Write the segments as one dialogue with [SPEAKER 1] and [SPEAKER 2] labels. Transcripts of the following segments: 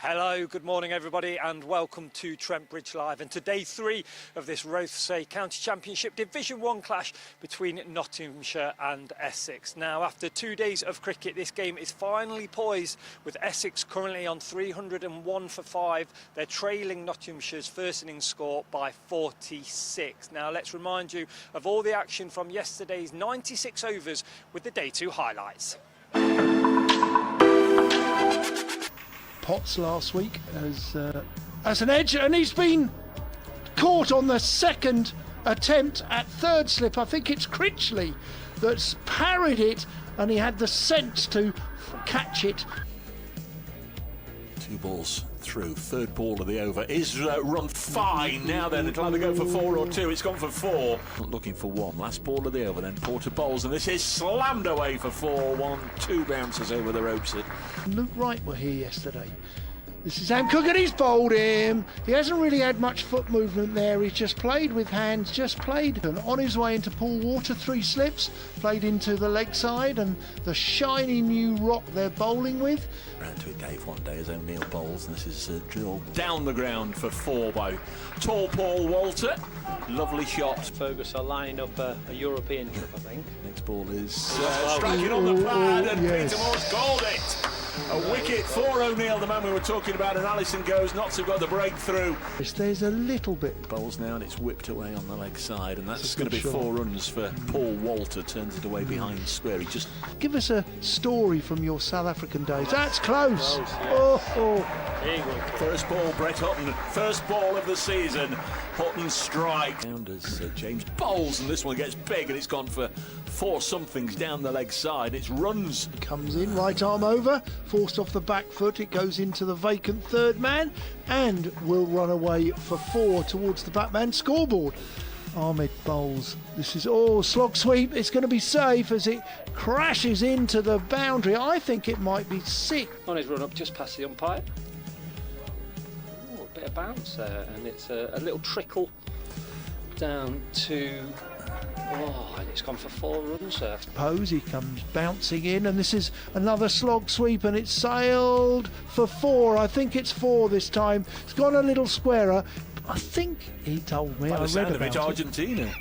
[SPEAKER 1] Hello, good morning everybody and welcome to Trent Bridge Live and to day 3 of this Rothesay County Championship Division 1 clash between Nottinghamshire and Essex. Now after 2 days of cricket, this game is finally poised with Essex currently on 301 for 5. They're trailing Nottinghamshire's first innings score by 46. Now let's remind you of all the action from yesterday's 96 overs with the day 2 highlights.
[SPEAKER 2] Potts last week as an edge, and he's been caught on the second attempt at third slip. I think it's Critley that's parried it, and he had the sense to catch it.
[SPEAKER 3] 2 balls through. Third ball of the over is run fine. Now then, it'll either go for 4 or 2. It's gone for 4. Looking for 1. Last ball of the over, then Porter bowls, and this is slammed away for 4. 1-2 bounces over the ropes.
[SPEAKER 2] Luke Wright were here yesterday. This is Hancock, and he's bowled him. He hasn't really had much foot movement there. He's just played with hands, just played. And on his way into Paul Water, 3 slips, played into the leg side, and the shiny new rock they're bowling with.
[SPEAKER 3] Round to it, Dave, one day as O'Neill bowls, and this is drilled down the ground for 4 by tall Paul Walter. Lovely shot.
[SPEAKER 4] Fergus are lining up a European trip, I think.
[SPEAKER 3] Next ball is striking on the pad, and Peter Moore's called it. A wicket for O'Neill, the man we were talking about, and Allison goes. Notts have got the breakthrough.
[SPEAKER 2] There's a little bit.
[SPEAKER 3] Bowls now, and it's whipped away on the leg side, and that's going to be 4 runs for Paul Walter. Turns it away behind square. He just
[SPEAKER 2] Give us a story from your South African days. That's close.
[SPEAKER 3] First ball, Brett Hutton. First ball of the season. Hutton strike. Down as James bowls, and this one gets big, and it's gone for 4 somethings down the leg side. It's runs.
[SPEAKER 2] Comes in, right arm over, forced off the back foot. It goes into the vacant third man and will run away for 4 towards the Batman scoreboard. Ahmed bowls. This is slog sweep. It's going to be safe as it crashes into the boundary. I think it might be 6.
[SPEAKER 4] On his run up just past the umpire. A bit of bounce there, and it's a little trickle down to. And it's gone for 4 runs there.
[SPEAKER 2] He comes bouncing in, and this is another slog sweep, and it's sailed for 4. I think it's 4 this time. It's gone a little squarer. I think he told me.
[SPEAKER 3] By
[SPEAKER 2] I
[SPEAKER 3] the
[SPEAKER 2] read
[SPEAKER 3] sound of
[SPEAKER 2] about
[SPEAKER 3] it, Argentina.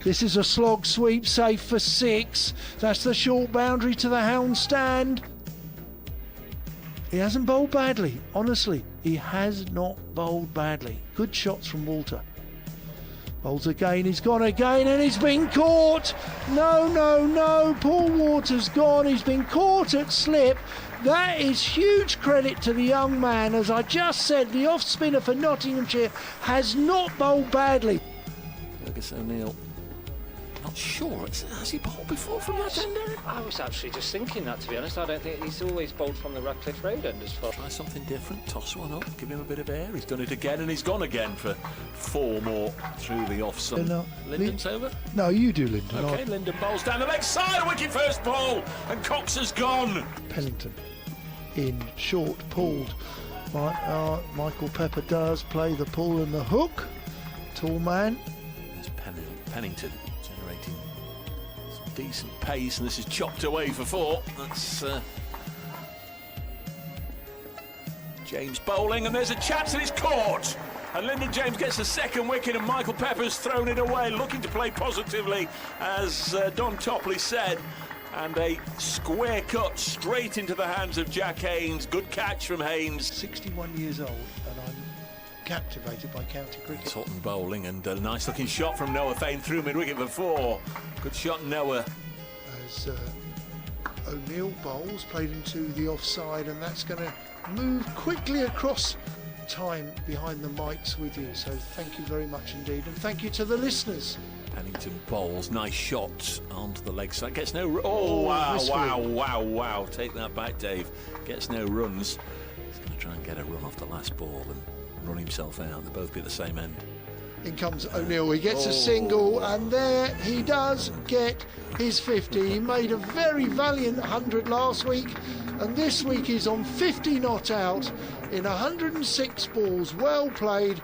[SPEAKER 2] This is a slog sweep, safe for 6. That's the short boundary to the hound stand. He hasn't bowled badly, honestly. He has not bowled badly. Good shots from Walter. Bowls again, he's gone again, and he's been caught. No. Paul Walter's gone. He's been caught at slip. That is huge credit to the young man. As I just said, the off spinner for Nottinghamshire has not bowled badly.
[SPEAKER 3] Fergus O'Neill. Not sure. Has he bowled before from that end, Eric?
[SPEAKER 4] I was actually just thinking that, to be honest. I don't think he's always bowled from the Radcliffe Road end as far.
[SPEAKER 3] Try something different, toss one up, give him a bit of air. He's done it again, and he's gone again for 4 more through the offside. Lyndon's over?
[SPEAKER 2] No, you do, Lyndon.
[SPEAKER 3] Okay, Lyndon bowls down the leg side, a wicket first ball, and Cox has gone.
[SPEAKER 2] Pennington in short, pulled. Michael Pepper does play the pull and the hook. Tall man.
[SPEAKER 3] There's Pennington generating some decent pace, and this is chopped away for 4. That's James bowling, and there's a chance, and it's caught. And Lyndon James gets the 2nd wicket, and Michael Pepper's thrown it away, looking to play positively, as Don Topley said. And a square cut straight into the hands of Jack Haynes. Good catch from Haynes.
[SPEAKER 2] 61 years old, and I'm captivated by county cricket.
[SPEAKER 3] Hutton bowling, and a nice looking shot from Noah Fane through mid-wicket for 4. Good shot, Noah.
[SPEAKER 2] As O'Neill bowls, played into the offside, and that's going to move quickly across time behind the mics with you. So thank you very much indeed, and thank you to the listeners.
[SPEAKER 3] Pennington bowls, nice shots onto the leg side. Gets no. Wow! Take that back, Dave. Gets no runs. He's going to try and get a run off the last ball and run himself out. They'll both be at the same end.
[SPEAKER 2] In comes O'Neill. He gets a single, and there he does get his 50. He made a very valiant 100 last week, and this week he's on 50 not out in 106 balls. Well played.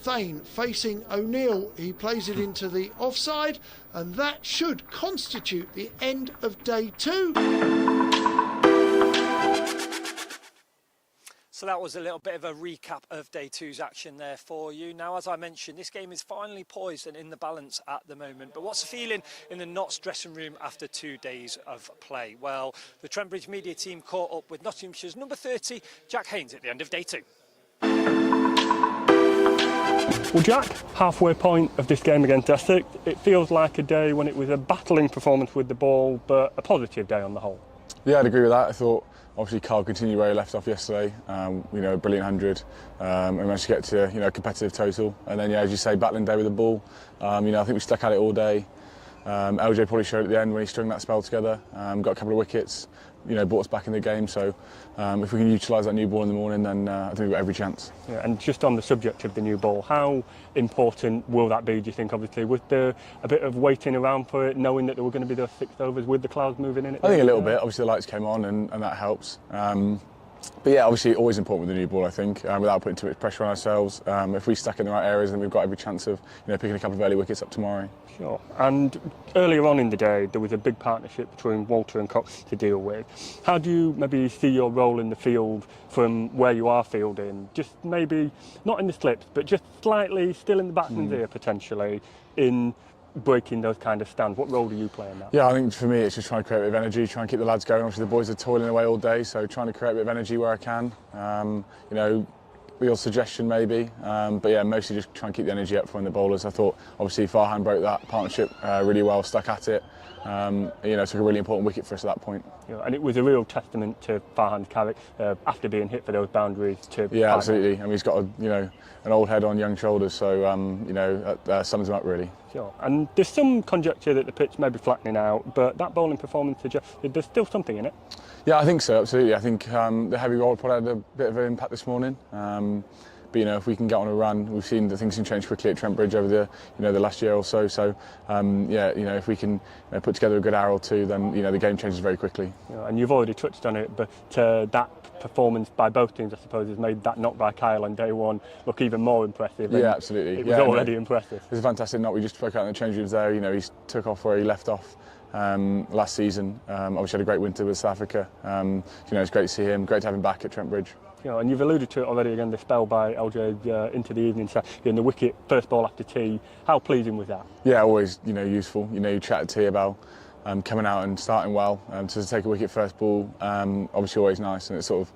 [SPEAKER 2] Thane facing O'Neill. He plays it into the offside, and that should constitute the end of day 2.
[SPEAKER 1] So that was a little bit of a recap of day two's action there for you. Now, as I mentioned, this game is finally poised and in the balance at the moment. But what's the feeling in the Notts dressing room after 2 days of play? Well, the Trent Bridge media team caught up with Nottinghamshire's number 30, Jack Haynes, at the end of day two.
[SPEAKER 5] Well, Jack, halfway point of this game against Essex, it feels like a day when it was a battling performance with the ball, but a positive day on the whole.
[SPEAKER 6] Yeah, I'd agree with that. I thought obviously Carl continued where he left off yesterday. You know, a brilliant 100. And managed to get to a competitive total. And then, yeah, as you say, battling day with the ball. I think we stuck at it all day. LJ probably showed at the end when he strung that spell together. Got a couple of wickets. Brought us back in the game. So if we can utilise that new ball in the morning, then I think we've got every chance.
[SPEAKER 5] Yeah, and just on the subject of the new ball, how important will that be, do you think, obviously? Was there a bit of waiting around for it, knowing that there were going to be those 6 overs with the clouds moving in?
[SPEAKER 6] I think a little bit. Obviously the lights came on and that helps. But yeah, obviously always important with the new ball, I think, without putting too much pressure on ourselves. If we stuck in the right areas, then we've got every chance of picking a couple of early wickets up tomorrow.
[SPEAKER 5] Sure. And earlier on in the day, there was a big partnership between Walter and Cox to deal with. How do you maybe see your role in the field from where you are fielding? Just maybe, not in the slips, but just slightly still in the batsman's ear, potentially, in breaking those kind of stands. What role do you play in that?
[SPEAKER 6] Yeah, I think for me it's just trying to create a bit of energy, try and keep the lads going. Obviously the boys are toiling away all day, so trying to create a bit of energy where I can. Real suggestion maybe, but yeah, mostly just try and keep the energy up from the bowlers. I thought obviously Farhan broke that partnership really well, stuck at it. Took a really important wicket for us at that point.
[SPEAKER 5] Yeah, and it was a real testament to Farhan's character after being hit for those boundaries.
[SPEAKER 6] Yeah, absolutely. I mean, he's got an old head on young shoulders, so that sums him up really.
[SPEAKER 5] Sure. And there's some conjecture that the pitch may be flattening out, but that bowling performance suggests there's still something in it.
[SPEAKER 6] Yeah, I think so, absolutely. I think the heavy roll probably had a bit of an impact this morning. But if we can get on a run, we've seen that things can change quickly at Trent Bridge over the last year or so. So if we can put together a good hour or two, then the game changes very quickly.
[SPEAKER 5] Yeah, and you've already touched on it, but that performance by both teams, I suppose, has made that knock by Kyle on day one look even more impressive.
[SPEAKER 6] Yeah, absolutely.
[SPEAKER 5] It was already impressive.
[SPEAKER 6] It was a fantastic knock. We just spoke out in the change rooms there. He took off where he left off last season. Obviously had a great winter with South Africa. It's great to see him. Great to have him back at Trent Bridge.
[SPEAKER 5] And you've alluded to it already again, the spell by LJ into the evening, so in the wicket, first ball after tea. How pleasing was that?
[SPEAKER 6] Yeah, always useful. You chat to tea about coming out and starting well. To take a wicket first ball, obviously always nice, and it's sort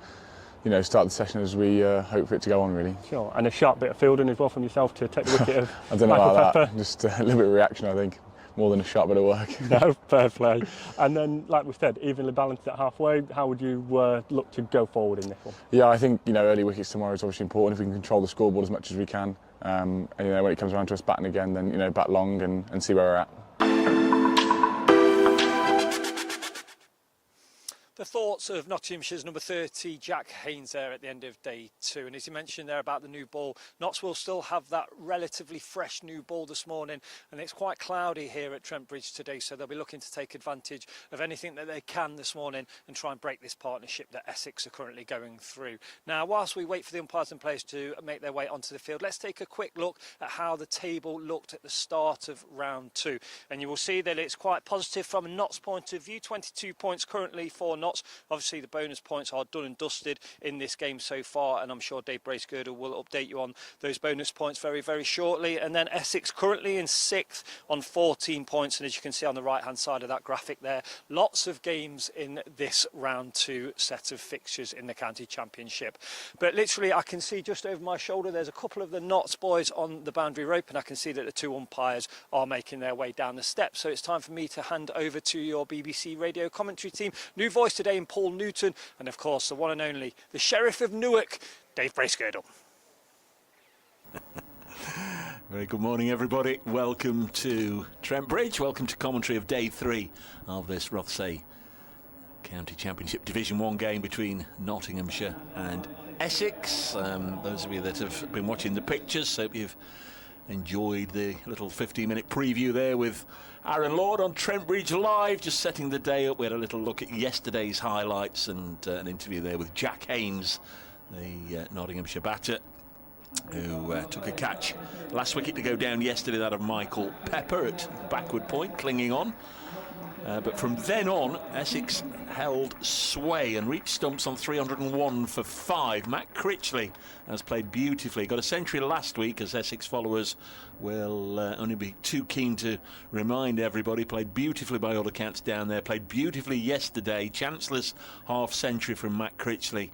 [SPEAKER 6] of start the session as we hope for it to go on really.
[SPEAKER 5] Sure, and a sharp bit of fielding as well from yourself to take the wicket of
[SPEAKER 6] I don't know
[SPEAKER 5] Michael
[SPEAKER 6] about
[SPEAKER 5] Pepper.
[SPEAKER 6] That. Just a little bit of reaction, I think. More than a sharp bit of work.
[SPEAKER 5] No, fair play. And then, like we said, evenly balanced at halfway. How would you look to go forward in this one?
[SPEAKER 6] Yeah, I think early wickets tomorrow is obviously important if we can control the scoreboard as much as we can. And when it comes around to us batting again, then bat long and see where we're at.
[SPEAKER 1] The thoughts of Nottinghamshire's number 30, Jack Haynes, there at the end of day two. And as you mentioned there about the new ball, Notts will still have that relatively fresh new ball this morning. And it's quite cloudy here at Trent Bridge today, so they'll be looking to take advantage of anything that they can this morning and try and break this partnership that Essex are currently going through. Now, whilst we wait for the umpires and players to make their way onto the field, let's take a quick look at how the table looked at the start of round two. And you will see that it's quite positive from a Notts point of view. 22 points currently for Notts. Obviously the bonus points are done and dusted in this game so far, and I'm sure Dave Bracegirdle will update you on those bonus points very, very shortly. And then Essex currently in 6th on 14 points, and as you can see on the right hand side of that graphic there, lots of games in this round two set of fixtures in the county championship. But literally I can see just over my shoulder there's a couple of the Notts boys on the boundary rope, and I can see that the two umpires are making their way down the steps. So it's time for me to hand over to your BBC radio commentary team. New voice today in Paul Newton, and of course the one and only, the Sheriff of Newark, Dave Bracegirdle.
[SPEAKER 3] Very good morning, everybody. Welcome to Trent Bridge. Welcome to commentary of day 3 of this Rothesay County Championship Division 1 game between Nottinghamshire and Essex. Those of you that have been watching the pictures, hope you've enjoyed the little 15-minute preview there with Aaron Lord on Trent Bridge Live, just setting the day up. We had a little look at yesterday's highlights and an interview there with Jack Haynes, the Nottinghamshire batter, who took a catch last wicket to go down yesterday, that of Michael Pepper at backward point, clinging on. But from then on, Essex held sway and reached stumps on 301 for 5. Matt Critley has played beautifully. Got a century last week, as Essex followers will only be too keen to remind everybody. Played beautifully by all accounts down there. Played beautifully yesterday. Chanceller's half century from Matt Critley.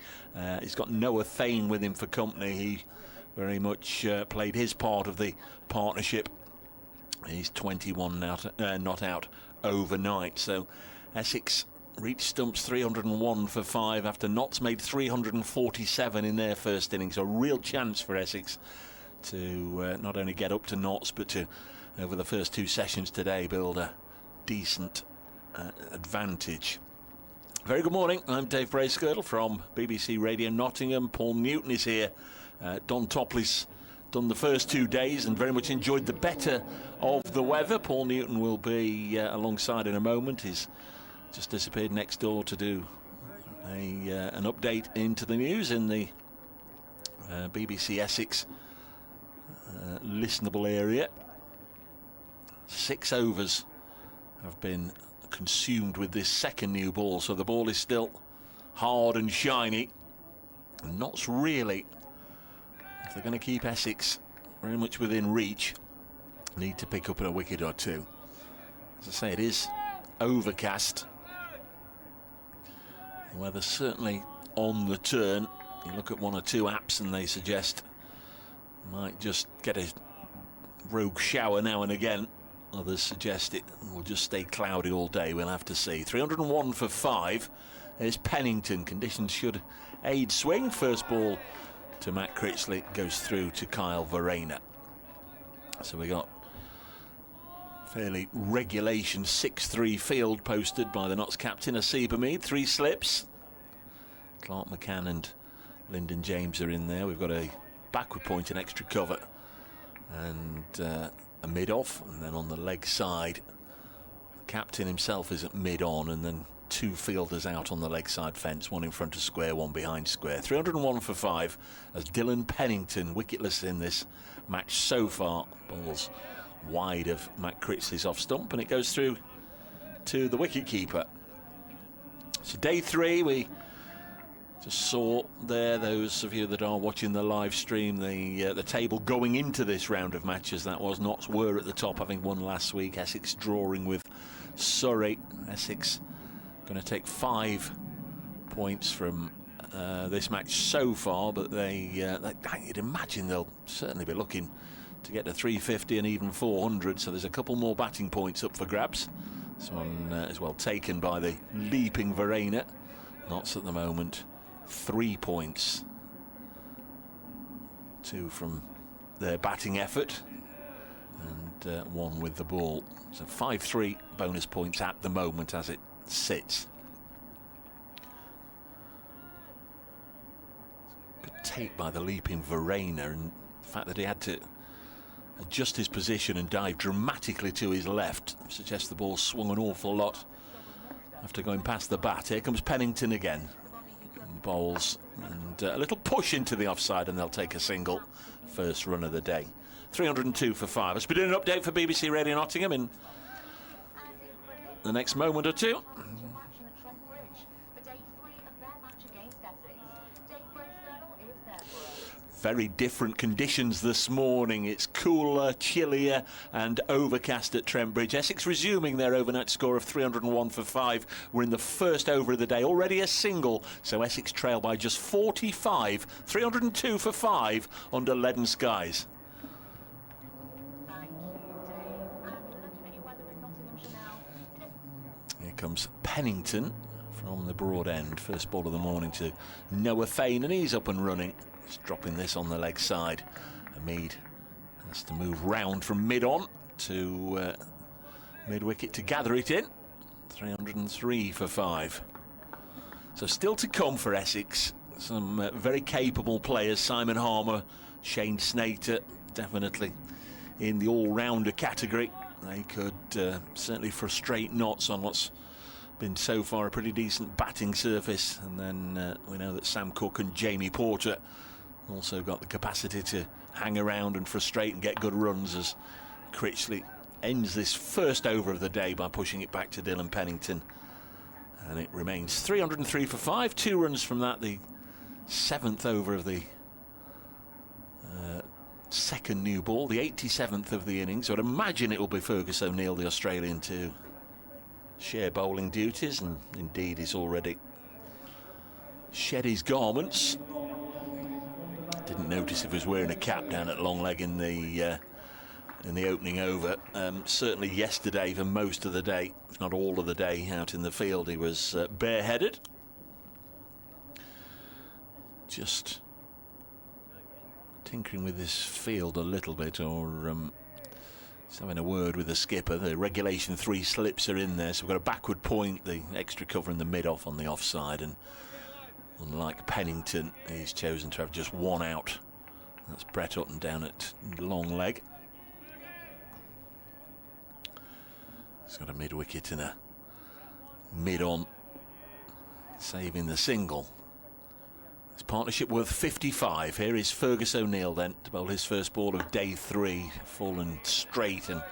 [SPEAKER 3] He's got Noah Thane with him for company. He very much played his part of the partnership. He's 21 now, not out overnight. So Essex reached stumps 301 for 5 after Notts made 347 in their first innings. A real chance for Essex to not only get up to Notts, but to, over the first 2 sessions today, build a decent advantage. Very good morning, I'm Dave Bracegirdle from BBC Radio Nottingham. Paul Newton is here. Don Topley's done the first 2 days and very much enjoyed the better of the weather. Paul Newton will be alongside in a moment. He's just disappeared next door to do an update into the news in the BBC Essex listenable area. 6 overs have been consumed with this second new ball, so the ball is still hard and shiny. And Notts really, if they're going to keep Essex very much within reach, need to pick up a wicket or two. As I say, it is overcast. The weather's certainly on the turn. You look at 1 or 2 apps and they suggest might just get a rogue shower now and again. Others suggest it will just stay cloudy all day. We'll have to see. 301 for 5. There's Pennington. Conditions should aid swing. First ball to Matt Critley goes through to Kyle Verreynne. So we got fairly regulation 6-3 field posted by the Notts captain Asib Hamid. 3 slips. Clark McCann and Lyndon James are in there. We've got a backward point and extra cover and a mid-off, and then on the leg side the captain himself is at mid-on, and then 2 fielders out on the leg side fence, 1 in front of square, 1 behind square. 301 for 5 as Dylan Pennington wicketless in this match so far. Ball's wide of Matt Critley's off stump, and it goes through to the wicket keeper. So day 3, we just saw there, those of you that are watching the live stream, the table going into this round of matches. That was Notts were at the top, having won last week. Essex drawing with Surrey. Essex going to take 5 points from this match so far, but you'd imagine they'll certainly be looking to get to 350 and even 400. So there's a couple more batting points up for grabs. This one is well taken by the leaping Verreynne. Notts at the moment 3 points, 2 from their batting effort and 1 with the ball. So 5-3 bonus points at the moment as it sits. Good take by the leaping Verreynne, and the fact that he had to adjust his position and dive dramatically to his left suggests the ball swung an awful lot after going past the bat. Here comes Pennington again. Bowls and a little push into the offside, and they'll take a single. First run of the day. 302 for 5. Let's be doing an update for BBC Radio Nottingham in the next moment or two. Very different conditions this morning. It's cooler, chillier and overcast at Trent Bridge. Essex resuming their overnight score of 301 for 5. We're in the first over of the day, already a single, so Essex trail by just 45. 302 for 5 under leaden skies. Here comes Pennington from the broad end. First ball of the morning to Noah Thane, and he's up and running. He's dropping this on the leg side. Hamid has to move round from mid-on to mid-wicket to gather it in. 303 for 5. So still to come for Essex. Some very capable players. Simon Harmer, Shane Snater, definitely in the all-rounder category. They could certainly frustrate Notts on what's been so far a pretty decent batting surface. And then we know that Sam Cook and Jamie Porter also got the capacity to hang around and frustrate and get good runs as Critley ends this first over of the day by pushing it back to Dylan Pennington. And it remains 303 for 5, 2 runs from that, the 7th over of the second new ball, the 87th of the innings. I'd imagine it will be Fergus O'Neill, the Australian, to share bowling duties, and indeed he's already shed his garments. Didn't notice if he was wearing a cap down at long leg in the opening over. Certainly yesterday, for most of the day, if not all of the day, out in the field, he was bareheaded. Just tinkering with this field a little bit, or just having a word with the skipper. The regulation 3 slips are in there, so we've got a backward point, the extra cover in the mid-off on the offside, and unlike Pennington, he's chosen to have just one out. That's Brett Hutton down at long leg. He's got a mid-wicket and a mid-on, saving the single. His partnership worth 55. Here is Fergus O'Neill then to bowl his first ball of day 3, fallen straight and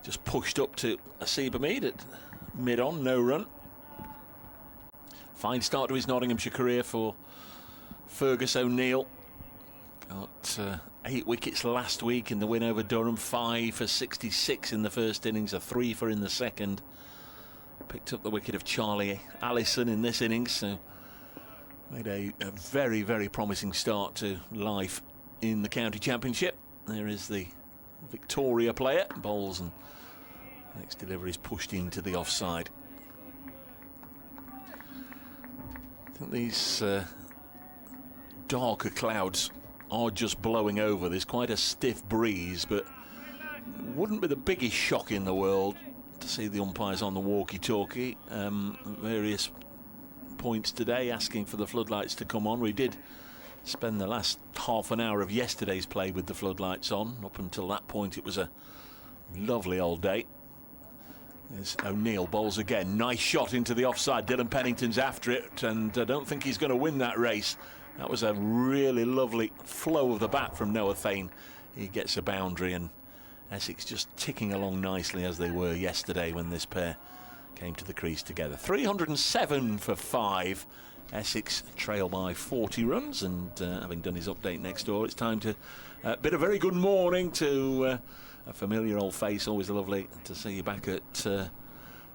[SPEAKER 3] just pushed up to Asib Hamid at mid-on, no run. Fine start to his Nottinghamshire career for Fergus O'Neill. Got 8 wickets last week in the win over Durham, 5 for 66 in the first innings, a 3 for in the second. Picked up the wicket of Charlie Allison in this innings, so made a very, very promising start to life in the county championship. There is the Victoria player, bowls, and next delivery is pushed into the offside. I think these darker clouds are just blowing over. There's quite a stiff breeze, but it wouldn't be the biggest shock in the world to see the umpires on the walkie-talkie. Various points today asking for the floodlights to come on. We did spend the last half an hour of yesterday's play with the floodlights on. Up until that point it was a lovely old day. There's O'Neill, bowls again, nice shot into the offside. Dylan Pennington's after it, and I don't think he's going to win that race. That was a really lovely flow of the bat from Noah Thane. He gets a boundary, and Essex just ticking along nicely as they were yesterday when this pair came to the crease together. 307 for 5. Essex trail by 40 runs, and having done his update next door, it's time to bid a very good morning to a familiar old face. Always lovely to see you back at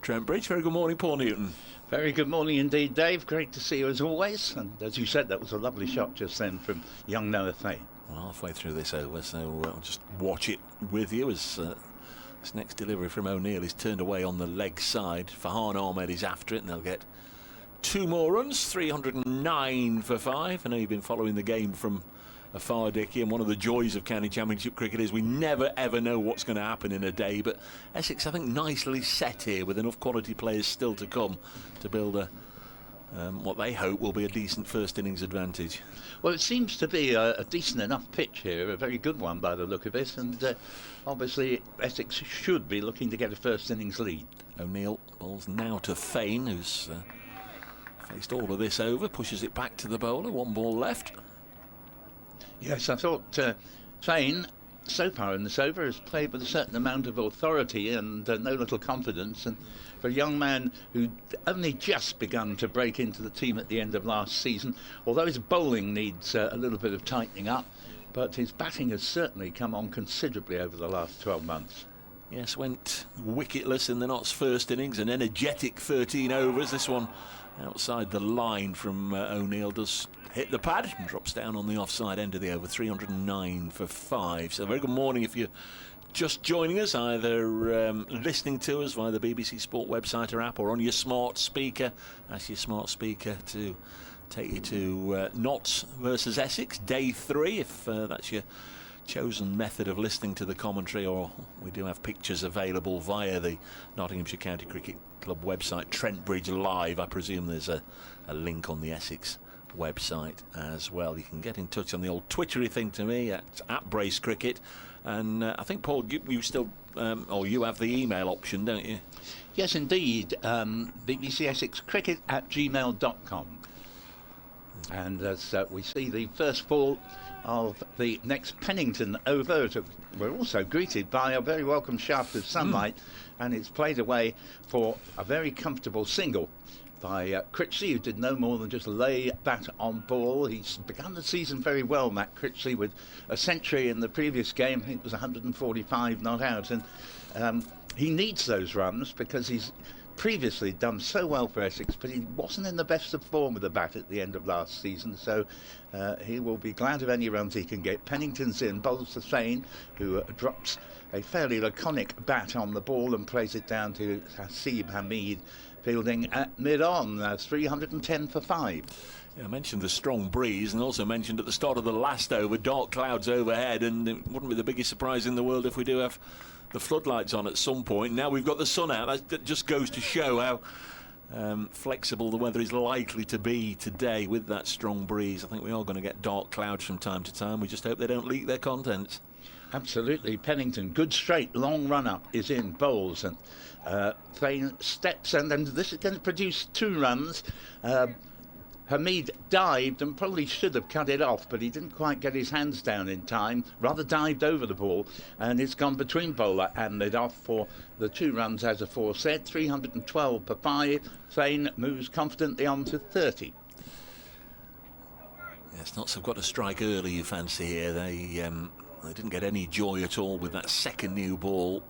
[SPEAKER 3] Trent Bridge. Very good morning, Paul Newton.
[SPEAKER 7] Very good morning indeed, Dave. Great to see you as always. And as you said, that was a lovely shot just then from young Noah Thane.
[SPEAKER 3] Well, halfway through this over, so I'll just watch it with you as this next delivery from O'Neill is turned away on the leg side. Farhan Ahmed is after it, and they'll get 2 more runs. 309 for 5. I know you've been following the game from afar, Dickie, and one of the joys of county championship cricket is we never ever know what's going to happen in a day. But Essex, I think, nicely set here with enough quality players still to come to build a what they hope will be a decent first innings advantage.
[SPEAKER 7] Well, it seems to be a decent enough pitch here, a very good one by the look of it, and obviously Essex should be looking to get a first innings lead. O'Neill
[SPEAKER 3] bowls now to Thane, who's faced all of this over, pushes it back to the bowler, 1 ball left.
[SPEAKER 7] Yes, I thought Thane, so far in this over, has played with a certain amount of authority and no little confidence. And for a young man who'd only just begun to break into the team at the end of last season, although his bowling needs a little bit of tightening up, but his batting has certainly come on considerably over the last 12 months.
[SPEAKER 3] Yes, went wicketless in the Notts' first innings, an energetic 13 overs. This one outside the line from O'Neill does hit the pad and drops down on the offside end of the over. 309 for 5. So very good morning if you're just joining us, either listening to us via the BBC Sport website or app, or on your smart speaker. Ask your smart speaker to take you to Notts versus Essex, day 3, if that's your chosen method of listening to the commentary, or we do have pictures available via the Nottinghamshire County Cricket Club website, Trent Bridge Live. I presume there's a link on the Essex website as well. You can get in touch on the old Twittery thing to me at Brace Cricket, and I think, Paul, you still or you have the email option, don't you?
[SPEAKER 7] Yes, indeed. BBC Essex Cricket@gmail.com. And as we see the first ball of the next Pennington over. We're also greeted by a very welcome shaft of sunlight, and it's played away for a very comfortable single by Critley, who did no more than just lay bat on ball. He's begun the season very well, Matt Critley, with a century in the previous game. I think it was 145 not out, and he needs those runs because he's previously done so well for Essex, but he wasn't in the best of form with the bat at the end of last season, so he will be glad of any runs he can get. Pennington's in, bowls to Thane, who drops a fairly laconic bat on the ball and plays it down to Hasib Hamid, fielding at mid-on, 310 for 5.
[SPEAKER 3] Yeah, I mentioned the strong breeze, and also mentioned at the start of the last over, dark clouds overhead, and it wouldn't be the biggest surprise in the world if we do have the floodlights on at some point. Now we've got the sun out. That just goes to show how flexible the weather is likely to be today with that strong breeze. I think we are going to get dark clouds from time to time. We just hope they don't leak their contents.
[SPEAKER 7] Absolutely. Pennington, good straight, long run-up is in, bowls, and Thane steps, and then this is going to produce 2 runs. Hamid dived and probably should have cut it off, but he didn't quite get his hands down in time, rather dived over the ball, and it's gone between bowler and mid-off for the 2 runs as aforesaid. 312 for 5. Thane moves confidently on to 30.
[SPEAKER 3] Yes, Notts have got to strike early, you fancy here. They didn't get any joy at all with that second new ball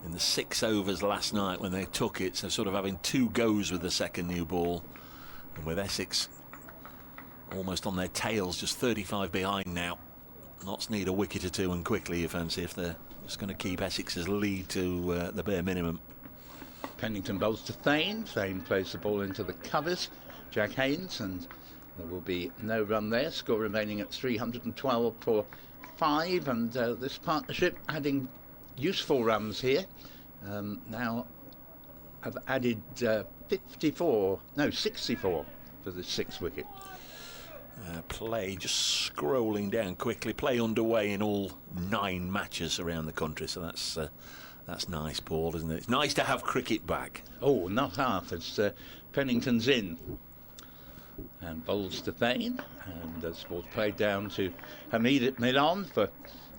[SPEAKER 3] in the 6 overs last night when they took it, so sort of having 2 goes with the second new ball. And with Essex almost on their tails, just 35 behind now. Notts need a wicket or 2 and quickly, you fancy, if they're just going to keep Essex's lead to the bare minimum.
[SPEAKER 7] Pennington bowls to Thane. Thane plays the ball into the covers. Jack Haynes, and there will be no run there. Score remaining at 312 for 5, and this partnership adding useful runs here. Now have added 64 for the 6th wicket.
[SPEAKER 3] Play just scrolling down quickly. Play underway in all 9 matches around the country, so that's nice, Paul, isn't it? It's nice to have cricket back.
[SPEAKER 7] Oh, not half, as Pennington's in. And bowls to Thane, and the ball's played down to Hamid at mid-on for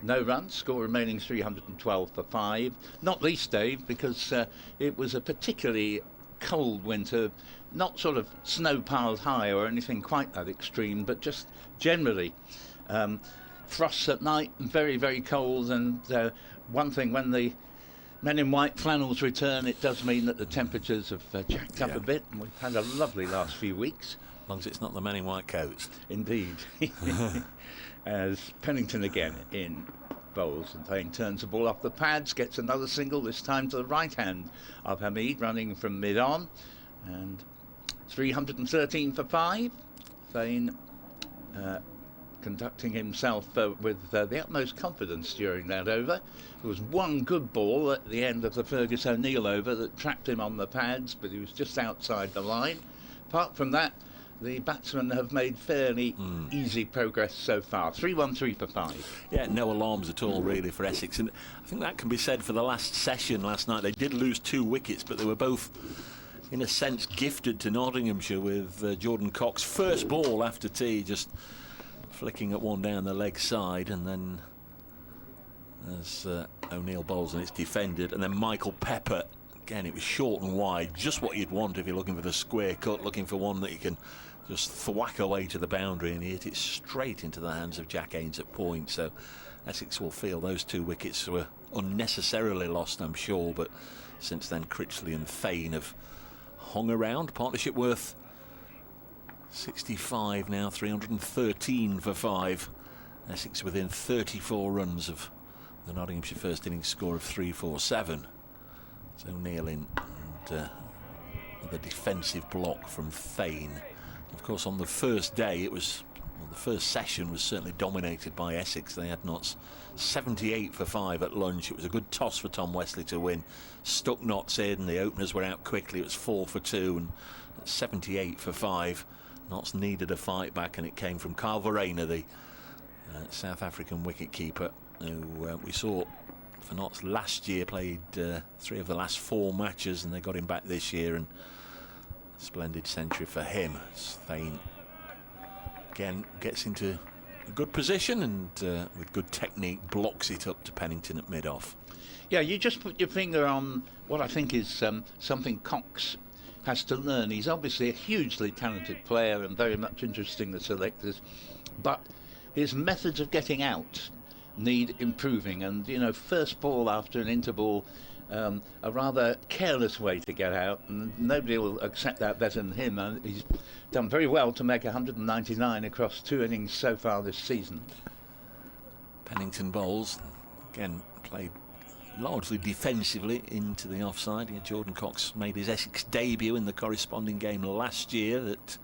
[SPEAKER 7] no runs. Score remaining 312 for 5. Not least, Dave, because it was a particularly cold winter, not sort of snow piled high or anything quite that extreme, but just generally frosts at night, very, very cold. And one thing, when the men in white flannels return, it does mean that the temperatures have jacked up a bit, and we've had a lovely last few weeks.
[SPEAKER 3] As long as it's not the men in white coats.
[SPEAKER 7] Indeed. As Pennington again in bowls, and Thane turns the ball off the pads, gets another single, this time to the right hand of Hamid, running from mid-on, and 313 for 5. Thane conducting himself with the utmost confidence during that over. There was one good ball at the end of the Fergus O'Neill over that trapped him on the pads, but he was just outside the line. Apart from that, the batsmen have made fairly easy progress so far. 313 for 5.
[SPEAKER 3] Yeah, no alarms at all, really, for Essex. And I think that can be said for the last session last night. They did lose 2 wickets, but they were both, in a sense, gifted to Nottinghamshire, with Jordan Cox's first ball after tea just flicking at one down the leg side, and then as O'Neill bowls and it's defended, and then Michael Pepper, again, it was short and wide, just what you'd want if you're looking for the square cut, looking for one that you can just thwack away to the boundary, and he hit it straight into the hands of Jack Haynes at point. So Essex will feel those 2 wickets were unnecessarily lost, I'm sure, but since then Critley and Thane have hung around. Partnership worth 65 now, 313 for 5. Essex within 34 runs of the Nottinghamshire first innings score of 347. So O'Neill in, and the defensive block from Thane. Of course, on the first day, it was, well, the first session was certainly dominated by Essex. They had Notts 78 for 5 at lunch. It was a good toss for Tom Wesley to win. Stuck Notts in, the openers were out quickly. It was 4 for 2, and 78 for 5. Notts needed a fight back, and it came from Carl Verreynne, the South African wicket-keeper, who we saw for Notts last year, played 3 of the last 4 matches, and they got him back this year, and splendid century for him. Thane again gets into a good position and with good technique blocks it up to Pennington at mid-off.
[SPEAKER 7] Yeah, you just put your finger on what I think is something Cox has to learn. He's obviously a hugely talented player and very much interesting the selectors, but his methods of getting out need improving. And, you know, first ball after an interval, a rather careless way to get out, and nobody will accept that better than him. And he's done very well to make 199 across 2 innings so far this season.
[SPEAKER 3] Pennington bowls, again, played largely defensively into the offside. Yeah, Jordan Cox made his Essex debut in the corresponding game last year that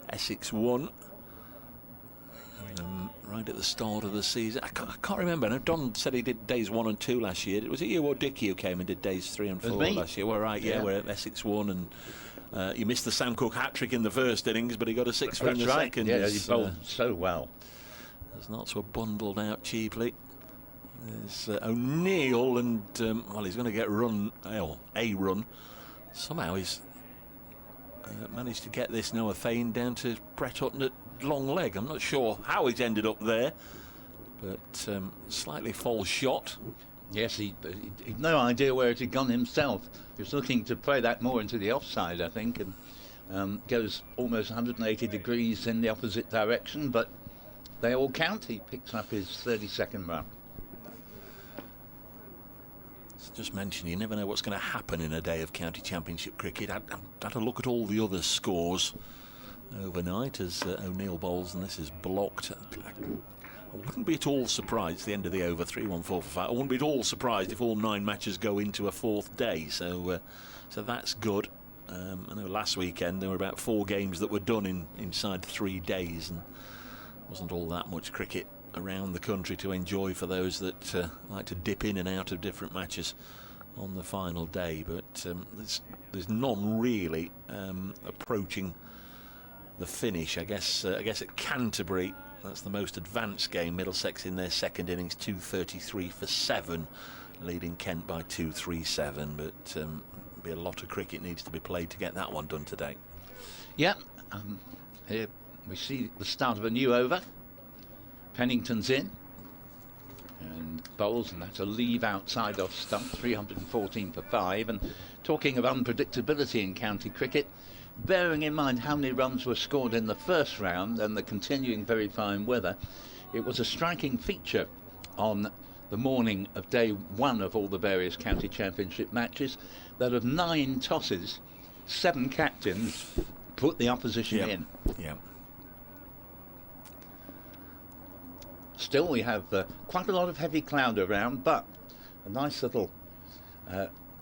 [SPEAKER 3] Essex won. Right at the start of the season. I can't remember. No, Don said he did days 1 and 2 last year. Was it you or Dickie who came and did days 3 and 4 last year? Well, right, yeah, where Essex won, and he missed the Sam Cook hat-trick in the first innings, but he got a 6 in the second.
[SPEAKER 7] Yeah, he bowled so well.
[SPEAKER 3] As Notts were bundled out cheaply. There's O'Neill, and well, he's going to get a run. Somehow he's managed to get this Noah Fane down to Brett Hutton at long leg. I'm not sure how he's ended up there, but slightly false shot.
[SPEAKER 7] Yes, he had no idea where it had gone himself. He was looking to play that more into the offside, I think, and goes almost 180 degrees in the opposite direction, but they all count. He picks up his 32nd run.
[SPEAKER 3] Just mentioned, you never know what's going to happen in a day of county championship cricket. I had a look at all the other scores overnight as O'Neill bowls, and this is blocked. I wouldn't be at all surprised at the end of the over, 3-1-4 for 5. I wouldn't be at all surprised if all 9 matches go into a 4th day. So that's good. I know last weekend there were about 4 games that were done inside 3 days, and wasn't all that much cricket around the country to enjoy for those that like to dip in and out of different matches on the final day. But there's none really approaching the finish. I guess at Canterbury, that's the most advanced game. Middlesex in their second innings, 233 for 7, leading Kent by 237. But be a lot of cricket needs to be played to get that one done today.
[SPEAKER 7] Yeah, here we see the start of a new over. Pennington's in and bowls, and that's a leave outside off stump, 314 for 5. And talking of unpredictability in county cricket, bearing in mind how many runs were scored in the first round and the continuing very fine weather, it was a striking feature on the morning of day 1 of all the various county championship matches that of 9 tosses, 7 captains put the opposition in.
[SPEAKER 3] Yeah.
[SPEAKER 7] Still, we have quite a lot of heavy cloud around, but a nice little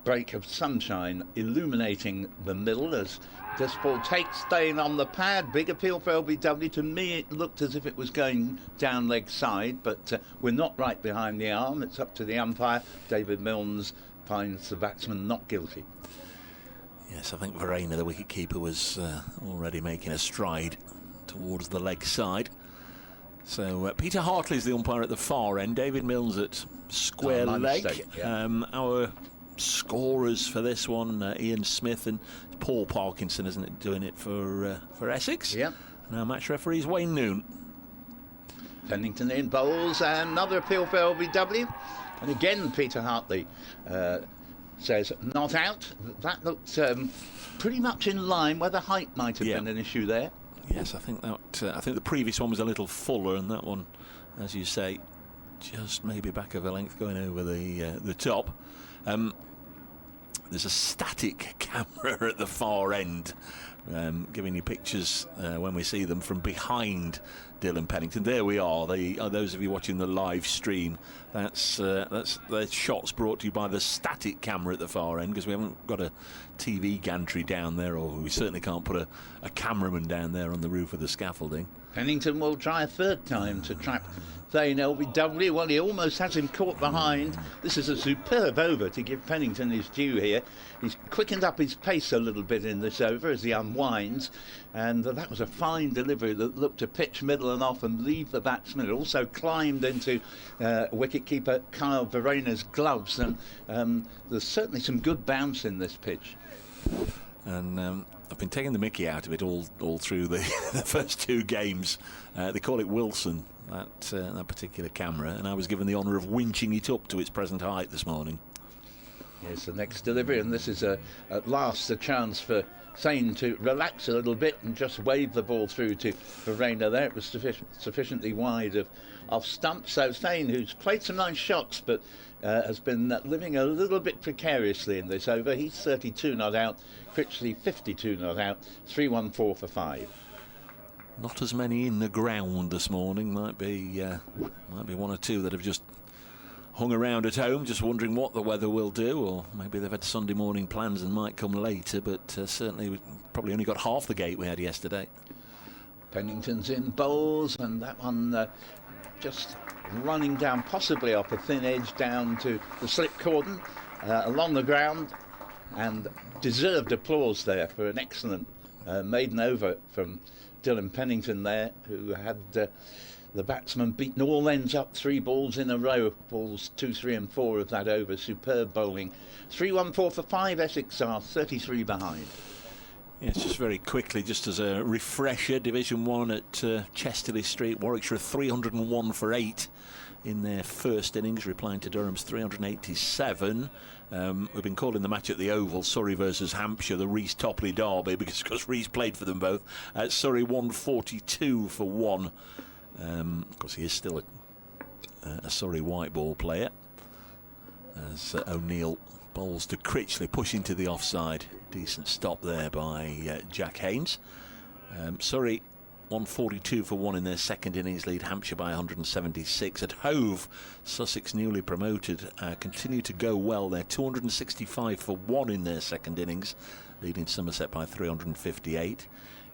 [SPEAKER 7] break of sunshine illuminating the middle as this ball takes staying on the pad. Big appeal for LBW. To me, it looked as if it was going down leg side, but we're not right behind the arm. It's up to the umpire. David Milnes finds the batsman not guilty.
[SPEAKER 3] Yes, I think Verena, the wicket-keeper, was already making a stride towards the leg side. So Peter Hartley's the umpire at the far end, David Milnes at square leg.
[SPEAKER 7] Mistake, yeah.
[SPEAKER 3] Our scorers for this one, Ian Smith and Paul Parkinson, isn't it, doing it for Essex?
[SPEAKER 7] Yeah.
[SPEAKER 3] And our match referee is Wayne Noon.
[SPEAKER 7] Pennington in bowls, and another appeal for LBW. And again, Peter Hartley says not out. That looked pretty much in line where the height might have been an issue there.
[SPEAKER 3] Yes, I think that. I think the previous one was a little fuller, and that one, as you say, just maybe back of a length going over the top. There's a static camera at the far end, giving you pictures when we see them from behind Dylan Pennington. There we are. Those of you watching the live stream, that's the shots brought to you by the static camera at the far end, because we haven't got a TV gantry down there, or we certainly can't put a cameraman down there on the roof of the scaffolding.
[SPEAKER 7] Pennington will try a 3rd time to trap Thane LBW. Well, he almost has him caught behind. This is a superb over, to give Pennington his due here. He's quickened up his pace a little bit in this over as he unwinds, and that was a fine delivery that looked to pitch middle and off and leave the batsman. It also climbed into wicket-keeper Kyle Verena's gloves, and there's certainly some good bounce in this pitch.
[SPEAKER 3] And I've been taking the mickey out of it all through the, the first 2 games. They call it Wilson, that particular camera, and I was given the honour of winching it up to its present height this morning.
[SPEAKER 7] Here's the next delivery, and this is at last a chance for Thane to relax a little bit and just wave the ball through to Verena there. It was sufficiently wide of stump. So Thane, who's played some nice shots but has been living a little bit precariously in this over. He's 32 not out, Critley 52 not out, 3-1-4 for 5.
[SPEAKER 3] Not as many in the ground this morning. Might be 1 or 2 that have just hung around at home, just wondering what the weather will do, or maybe they've had Sunday morning plans and might come later, but certainly we probably only got half the gate we had yesterday.
[SPEAKER 7] Pennington's in bowls, and that one just running down, possibly off a thin edge down to the slip cordon, along the ground, and deserved applause there for an excellent maiden over from Dylan Pennington there, who had the batsman beaten all ends up 3 balls in a row, balls 2, 3 and 4 of that over. Superb bowling. 3-1-4 for 5, Essex are 33 behind.
[SPEAKER 3] Yes, just very quickly, just as a refresher, Division 1 at Chesterley Street, Warwickshire 301 for 8 in their first innings, replying to Durham's 387. We've been calling the match at the Oval, Surrey versus Hampshire, the Rees Topley derby, because Rees played for them both. Surrey 142 for 1. Of course, he is still a Surrey white ball player, as O'Neill bowls to Critley, pushing to the offside. Decent stop there by Jack Haynes. Surrey 142 for 1 in their second innings, lead Hampshire by 176. At Hove, Sussex, newly promoted, continue to go well. They're 265 for 1 in their second innings, leading Somerset by 358.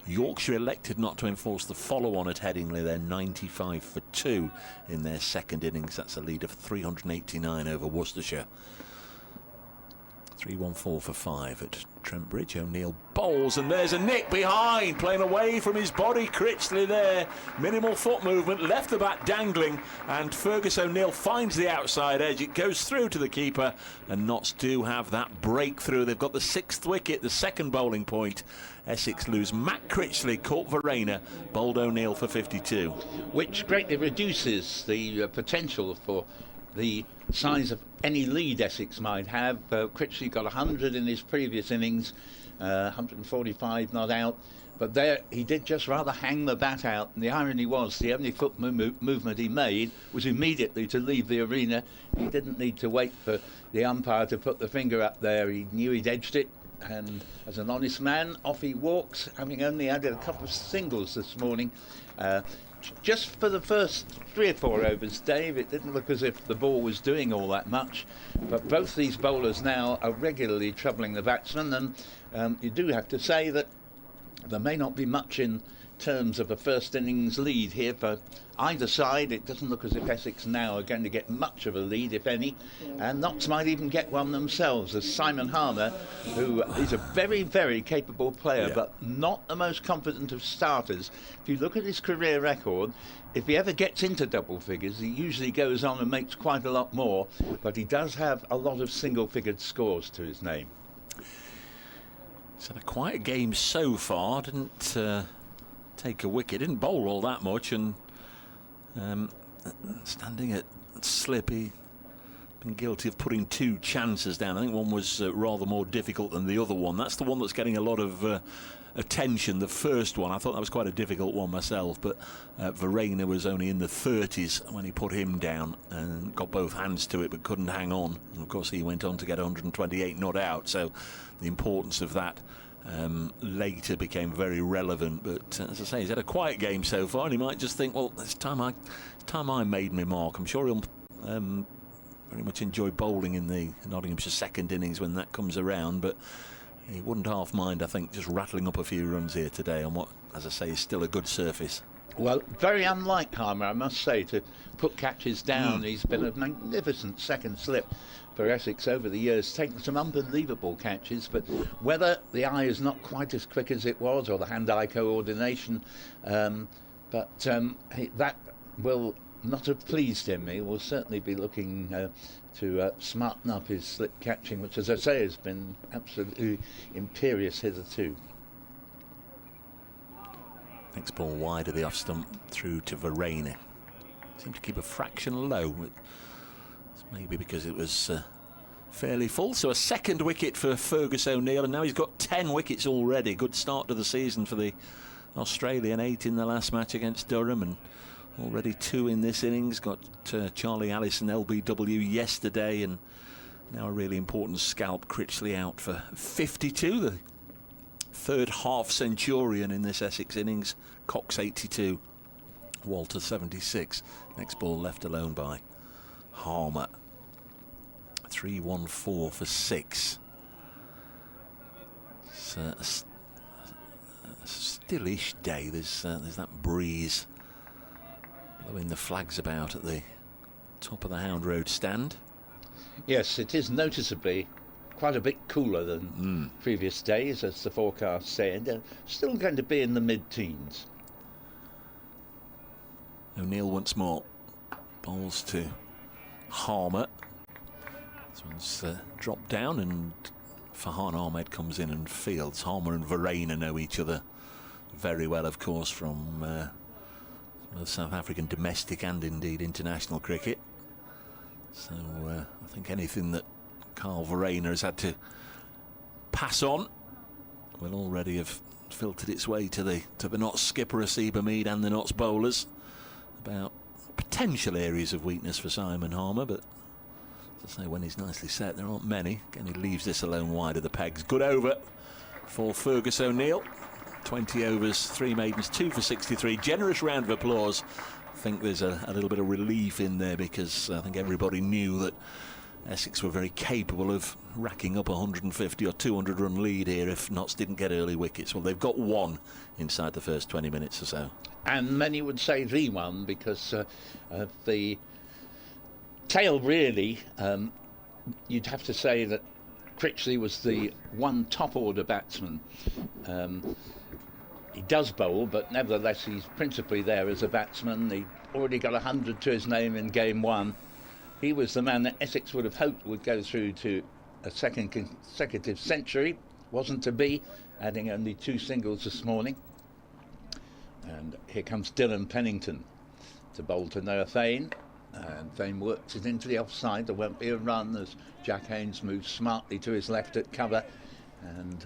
[SPEAKER 3] Yorkshire elected not to enforce the follow-on at Headingley. They're 95 for 2 in their second innings. That's a lead of 389 over Worcestershire. 3-1-4 for 5 at Trent Bridge. O'Neill bowls, and there's a nick behind, playing away from his body. Critley there, minimal foot movement, left the bat dangling, and Fergus O'Neill finds the outside edge. It goes through to the keeper, and Notts do have that breakthrough. They've got the 6th wicket, the second bowling point. Essex lose Matt Critley, caught Verena, bowled O'Neill for 52. Which
[SPEAKER 7] greatly reduces the potential for the size of any lead Essex might have. Critley got 100 in his previous innings, 145 not out, but there he did just rather hang the bat out, and the irony was the only foot movement he made was immediately to leave the arena. He didn't need to wait for the umpire to put the finger up there. He knew he'd edged it, and as an honest man, off he walks, having only added a couple of singles this morning. Just for the first 3 or 4 overs, Dave, it didn't look as if the ball was doing all that much, but both these bowlers now are regularly troubling the batsman, and you do have to say that there may not be much in terms of a first innings lead here for either side. It doesn't look as if Essex now are going to get much of a lead, if any, and Notts might even get one themselves, as Simon Harmer, who is a very, very capable player, but not the most confident of starters. If you look at his career record, if he ever gets into double figures, he usually goes on and makes quite a lot more, but he does have a lot of single-figured scores to his name.
[SPEAKER 3] It's had a quiet game so far. Didn't take a wicket, didn't bowl all that much, and standing at Slippy, been guilty of putting 2 chances down. I think one was rather more difficult than the other one. That's the one that's getting a lot of attention. The first one, I thought that was quite a difficult one myself, but Verena was only in the 30s when he put him down and got both hands to it but couldn't hang on, and of course he went on to get 128 not out, so the importance of that later became very relevant. But as I say, he's had a quiet game so far, and he might just think, well, it's time I made my mark. I'm sure he'll very much enjoy bowling in the Nottinghamshire second innings when that comes around, but he wouldn't half mind, I think, just rattling up a few runs here today on what, as I say, is still a good surface.
[SPEAKER 7] Well, very unlike Harmer, I must say, to put catches down. He's been a magnificent second slip for Essex over the years, taken some unbelievable catches, but whether the eye is not quite as quick as it was, or the hand-eye coordination, that will not have pleased him. He will certainly be looking to smarten up his slip catching, which, as I say, has been absolutely imperious hitherto.
[SPEAKER 3] Next ball wide of the off stump through to Verena. Seemed to keep a fraction low. It's maybe because it was fairly full. So a second wicket for Fergus O'Neill, and now he's got 10 wickets already. Good start to the season for the Australian. 8 in the last match against Durham, and already 2 in this innings. Got Charlie Allison LBW yesterday, and now a really important scalp, Critley, out for 52. The third half centurion in this Essex innings. Cox 82, Walter 76. Next ball left alone by Harmer. 3-1-4 for 6. It's a stillish day. There's that breeze blowing the flags about at the top of the Hound Road stand.
[SPEAKER 7] Yes, it is noticeably quite a bit cooler than previous days, as the forecast said. Still going to be in the mid-teens.
[SPEAKER 3] O'Neill once more. Bowls to Harmer. This one's dropped down, and Farhan Ahmed comes in and fields. Harmer and Verena know each other very well, of course, from South African domestic and indeed international cricket. So I think anything that Carl Verena has had to pass on will already have filtered its way to the Notts skipper Asib Hamid and the Notts bowlers about potential areas of weakness for Simon Harmer, but as I say, when he's nicely set, there aren't many. Again, he leaves this alone wide of the pegs. Good over for Fergus O'Neill. 20 overs, 3 maidens, 2 for 63. Generous round of applause. I think there's a little bit of relief in there, because I think everybody knew that Essex were very capable of racking up a 150 or 200 run lead here if Notts didn't get early wickets. Well, they've got 1 inside the first 20 minutes or so.
[SPEAKER 7] And many would say the one, because of the tail, really. You'd have to say that Critley was the one top order batsman. He does bowl, but nevertheless he's principally there as a batsman. He already got 100 to his name in game 1. He was the man that Essex would have hoped would go through to a second consecutive century. Wasn't to be, adding only 2 singles this morning. And here comes Dylan Pennington to bowl to Noah Fane. And Fane works it into the offside. There won't be a run as Jack Haynes moves smartly to his left at cover and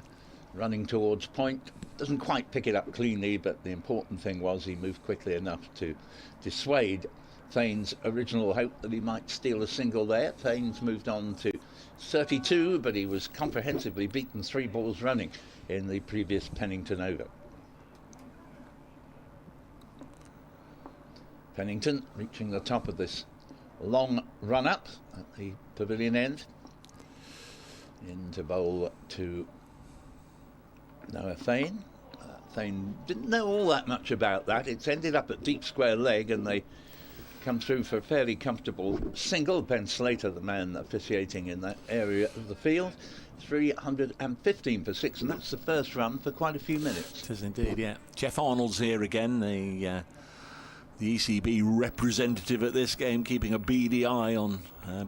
[SPEAKER 7] running towards point. Doesn't quite pick it up cleanly, but the important thing was he moved quickly enough to dissuade Fane's original hope that he might steal a single there. Fane's moved on to 32, but he was comprehensively beaten 3 balls running in the previous Pennington over. Pennington reaching the top of this long run-up at the pavilion end. Into bowl to Noah Fane. Fane didn't know all that much about that. It's ended up at deep square leg, and they come through for a fairly comfortable single. Ben Slater, the man officiating in that area of the field. 315 for 6, and that's the first run for quite a few minutes.
[SPEAKER 3] It is indeed, yeah. Jeff Arnold's here again, the ECB representative at this game, keeping a beady eye on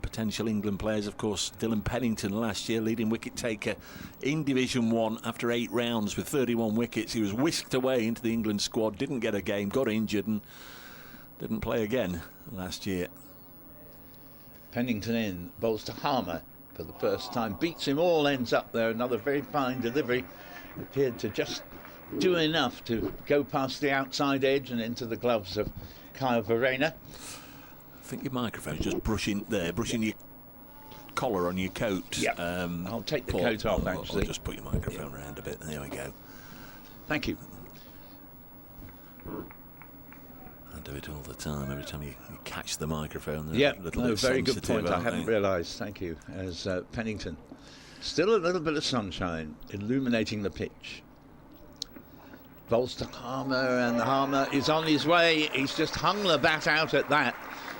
[SPEAKER 3] potential England players. Of course, Dylan Pennington last year, leading wicket taker in Division 1 after 8 rounds with 31 wickets. He was whisked away into the England squad, didn't get a game, got injured and didn't play again last year.
[SPEAKER 7] Pennington in, bowls to Harmer for the first time, beats him all ends up there. Another very fine delivery. Appeared to just do enough to go past the outside edge and into the gloves of Kyle Verena.
[SPEAKER 3] I think your microphone's just brushing your collar on your coat.
[SPEAKER 7] Yeah, I'll take the coat off, actually.
[SPEAKER 3] I'll just put your microphone around a bit. There we go.
[SPEAKER 7] Thank you.
[SPEAKER 3] I do it all the time. Every time you catch the microphone,
[SPEAKER 7] yeah,
[SPEAKER 3] little
[SPEAKER 7] very good point. I hadn't realised. Thank you. As Pennington, still a little bit of sunshine illuminating the pitch. Bowls to Harmer, and the Harmer is on his way. He's just hung the bat out at that,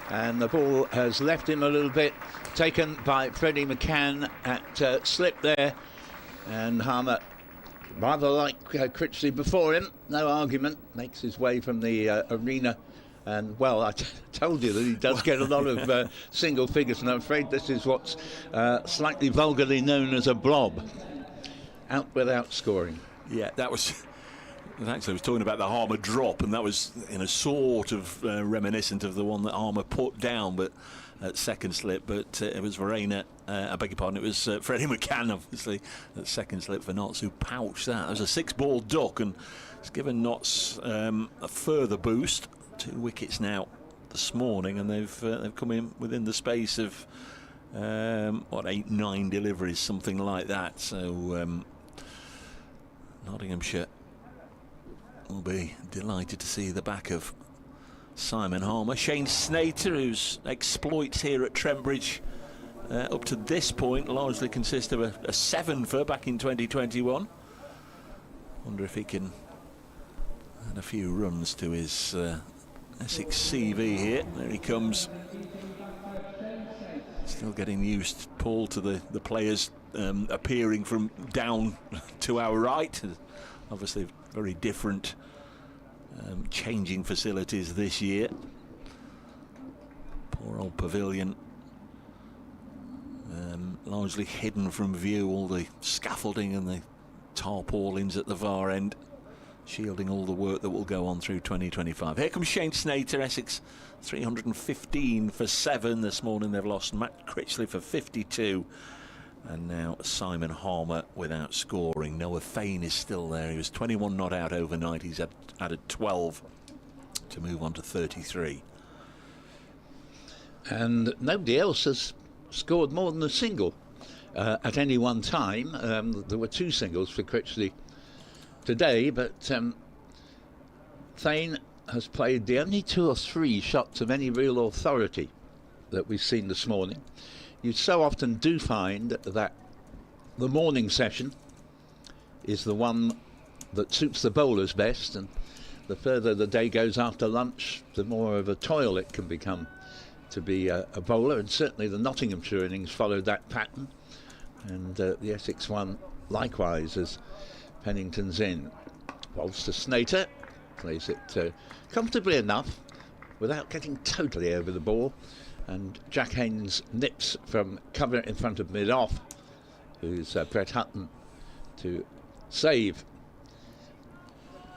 [SPEAKER 7] and the ball has left him a little bit. Taken by Freddie McCann at slip there, and Harmer, rather like Critley before him, no argument, makes his way from the arena. And, well, I told you that he does get a lot of single figures, and I'm afraid this is what's slightly vulgarly known as a blob. Out without scoring.
[SPEAKER 3] Yeah, that was Actually, I was talking about the Harmer drop, and that was sort of reminiscent of the one that Harmer put down, but at second slip. But it was Verena, I beg your pardon, it was Freddie McCann, obviously, at second slip for Notts, who pouched that. It was a 6-ball duck, and it's given Notts a further boost. 2 wickets now this morning, and they've come in within the space of 8-9 deliveries, something like that. So Nottinghamshire will be delighted to see the back of Simon Harmer. Shane Snater, whose exploits here at Trent Bridge up to this point largely consist of a 7 for back in 2021. Wonder if he can add a few runs to his Essex CV here. There he comes. Still getting used, Paul, to the players appearing from down to our right. Obviously very different changing facilities this year. Poor old pavilion, largely hidden from view, all the scaffolding and the tarpaulins at the far end, shielding all the work that will go on through 2025. Here comes Shane Snater. Essex 315 for 7 this morning. They've lost Matt Critley for 52, and now Simon Harmer without scoring. Noah Fane is still there. He was 21 not out overnight. He's added 12 to move on to 33.
[SPEAKER 7] And nobody else has scored more than a single at any one time. There were 2 singles for Critley today, but Thane has played the only 2 or 3 shots of any real authority that we've seen this morning. You so often do find that the morning session is the one that suits the bowlers best, and the further the day goes after lunch, the more of a toil it can become to be a bowler, and certainly the Nottinghamshire innings followed that pattern, and the Essex one likewise as Pennington's in. Bowls to Snater, plays it comfortably enough without getting totally over the ball, and Jack Haynes nips from cover in front of mid-off, who's Brett Hutton to save.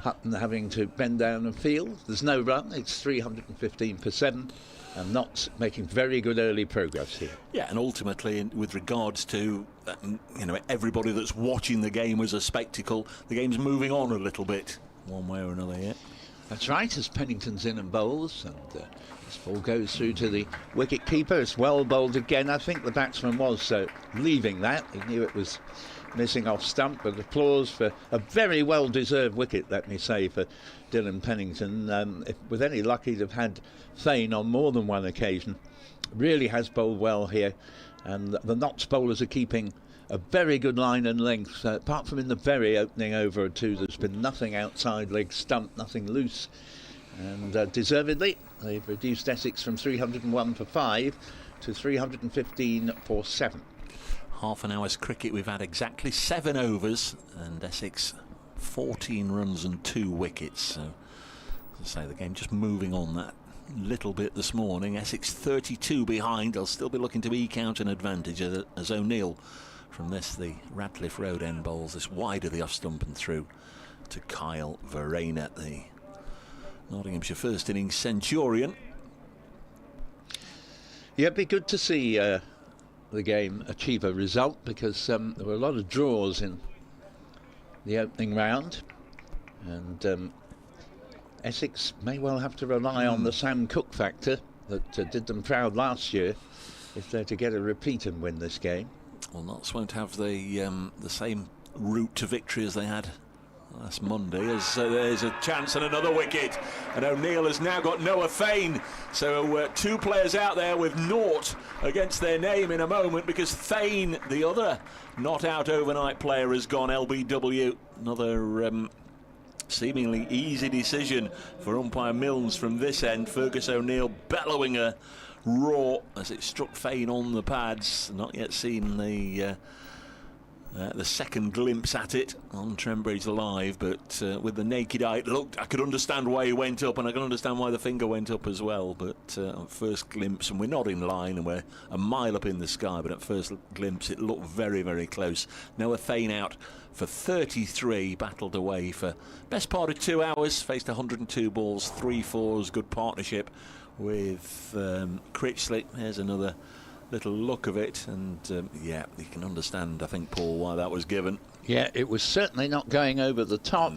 [SPEAKER 7] Hutton having to bend down and field. There's no run. It's 315 for 7, and Notts making very good early progress here.
[SPEAKER 3] Yeah, and ultimately, with regards to everybody that's watching the game as a spectacle, the game's moving on a little bit, one way or another. Yeah,
[SPEAKER 7] that's right. As Pennington's in and bowls, and this ball goes through to the wicket keeper. It's well bowled again. I think the batsman was leaving that. He knew it was missing off stump, but applause for a very well deserved wicket, let me say, for Dylan Pennington. If with any luck, he'd have had Thane on more than one occasion. Really has bowled well here, and the Notts bowlers are keeping a very good line and length. Apart from in the very opening over or 2, there's been nothing outside leg stump, nothing loose, and deservedly they've reduced Essex from 301 for 5 to 315 for 7.
[SPEAKER 3] Half an hour's cricket, we've had exactly 7 overs, and Essex 14 runs and 2 wickets. So, as I say, the game just moving on that little bit this morning. Essex 32 behind. They'll still be looking to eke out an advantage as O'Neill from this, the Ratcliffe Road end bowls this wide of the off stump and through to Kyle Verena, the Nottinghamshire first innings centurion.
[SPEAKER 7] Yeah, it'd be good to see the game achieve a result, because there were a lot of draws in the opening round, and Essex may well have to rely on the Sam Cook factor that did them proud last year if they're to get a repeat and win this game.
[SPEAKER 3] Well, Notts won't have the same route to victory as they had last Monday, as there's a chance and another wicket, and O'Neill has now got Noah Fane. So 2 players out there with naught against their name in a moment, because Fane, the other not out overnight player, has gone LBW. Another seemingly easy decision for umpire Milnes from this end. Fergus O'Neill bellowing a roar as it struck Fane on the pads. Not yet seen the the second glimpse at it on Trent Bridge Live, but with the naked eye, I could understand why he went up, and I can understand why the finger went up as well. But at first glimpse, and we're not in line, and we're a mile up in the sky, but at first glimpse, it looked very, very close. Noah Thane out for 33, battled away for best part of 2 hours, faced 102 balls, 3 fours, good partnership with Critley. There's another little look of it, and yeah, you can understand, I think, Paul, why that was given.
[SPEAKER 7] Yeah, it was certainly not going over the top,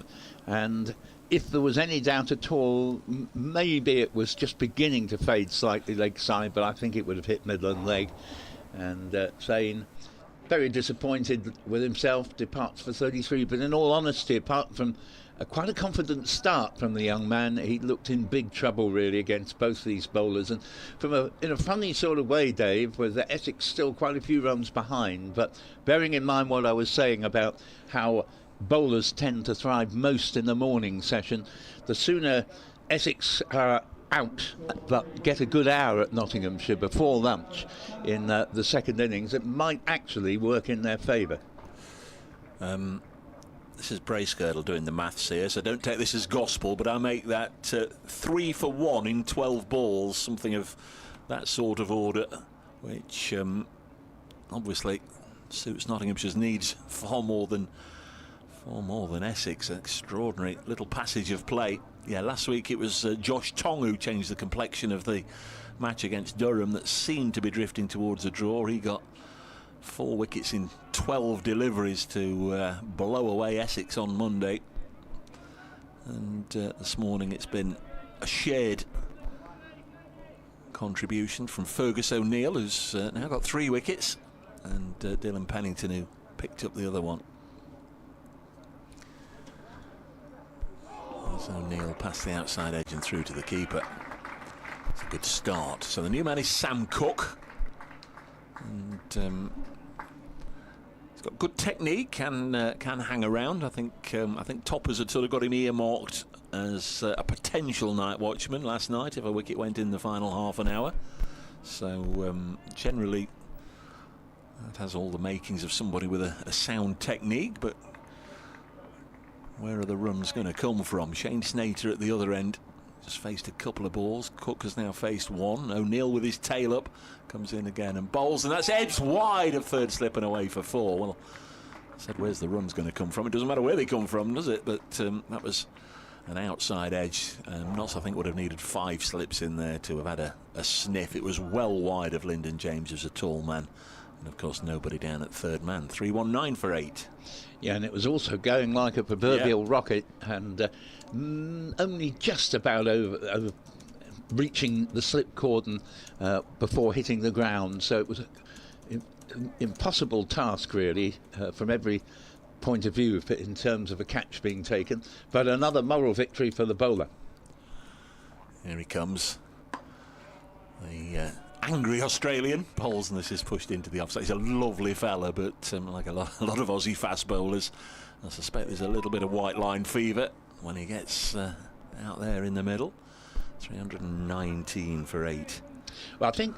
[SPEAKER 7] and if there was any doubt at all, maybe it was just beginning to fade slightly leg side, but I think it would have hit Midland leg. And Thane, very disappointed with himself, departs for 33, but in all honesty, apart from quite a confident start from the young man, he looked in big trouble really against both these bowlers, and in a funny sort of way, Dave, with the Essex still quite a few runs behind, but bearing in mind what I was saying about how bowlers tend to thrive most in the morning session, the sooner Essex are out but get a good hour at Nottinghamshire before lunch in the second innings, it might actually work in their favour.
[SPEAKER 3] This is Bracegirdle doing the maths here, so don't take this as gospel, but I make that 3 for 1 in 12 balls, something of that sort of order, which obviously suits Nottinghamshire's needs far more than Essex. Extraordinary little passage of play. Yeah, last week it was Josh Tong who changed the complexion of the match against Durham that seemed to be drifting towards a draw. He got 4 wickets in 12 deliveries to blow away Essex on Monday, and this morning it's been a shared contribution from Fergus O'Neill, who's now got 3 wickets, and Dylan Pennington, who picked up the other one. As O'Neill past the outside edge and through to the keeper. It's a good start. So the new man is Sam Cook, and he's got good technique, can hang around. I think Toppers had sort of got him earmarked as a potential night watchman last night if a wicket went in the final half an hour. So generally that has all the makings of somebody with a sound technique, but where are the runs going to come from? Shane Snater at the other end just faced a couple of balls. Cook has now faced one. O'Neill with his tail up comes in again and bowls, and that's edged wide of third slip and away for 4. Well, I said, where's the runs going to come from? It doesn't matter where they come from, does it? But that was an outside edge. Notts, I think, would have needed 5 slips in there to have had a sniff. It was well wide of Lyndon James, who's a tall man. And of course nobody down at third man. 319 for 8.
[SPEAKER 7] Yeah, and it was also going like a proverbial rocket, and only just about over reaching the slip cordon before hitting the ground. So it was an impossible task really from every point of view in terms of a catch being taken, but another moral victory for the bowler.
[SPEAKER 3] Here he comes, the angry Australian. Bowls, and this is pushed into the offside. He's a lovely fella, but like a lot of Aussie fast bowlers, I suspect there's a little bit of white line fever when he gets out there in the middle. 319 for 8.
[SPEAKER 7] Well, I think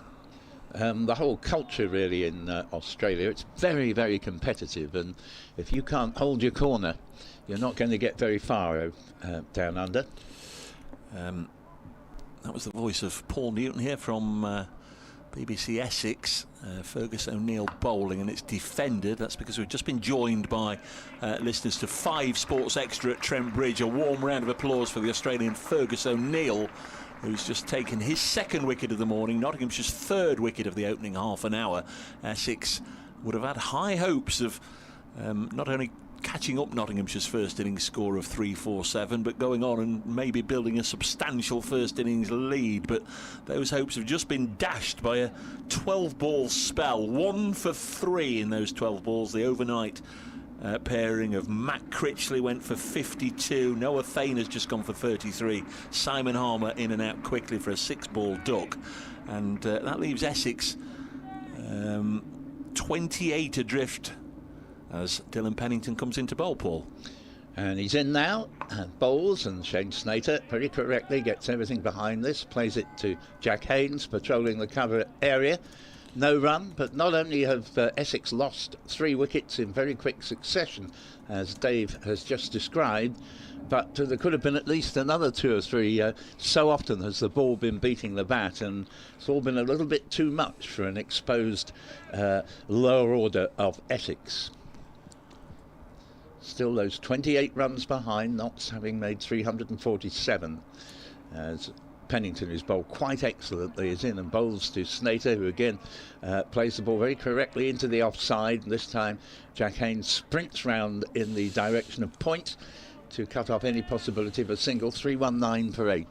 [SPEAKER 7] the whole culture really in Australia, it's very, very competitive, and if you can't hold your corner, you're not going to get very far down under.
[SPEAKER 3] That was the voice of Paul Newton here from BBC Essex. Fergus O'Neill bowling, and it's defended. That's because we've just been joined by listeners to 5 Sports Extra at Trent Bridge. A warm round of applause for the Australian Fergus O'Neill, who's just taken his 2nd wicket of the morning, Nottinghamshire's 3rd wicket of the opening half an hour. Essex would have had high hopes of not only catching up Nottinghamshire's first innings score of 347, but going on and maybe building a substantial first innings lead. But those hopes have just been dashed by a 12-ball spell. 1 for 3 in those 12 balls. The overnight pairing of Matt Critley went for 52. Noah Thane has just gone for 33. Simon Harmer in and out quickly for a 6-ball duck. And that leaves Essex 28 adrift as Dylan Pennington comes into bowl, Paul.
[SPEAKER 7] And he's in now and bowls, and Shane Snater very correctly gets everything behind this, plays it to Jack Haynes patrolling the cover area. no run, but not only have Essex lost 3 wickets in very quick succession, as Dave has just described, but there could have been at least another 2 or 3. So often has the ball been beating the bat, and it's all been a little bit too much for an exposed lower order of Essex. Still those 28 runs behind, Notts having made 347, as Pennington, who's bowled quite excellently, is in and bowls to Snater, who again plays the ball very correctly into the offside. This time Jack Haynes sprints round in the direction of point to cut off any possibility of a single. 319 for 8.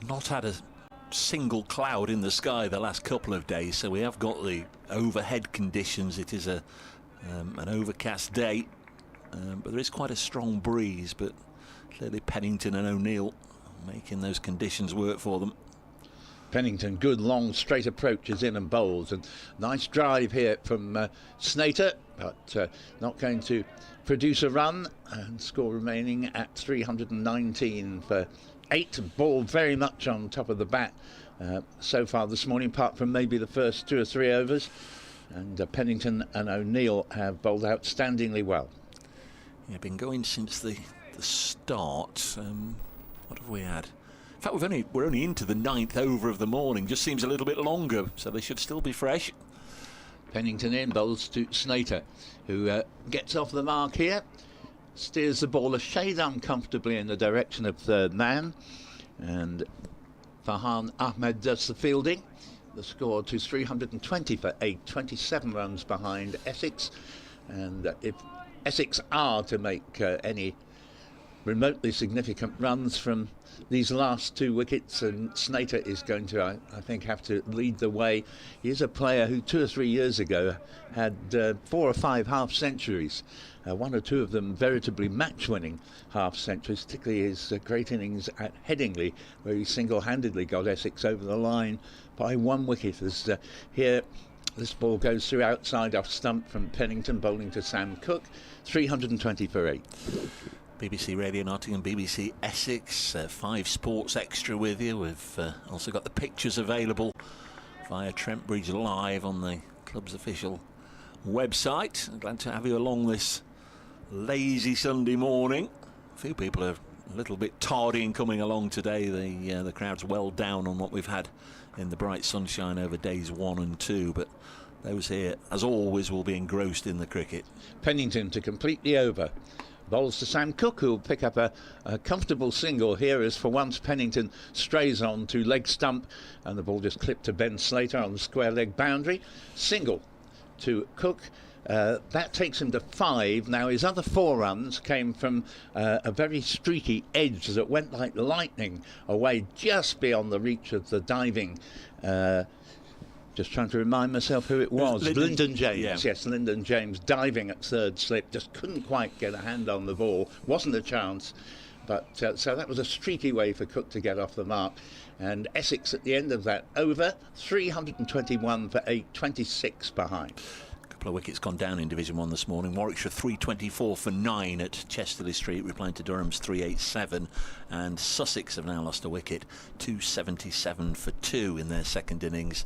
[SPEAKER 3] Not had a single cloud in the sky the last couple of days, so we have got the overhead conditions. It is an overcast day, but there is quite a strong breeze, but clearly Pennington and O'Neill making those conditions work for them.
[SPEAKER 7] Pennington, good long straight approaches in and bowls, and nice drive here from Snater, but not going to produce a run, and score remaining at 319 for 8. Ball very much on top of the bat so far this morning, apart from maybe the first 2 or 3 overs, and Pennington and O'Neill have bowled outstandingly well.
[SPEAKER 3] Yeah, been going since the start. What have we had? In fact, we're only into the 9th over of the morning. Just seems a little bit longer, so they should still be fresh.
[SPEAKER 7] Pennington in, bowls to Snater, who gets off the mark here, steers the ball a shade uncomfortably in the direction of third man, and Farhan Ahmed does the fielding. The score to 320 for 8, 27 runs behind Essex, and if Essex are to make any remotely significant runs from these last 2 wickets, and Snater is going to, I think, have to lead the way. He is a player who 2 or 3 years ago had 4 or 5 half-centuries, 1 or 2 of them veritably match-winning half-centuries, particularly his great innings at Headingley, where he single-handedly got Essex over the line by 1 wicket. As here this ball goes through outside off stump from Pennington, bowling to Sam Cook. 320 for 8.
[SPEAKER 3] BBC Radio Nottingham, BBC Essex, 5 Sports Extra with you. We've also got the pictures available via Trent Bridge Live on the club's official website. I'm glad to have you along this lazy Sunday morning. A few people are a little bit tardy in coming along today. The crowd's well down on what we've had in the bright sunshine over days 1 and 2, but those here, as always, will be engrossed in the cricket.
[SPEAKER 7] Pennington to complete the over. Bowls to Sam Cook, who will pick up a comfortable single here, as for once Pennington strays on to leg stump, and the ball just clipped to Ben Slater on the square leg boundary. Single to Cook. That takes him to 5. Now his other 4 runs came from a very streaky edge that went like lightning away just beyond the reach of the diving. Just trying to remind myself who it was. Lyndon James. Yeah. Yes, Lyndon James diving at third slip. Just couldn't quite get a hand on the ball. Wasn't a chance. But so that was a streaky way for Cook to get off the mark. And Essex at the end of that over, 321 for 8, 26 behind.
[SPEAKER 3] A couple of wickets gone down in Division 1 this morning. Warwickshire 324 for 9 at Chesterley Street, replying to Durham's 387. And Sussex have now lost a wicket, 277 for 2 in their second innings.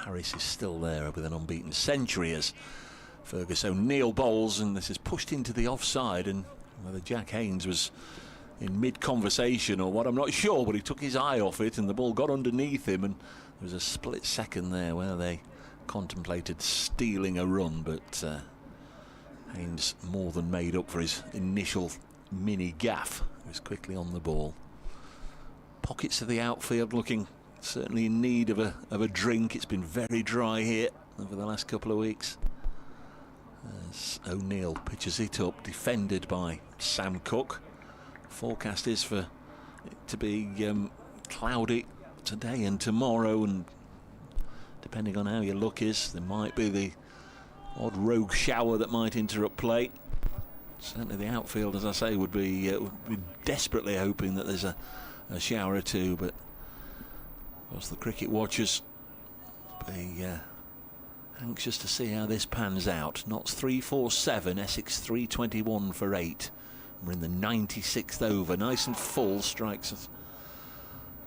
[SPEAKER 3] Harris is still there with an unbeaten century as Fergus O'Neill bowls, and this is pushed into the offside, and whether Jack Haynes was in mid-conversation or what, I'm not sure, but he took his eye off it and the ball got underneath him, and there was a split second there where they contemplated stealing a run, but Haynes more than made up for his initial mini gaff. He was quickly on the ball. Pockets of the outfield looking certainly in need of a drink. It's been very dry here over the last couple of weeks. As O'Neill pitches it up, defended by Sam Cook. Forecast is for it to be cloudy today and tomorrow, and depending on how your luck is, there might be the odd rogue shower that might interrupt play. Certainly the outfield, as I say, would be desperately hoping that there's a shower or two, but of course the cricket watchers be anxious to see how this pans out. Notts 347, Essex 321 for 8. We're in the 96th over, nice and full. Strikes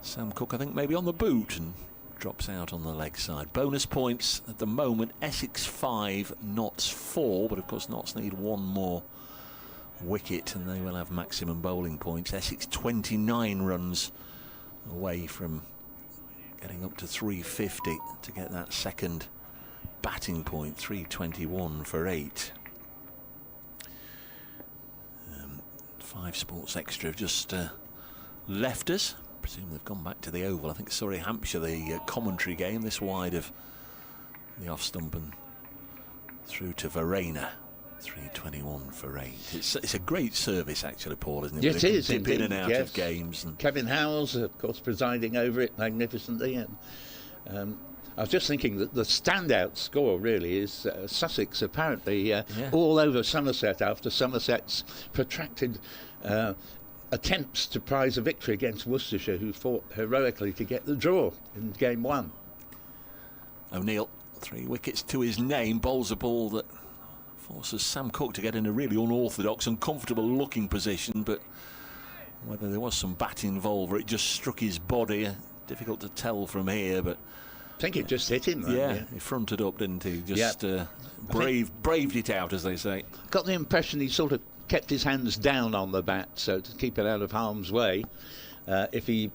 [SPEAKER 3] Sam Cook, I think, maybe on the boot, and drops out on the leg side. Bonus points at the moment, Essex 5, Notts 4, but of course Notts need one more wicket and they will have maximum bowling points. Essex 29 runs away from getting up to 350 to get that second batting point. 321 for 8. 5 Sports Extra have just left us. I presume they've gone back to the Oval. I think Surrey Hampshire, the commentary game this wide of the off stump and through to Verena. 321 for 8. It's a great service actually, Paul, isn't it?
[SPEAKER 7] Yes, it is.
[SPEAKER 3] Dip
[SPEAKER 7] Indeed,
[SPEAKER 3] in and out
[SPEAKER 7] yes.
[SPEAKER 3] of games. And
[SPEAKER 7] Kevin Howells, of course, presiding over it magnificently. And I was just thinking that the standout score really is Sussex, apparently all over Somerset after Somerset's protracted attempts to prize a victory against Worcestershire, who fought heroically to get the draw in game 1.
[SPEAKER 3] O'Neill, 3 wickets to his name, bowls a ball that forces Sam Cook to get in a really unorthodox, uncomfortable looking position, but whether there was some bat involved or it just struck his body, difficult to tell from here, but
[SPEAKER 7] I think it just hit him.
[SPEAKER 3] Yeah, he fronted up, didn't he? Just braved it out, as they say.
[SPEAKER 7] Got the impression he sort of kept his hands down on the bat, so to keep it out of harm's way. If he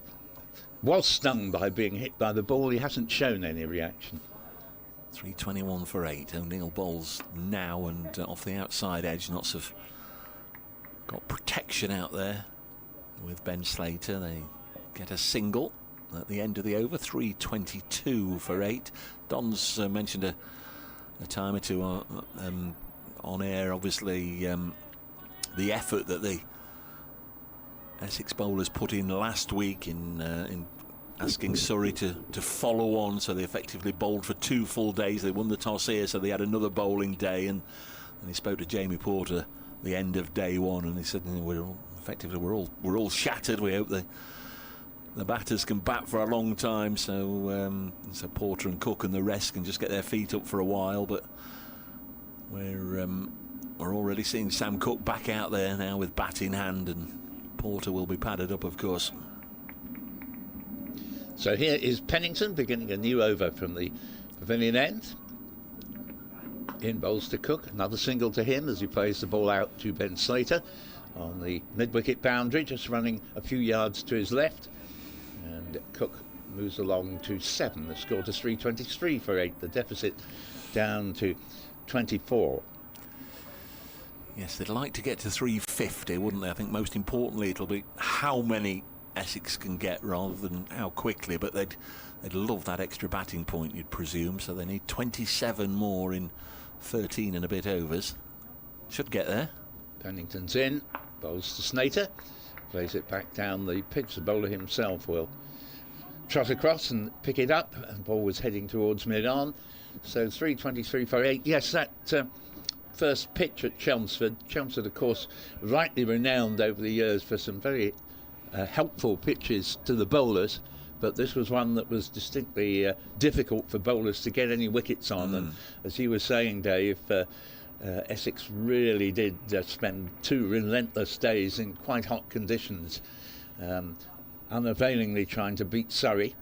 [SPEAKER 7] was stung by being hit by the ball, he hasn't shown any reaction.
[SPEAKER 3] 321 for 8. O'Neill bowls now, and off the outside edge, Notts have got protection out there with Ben Slater. They get a single at the end of the over. 322 for 8. Don's mentioned a time or two on air, obviously, the effort that the Essex bowlers put in last week in asking Surrey to follow on, so they effectively bowled for 2 full days. They won the toss here, so they had another bowling day, and he spoke to Jamie Porter at the end of day 1, and he said, we're all shattered. We hope the batters can bat for a long time, so Porter and Cook and the rest can just get their feet up for a while. But we're already seeing Sam Cook back out there now with bat in hand, and Porter will be padded up, of course.
[SPEAKER 7] So here is Pennington beginning a new over from the pavilion end. In bowls to Cook, another single to him as he plays the ball out to Ben Slater on the mid-wicket boundary, just running a few yards to his left. And Cook moves along to 7. The score to 323 for 8. The deficit down to 24.
[SPEAKER 3] Yes, they'd like to get to 350, wouldn't they? I think most importantly it'll be how many Essex can get rather than how quickly, but they'd love that extra batting point, you'd presume, so they need 27 more in 13 and a bit overs. Should get there.
[SPEAKER 7] Pennington's in, bowls to Snater, plays it back down the pitch. The bowler himself will trot across and pick it up, and the ball was heading towards mid-on. So 323 for 8. Yes, that first pitch at Chelmsford, of course, rightly renowned over the years for some very helpful pitches to the bowlers, but this was one that was distinctly difficult for bowlers to get any wickets on. And as you were saying, Dave, Essex really did spend 2 relentless days in quite hot conditions, unavailingly trying to beat Surrey.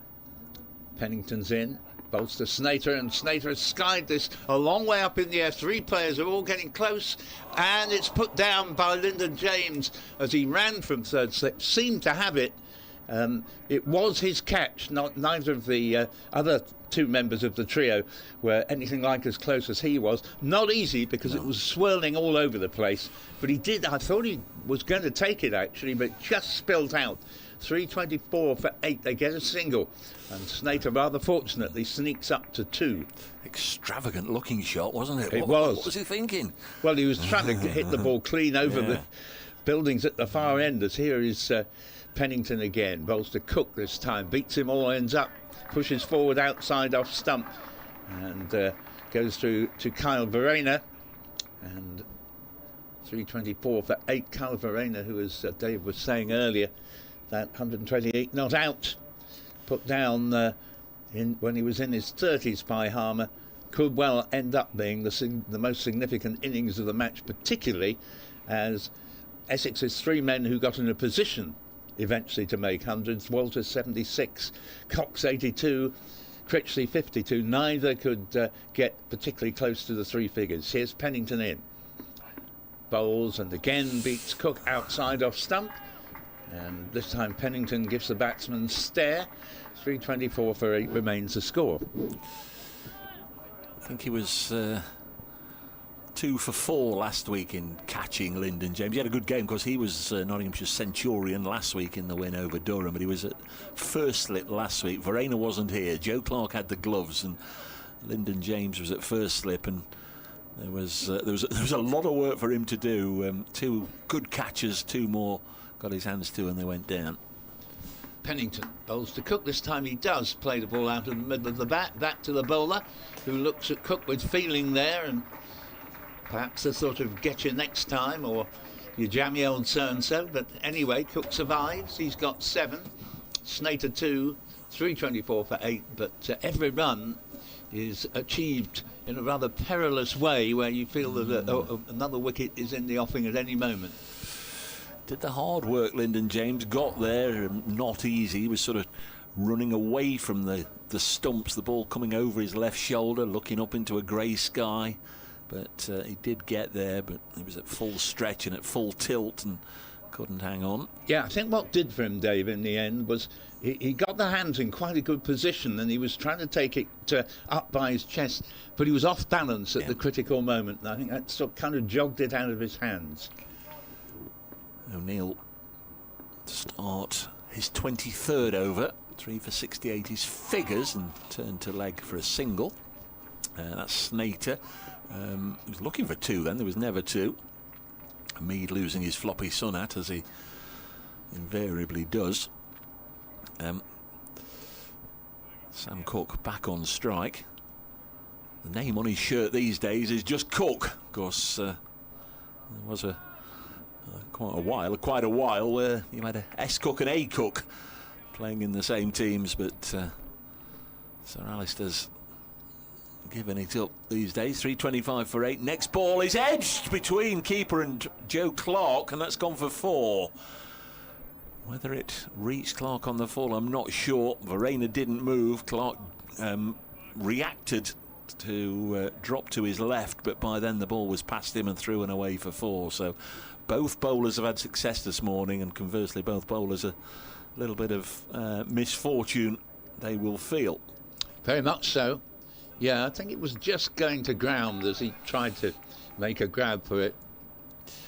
[SPEAKER 7] Pennington's in, bowls to Snater, and Snater has skied this a long way up in the air. 3 players are all getting close, and it's put down by Lyndon James as he ran from third slip, seemed to have it. It was his catch. Neither of the other 2 members of the trio were anything like as close as he was. Not easy, because it was swirling all over the place, but he did. I thought he was going to take it actually, but just spilled out. 324 for 8. They get a single, and Snater rather fortunately sneaks up to 2.
[SPEAKER 3] Extravagant looking shot, wasn't it?
[SPEAKER 7] It was.
[SPEAKER 3] What was he thinking?
[SPEAKER 7] Well, he was trying to hit the ball clean over the buildings at the far end. As here is Pennington again, bowls to Cook this time, beats him all ends up, pushes forward outside off stump, and goes through to Kyle Verena, and 324 for 8. Kyle Verena, who, as Dave was saying earlier, that 128 not out, put down when he was in his 30s by Harmer, could well end up being the most significant innings of the match, particularly as Essex's 3 men who got in a position eventually to make hundreds. Walters 76, Cox 82, Critley 52. Neither could get particularly close to the three figures. Here's Pennington in. Bowls and again beats Cook outside off stump. And this time Pennington gives the batsman stare. 324 for 8 remains the score.
[SPEAKER 3] I think he was 2 for 4 last week in catching Lyndon James. He had a good game because he was Nottinghamshire centurion last week in the win over Durham, but he was at first slip last week. Verena wasn't here. Joe Clark had the gloves, and Lyndon James was at first slip, and there was a lot of work for him to do. 2 good catches, 2 more got his hands to, and they went down.
[SPEAKER 7] Pennington bowls to Cook. This time he does play the ball out of the middle of the bat, back to the bowler, who looks at Cook with feeling there, and perhaps a sort of get you next time, or you jammy old so-and-so. But anyway, Cook survives. He's got 7. Snater 2, 324 for 8. But every run is achieved in a rather perilous way, where you feel that another wicket is in the offing at any moment.
[SPEAKER 3] Did the hard work, Lyndon James, got there, not easy. He was sort of running away from the stumps, the ball coming over his left shoulder, looking up into a grey sky. But he did get there, but he was at full stretch and at full tilt and couldn't hang on.
[SPEAKER 7] Yeah, I think what did for him, Dave, in the end was he got the hands in quite a good position, and he was trying to take it up by his chest, but he was off balance at the critical moment, and I think that sort of kind of jogged it out of his hands.
[SPEAKER 3] O'Neill to start his 23rd over, 3 for 68 his figures, and turned to leg for a single. That's Snater. He was looking for 2 then, there was never 2. Mead losing his floppy sun hat, as he invariably does. Sam Cook back on strike. The name on his shirt these days is just Cook. Of course, there was quite a while where you had a S Cook and A Cook playing in the same teams, but Sir Alistair's given it up these days. 325 for 8. Next ball is edged between keeper and Joe Clark, and that's gone for 4. Whether it reached Clark on the full, I'm not sure. Verena didn't move. Clark reacted to drop to his left, but by then the ball was past him and through and away for 4. So both bowlers have had success this morning, and conversely both bowlers a little bit of misfortune they will feel.
[SPEAKER 7] Very much so. Yeah, I think it was just going to ground as he tried to make a grab for it.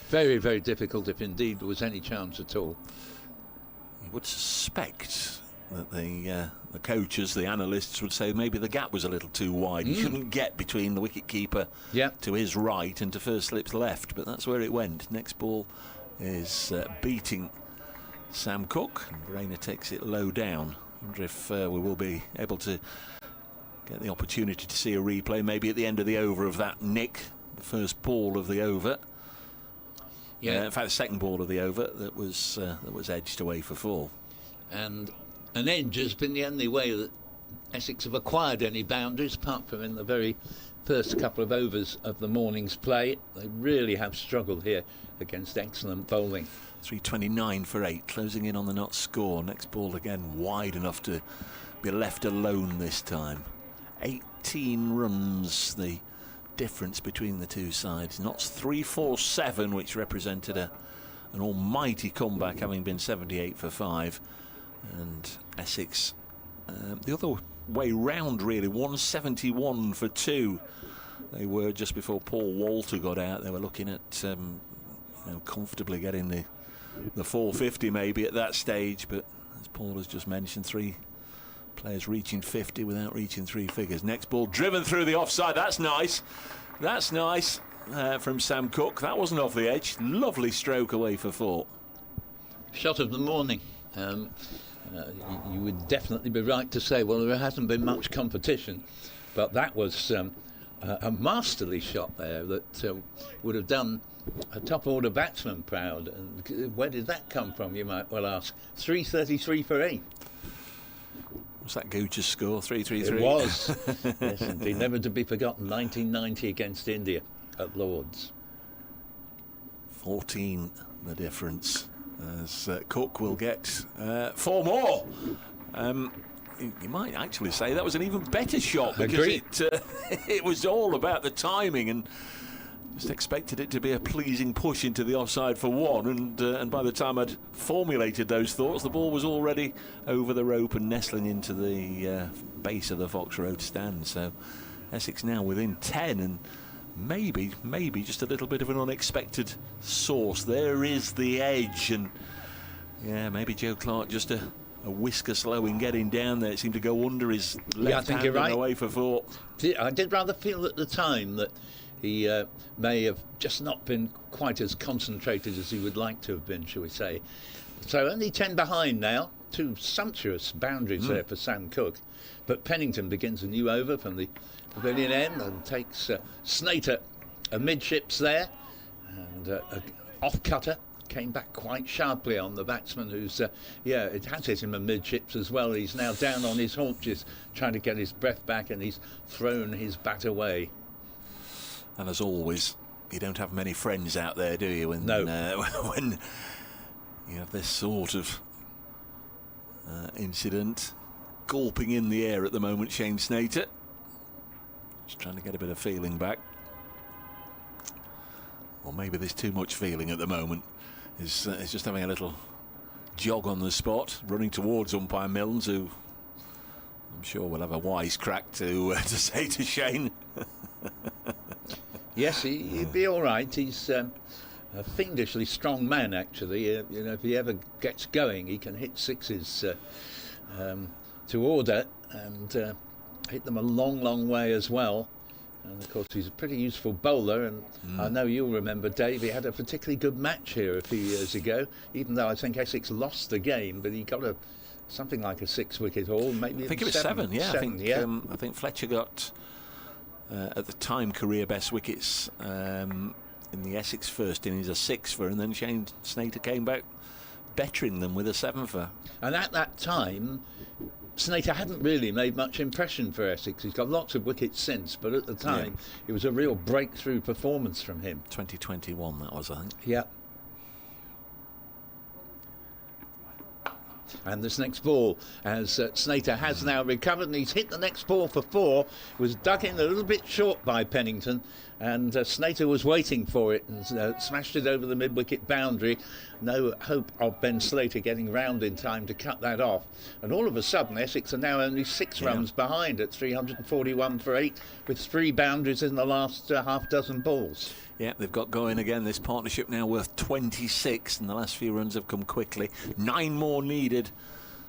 [SPEAKER 7] Very, very difficult, if indeed there was any chance at all.
[SPEAKER 3] You would suspect that the coaches, the analysts, would say maybe the gap was a little too wide. He shouldn't get between the wicket-keeper to his right and to first slip's left, but that's where it went. Next ball is beating Sam Cook, and Verena takes it low down. I wonder if we will be able to get the opportunity to see a replay, maybe at the end of the over of that nick, the first ball of the over. In fact, the second ball of the over that was edged away for 4.
[SPEAKER 7] And an edge has been the only way that Essex have acquired any boundaries, apart from in the very first couple of overs of the morning's play. They really have struggled here against excellent bowling.
[SPEAKER 3] 329 for 8, closing in on the not score. Next ball again wide enough to be left alone this time. 18 runs the difference between the two sides. Notts 347, which represented an almighty comeback, having been 78 for 5, and Essex the other way round really, 171 for 2. They were just before Paul Walter got out. They were looking at comfortably getting the 450 maybe at that stage, but as Paul has just mentioned, 3 players reaching 50 without reaching 3 figures. Next ball driven through the offside. That's nice. That's nice from Sam Cook. That wasn't off the edge. Lovely stroke away for 4.
[SPEAKER 7] Shot of the morning. You would definitely be right to say, well, there hasn't been much competition, but that was a masterly shot there that would have done a top order batsman proud. And where did that come from, you might well ask? 333 for 8.
[SPEAKER 3] Was that Gooch's score? 333?
[SPEAKER 7] It was. Yes, indeed. Never to be forgotten. 1990 against India at Lord's.
[SPEAKER 3] 14 the difference, as Cook will get 4 more. you might actually say that was an even better shot, because
[SPEAKER 7] Agreed.
[SPEAKER 3] it was all about the timing, and just expected it to be a pleasing push into the offside for one, and by the time I'd formulated those thoughts, the ball was already over the rope and nestling into the base of the Fox Road stand. So Essex now within 10, and maybe just a little bit of an unexpected source. There is the edge, and yeah, maybe Joe Clark just a whisker slow in getting down there. It seemed to go under his left hand
[SPEAKER 7] you're right.
[SPEAKER 3] and away for four.
[SPEAKER 7] I did rather feel at the time that he may have just not been quite as concentrated as he would like to have been, shall we say. So only 10 behind now. 2 sumptuous boundaries there for Sam Cook. But Pennington begins a new over from the pavilion end and takes Snater amidships there. And off-cutter came back quite sharply on the batsman, who's, it has hit him amidships as well. He's now down on his haunches trying to get his breath back, and he's thrown his bat away.
[SPEAKER 3] And as always, you don't have many friends out there, do you? When,
[SPEAKER 7] no.
[SPEAKER 3] When you have this sort of incident. Gulping in the air at the moment, Shane Snater. Just trying to get a bit of feeling back. Or maybe there's too much feeling at the moment. He's just having a little jog on the spot, running towards umpire Milnes, who I'm sure will have a wise crack to say to Shane.
[SPEAKER 7] Yes, he'd be all right. He's a fiendishly strong man, actually. If he ever gets going, he can hit sixes to order and hit them a long way as well. And of course, he's a pretty useful bowler. And I know you'll remember, Dave, he had a particularly good match here a few years ago. Even though I think Essex lost the game, but he got something like a 6-wicket haul. Maybe
[SPEAKER 3] I think it was 7. Yeah, I think Fletcher got. At the time, career best wickets in the Essex first innings, a 6-for, and then Shane Snater came back bettering them with a 7-for.
[SPEAKER 7] And at that time, Snater hadn't really made much impression for Essex. He's got lots of wickets since, but at the time, it was a real breakthrough performance from him.
[SPEAKER 3] 2021, that was, I think.
[SPEAKER 7] Yeah. And this next ball, as Snater has now recovered, and he's hit the next ball for 4, was dug in a little bit short by Pennington, and Snater was waiting for it and smashed it over the mid-wicket boundary. No hope of Ben Slater getting round in time to cut that off. And all of a sudden, Essex are now only 6 runs behind at 341 for 8, with 3 boundaries in the last half dozen balls.
[SPEAKER 3] Yeah, they've got going again. This partnership now worth 26, and the last few runs have come quickly. 9 more needed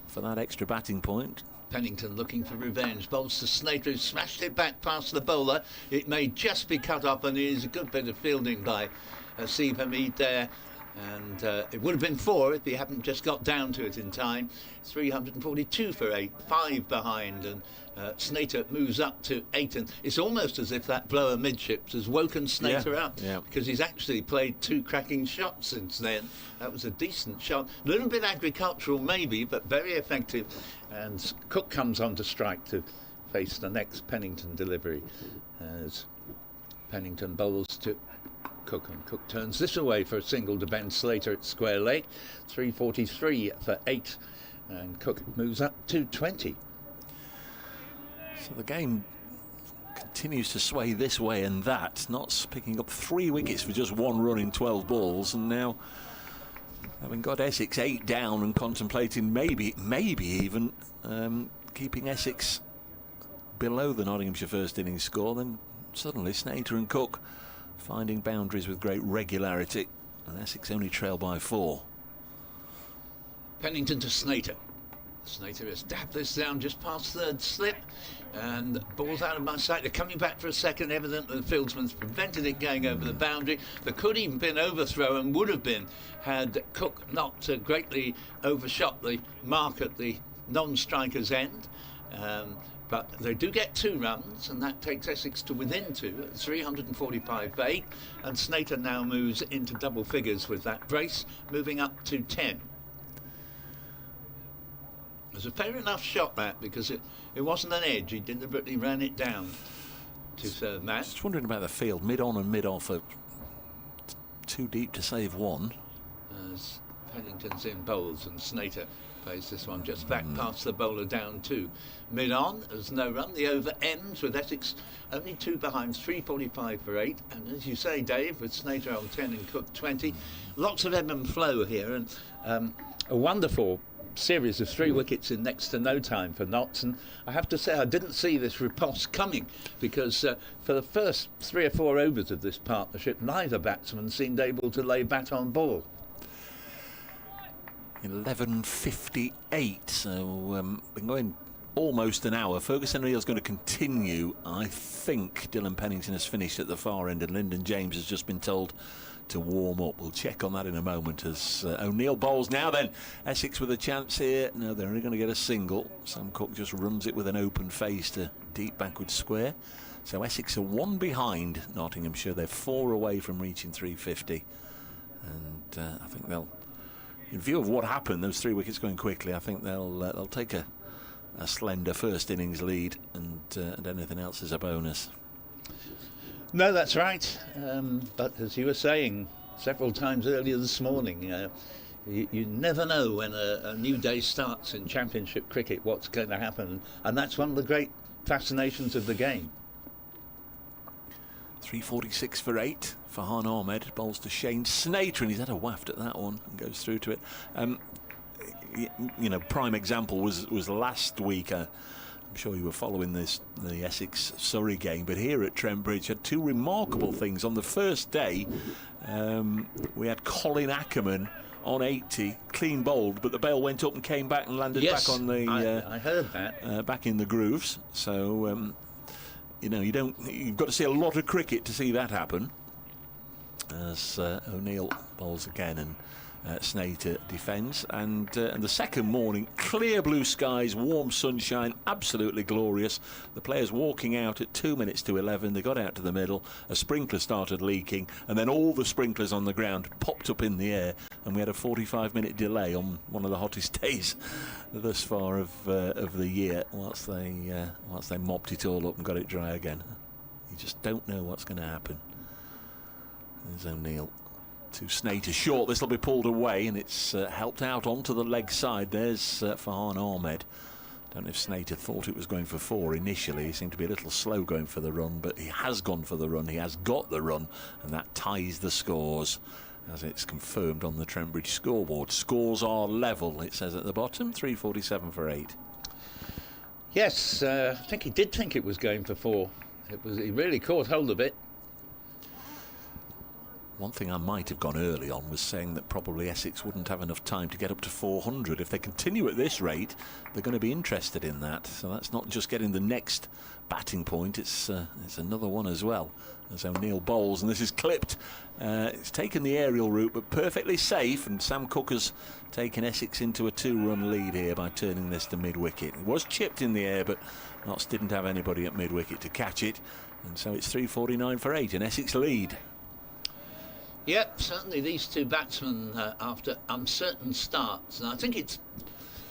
[SPEAKER 3] for that extra batting point.
[SPEAKER 7] Pennington looking for revenge. Bowls to Snater, who smashed it back past the bowler. It may just be cut up, and it is a good bit of fielding by Asif Hamid there. And it would have been 4 if he hadn't just got down to it in time. 342 for 8, 5 behind, and Snater moves up to 8. And it's almost as if that blower midships has woken Snater up, because he's actually played 2 cracking shots since then. That was a decent shot, a little bit agricultural maybe, but very effective. And Cook comes on to strike to face the next Pennington delivery, as Pennington bowls to Cook, and Cook turns this away for a single to Ben Slater at square leg. 343 for 8, and Cook moves up to 20.
[SPEAKER 3] So the game continues to sway this way and that. Notts picking up 3 wickets for just 1 run in 12 balls, and now having got Essex 8 down and contemplating maybe even keeping Essex below the Nottinghamshire first innings score, then suddenly Snater and Cook finding boundaries with great regularity, and Essex only trail by 4.
[SPEAKER 7] Pennington to Snater. Snater has dabbed this down just past third slip, and ball's out of my sight. They're coming back for a second. Evidently the fieldsman's prevented it going over the boundary. There could even been overthrow, and would have been, had Cook not greatly overshot the mark at the non-striker's end. But they do get 2 runs, and that takes Essex to within 2 at 345 for 8, and Snater now moves into double figures with that brace, moving up to 10. It was a fair enough shot, that, because it wasn't an edge. He deliberately ran it down to serve Matt.
[SPEAKER 3] Just wondering about the field, mid-on and mid-off are too deep to save 1.
[SPEAKER 7] As Pennington's in bowls, and Snater Plays this one just back past the bowler down to mid-on. There's no run. The over ends with Essex only 2 behind, 3:45 for 8. And as you say, Dave, with Snater on 10 and Cook 20, lots of ebb and flow here, and a wonderful series of 3 wickets in next to no time for Notts. And I have to say, I didn't see this riposte coming, because for the first 3 or 4 overs of this partnership, neither batsman seemed able to lay bat on ball.
[SPEAKER 8] 11:58, so been going almost an hour. Ferguson O'Neill's going to continue. I think Dylan Pennington has finished at the far end, and Lyndon James has just been told to warm up. We'll check on that in a moment as O'Neill bowls. Now then, Essex with a chance here. No, they're only going to get a single. Sam Cook just runs it with an open face to deep backward square. So Essex are 1 behind Nottinghamshire. They're 4 away from reaching 350, and I think they'll, in view of what happened, those 3 wickets going quickly, I think they'll take a slender first innings lead, and anything else is a bonus.
[SPEAKER 7] No, that's right. But as you were saying several times earlier this morning, you never know when a new day starts in Championship cricket what's going to happen, and that's one of the great fascinations of the game.
[SPEAKER 8] 3:46 for 8. Farhan Ahmed bowls to Shane Snater, and he's had a waft at that one and goes through to it. You know, prime example was last week. I'm sure you were following the Essex-Surrey game, but here at Trent Bridge had 2 remarkable things. On the first day, we had Colin Ackerman on 80, clean bowled, but the bail went up and came back and landed back on the.
[SPEAKER 7] I heard that.
[SPEAKER 8] Back in the grooves. So you know, you've got to see a lot of cricket to see that happen. As O'Neill bowls again, and Snater defends, and the second morning, clear blue skies, warm sunshine, absolutely glorious. The players walking out at 2 minutes to 11. They got out to the middle, a sprinkler started leaking, and then all the sprinklers on the ground popped up in the air, and we had a 45-minute delay on one of the hottest days thus far of the year, whilst they mopped it all up and got it dry again. You just don't know what's going to happen. There's O'Neill to Snater short. This will be pulled away, and it's helped out onto the leg side. There's Farhan Ahmed. Don't know if Snater thought it was going for 4 initially. He seemed to be a little slow going for the run, but he has gone for the run. He has got the run, and that ties the scores, as it's confirmed on the Trent Bridge scoreboard. Scores are level, it says at the bottom. 3:47 for 8.
[SPEAKER 7] Yes, I think he did think it was going for 4. He really caught hold of it.
[SPEAKER 8] One thing I might have gone early on was saying that probably Essex wouldn't have enough time to get up to 400. If they continue at this rate, they're going to be interested in that. So that's not just getting the next batting point, it's another one as well. As O'Neill bowls, and this is clipped. It's taken the aerial route, but perfectly safe, and Sam Cook has taken Essex into a 2-run lead here by turning this to mid-wicket. It was chipped in the air, but Notts didn't have anybody at mid-wicket to catch it, and so it's 3:49 for 8, and Essex lead.
[SPEAKER 7] Yep, certainly these 2 batsmen after uncertain starts, and I think it's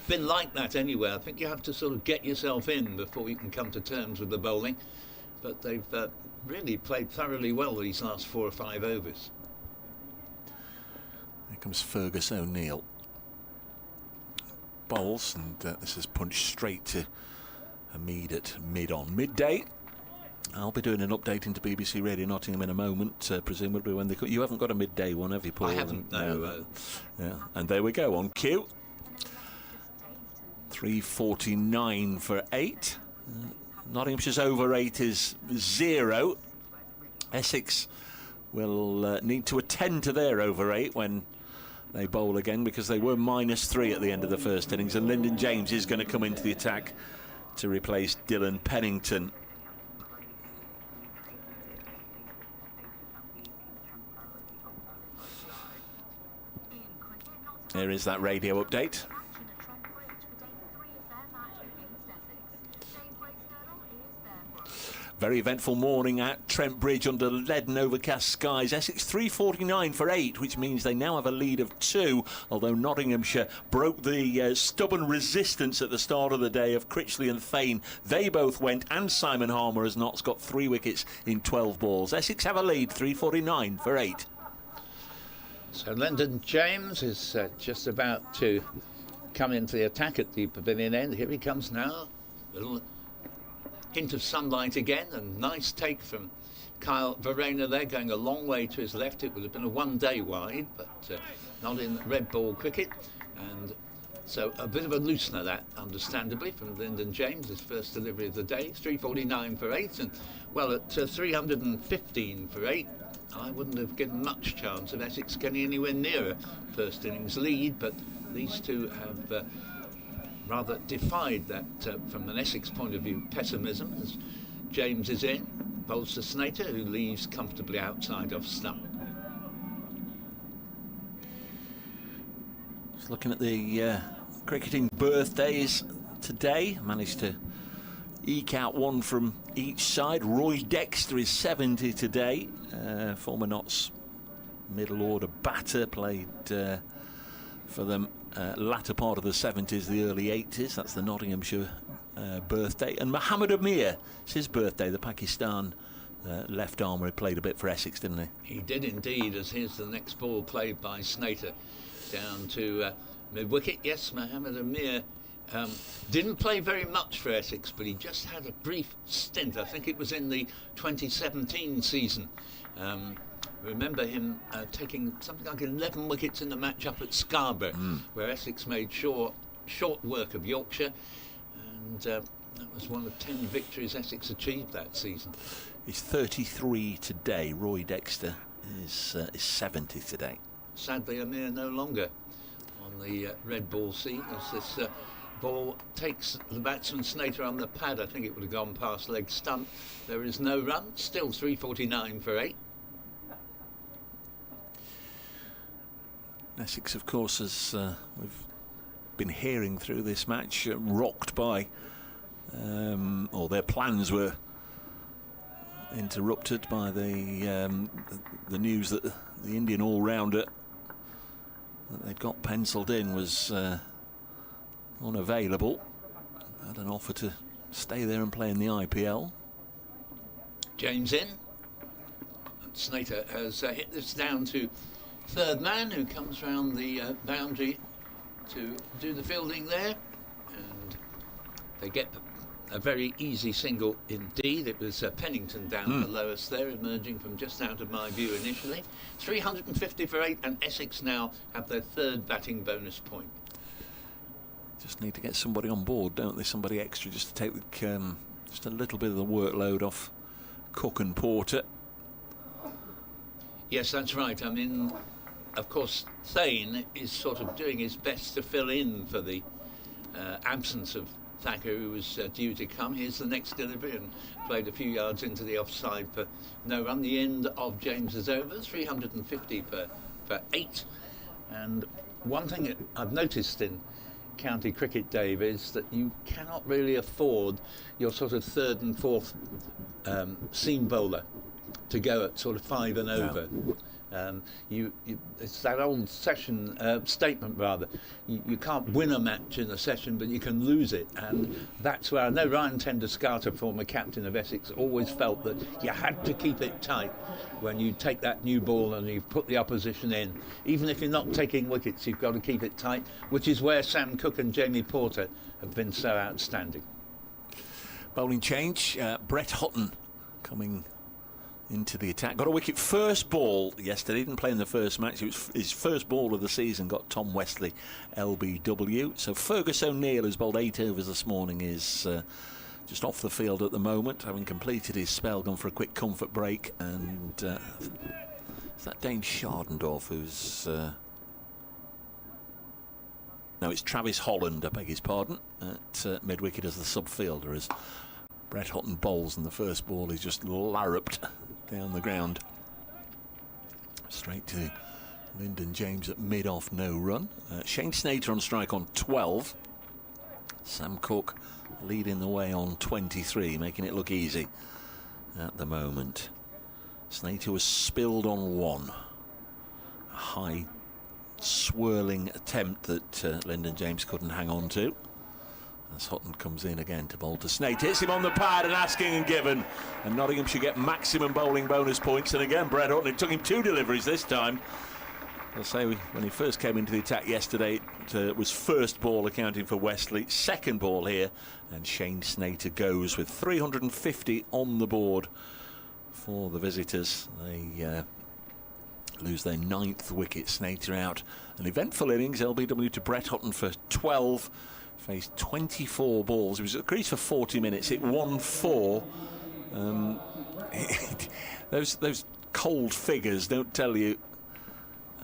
[SPEAKER 7] been like that anyway. I think you have to sort of get yourself in before you can come to terms with the bowling, but they've really played thoroughly well these last 4 or 5 overs.
[SPEAKER 8] Here comes Fergus O'Neill. Bowls, and this is punched straight to Hamid at mid-on. Midday. I'll be doing an update into BBC Radio Nottingham in a moment, presumably when you haven't got a midday one, have you, Paul?
[SPEAKER 7] I haven't, no.
[SPEAKER 8] Yeah, and there we go on cue. 3:49 for 8. Nottinghamshire's over 8 is 0. Essex will need to attend to their over 8 when they bowl again, because they were -3 at the end of the first innings, and Lyndon James is going to come into the attack to replace Dylan Pennington. Here is that radio update. Very eventful morning at Trent Bridge under leaden overcast skies. Essex 3:49 for 8, which means they now have a lead of 2, although Nottinghamshire broke the stubborn resistance at the start of the day of Critley and Thane. They both went, and Simon Harmer has not got 3 wickets in 12 balls. Essex have a lead, 3:49 for 8.
[SPEAKER 7] So Lyndon James is just about to come into the attack at the pavilion end. Here he comes now. Little hint of sunlight again, and nice take from Kyle Verena there, going a long way to his left. It would have been a one-day wide, but not in red ball cricket. And so a bit of a loosener, that, understandably, from Lyndon James, his first delivery of the day. 349 for 8, and well, at 315 for 8, I wouldn't have given much chance of Essex getting anywhere near a first innings lead, but these two have rather defied that, from an Essex point of view, pessimism, as James is in, bowls to Snater, who leaves comfortably outside off stump.
[SPEAKER 8] Just looking at the cricketing birthdays today, managed to eke out one from each side. Roy Dexter is 70 today, former Notts middle order batter, played for them latter part of the 70s, the early 80s. That's the Nottinghamshire birthday. And Mohammed Amir, it's his birthday, the Pakistan left armour. He played a bit for Essex, didn't he?
[SPEAKER 7] He did indeed, as here's the next ball played by Snater down to mid-wicket. Yes, Mohammed Amir didn't play very much for Essex, but he just had a brief stint. I think it was in the 2017 season. Remember him taking something like 11 wickets in the match up at Scarborough, where Essex made short work of Yorkshire, and that was one of 10 victories Essex achieved that season.
[SPEAKER 8] He's 33 today. Roy Dexter is 70 today.
[SPEAKER 7] Sadly, Amir no longer on the red ball seat, as this ball takes the batsman Snater on the pad. I think it would have gone past leg stump. There is no run, still 349 for 8.
[SPEAKER 8] Essex, of course, as we've been hearing through this match, rocked by, or their plans were interrupted by the news that the Indian all-rounder that they'd got penciled in was unavailable. Had an offer to stay there and play in the IPL.
[SPEAKER 7] James in. And Snater has hit this down to third man, who comes round the boundary to do the fielding there, and they get a very easy single indeed. It was Pennington down the lowest there, emerging from just out of my view initially. 350 for 8, and Essex now have their third batting bonus point.
[SPEAKER 8] Just need to get somebody on board, don't they? Somebody extra, just to take just a little bit of the workload off Cook and Porter.
[SPEAKER 7] Yes, that's right. I mean, of course, Thane is sort of doing his best to fill in for the absence of Thacker, who was due to come. Here's the next delivery, and played a few yards into the offside for no run. The end of James's over, 350 for 8. And one thing that I've noticed in county cricket, Dave, is that you cannot really afford your sort of third and fourth seam bowler to go at sort of 5 and over. It's that old session statement, rather. You can't win a match in a session, but you can lose it, and that's where I know Ryan Tender-Scarter, former captain of Essex, always felt that you had to keep it tight when you take that new ball and you put the opposition in. Even if you're not taking wickets, you've got to keep it tight, which is where Sam Cook and Jamie Porter have been so outstanding.
[SPEAKER 8] Bowling change, Brett Hutton coming into the attack. Got a wicket first ball yesterday. Didn't play in the first match. It was his first ball of the season. Got Tom Wesley LBW. So Fergus O'Neill, who's bowled 8 overs this morning, is just off the field at the moment, having completed his spell, gone for a quick comfort break. And is that Dane Schardendorf who's... No, it's Travis Holland, I beg his pardon, at mid-wicket as the sub-fielder, as Brett Hutton bowls, and the first ball is just larruped down the ground. Straight to Lyndon James at mid-off, no run. Shane Snater on strike on 12. Sam Cook leading the way on 23, making it look easy at the moment. Snater was spilled on 1. A high swirling attempt that Lyndon James couldn't hang on to. As Hutton comes in again to bowl to Snater, hits him on the pad and asking and given, and Nottingham should get maximum bowling bonus points. And again, Brett Hutton, it took him 2 deliveries this time, I'll say when he first came into the attack yesterday, it was first ball accounting for Wesley, second ball here, and Shane Snater goes with 350 on the board for the visitors. They lose their 9th wicket. Snater out. An eventful innings, LBW to Brett Hutton for 12, faced 24 balls. He was at the crease for 40 minutes, it won 4. Those cold figures don't tell you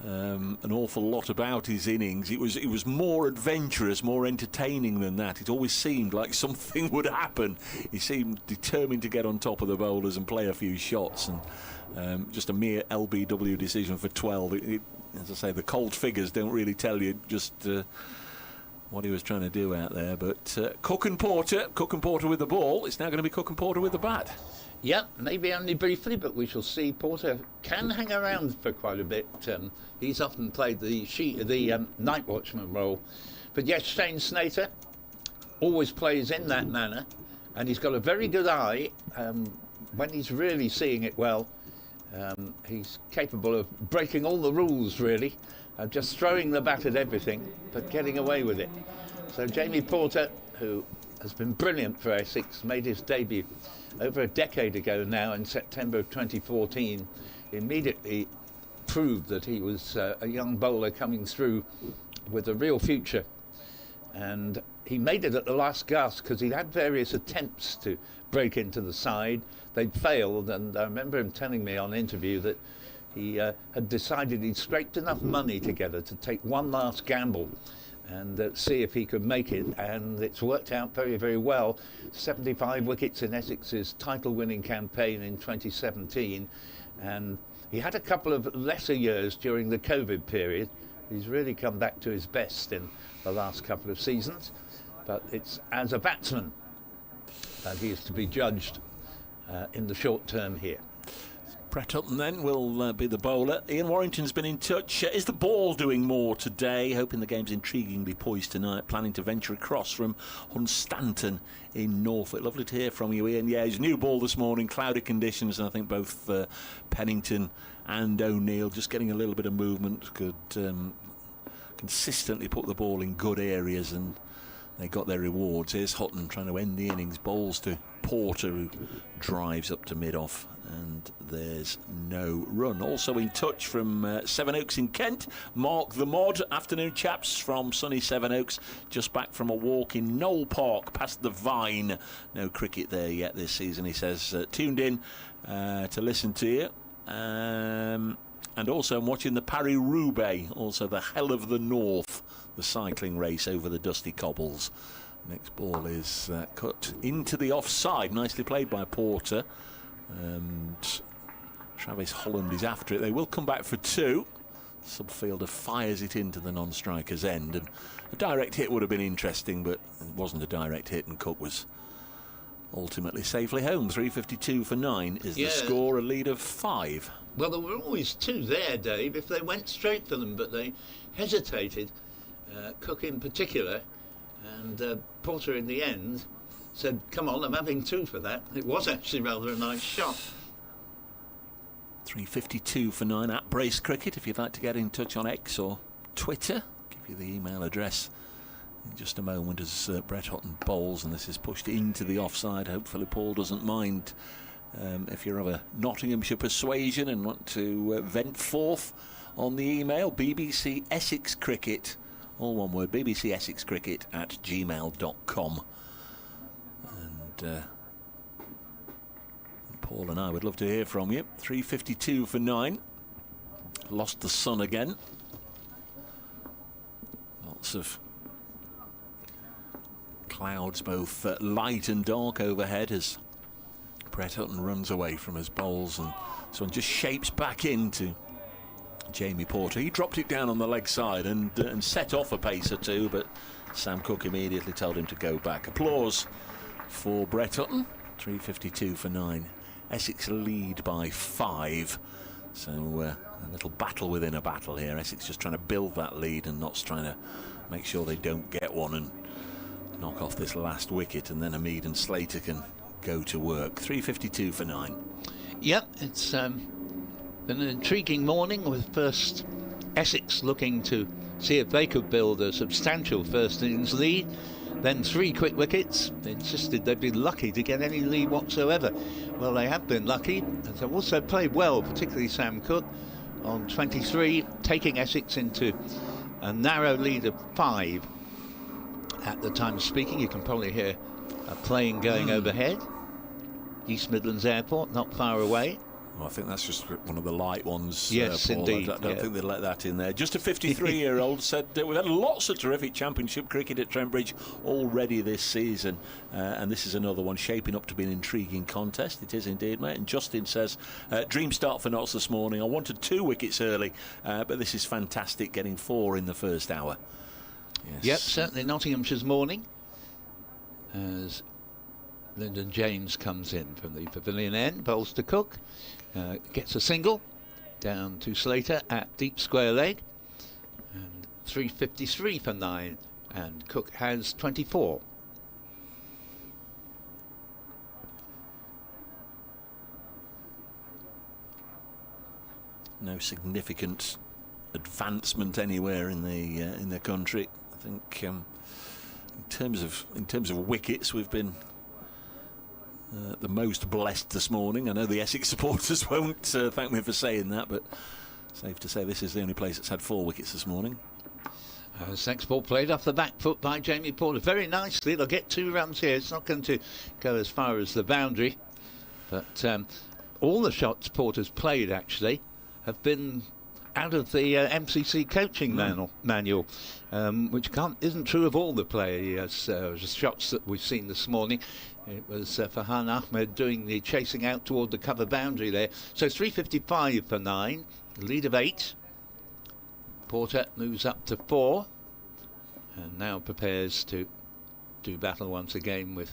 [SPEAKER 8] an awful lot about his innings. It was more adventurous, more entertaining than that. It always seemed like something would happen. He seemed determined to get on top of the bowlers and play a few shots, and just a mere LBW decision for 12. As I say, the cold figures don't really tell you just what he was trying to do out there. But Cook and Porter with the ball. It's now going to be Cook and Porter with the bat.
[SPEAKER 7] Yep, maybe only briefly, but we shall see. Porter can hang around for quite a bit. He's often played the night watchman role. But yes, Shane Snater always plays in that manner, and he's got a very good eye. When he's really seeing it well, he's capable of breaking all the rules, really, of just throwing the bat at everything, but getting away with it. So Jamie Porter, who has been brilliant for Essex, made his debut over a decade ago now in September of 2014, immediately proved that he was a young bowler coming through with a real future. And he made it at the last gasp because he'd had various attempts to break into the side. They'd failed, and I remember him telling me on interview that he had decided he'd scraped enough money together to take one last gamble and see if he could make it, and it's worked out very, very well. 75 wickets in Essex's title-winning campaign in 2017, and he had a couple of lesser years during the COVID period. He's really come back to his best in the last couple of seasons, but it's as a batsman that he is to be judged in the short term here.
[SPEAKER 8] Brett Hutton then will be the bowler. Ian Warrington's been in touch. Is the ball doing more today? Hoping the game's intriguingly poised tonight. Planning to venture across from Hunstanton in Norfolk. Lovely to hear from you, Ian. Yeah, his new ball this morning. Cloudy conditions, and I think both Pennington and O'Neill just getting a little bit of movement could consistently put the ball in good areas, and they got their rewards. Here's Hutton trying to end the innings. Bowls to Porter, who drives up to mid-off, and there's no run. Also in touch from Sevenoaks in Kent, Mark the Mod. Afternoon, chaps, from sunny Sevenoaks. Just back from a walk in Knoll Park past the Vine. No cricket there yet this season, he says. Tuned in to listen to you. And also I'm watching the Paris-Roubaix, also the Hell of the North, the cycling race over the dusty cobbles. Next ball is cut into the offside. Nicely played by Porter. And Travis Holland is after it. They will come back for 2. Subfielder fires it into the non-striker's end. And a direct hit would have been interesting, but it wasn't a direct hit, and Cook was ultimately safely home. 352 for 9 is the score, a lead of 5.
[SPEAKER 7] Well, there were always 2 there, Dave, if they went straight for them, but they hesitated, Cook in particular, and Porter in the end said, come on, I'm having 2 for that. It was actually rather a nice shot.
[SPEAKER 8] 352 for 9 at Brace Cricket. If you'd like to get in touch on X or Twitter, give you the email address in just a moment as Brett Hutton bowls, and this is pushed into the offside. Hopefully Paul doesn't mind. If you're of a Nottinghamshire persuasion and want to vent forth on the email, BBC Essex Cricket, all one word, BBC Essex Cricket at gmail.com. And Paul and I would love to hear from you. 352 for 9. Lost the sun again. Lots of clouds, both light and dark overhead, as Brett Hutton runs away from his bowls, and this one just shapes back into Jamie Porter. He dropped it down on the leg side and set off a pace or 2, but Sam Cook immediately told him to go back. Applause for Brett Hutton. 352 for 9. Essex lead by 5. So a little battle within a battle here. Essex just trying to build that lead, and Notts trying to make sure they don't get one and knock off this last wicket, and then Hamid and Slater can go to work. 352 for 9.
[SPEAKER 7] Yep, it's been an intriguing morning with first Essex looking to see if they could build a substantial first innings lead. Then 3 quick wickets. They insisted they'd be lucky to get any lead whatsoever. Well, they have been lucky, and they've also played well, particularly Sam Cook on 23, taking Essex into a narrow lead of 5. At the time of speaking, you can probably hear a plane going overhead. East Midlands Airport, not far away.
[SPEAKER 8] Well, I think that's just one of the light ones.
[SPEAKER 7] Yes,
[SPEAKER 8] Paul.
[SPEAKER 7] indeed.
[SPEAKER 8] I don't think they let that in there. Just a 53-year-old said we've had lots of terrific championship cricket at Trent Bridge already this season, and this is another one shaping up to be an intriguing contest. It is indeed, mate. And Justin says, dream start for Notts this morning. I wanted 2 wickets early, but this is fantastic, getting 4 in the first hour. Yes.
[SPEAKER 7] Yep, certainly Nottinghamshire's morning, as Lyndon James comes in from the pavilion end, bowls to Cook, gets a single down to Slater at deep square leg, and 353 for 9, and Cook has 24.
[SPEAKER 8] No significant advancement anywhere in the country. I think in terms of wickets, we've been the most blessed this morning. I know the Essex supporters won't thank me for saying that, but safe to say this is the only place that's had 4 wickets this morning.
[SPEAKER 7] Next ball played off the back foot by Jamie Porter very nicely. They'll get 2 runs here. It's not going to go as far as the boundary, but all the shots Porter's played actually have been out of the MCC coaching manual, which isn't true of all the players. Shots that we've seen this morning. It was Farhan Ahmed doing the chasing out toward the cover boundary there. So 355 for 9, lead of 8. Porter moves up to 4, and now prepares to do battle once again with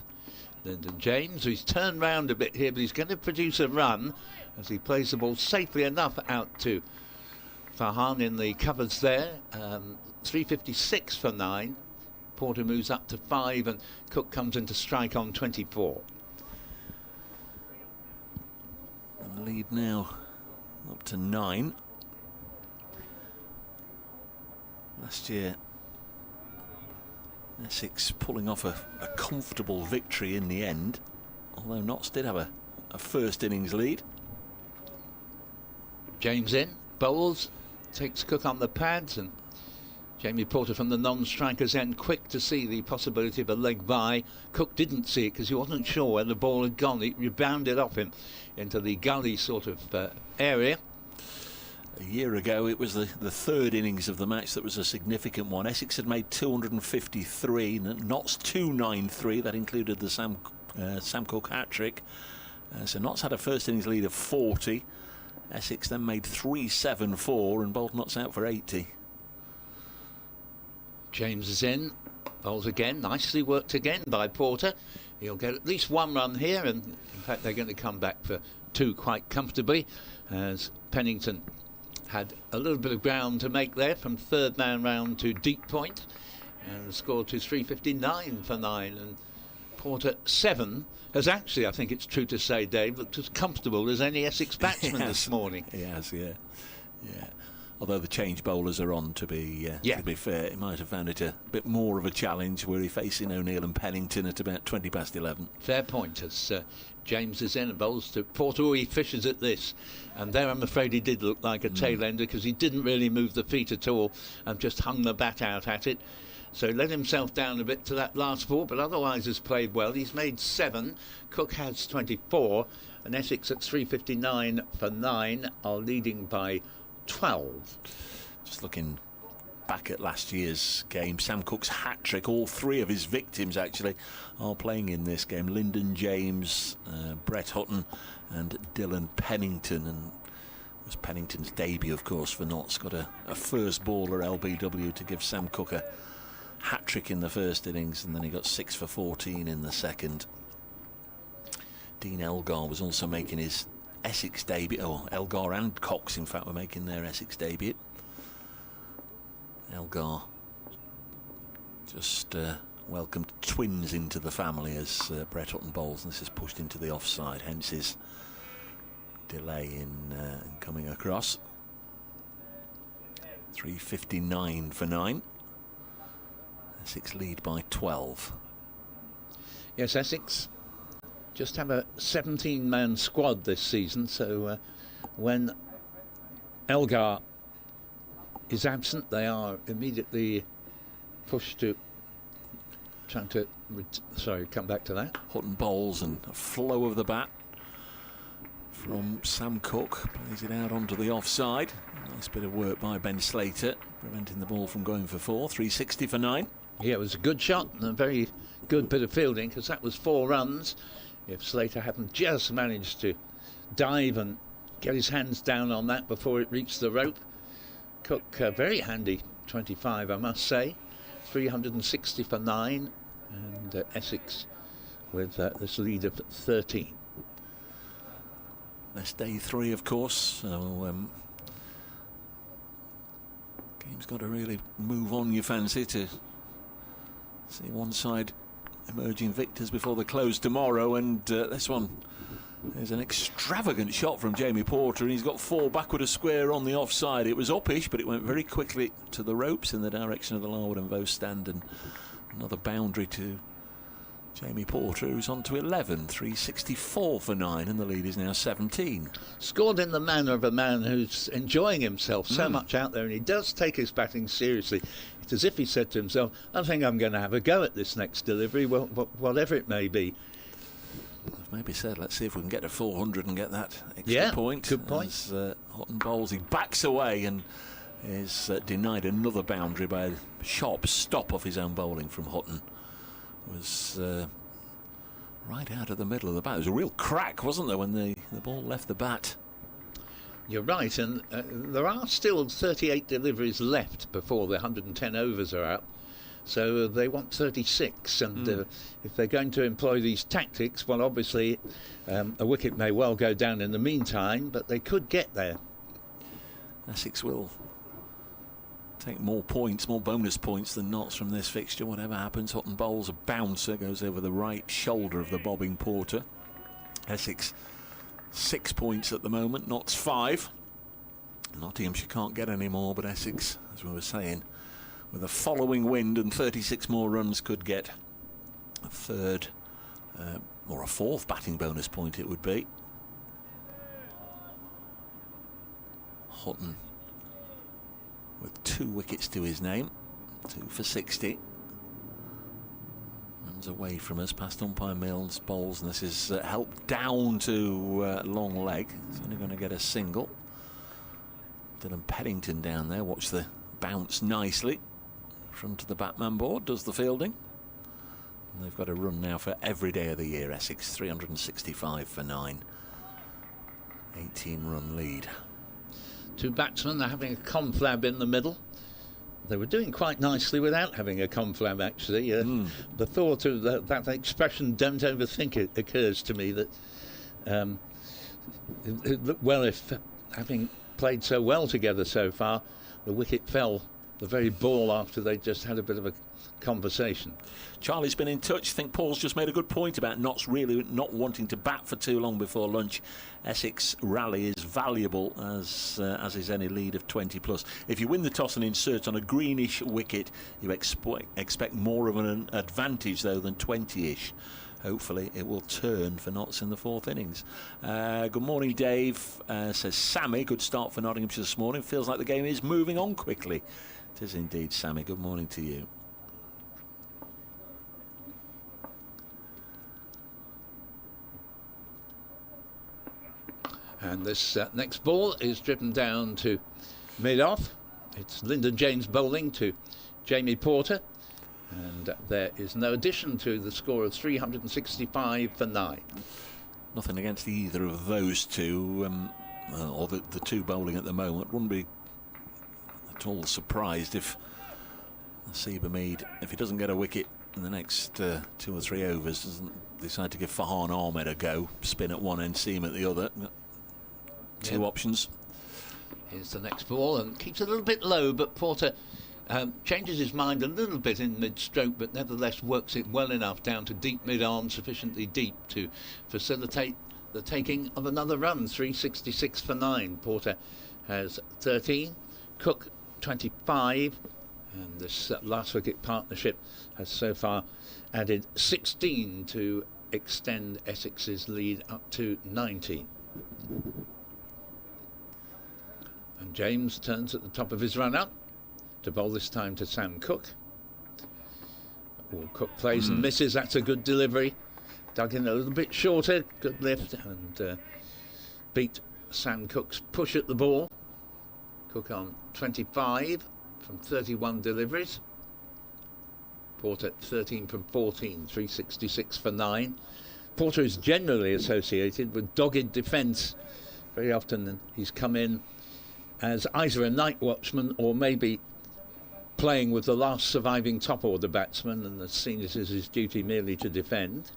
[SPEAKER 7] Lyndon James, who's turned round a bit here, but he's going to produce a run as he plays the ball safely enough out to Farhan in the covers there. 356 for 9. Porter moves up to 5, and Cook comes into strike on 24.
[SPEAKER 8] And the lead now up to 9. Last year, Essex pulling off a comfortable victory in the end, although Notts did have a first innings lead.
[SPEAKER 7] James in, bowls, takes Cook on the pads, and Jamie Porter from the non-striker's end, quick to see the possibility of a leg by. Cook didn't see it because he wasn't sure where the ball had gone. It rebounded off him into the gully sort of area.
[SPEAKER 8] A year ago, it was the 3rd innings of the match that was a significant one. Essex had made 253, Notts 293. That included the Sam Cook hat-trick. So Notts had a first innings lead of 40. Essex then made 374 and bowled Notts out for 80.
[SPEAKER 7] James is in, bowls again, nicely worked again by Porter. He'll get at least 1 run here, and in fact they're going to come back for 2 quite comfortably, as Pennington had a little bit of ground to make there from 3rd man round to deep point, and scored to 359 for 9, and Porter 7 has actually, I think it's true to say, Dave, looked as comfortable as any Essex batsman this morning.
[SPEAKER 8] He has, yeah. Although the change bowlers are on, to be fair, he might have found it a bit more of a challenge, were he facing O'Neill and Pennington at about 20 past 11.
[SPEAKER 7] Fair point, as James is in and bowls to Porter. He fishes at this, and there I'm afraid he did look like a tail ender, because he didn't really move the feet at all and just hung the bat out at it. So let himself down a bit to that last ball, but otherwise has played well. He's made 7, Cook has 24, and Essex at 359 for 9 are leading by 12.
[SPEAKER 8] Just looking back at last year's game, Sam Cook's hat-trick, all 3 of his victims actually are playing in this game. Lyndon James, Brett Hutton and Dylan Pennington, and it was Pennington's debut of course for Notts. Got a first baller LBW to give Sam Cook a hat-trick in the first innings, and then he got 6 for 14 in the second. Dean Elgar was also making his Essex debut. Elgar and Cox in fact were making their Essex debut. Elgar just welcomed twins into the family as Brett Hutton bowls, and this is pushed into the offside, hence his delay in coming across. 3:59 for 9. Essex lead by 12.
[SPEAKER 7] Yes, Essex just have a 17-man squad this season, so when Elgar is absent, they are immediately pushed to trying to come back to that.
[SPEAKER 8] Hutton bowls and a flow of the bat from Sam Cook, plays it out onto the offside. Nice bit of work by Ben Slater, preventing the ball from going for 4. 360 for 9.
[SPEAKER 7] Yeah, it was a good shot and a very good bit of fielding, because that was 4 runs. If Slater hadn't just managed to dive and get his hands down on that before it reached the rope. Cook, very handy 25, I must say. 360 for 9, and Essex with this lead of 13.
[SPEAKER 8] That's day 3, of course, so game's got to really move on, you fancy, to see one side emerging victors before the close tomorrow. And this one is an extravagant shot from Jamie Porter, and he's got 4 backward a square on the offside. It was uppish, but it went very quickly to the ropes in the direction of the Larwood and Vaux stand, and another boundary to Jamie Porter, who's on to 11. 364 for 9, and the lead is now 17.
[SPEAKER 7] Scored in the manner of a man who's enjoying himself so much out there, and he does take his batting seriously. It's as if he said to himself, I think I'm going to have a go at this next delivery, whatever it may be.
[SPEAKER 8] I've maybe said, let's see if we can get to 400 and get that extra point.
[SPEAKER 7] Good point.
[SPEAKER 8] As Hutton bowls, he backs away and is denied another boundary by a sharp stop off his own bowling from Hutton. Was right out of the middle of the bat. There was a real crack, wasn't there, when the ball left the bat?
[SPEAKER 7] You're right, and there are still 38 deliveries left before the 110 overs are up. So they want 36, and if they're going to employ these tactics, well, obviously a wicket may well go down in the meantime, but they could get there.
[SPEAKER 8] Essex will take more points, more bonus points than Notts from this fixture, whatever happens. Hutton bowls a bouncer, goes over the right shoulder of the bobbing Porter. Essex 6 points at the moment, Notts 5. Nottinghamshire can't get any more, but Essex, as we were saying, with a following wind and 36 more runs, could get a third or a fourth batting bonus point, it would be. Hutton with 2 wickets to his name, 2 for 60. Runs away from us past umpire Mills, bowls, and this is helped down to long leg. He's only going to get a single. Dylan Pennington down there, watch the bounce nicely. Front of the batman board, does the fielding. And they've got a run now for every day of the year, Essex. 365 for 9. 18-run lead.
[SPEAKER 7] 2 batsmen are having a conflab in the middle. They were doing quite nicely without having a conflab, actually. The thought of that expression, don't overthink it, occurs to me that, well, if having played so well together so far, the wicket fell the very ball after they just had a bit of a conversation.
[SPEAKER 8] Charlie's been in touch. I think Paul's just made a good point about Notts really not wanting to bat for too long before lunch. Essex rally is valuable, as is any lead of 20 plus. If you win the toss and insert on a greenish wicket, you expect more of an advantage though than 20ish. Hopefully it will turn for Notts in the 4th innings. Good morning, Dave, says Sammy. Good start for Nottinghamshire this morning. Feels like the game is moving on quickly. It is indeed, Sammy. Good morning to you.
[SPEAKER 7] And this next ball is driven down to mid-off. It's Lyndon James bowling to Jamie Porter. And there is no addition to the score of 365 for 9.
[SPEAKER 8] Nothing against either of those two, or the 2 bowling at the moment. Wouldn't be at all surprised if Seabermead, if he doesn't get a wicket in the next 2 or 3 overs, doesn't decide to give Farhan Ahmed a go, spin at one end, seam at the other. 2 options.
[SPEAKER 7] Here's the next ball, and keeps it a little bit low, but Porter changes his mind a little bit in mid-stroke, but nevertheless works it well enough down to deep mid-arm, sufficiently deep to facilitate the taking of another run. 366 for 9. Porter has 13, Cook 25, and this last wicket partnership has so far added 16 to extend Essex's lead up to 90. And James turns at the top of his run-up to bowl this time to Sam Cook. Cook plays and misses. That's a good delivery. Dug in a little bit shorter. Good lift and beat Sam Cook's push at the ball. Cook on 25 from 31 deliveries. Porter 13 from 14, 366 for 9. Porter is generally associated with dogged defence. Very often he's come in as either a night watchman or maybe playing with the last surviving top order batsman, and has seen it as his duty merely to defend.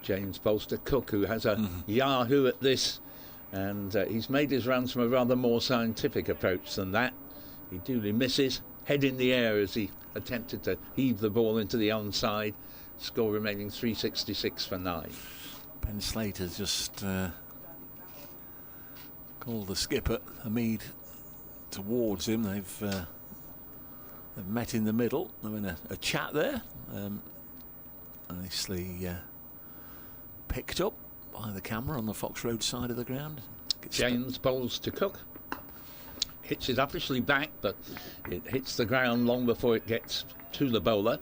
[SPEAKER 7] James bowls to Cook, who has a yahoo at this, and he's made his runs from a rather more scientific approach than that. He duly misses, head in the air as he attempted to heave the ball into the onside. Score remaining 366 for 9.
[SPEAKER 8] Ben Slater's just called the skipper Hamid towards him. They've met in the middle. They're in a chat there. Nicely picked up by the camera on the Fox Road side of the ground.
[SPEAKER 7] James bowls to Cook. Hits it upishly back, but it hits the ground long before it gets to the bowler.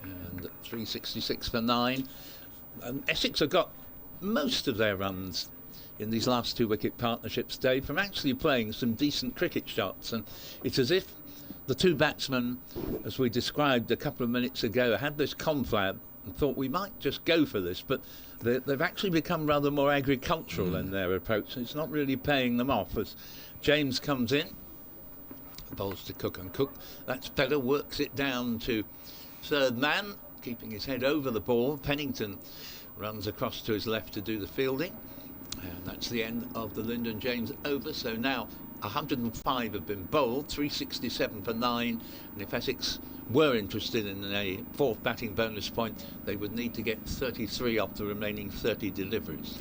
[SPEAKER 7] And 366 for 9. Essex have got most of their runs in these last 2 wicket partnerships, Dave, from actually playing some decent cricket shots. And it's as if the 2 batsmen, as we described a couple of minutes ago, had this confab and thought we might just go for this, but they've actually become rather more agricultural in their approach. It's not really paying them off as James comes in, bowls to Cook, and Cook, that's better, works it down to third man, keeping his head over the ball. Pennington runs across to his left to do the fielding, and that's the end of the Lyndon James over. So now 105 have been bowled, 367 for 9, and if Essex were interested in a 4th batting bonus point, they would need to get 33 off the remaining 30 deliveries.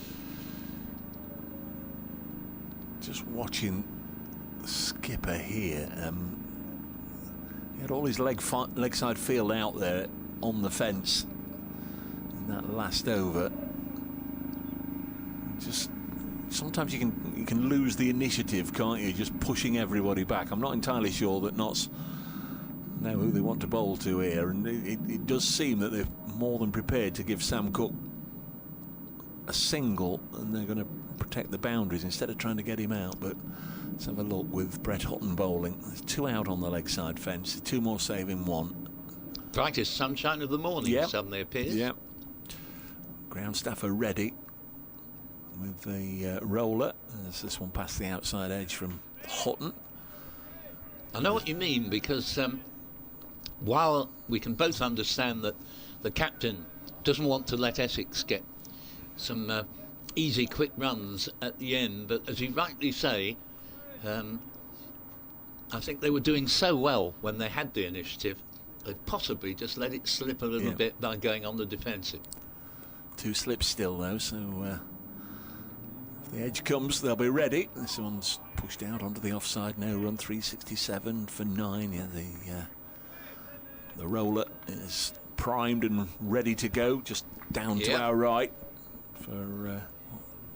[SPEAKER 8] Just watching the skipper here, he had all his leg side field out there on the fence in that last over. Just sometimes you can lose the initiative, can't you? Just pushing everybody back. I'm not entirely sure that Notts know who they want to bowl to here, and it does seem that they're more than prepared to give Sam Cook a single, and they're going to protect the boundaries instead of trying to get him out. But let's have a look with Brett Hutton bowling. There's 2 out on the leg side fence, 2 more saving 1.
[SPEAKER 7] Brightest sunshine of the morning, suddenly appears.
[SPEAKER 8] Yep. Ground staff are ready with the roller. There's this one past the outside edge from Hutton.
[SPEAKER 7] I know what you mean, because while we can both understand that the captain doesn't want to let Essex get some easy, quick runs at the end, but as you rightly say, I think they were doing so well when they had the initiative, they possibly just let it slip a little bit by going on the defensive.
[SPEAKER 8] 2 slips still, though, so if the edge comes, they'll be ready. This one's pushed out onto the offside now. Run 367 for 9. Yeah, the roller is primed and ready to go, just down to our right for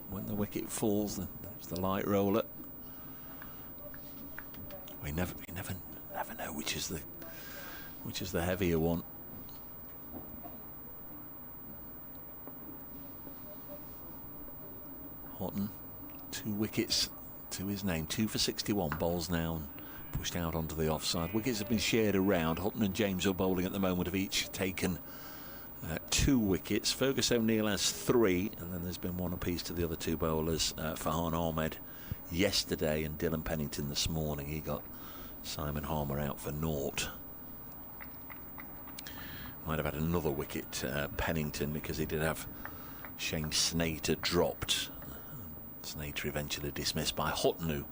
[SPEAKER 8] when the wicket falls. That's the light roller. We never know which is the heavier one. Hutton, 2 wickets to his name, 2 for 61. Bowls now and pushed out onto the offside. Wickets have been shared around. Hutton and James are bowling at the moment, have each taken 2 wickets. Fergus O'Neill has 3, and then there's been 1 apiece to the other 2 bowlers. Farhan Ahmed yesterday and Dylan Pennington this morning. He got Simon Harmer out for 0. Might have had another wicket, Pennington, because he did have Shane Snater dropped. Snater eventually dismissed by Hutton, who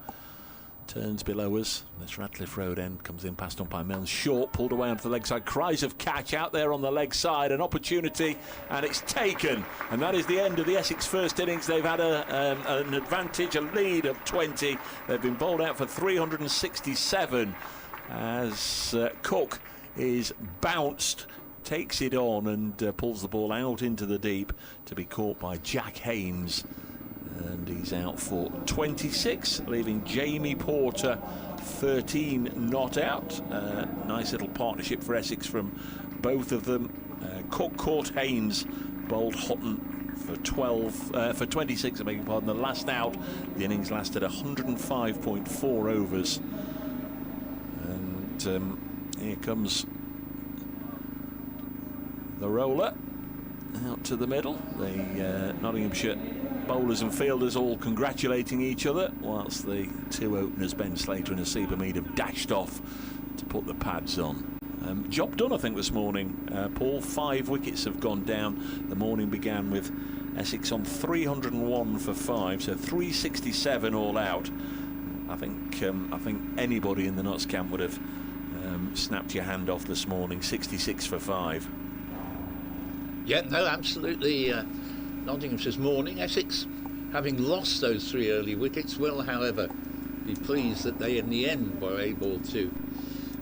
[SPEAKER 8] turns below us. This Ratcliffe Road end comes in past umpire Milnes. Short, pulled away onto the leg side. Cries of catch out there on the leg side. An opportunity, and it's taken. And that is the end of the Essex first innings. They've had an advantage, a lead of 20. They've been bowled out for 367 as Cook is bounced, takes it on and pulls the ball out into the deep to be caught by Jack Haynes. And he's out for 26, leaving Jamie Porter 13 not out. Nice little partnership for Essex from both of them. Cook caught Haynes, bowled Houghton for 26, I beg your pardon. The last out, the innings lasted 105.4 overs. And here comes the roller out to the middle. The Nottinghamshire bowlers and fielders all congratulating each other, whilst the two openers, Ben Slater and Asiba Mead, have dashed off to put the pads on. Job done, I think, this morning. Paul, 5 wickets have gone down. The morning began with Essex on 301 for 5, so 367 all out. I think anybody in the Notts camp would have snapped your hand off this morning. 66 for 5.
[SPEAKER 7] Yeah, no, absolutely. Nottinghamshire's morning. Essex, having lost those 3 early wickets, will, however, be pleased that they in the end were able to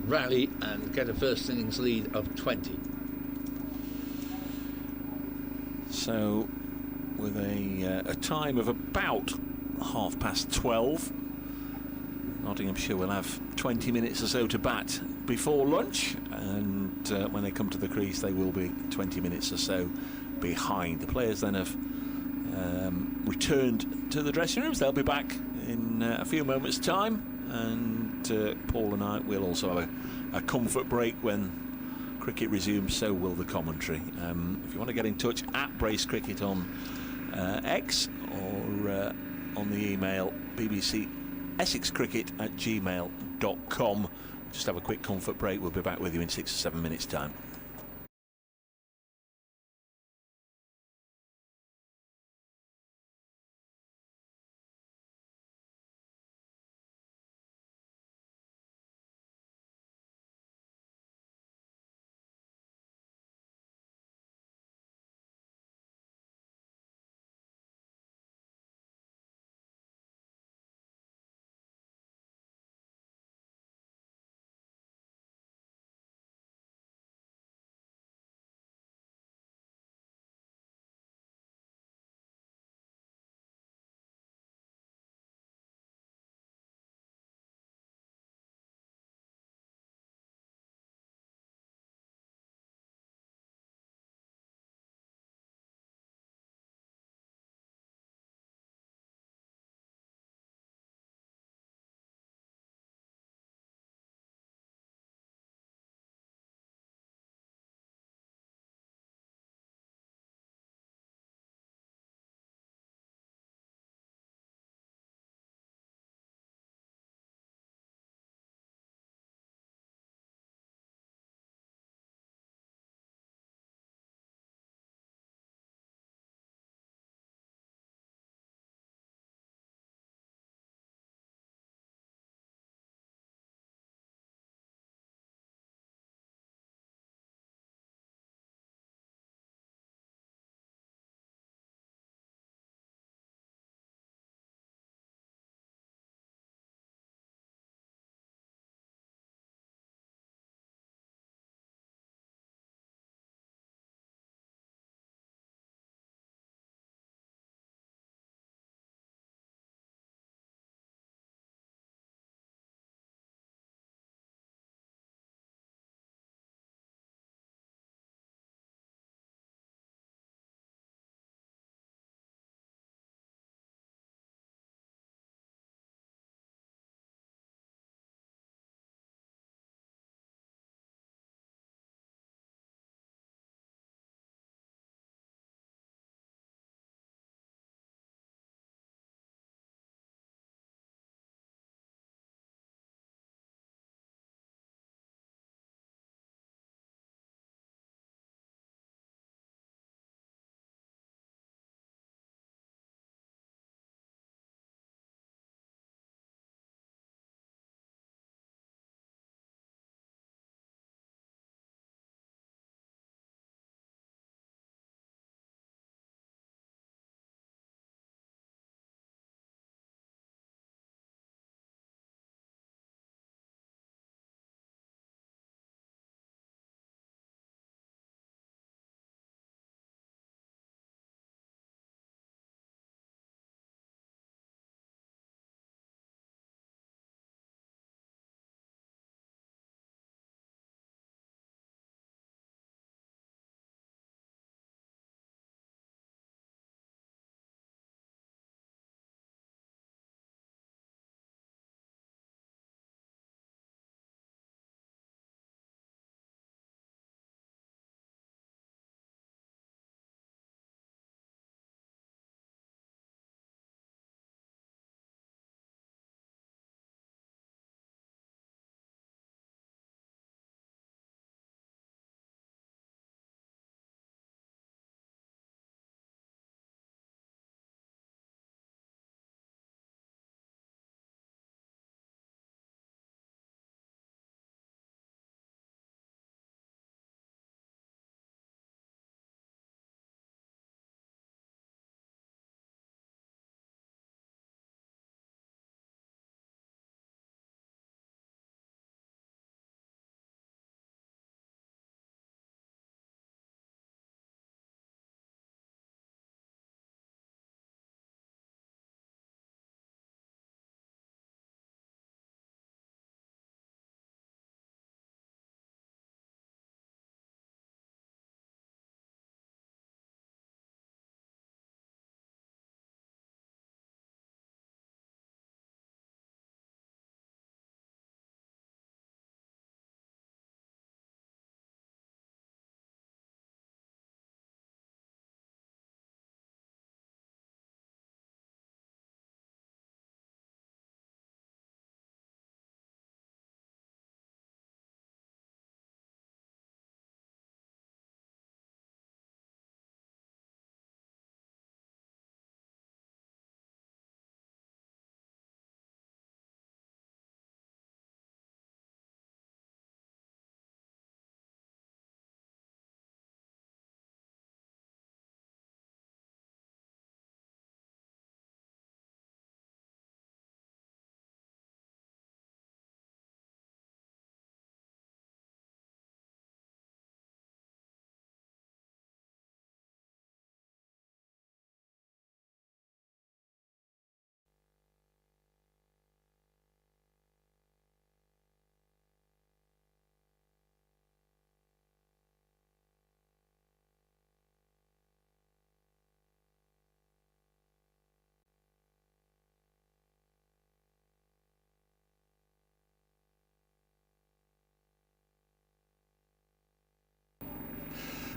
[SPEAKER 7] rally and get a first innings lead of 20.
[SPEAKER 8] So, with a time of about 12:30, Nottinghamshire will have 20 minutes or so to bat before lunch, and when they come to the crease they will be 20 minutes or so behind. The players then have returned to the dressing rooms. They'll be back in a few moments' time, and Paul and I will also have a comfort break when cricket resumes. So will the commentary. If you want to get in touch, at Brace Cricket on X, or on the email bbcessexcricket@gmail.com. Just have a quick comfort break. We'll be back with you in 6 or 7 minutes' time.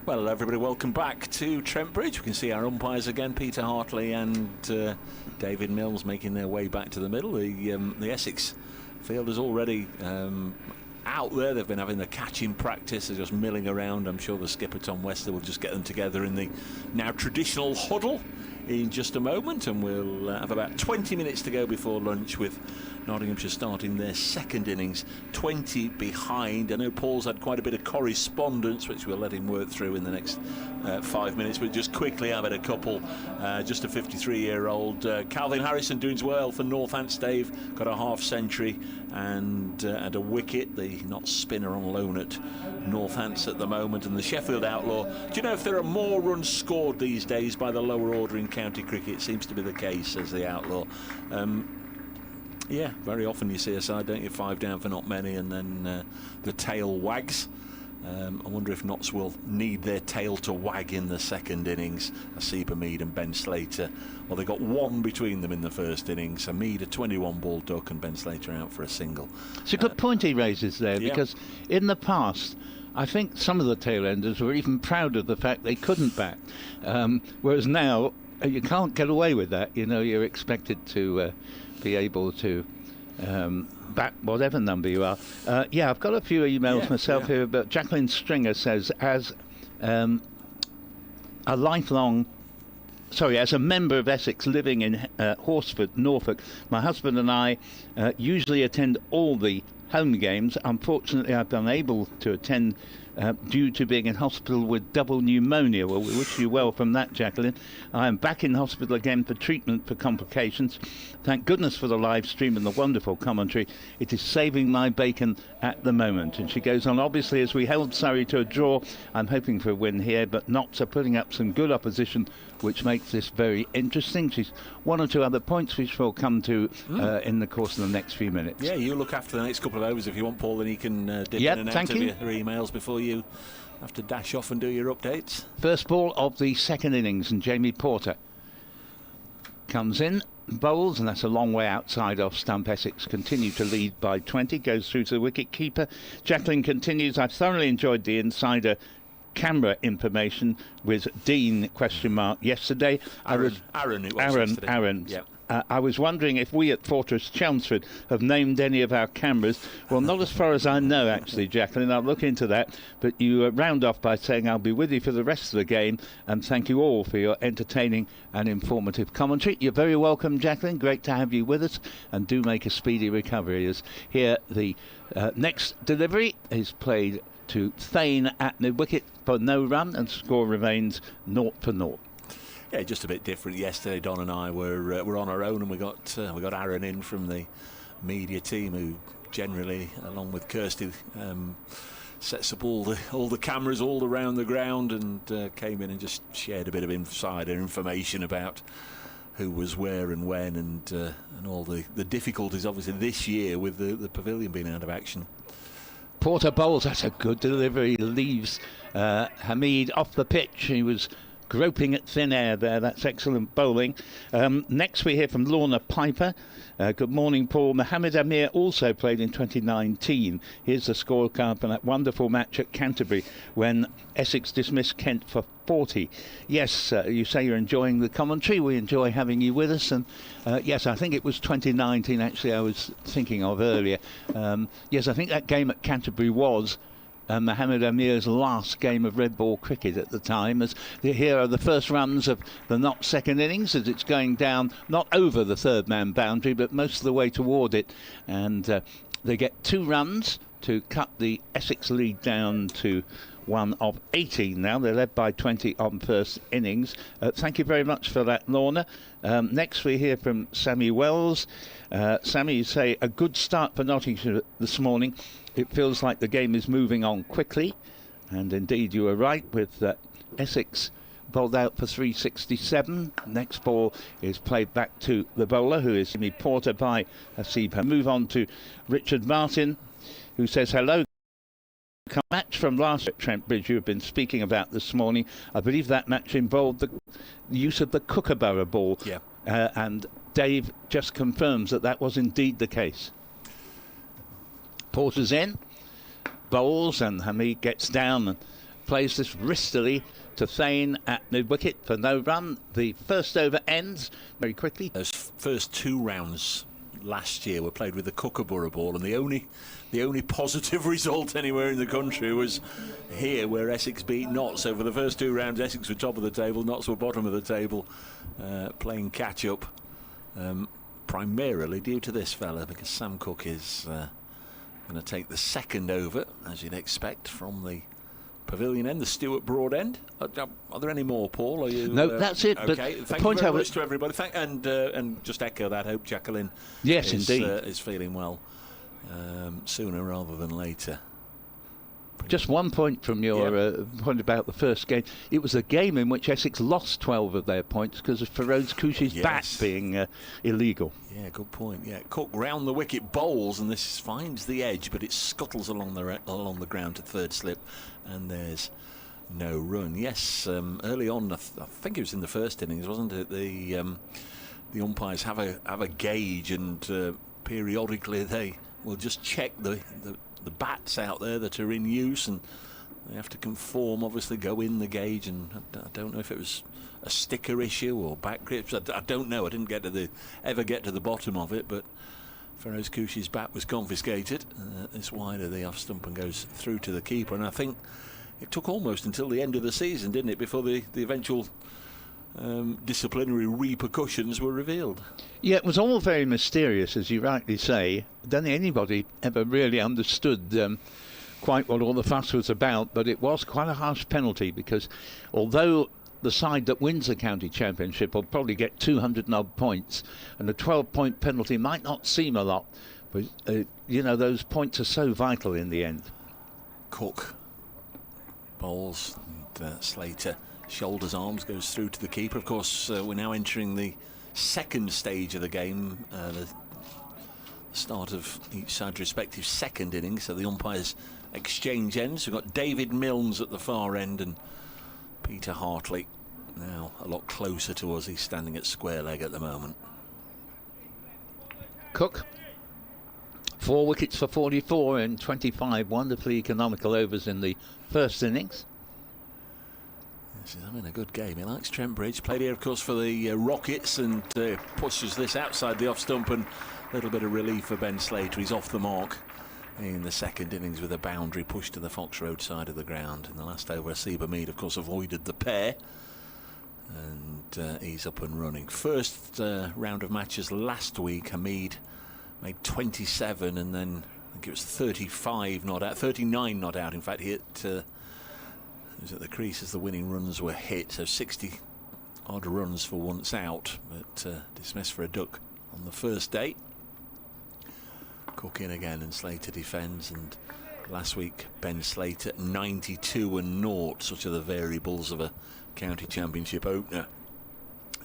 [SPEAKER 8] Well, everybody, welcome back to Trent Bridge. We can see our umpires again, Peter Hartley and David Mills, making their way back to the middle. The Essex field is already out there. They've been having the catching practice. They're just milling around. I'm sure the skipper, Tom Wester, will just get them together in the now traditional huddle in just a moment, and we'll have about 20 minutes to go before lunch, with Nottinghamshire starting their second innings 20 behind. I know Paul's had quite a bit of correspondence, which we'll let him work through in the next 5 minutes, but just quickly, I've had a couple. Just a 53-year-old Calvin Harrison doing well for Northampton, got a half century and a wicket. The not spinner on loan at Northants at the moment. And the Sheffield Outlaw, do you know if there are more runs scored these days by the lower order in county cricket? It seems to be the case, as the Outlaw. Yeah, very often you see a side, don't you, 5 down for not many, and then the tail wags. I wonder if Notts will need their tail to wag in the second innings. Asiba Mead and Ben Slater. Well, they got 1 between them in the first innings. Mead a 21-ball duck and Ben Slater out for a single.
[SPEAKER 7] It's a good point he raises there, because in the past, I think some of the tail-enders were even proud of the fact they couldn't bat. Whereas now, you can't get away with that. You know, you're expected to be able to bat whatever number you are. Yeah, I've got a few emails myself here, but Jacqueline Stringer says, as a member of Essex living in Horsford, Norfolk, my husband and I usually attend all the home games. Unfortunately, I've been unable to attend due to being in hospital with double pneumonia. Well, we wish you well from that, Jacqueline. I am back in hospital again for treatment for complications. Thank goodness for the live stream and the wonderful commentary. It is saving my bacon at the moment. And she goes on, obviously, as we held Surrey to a draw, I'm hoping for a win here, but Notts are putting up some good opposition, which makes this very interesting. She's 1 or 2 other points which we'll come to in the course of the next few minutes.
[SPEAKER 8] Yeah, you look after the next couple of overs if you want, Paul, and he can dip in and out of your emails before you have to dash off and do your updates.
[SPEAKER 7] First ball of the second innings, and Jamie Porter comes in, bowls, and that's a long way outside off stump. Essex continue to lead by 20, goes through to the wicket keeper. Jacqueline continues, I've thoroughly enjoyed the insider camera information with Dean ? Yesterday. Aaron.
[SPEAKER 8] Yeah.
[SPEAKER 7] I was wondering if we at Fortress Chelmsford have named any of our cameras. Well, not as far as I know, actually, Jacqueline. I'll look into that. But you round off by saying I'll be with you for the rest of the game, and thank you all for your entertaining and informative commentary. You're very welcome, Jacqueline. Great to have you with us, and do make a speedy recovery. As here, the next delivery is played to Thane at the wicket for no run, and score remains 0-0.
[SPEAKER 8] Yeah, just a bit different. Yesterday, Don and I were on our own, and we got Aaron in from the media team, who generally, along with Kirsty, sets up all the cameras all around the ground, and came in and just shared a bit of insider information about who was where and when, and all the difficulties, obviously, this year with the pavilion being out of action.
[SPEAKER 7] Porter bowls. That's a good delivery. Leaves Hamid off the pitch. He was groping at thin air there. That's excellent bowling. Next we hear from Lorna Piper. Good morning, Paul. Mohammed Amir also played in 2019. Here's the scorecard for that wonderful match at Canterbury when Essex dismissed Kent for 40. Yes, you say you're enjoying the commentary. We enjoy having you with us. And yes, I think it was 2019 actually I was thinking of earlier. Yes, I think that game at Canterbury was Mohammed Amir's last game of red ball cricket at the time. As here are the first runs of the Notts second innings, as it's going down not over the third man boundary but most of the way toward it, and they get 2 runs to cut the Essex lead down to 1 of 18 now. They're led by 20 on first innings. Thank you very much for that, Lorna. Next we hear from Sammy Wells. Sammy, you say a good start for Nottinghamshire this morning. It feels like the game is moving on quickly, and indeed you were right with Essex bowled out for 367. Next ball is played back to the bowler, who is Jimmy Porter by Asiba. Move on to Richard Martin, who says hello. Match from last at Trent Bridge you have been speaking about this morning. I believe that match involved the use of the Kookaburra ball.
[SPEAKER 8] Yeah.
[SPEAKER 7] And Dave just confirms that was indeed the case. Porter's in, bowls, and Hamid gets down and plays this wristily to Thane at mid-wicket for no run. The first over ends very quickly.
[SPEAKER 8] Those first 2 rounds last year were played with the Kookaburra ball, and the only positive result anywhere in the country was here, where Essex beat Notts. So for the first 2 rounds, Essex were top of the table, Notts were bottom of the table, playing catch-up, primarily due to this fella, because Sam Cook is going to take the second over, as you'd expect, from the pavilion end, the Stuart Broad end. Are there any more, Paul? Are you,
[SPEAKER 7] no, that's it.
[SPEAKER 8] Okay,
[SPEAKER 7] but
[SPEAKER 8] thank you very much to everybody. And just echo that. Hope Jacqueline is feeling well sooner rather than later.
[SPEAKER 7] Just 1 point from your point about the first game. It was a game in which Essex lost 12 of their points because of Feroz Kushi's bat being illegal.
[SPEAKER 8] Yeah, good point. Yeah, Cook round the wicket, bowls, and this finds the edge, but it scuttles along the ground to third slip, and there's no run. Yes, early on, I think it was in the first innings, wasn't it? The umpires have a gauge, and periodically they will just check the bats out there that are in use, and they have to conform, obviously go in the gauge, and I don't know if it was a sticker issue or back grips. I don't know. I didn't ever get to the bottom of it, but Feroz Kushi's bat was confiscated. It's wide of the off stump and goes through to the keeper, and I think it took almost until the end of the season, didn't it, before the eventual disciplinary repercussions were revealed.
[SPEAKER 7] Yeah, it was all very mysterious, as you rightly say. I don't think anybody ever really understood quite what all the fuss was about, but it was quite a harsh penalty, because although the side that wins the county championship will probably get 200 and odd points, and a 12-point penalty might not seem a lot, but those points are so vital in the end.
[SPEAKER 8] Cook bowls, and Slater shoulders arms, goes through to the keeper. Of course, we're now entering the second stage of the game, the start of each side's respective second innings, so the umpires exchange ends. We've got David Milnes at the far end, and Peter Hartley now a lot closer to us. He's standing at square leg at the moment.
[SPEAKER 7] Cook, 4 wickets for 44 in 25 wonderfully economical overs in the first innings.
[SPEAKER 8] He's having a good game. He likes Trent Bridge. Played here, of course, for the Rockets, and pushes this outside the off stump, and a little bit of relief for Ben Slater. He's off the mark in the second innings with a boundary push to the Fox Road side of the ground. In the last over, Asiba Mead, of course, avoided the pair, and he's up and running. First round of matches last week, Hamid made 27, and then I think it was 39 not out. In fact, he was at the crease as the winning runs were hit, so 60 odd runs for once out, but dismissed for a duck on the first day. Cook in again, and Slater defends, and last week Ben Slater 92 and 0. Such are the variables of a county championship opener.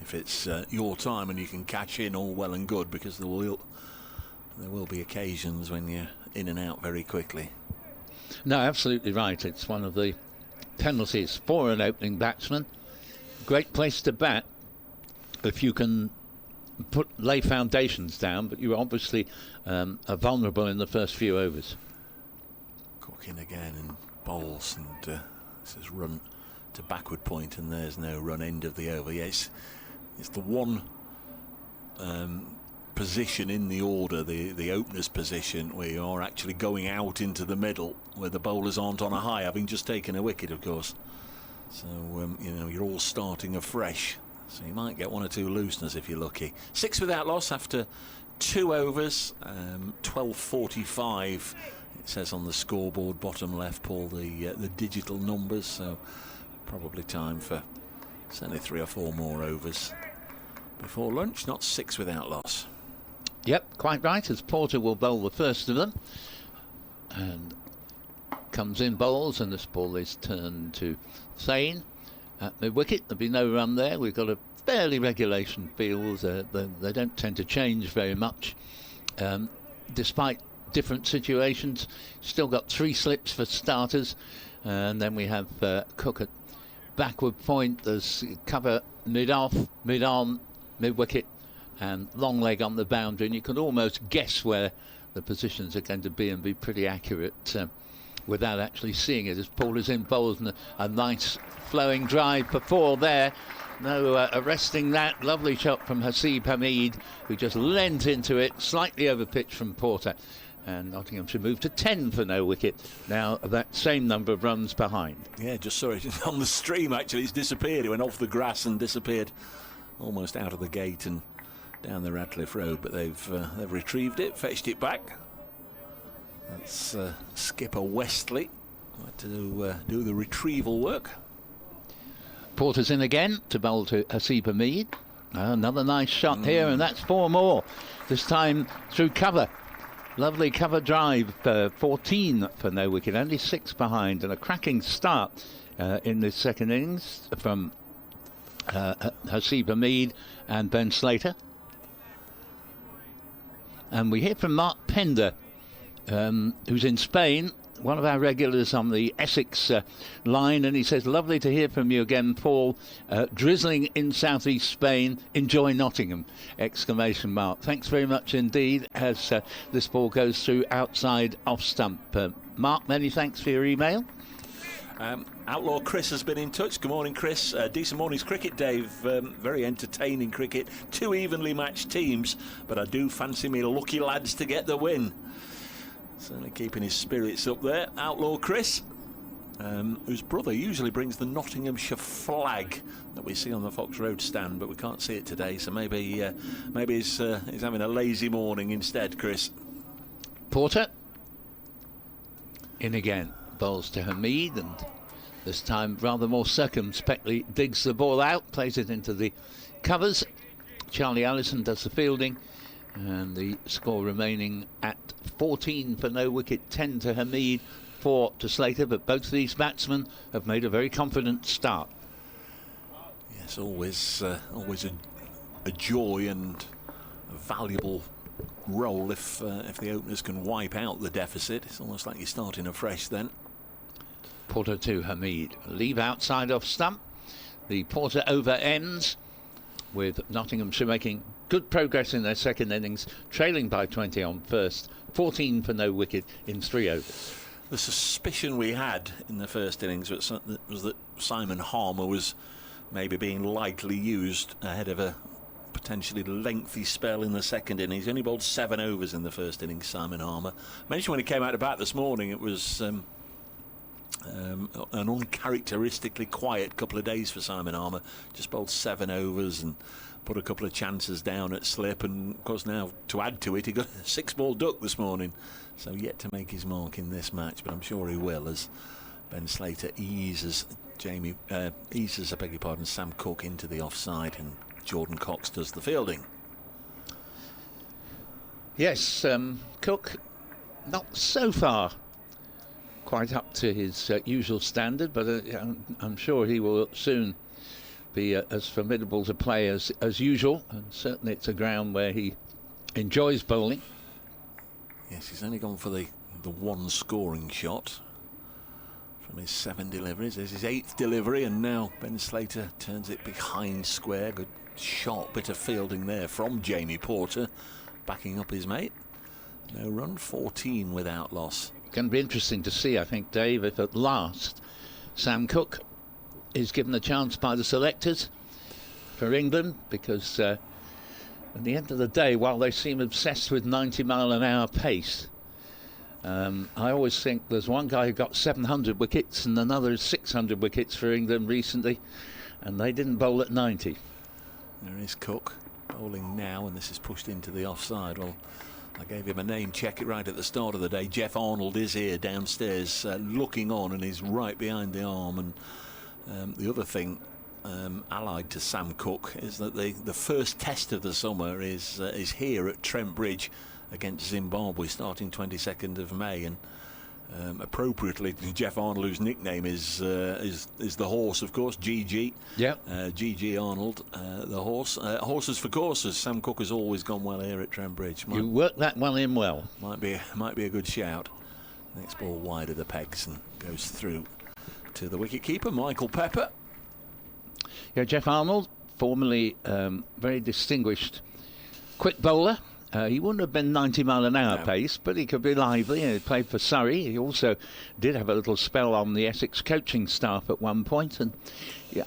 [SPEAKER 8] If it's your time and you can catch in, all well and good, because there will be occasions when you're in and out very quickly.
[SPEAKER 7] No, absolutely right. It's one of the penalties for an opening batsman. Great place to bat if you can lay foundations down, but you obviously are vulnerable in the first few overs.
[SPEAKER 8] Cook in again and bowls, and this is run to backward point, and there's no run. End of the over. Yes, it's the one position in the order, the opener's position, where you are actually going out into the middle, where the bowlers aren't on a high, having just taken a wicket, of course. So you're all starting afresh, so you might get 1 or 2 looseners if you're lucky. 6 without loss after 2 overs, 12:45 it says on the scoreboard bottom left, Paul, the digital numbers, so probably time for certainly 3 or 4 more overs before lunch. Not 6 without loss.
[SPEAKER 7] Yep, quite right, as Porter will bowl the first of them, and comes in, bowls, and this ball is turned to Thane at mid-wicket. There'll be no run there. We've got a fairly regulation field. They don't tend to change very much, despite different situations. Still got 3 slips for starters, and then we have Cook at backward point. There's cover mid-off, mid-on, mid-wicket, and long leg on the boundary, and you can almost guess where the positions are going to be and be pretty accurate. without actually seeing it, as Paul is involved in a nice flowing drive for 4 there. No arresting that. Lovely shot from Hasib Hamid, who just leant into it, slightly over pitch from Porter. And Nottingham should move to 10 for no wicket. Now that same number of runs behind.
[SPEAKER 8] Yeah, just saw it on the stream actually. It's disappeared. It went off the grass and disappeared almost out of the gate and down the Radcliffe Road. But they've retrieved it, fetched it back. That's skipper Westley had to do the retrieval work.
[SPEAKER 7] Porter's in again to bowl to Hasib Hamid. Another nice shot here, and that's 4 more. This time through cover. Lovely cover drive, 14 for no wicket, only 6 behind, and a cracking start in this second innings from Hasib Hamid and Ben Slater. And we hear from Mark Pender, who's in Spain, one of our regulars on the Essex line, and he says, lovely to hear from you again, Paul. Drizzling in southeast Spain. Enjoy Nottingham! Exclamation mark. Thanks very much indeed, as this ball goes through outside off stump. Mark, many thanks for your email.
[SPEAKER 8] Outlaw Chris has been in touch. Good morning, Chris. Decent morning's cricket, Dave. Very entertaining cricket. 2 evenly matched teams, but I do fancy me lucky lads to get the win. Certainly keeping his spirits up there. Outlaw Chris, whose brother usually brings the Nottinghamshire flag that we see on the Fox Road stand, but we can't see it today, so maybe he's having a lazy morning instead, Chris.
[SPEAKER 7] Porter in again, bowls to Hamid, and this time rather more circumspectly digs the ball out, plays it into the covers. Charlie Allison does the fielding, and the score remaining at 14 for no wicket, 10 to Hamid, 4 to Slater. But both of these batsmen have made a very confident start.
[SPEAKER 8] Yes, always a joy and a valuable role if the openers can wipe out the deficit. It's almost like you're starting afresh then.
[SPEAKER 7] Porter to Hamid, leave outside off stump. The Porter over ends, with Nottinghamshire making good progress in their second innings, trailing by 20 on first, 14 for no wicket in 3 overs.
[SPEAKER 8] The suspicion we had in the first innings was that Simon Harmer was maybe being lightly used ahead of a potentially lengthy spell in the second innings. He only bowled 7 overs in the first innings, Simon Harmer. I mentioned when he came out to bat this morning, it was an uncharacteristically quiet couple of days for Simon Harmer. Just bowled 7 overs and put a couple of chances down at slip, and of course now to add to it, he got a 6-ball duck this morning, so yet to make his mark in this match, but I'm sure he will, as Ben Slater eases Sam Cook into the offside, and Jordan Cox does the fielding.
[SPEAKER 7] Yes, Cook not so far quite up to his usual standard, but I'm sure he will soon be as formidable to play as usual, and certainly it's a ground where he enjoys bowling.
[SPEAKER 8] Yes, he's only gone for the one scoring shot from his 7 deliveries. There's his 8th delivery, and now Ben Slater turns it behind square. Good sharp bit of fielding there from Jamie Porter, backing up his mate. No run, 14 without loss.
[SPEAKER 7] Going to be interesting to see, I think, Dave, if at last Sam Cook is given a chance by the selectors for England, because at the end of the day, while they seem obsessed with 90-mile-an-hour pace, I always think there's one guy who got 700 wickets and another 600 wickets for England recently, and they didn't bowl at 90.
[SPEAKER 8] There is Cook bowling now, and this is pushed into the offside. Well, I gave him a name check right at the start of the day. Jeff Arnold is here downstairs looking on, and he's right behind the arm. And the other thing allied to Sam Cook is that the first test of the summer is here at Trent Bridge against Zimbabwe, starting 22nd of May, and appropriately Jeff Arnold, whose nickname is the horse, of course, GG.
[SPEAKER 7] Yeah.
[SPEAKER 8] GG Arnold, the horse. Horses for courses. Sam Cook has always gone well here at Trent Bridge.
[SPEAKER 7] You worked that one in well.
[SPEAKER 8] Might be a good shout. Next ball wide of the pegs and goes through to the wicket-keeper, Michael Pepper.
[SPEAKER 7] Yeah, Jeff Arnold, formerly very distinguished quick bowler, He wouldn't have been 90 mile an hour
[SPEAKER 8] No.
[SPEAKER 7] pace, but he could be lively. He played for Surrey. He also did have a little spell on the Essex coaching staff at one point, and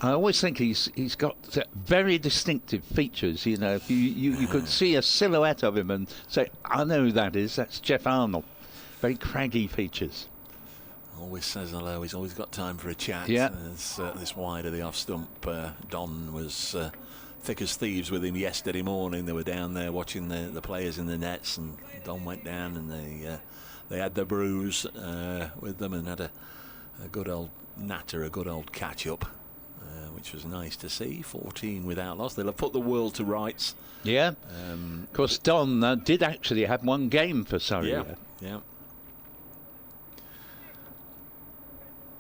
[SPEAKER 7] I always think he's got very distinctive features. You know, if you could see a silhouette of him and say, I know who that is. That's Jeff Arnold. Very craggy features.
[SPEAKER 8] Always says hello. He's always got time for a chat.
[SPEAKER 7] Yeah.
[SPEAKER 8] This wide of the off stump. Don was thick as thieves with him yesterday morning. They were down there watching the players in the nets, and Don went down and they had the brews with them and had a good old natter, a good old catch up, which was nice to see. 14 without loss. They'll have put the world to rights.
[SPEAKER 7] Yeah. Of course, Don did actually have one game for Surrey.
[SPEAKER 8] Yeah.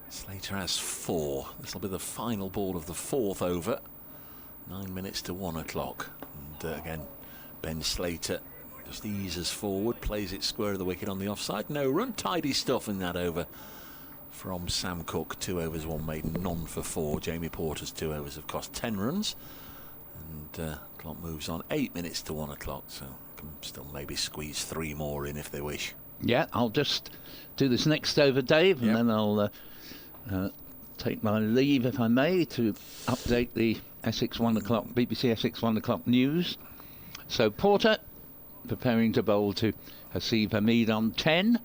[SPEAKER 8] Slater has 4. This will be the final ball of the 4th over. 9 minutes to 1 o'clock. And again, Ben Slater just eases forward, plays it square of the wicket on the offside. No run, tidy stuff in that over from Sam Cook. 2 overs, 1 maiden, none for 4. Jamie Porter's 2 overs have cost 10 runs. And clock moves on. 8 minutes to 1 o'clock, so can still maybe squeeze 3 more in if they wish.
[SPEAKER 7] Yeah, I'll just do this next over, Dave, and
[SPEAKER 8] Yep.
[SPEAKER 7] then I'll take my leave, if I may, to update the Essex 1 o'clock, BBC Essex 1 o'clock news. So Porter preparing to bowl to Hasib Hamid on 10.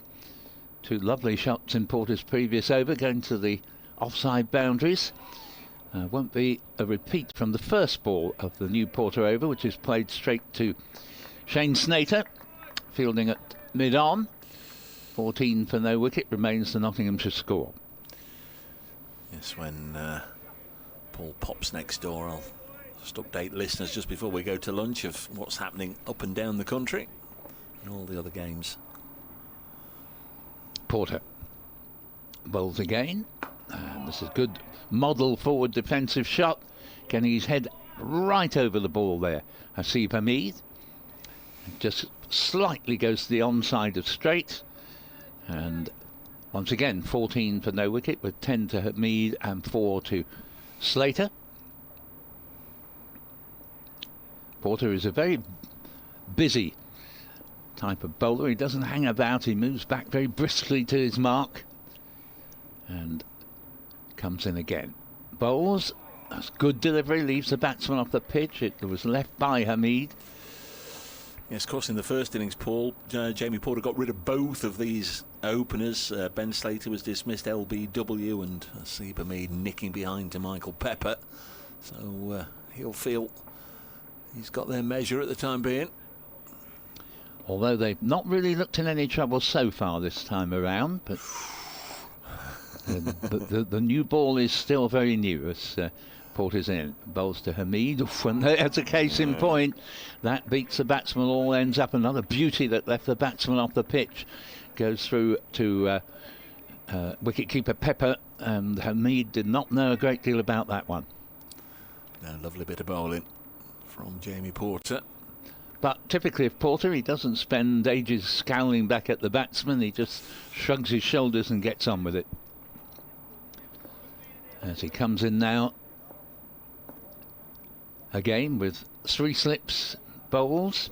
[SPEAKER 7] 2 lovely shots in Porter's previous over, going to the offside boundaries. Won't be a repeat from the first ball of the new Porter over, which is played straight to Shane Snater, fielding at mid-on. 14 for no wicket remains the Nottinghamshire score.
[SPEAKER 8] Yes, when Paul pops next door, I'll just update listeners just before we go to lunch of what's happening up and down the country and all the other games.
[SPEAKER 7] Porter bowls again, and this is good model forward defensive shot, getting his head right over the ball there. Hasib Hamid just slightly goes to the onside of straight, and once again 14 for no wicket with 10 to Hamid and 4 to Slater. Porter is a very busy type of bowler. He doesn't hang about, he moves back very briskly to his mark and comes in again. Bowls, that's good delivery, leaves the batsman off the pitch. It was left by Hamid.
[SPEAKER 8] Yes, of course, in the first innings, Paul, Jamie Porter got rid of both of these openers. Ben Slater was dismissed, LBW, and Hasib Hamid nicking behind to Michael Pepper. So he'll feel he's got their measure at the time being.
[SPEAKER 7] Although they've not really looked in any trouble so far this time around, but the new ball is still very new as Porter's in. Bowls to Hamid, and that's a case in point. That beats the batsman, all ends up. Another beauty that left the batsman off the pitch. Goes through to wicket-keeper Pepper, and Hamid did not know a great deal about that one.
[SPEAKER 8] A lovely bit of bowling from Jamie Porter.
[SPEAKER 7] But typically of Porter, he doesn't spend ages scowling back at the batsman. He just shrugs his shoulders and gets on with it. As he comes in now, again with 3 slips bowls,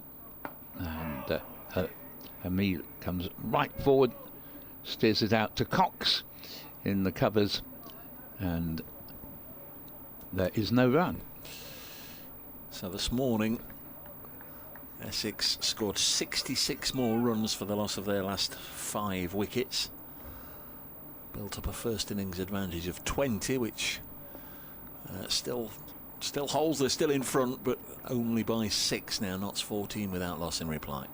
[SPEAKER 7] and Hamid comes right forward, steers it out to Cox in the covers, and there is no run.
[SPEAKER 8] So this morning, Essex scored 66 more runs for the loss of their last 5 wickets. Built up a first innings advantage of 20, which still holds. They're still in front, but only by 6 now. Notts 14 without loss in reply.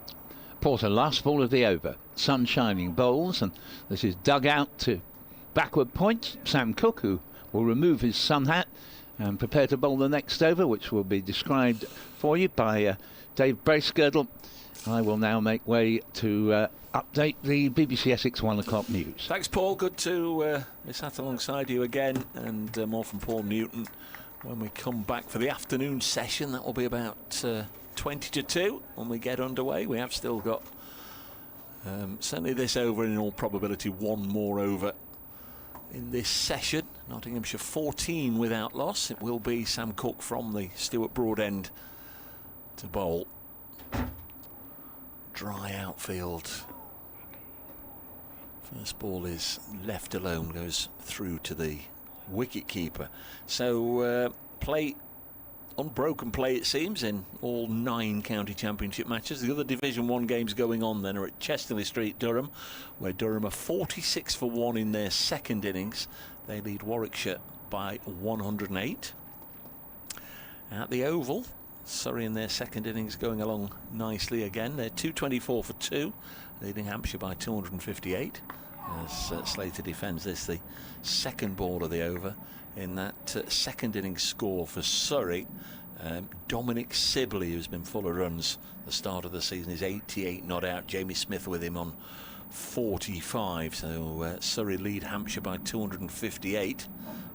[SPEAKER 7] Porter, last ball of the over. Sun shining bowls, and this is dug out to backward point. Sam Cook, who will remove his sun hat and prepare to bowl the next over, which will be described for you by Dave Bracegirdle. I will now make way to update the BBC Essex 1 o'clock news.
[SPEAKER 8] Thanks, Paul. Good to be sat alongside you again, and more from Paul Newton when we come back for the afternoon session. That will be about 20 to 2 when we get underway. We have still got certainly this over, and in all probability 1 more over in this session. Nottinghamshire 14 without loss. It will be Sam Cook from the Stuart Broad end to bowl. dry outfield. First ball is left alone, goes through to the wicket keeper. So play, unbroken play it seems, in all 9 county championship matches. The other Division 1 games going on then are at Chesterley Street, Durham, where Durham are 46 for 1 in their second innings. They lead Warwickshire by 108. At the Oval, Surrey in their second innings going along nicely again. They're 224 for 2, leading Hampshire by 258. As Slater defends this, the second ball of the over. In that second innings score for Surrey, Dominic Sibley, who's been full of runs at the start of the season, is 88 not out. Jamie Smith with him on 45. So Surrey lead Hampshire by 258.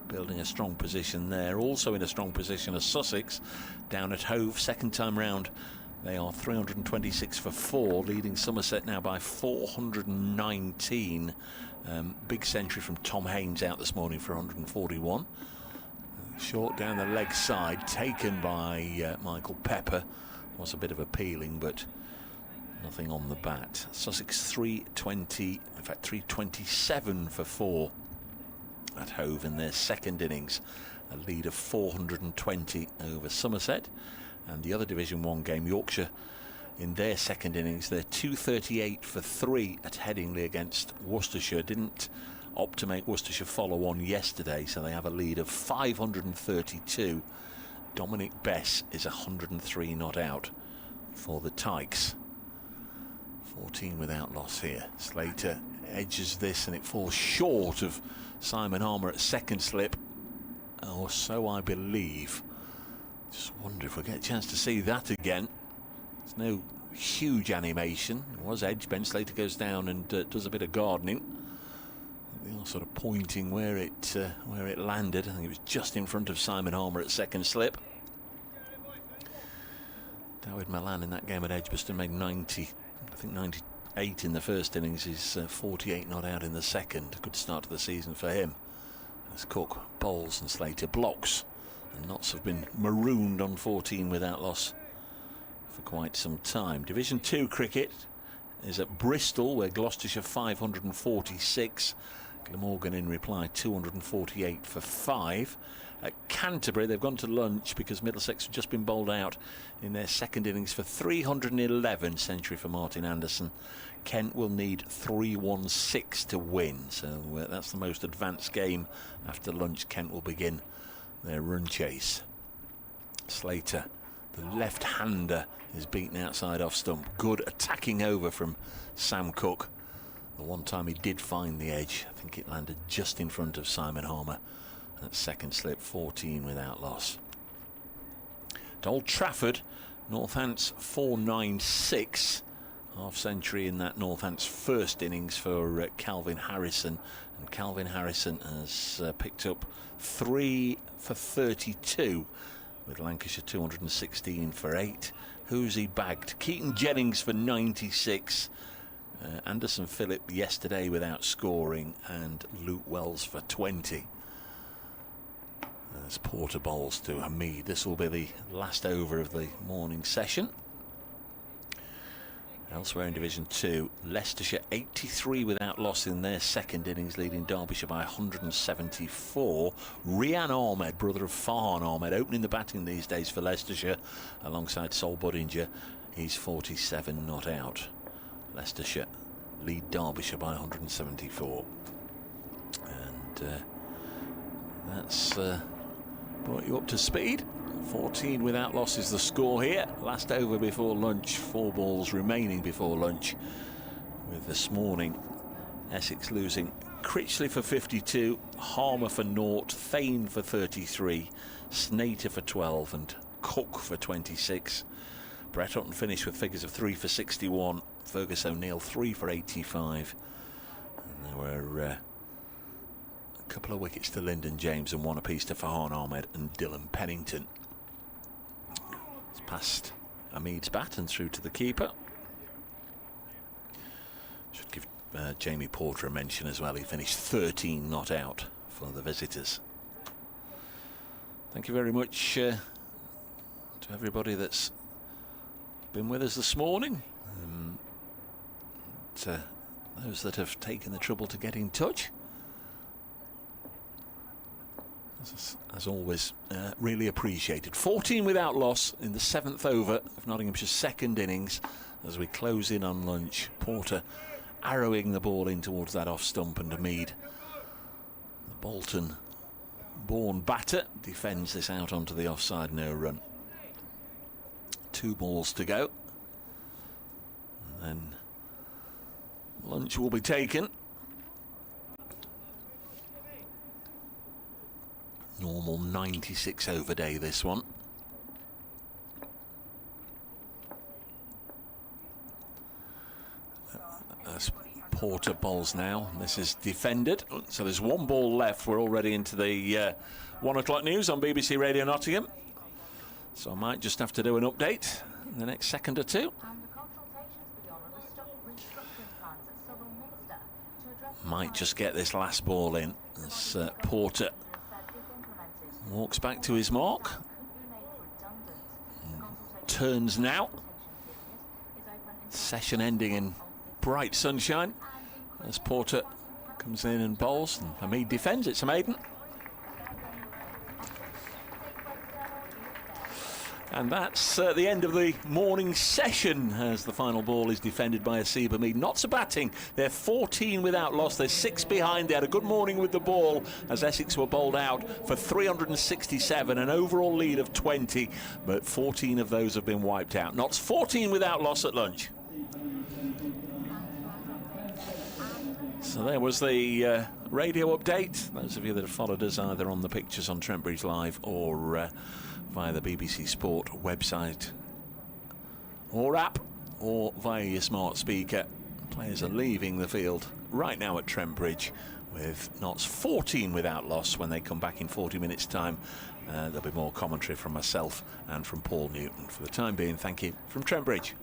[SPEAKER 8] Building a strong position there. Also in a strong position as Sussex down at Hove, second time round. They are 326 for 4, leading Somerset now by 419. Big century from Tom Haynes out this morning for 141. Short down the leg side, taken by Michael Pepper. Was a bit of a peeling, but nothing on the bat. Sussex 320, in fact 327 for 4 at Hove in their second innings. A lead of 420 over Somerset. And the other Division 1 game, Yorkshire, in their second innings, they're 238 for 3 at Headingley against Worcestershire. Didn't opt to make Worcestershire follow on yesterday, so they have a lead of 532. Dominic Bess is 103 not out for the Tykes. 14 without loss here. Slater edges this and it falls short of Simon Harmer at second slip. Or so I believe. Just wonder if we get a chance to see that again. There's no huge animation. It was edge. Ben Slater goes down and does a bit of gardening. They are sort of pointing where it landed. I think it was just in front of Simon Harmer at second slip. David Milan in that game at Edgbaston made 90, I think 98 in the first innings. He's 48 not out in the second. Good start to the season for him. As Cook bowls and Slater blocks. And Notts have been marooned on 14 without loss for quite some time. Division 2 cricket is at Bristol, where Gloucestershire 546. Glamorgan in reply 248 for 5. At Canterbury, they've gone to lunch because Middlesex have just been bowled out in their second innings for 311, century for Martin Anderson. Kent will need 316 to win, so that's the most advanced game. After lunch, Kent will begin their run chase. Slater, the left-hander, is beaten outside off stump. Good attacking over from Sam Cook. The one time he did find the edge, I think it landed just in front of Simon Harmer. At second slip, 14 without loss. At Old Trafford, Northants 496. Half century in that Northants first innings for Calvin Harrison. And Calvin Harrison has picked up 3 for 32 with Lancashire 216 for 8. Who's he bagged? Keaton Jennings for 96. Anderson Phillip yesterday without scoring, and Luke Wells for 20. As Porter bowls to Hamid. This will be the last over of the morning session. Elsewhere in Division 2, Leicestershire 83 without loss in their second innings, leading Derbyshire by 174. Rian Ahmed, brother of Farhan Ahmed, opening the batting these days for Leicestershire alongside Sol Budinger. He's 47 not out. Leicestershire lead Derbyshire by 174. And that's brought you up to speed. 14 without loss is the score here. Last over before lunch, 4 balls remaining before lunch. With this morning, Essex losing Critley for 52, Harmer for 0, Thane for 33, Snater for 12 and Cook for 26. Brett Hutton finished with figures of 3 for 61, Fergus O'Neill 3 for 85. And there were a couple of wickets to Lyndon James and 1 apiece to Farhan Ahmed and Dylan Pennington. It's past Hamid's bat and through to the keeper. Should give Jamie Porter a mention as well. He finished 13 not out for the visitors. Thank you very much to everybody that's been with us this morning. those that have taken the trouble to get in touch. As always, really appreciated. 14 without loss in the 7th over of Nottinghamshire's second innings as we close in on lunch. Porter arrowing the ball in towards that off stump, and Mead, the Bolton-born batter, defends this out onto the offside, no run. 2 balls to go. And then lunch will be taken. Normal 96 over day, this one. As Porter bowls now, this is defended. So there's 1 ball left. We're already into the 1 o'clock news on BBC Radio Nottingham. So I might just have to do an update in the next second or two. Might just get this last ball in as Porter walks back to his mark. Turns now. Session ending in bright sunshine as Porter comes in and bowls, and Hamid defends. It's a maiden. And that's the end of the morning session as the final ball is defended by Asib Hamid. Notts are batting. They're 14 without loss. They're 6 behind. They had a good morning with the ball as Essex were bowled out for 367, an overall lead of 20, but 14 of those have been wiped out. Notts 14 without loss at lunch. So there was the radio update. Those of you that have followed us either on the pictures on Trent Bridge Live or via the BBC Sport website or app or via your smart speaker. Players are leaving the field right now at Trent Bridge with Notts 14 without loss. When they come back in 40 minutes time, there'll be more commentary from myself and from Paul Newton. For the time being, thank you from Trent Bridge.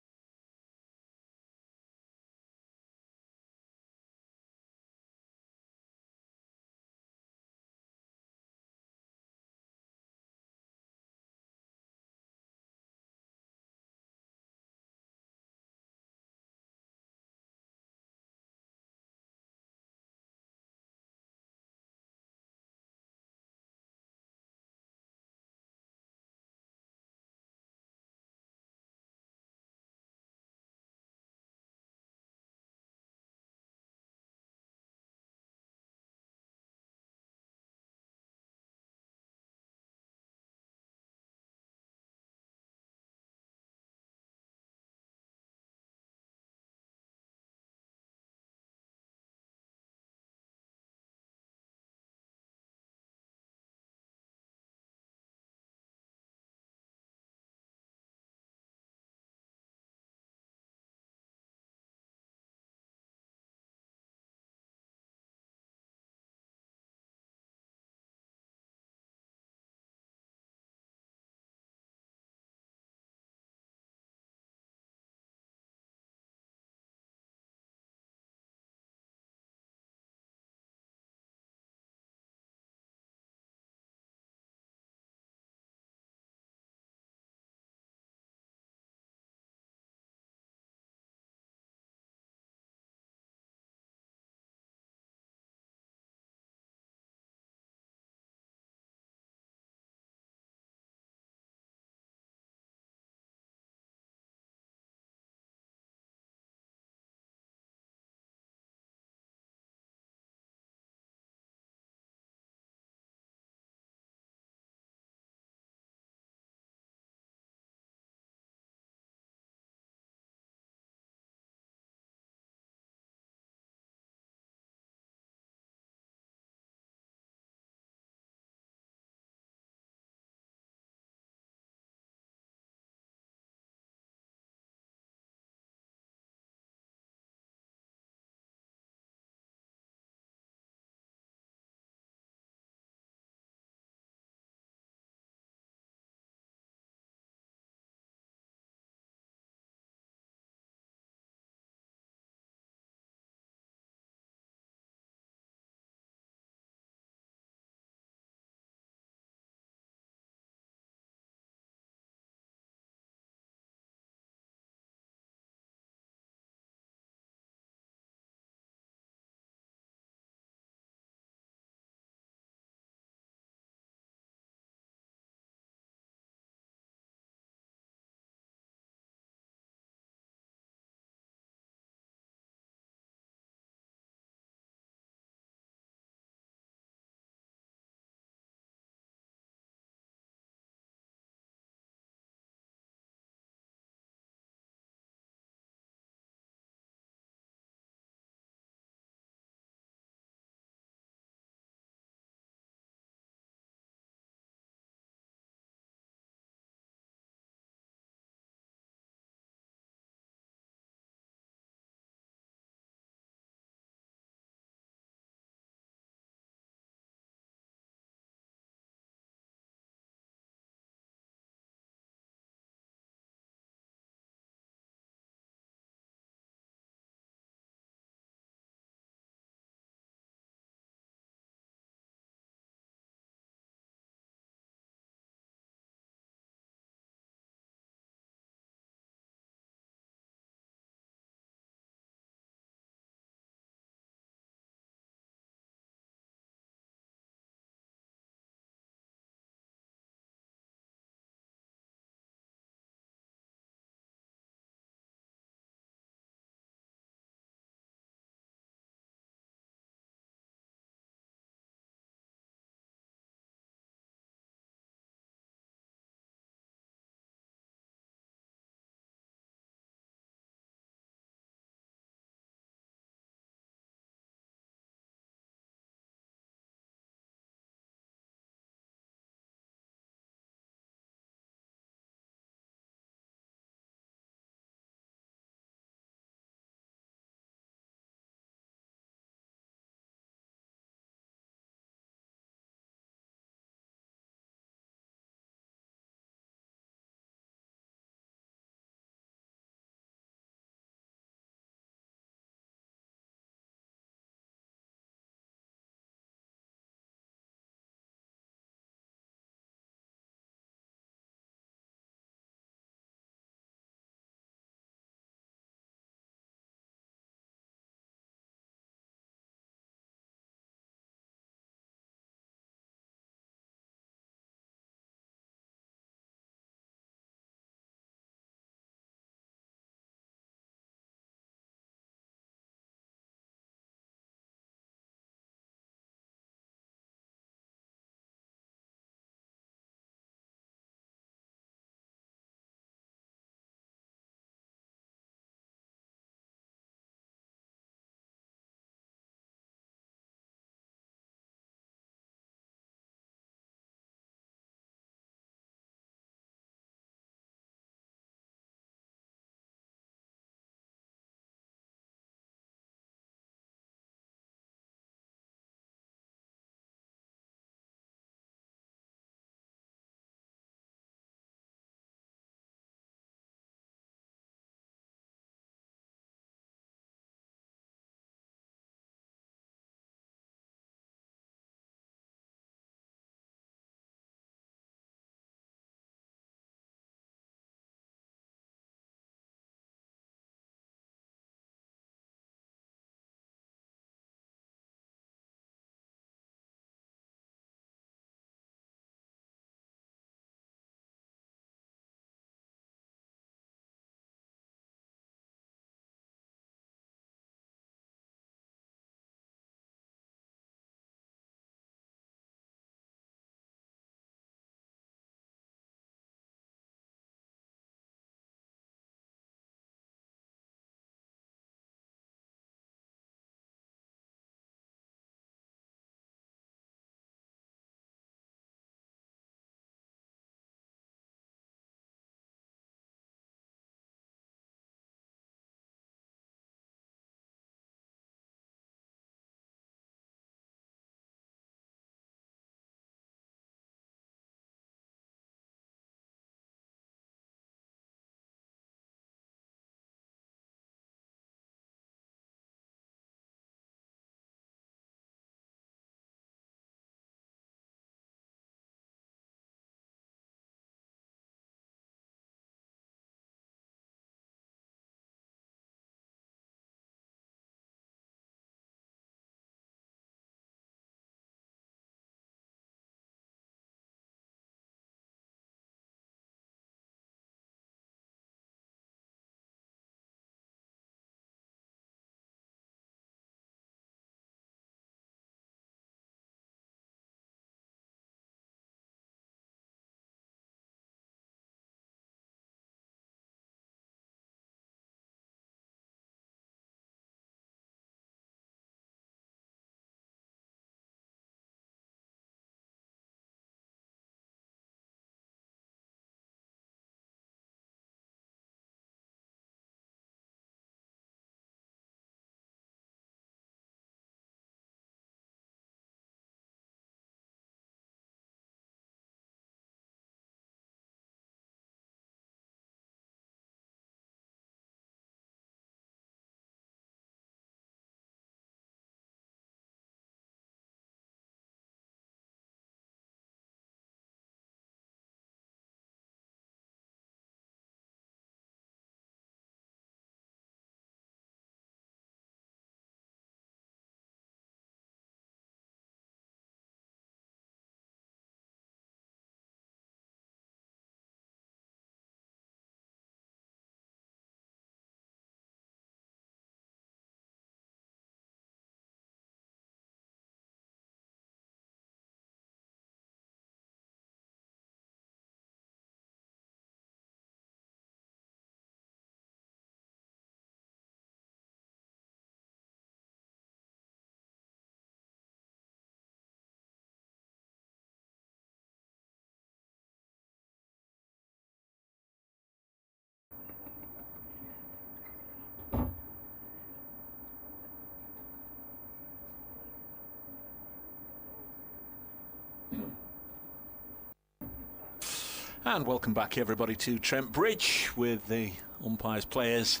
[SPEAKER 8] And welcome back, everybody, to Trent Bridge with the umpires, players,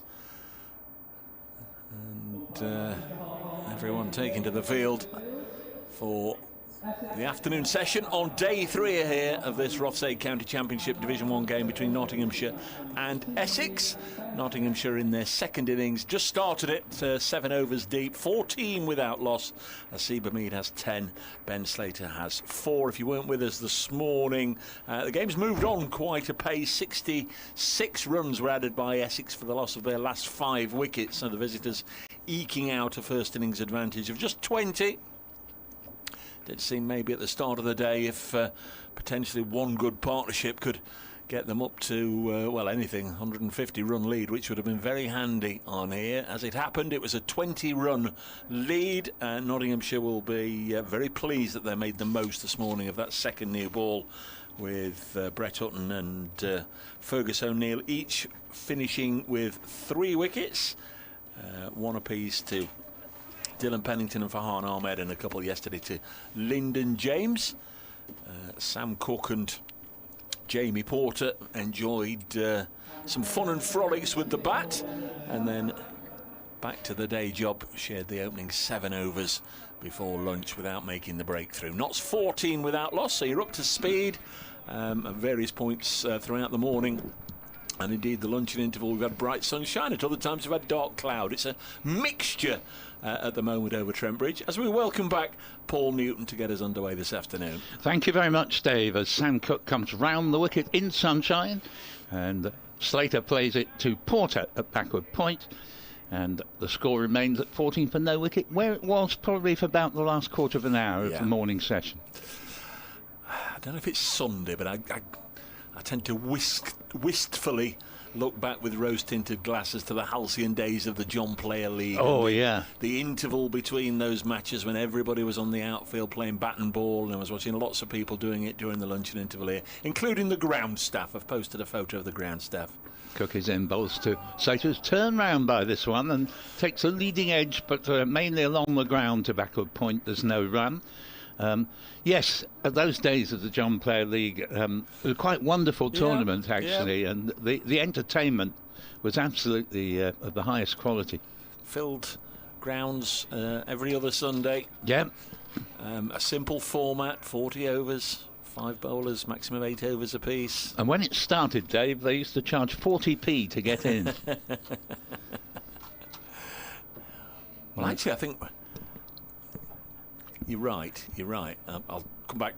[SPEAKER 8] and everyone taking to the field for the afternoon session on day 3 here of this Rothesay County Championship Division 1 game between Nottinghamshire and Essex. Nottinghamshire in their second innings just started it, 7 overs deep, 14 without loss. Asiba Mead has 10, Ben Slater has 4. If you weren't with us this morning, the game's moved on quite a pace. 66 runs were added by Essex for the loss of their last 5 wickets, so the visitors eking out a first innings advantage of just 20. Did seem maybe at the start of the day if potentially one good partnership could get them up to, well, anything, 150 run lead, which would have been very handy on here. As it happened, it was a 20 run lead. Nottinghamshire will be very pleased that they made the most this morning of that second new ball, with Brett Hutton and Fergus O'Neill each finishing with 3 wickets, 1 apiece to Dylan Pennington and Farhan Ahmed, and a couple yesterday to Lyndon James. Sam Cook and Jamie Porter enjoyed some fun and frolics with the bat, and then back to the day job, shared the opening 7 overs before lunch without making the breakthrough. Notts 14 without loss, so you're up to speed at various points throughout the morning. And indeed, the luncheon interval, we've had bright sunshine. At other times, we've had dark cloud. It's a mixture at the moment over Trent Bridge. As we welcome back Paul Newton to get us underway this afternoon.
[SPEAKER 7] Thank you very much, Dave, as Sam Cook comes round the wicket in sunshine, and Slater plays it to Porter at backward point, and the score remains at 14 for no wicket, where it was probably for about the last quarter of an hour of the morning session.
[SPEAKER 8] I don't know if it's Sunday, but I tend to wistfully look back with rose-tinted glasses to the halcyon days of the John Player League.
[SPEAKER 7] Oh, yeah.
[SPEAKER 8] The interval between those matches when everybody was on the outfield playing bat and ball, and I was watching lots of people doing it during the luncheon interval here, including the ground staff. I've posted a photo of the ground staff.
[SPEAKER 7] Cook is in, bowls to Slater's turn round by this one and takes a leading edge, but mainly along the ground to backward point. There's no run. Yes, at those days of the John Player League, it was a quite wonderful tournament, actually, and the entertainment was absolutely of the highest quality.
[SPEAKER 8] Filled grounds every other Sunday.
[SPEAKER 7] Yeah.
[SPEAKER 8] A simple format, 40 overs, 5 bowlers, maximum 8 overs apiece.
[SPEAKER 7] And when it started, Dave, they used to charge 40p to get in.
[SPEAKER 8] Well, actually, I think you're right. I'll come back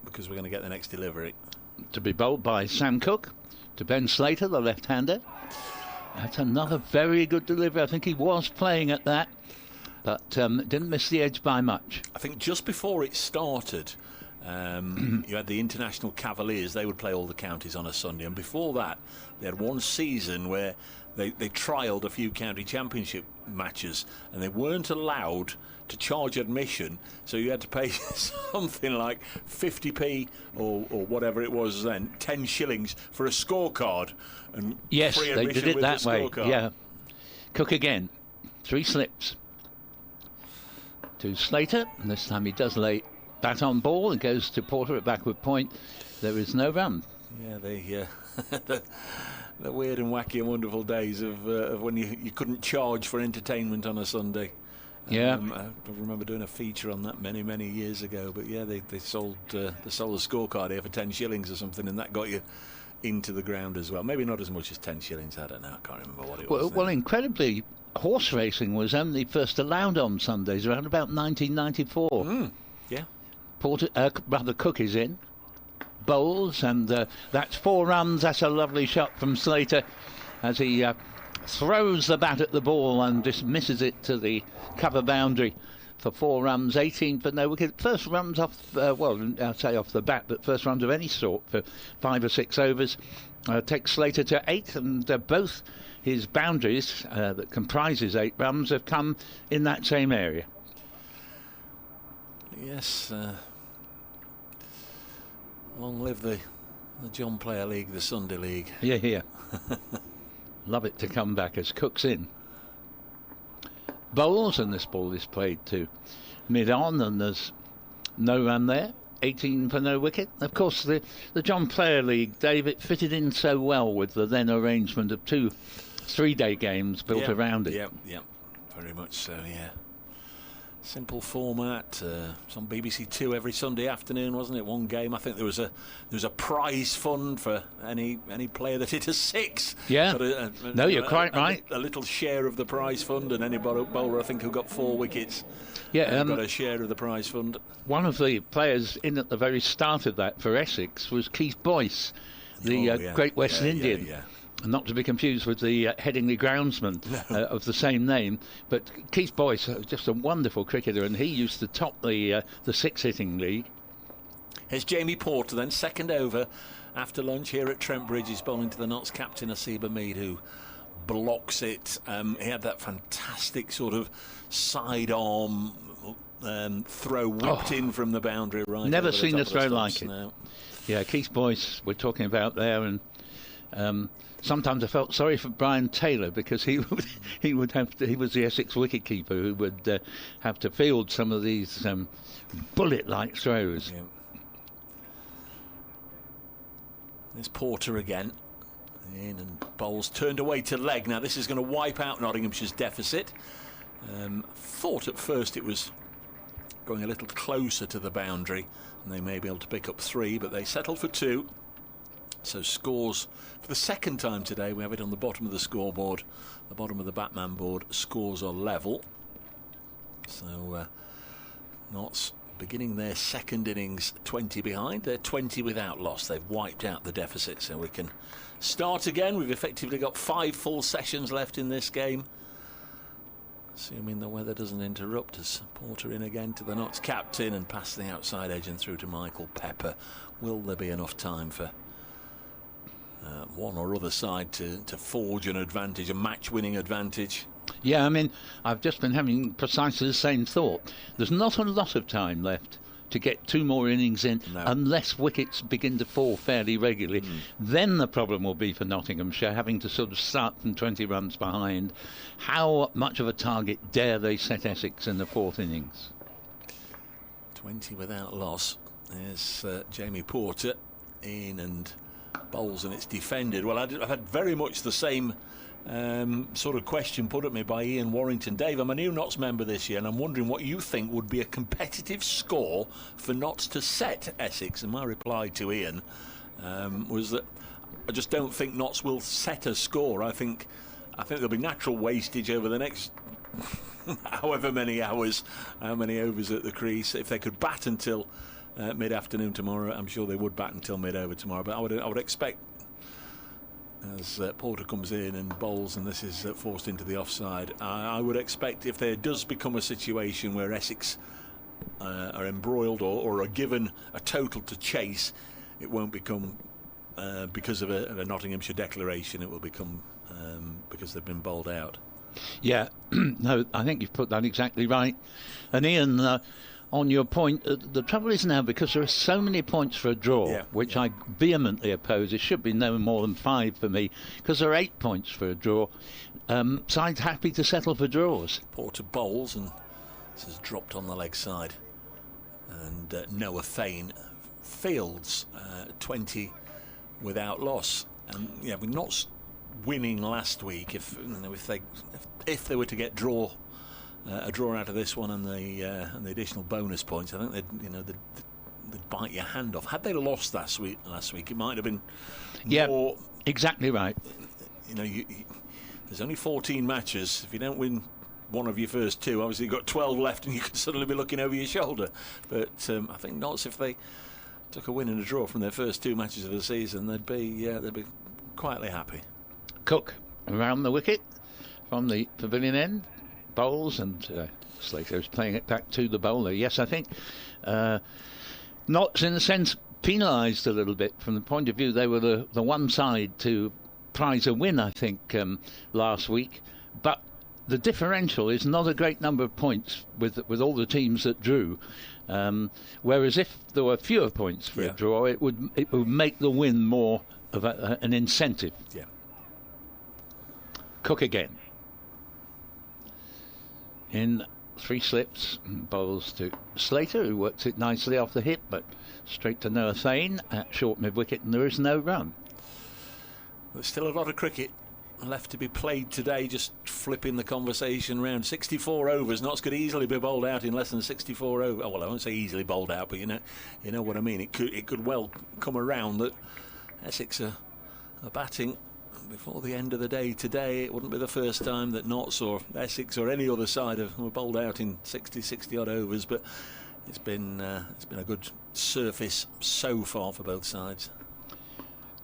[SPEAKER 8] because we're going to get the next delivery.
[SPEAKER 7] To be bowled by Sam Cook to Ben Slater, the left-hander. That's another very good delivery. I think he was playing at that, but didn't miss the edge by much.
[SPEAKER 8] I think just before it started, you had the International Cavaliers. They would play all the counties on a Sunday, and before that they had one season where they trialled a few county championship matches, and they weren't allowed to charge admission, so you had to pay something like 50p or whatever it was then, 10 shillings for a scorecard. And
[SPEAKER 7] yes,
[SPEAKER 8] free
[SPEAKER 7] they did it that way.
[SPEAKER 8] Scorecard.
[SPEAKER 7] Yeah. Cook again, 3 slips to Slater, and this time he does lay bat on ball and goes to Porter at backward point. There is no run.
[SPEAKER 8] Yeah, the weird and wacky and wonderful days of when you couldn't charge for entertainment on a Sunday.
[SPEAKER 7] Yeah,
[SPEAKER 8] I remember doing a feature on that many years ago. But yeah, they sold the scorecard here for 10 shillings or something, and that got you into the ground as well. Maybe not as much as 10 shillings. I don't know. I can't remember what it was.
[SPEAKER 7] Well, incredibly, horse racing was only first allowed on Sundays around about 1994.
[SPEAKER 8] Yeah.
[SPEAKER 7] Cook is in, bowls, and that's 4 runs. That's a lovely shot from Slater as he throws the bat at the ball and dismisses it to the cover boundary for 4 runs, 18 for no wicket. First runs off, I'll say off the bat, but first runs of any sort for 5 or 6 overs. Takes Slater to 8, and both his boundaries that comprises 8 runs have come in that same area.
[SPEAKER 8] Yes. Long live the John Player League, the Sunday League.
[SPEAKER 7] Yeah. Love it to come back as Cook's in. Bowls, and this ball is played to mid-on, and there's no run there. 18 for no wicket. Of course, the John Player League, Dave, it fitted in so well with the then arrangement of 2 3-day games built around it.
[SPEAKER 8] Yeah, very much so, yeah. Simple format. It's on BBC Two every Sunday afternoon, wasn't it? One game. I think there was a prize fund for any player that hit a 6.
[SPEAKER 7] Yeah. No, you're quite right.
[SPEAKER 8] A little share of the prize fund, and any bowler I think who got 4 wickets.
[SPEAKER 7] Yeah,
[SPEAKER 8] got a share of the prize fund.
[SPEAKER 7] One of the players in at the very start of that for Essex was Keith Boyce, the Great Western Indian.
[SPEAKER 8] Yeah.
[SPEAKER 7] Not to be confused with the Headingley groundsman of the same name, but Keith Boyce, just a wonderful cricketer, and he used to top the 6-hitting league.
[SPEAKER 8] Here's Jamie Porter then, second over after lunch here at Trent Bridge. He's bowling to the Notts captain Asiba Mead, who blocks it. He had that fantastic sort of side arm throw whipped in from the boundary right.
[SPEAKER 7] Never seen a throw like it.
[SPEAKER 8] Now.
[SPEAKER 7] Yeah, Keith Boyce we're talking about there, and sometimes I felt sorry for Brian Taylor because he was the Essex wicketkeeper who would have to field some of these bullet-like throws.
[SPEAKER 8] Yeah. There's Porter again. In and bowls turned away to leg. Now this is going to wipe out Nottinghamshire's deficit. Thought at first it was going a little closer to the boundary and they may be able to pick up 3, but they settled for 2. So scores for the second time today. We have it on the bottom of the scoreboard, the bottom of the Batman board. Scores are level. So Notts beginning their second innings 20 behind. They're 20 without loss. They've wiped out the deficit, so we can start again. We've effectively got 5 full sessions left in this game, assuming the weather doesn't interrupt us. Porter in again to the Notts captain and past the outside edge and through to Michael Pepper. Will there be enough time for one or other side to forge an advantage, a match-winning advantage?
[SPEAKER 7] Yeah, I mean, I've just been having precisely the same thought. There's not a lot of time left to get 2 more innings in, unless wickets begin to fall fairly regularly. Then the problem will be for Nottinghamshire, having to sort of start from 20 runs behind. How much of a target dare they set Essex in the 4th innings? 20
[SPEAKER 8] without loss. There's Jamie Porter in and bowls, and it's defended. Well, I've had very much the same sort of question put at me by Ian Warrington. Dave, I'm a new Notts member this year, and I'm wondering what you think would be a competitive score for Notts to set Essex. And my reply to Ian was that I just don't think Notts will set a score. I think there'll be natural wastage over the next however many hours, how many overs at the crease. If they could bat until mid-afternoon tomorrow, I'm sure they would bat until mid-over tomorrow. But I would expect, as Porter comes in and bowls, and this is forced into the offside, I would expect if there does become a situation where Essex are embroiled or are given a total to chase, it won't become because of a Nottinghamshire declaration. It will become because they've been bowled out. Yeah,
[SPEAKER 7] no, I think you've put that exactly right. And Ian, on your point, the trouble is now, because there are so many points for a draw, which I vehemently oppose. It should be no more than 5 for me, because there are 8 points for a draw. Sides happy to settle for draws.
[SPEAKER 8] Porter bowls, and this has dropped on the leg side. And Noah Fane fields 20 without loss. And yeah, we're not winning last week. If they were to get a draw out of this one and the additional bonus points, I think they'd bite your hand off. Had they lost last week, it might have been more.
[SPEAKER 7] Exactly right.
[SPEAKER 8] There's only 14 matches. If you don't win one of your first 2, obviously you've got 12 left, and you could suddenly be looking over your shoulder. But I think Notts, if they took a win and a draw from their first 2 matches of the season, they'd be quietly happy. Cook
[SPEAKER 7] around the wicket from the pavilion end, bowls, and Slater is playing it back to the bowler. Yes, I think Notts, in a sense, penalised a little bit from the point of view they were the one side to prize a win, I think, last week. But the differential is not a great number of points with all the teams that drew. Whereas if there were fewer points for a draw, it would make the win more of an incentive.
[SPEAKER 8] Yeah.
[SPEAKER 7] Cook again. In 3 slips, bowls to Slater, who works it nicely off the hip, but straight to Rothesay at short mid-wicket, and there is no run.
[SPEAKER 8] There's still a lot of cricket left to be played today, just flipping the conversation round. 64 overs. Notts could easily be bowled out in less than 64 overs. Oh, well, I won't say easily bowled out, but you know what I mean. It could well come around that Essex are batting before the end of the day today. It wouldn't be the first time that Notts or Essex or any other side were bowled out in 60 odd overs, but it's been a good surface so far for both sides.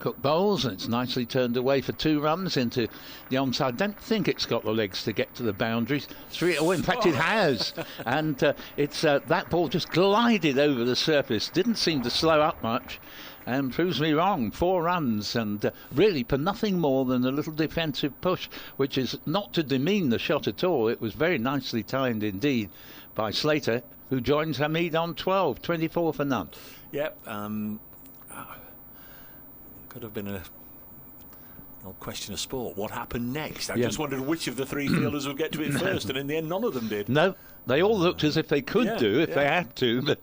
[SPEAKER 7] Cook bowls, and it's nicely turned away for 2 runs into the onside. I don't think it's got the legs to get to the boundaries. 3, in fact it has, and it's that ball just glided over the surface, didn't seem to slow up much, and proves me wrong. 4 runs, and really for nothing more than a little defensive push, which is not to demean the shot at all. It was very nicely timed indeed by Slater, who joins Hamid on 12, 24 for none.
[SPEAKER 8] Yep. Could have been an old question of sport. What happened next? I just wondered which of the 3 fielders would get to it first, and in the end none of them did.
[SPEAKER 7] No, they all looked as if they could they had to, but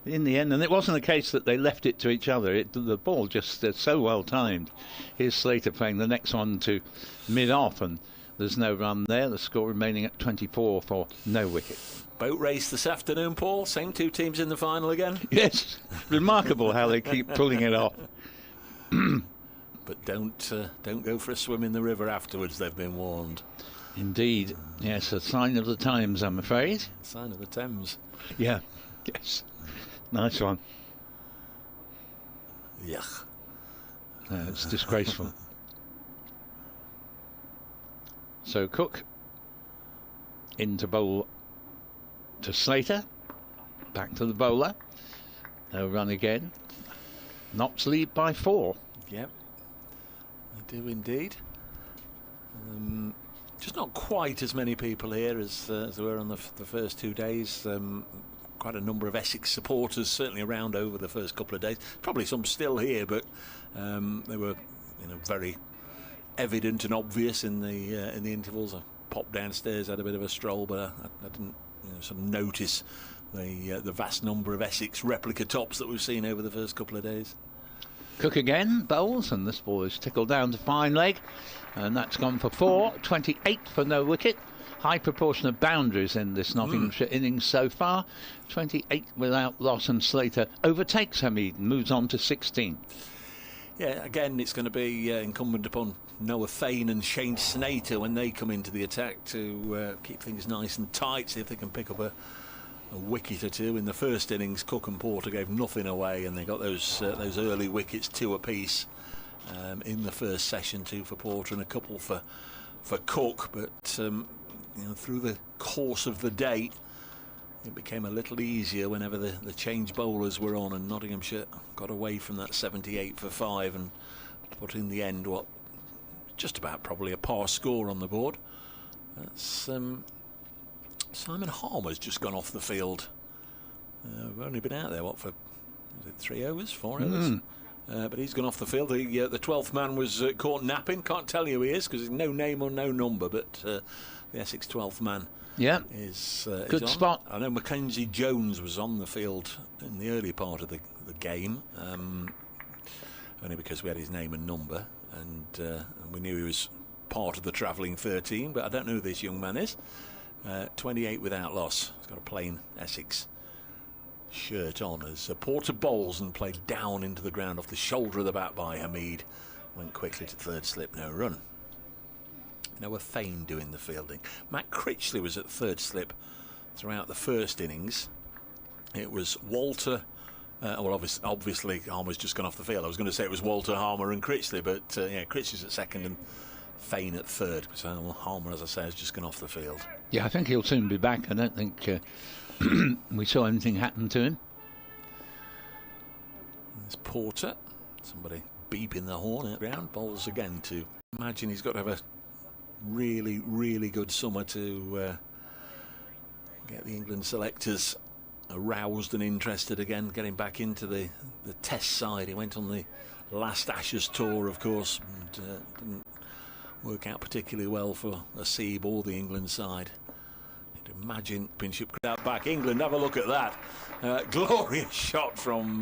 [SPEAKER 7] in the end, and it wasn't a case that they left it to each other. The ball just so well timed. Here's Slater playing the next one to mid-off, and there's no run there. The score remaining at 24 for no wicket.
[SPEAKER 8] Boat race this afternoon, Paul. Same 2 teams in the final again.
[SPEAKER 7] Yes, remarkable how they keep pulling it off.
[SPEAKER 8] But don't go for a swim in the river afterwards, they've been warned.
[SPEAKER 7] Indeed. Yes, a sign of the times, I'm afraid.
[SPEAKER 8] Sign of the Thames.
[SPEAKER 7] Yeah. Yes. Nice one.
[SPEAKER 8] Yuck.
[SPEAKER 7] It's disgraceful. So Cook into bowl to Slater. Back to the bowler. No run again. Notts lead by 4.
[SPEAKER 8] Yep, they do indeed. Just not quite as many people here as there were on the first 2 days. Quite a number of Essex supporters certainly around over the first couple of days. Probably some still here, but they were very evident and obvious in the intervals. I popped downstairs, had a bit of a stroll, but I didn't sort of notice the vast number of Essex replica tops that we've seen over the first couple of days.
[SPEAKER 7] Cook again bowls, and this ball is tickled down to fine leg, and that's gone for 4, 28 for no wicket. High proportion of boundaries in this Nottinghamshire innings so far. 28 without loss, and Slater overtakes Hamid and moves on to 16.
[SPEAKER 8] Yeah, again, it's going to be incumbent upon Noah Fane and Shane Snater when they come into the attack to keep things nice and tight, see if they can pick up a wicket or 2. In the first innings, Cook and Porter gave nothing away, and they got those early wickets, 2 apiece in the first session, 2 for Porter and a couple for Cook. But through the course of the day, it became a little easier whenever the change bowlers were on, and Nottinghamshire got away from that 78 for 5 and put in the end what just about probably a par score on the board. That's Simon Harmer's just gone off the field. We've only been out there, for 3 overs, 4 overs? But he's gone off the field. The 12th man was caught napping. Can't tell you who he is because there's no name or no number, but the Essex 12th man is
[SPEAKER 7] good
[SPEAKER 8] on.
[SPEAKER 7] spot.
[SPEAKER 8] I know Mackenzie Jones was on the field in the early part of the game, only because we had his name and number, and we knew he was part of the travelling 13, but I don't know who this young man is. 28 without loss. He's got a plain Essex shirt on as Porter bowls and played down into the ground off the shoulder of the bat by Hamid. Went quickly to 3rd slip, no run. Noah Fane doing the fielding. Matt Critley was at 3rd slip throughout the first innings. It was Walter. Obviously Harmer's just gone off the field. I was going to say it was Walter, Harmer and Critley, but Critley's at 2nd and Fane at 3rd. So Harmer, as I say, has just gone off the field.
[SPEAKER 7] Yeah, I think he'll soon be back. I don't think we saw anything happen to him.
[SPEAKER 8] There's Porter. Somebody beeping the horn out round. Bowls again to imagine he's got to have a really, really good summer to get the England selectors aroused and interested again, getting back into the test side. He went on the last Ashes tour, of course, and didn't work out particularly well for Asib or the England side. You'd
[SPEAKER 3] Imagine Pinship out back. England, have a look at that. Glorious shot from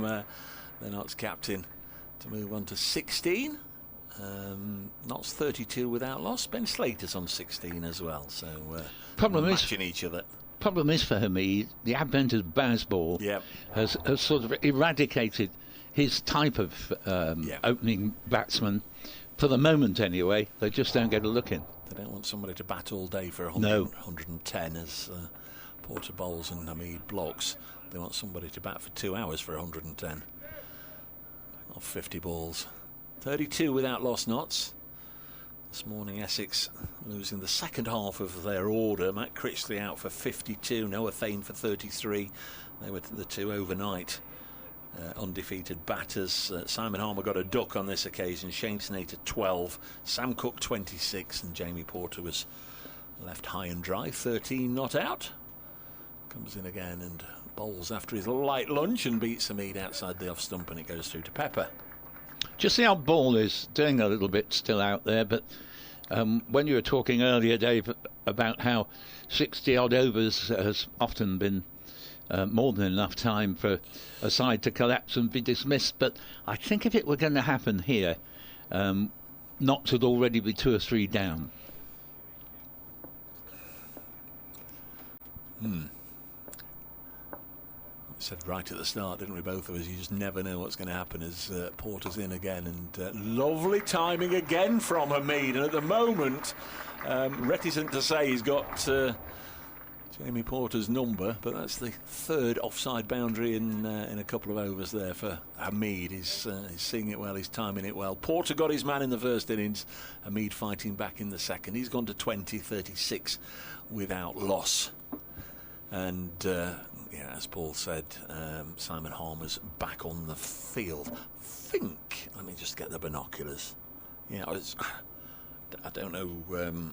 [SPEAKER 3] the Notts captain to move on to 16. Notts 32 without loss. Ben Slater's on 16 as well. So matching each other.
[SPEAKER 7] Problem is for Hamid, the advent of Bazball has sort of eradicated his type of opening batsman. For the moment, anyway, they just don't get a look in.
[SPEAKER 3] They don't want somebody to bat all day for 100,
[SPEAKER 7] no.
[SPEAKER 3] 110 as Porter bowls and Hamid blocks. They want somebody to bat for 2 hours for 110 off 50 balls. 32 without loss, Notts. This morning, Essex losing the second half of their order. Matt Critley out for 52, Noah Thane for 33. They were the two overnight undefeated batters. Simon Harmer got a duck on this occasion. Shane Snater 12, Sam Cook 26, and Jamie Porter was left high and dry. 13 not out. Comes in again and bowls after his light lunch and beats Hamid outside the off stump, and it goes through to Pepper.
[SPEAKER 7] Just the odd ball is doing a little bit still out there, but when you were talking earlier, Dave, about how 60 odd overs has often been more than enough time for a side to collapse and be dismissed, but I think if it were going to happen here, Notts would already be 2 or 3 down.
[SPEAKER 3] Said right at the start, didn't we, both of us? You just never know what's going to happen as Porter's in again, and lovely timing again from Hamid. And at the moment, reticent to say he's got Jamie Porter's number, but that's the 3rd offside boundary in a couple of overs there for Hamid. He's seeing it well, he's timing it well. Porter got his man in the first innings, Hamid fighting back in the second. He's gone to 20-36 without loss. And as Paul said, Simon Harmer's back on the field. Let me just get the binoculars. I don't know.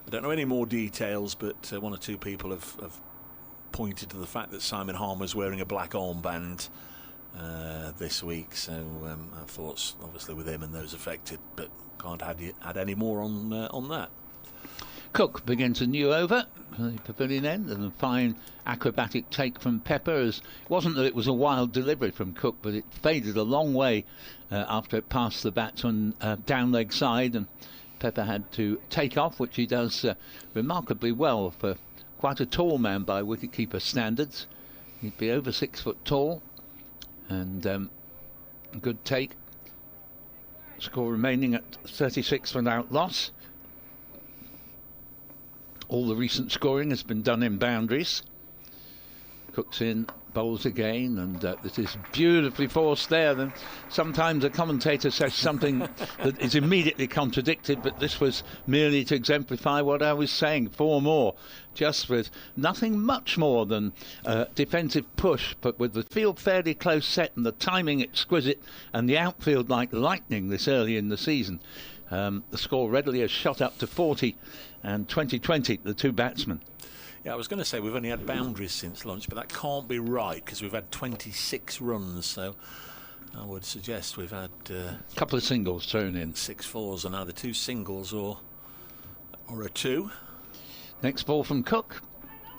[SPEAKER 3] I don't know any more details, but one or two people have pointed to the fact that Simon Harmer's wearing a black armband this week. So our thoughts, obviously, with him and those affected, but can't add any more on that.
[SPEAKER 7] Cook begins a new over for the pavilion end, and a fine acrobatic take from Pepper. It wasn't that it was a wild delivery from Cook, but it faded a long way after it passed the batsman down leg side, and Pepper had to take off, which he does remarkably well for quite a tall man by wicketkeeper standards. He'd be over 6 foot tall, and a good take. Score remaining at 36 without loss. All the recent scoring has been done in boundaries. Cook's in, bowls again, and this is beautifully forced there. Then sometimes a commentator says something that is immediately contradicted, but this was merely to exemplify what I was saying. 4 more, just with nothing much more than defensive push, but with the field fairly close set and the timing exquisite, and the outfield like lightning this early in the season. The score readily has shot up to 40 and 20-20, the two batsmen.
[SPEAKER 3] Yeah, I was going to say we've only had boundaries since lunch, but that can't be right because we've had 26 runs. So I would suggest we've had
[SPEAKER 7] a couple of singles thrown in.
[SPEAKER 3] 6 fours and either 2 singles or a 2.
[SPEAKER 7] Next ball from Cook,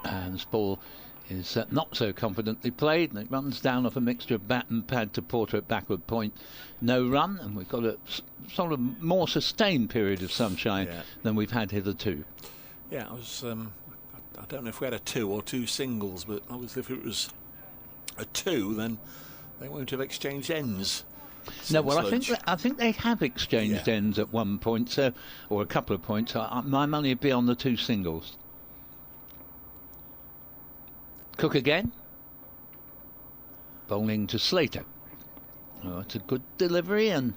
[SPEAKER 7] and this ball is not so confidently played, and it runs down off a mixture of bat and pad to Porter at backward point. No run, and we've got a sort of more sustained period of sunshine than we've had hitherto.
[SPEAKER 3] Yeah, I don't know if we had a 2 or 2 singles, but obviously if it was a 2, then they won't have exchanged ends.
[SPEAKER 7] No, well, I think they have exchanged ends at one point, so, or a couple of points. So my money would be on the 2 singles. Cook again, bowling to Slater. Oh, it's a good delivery, and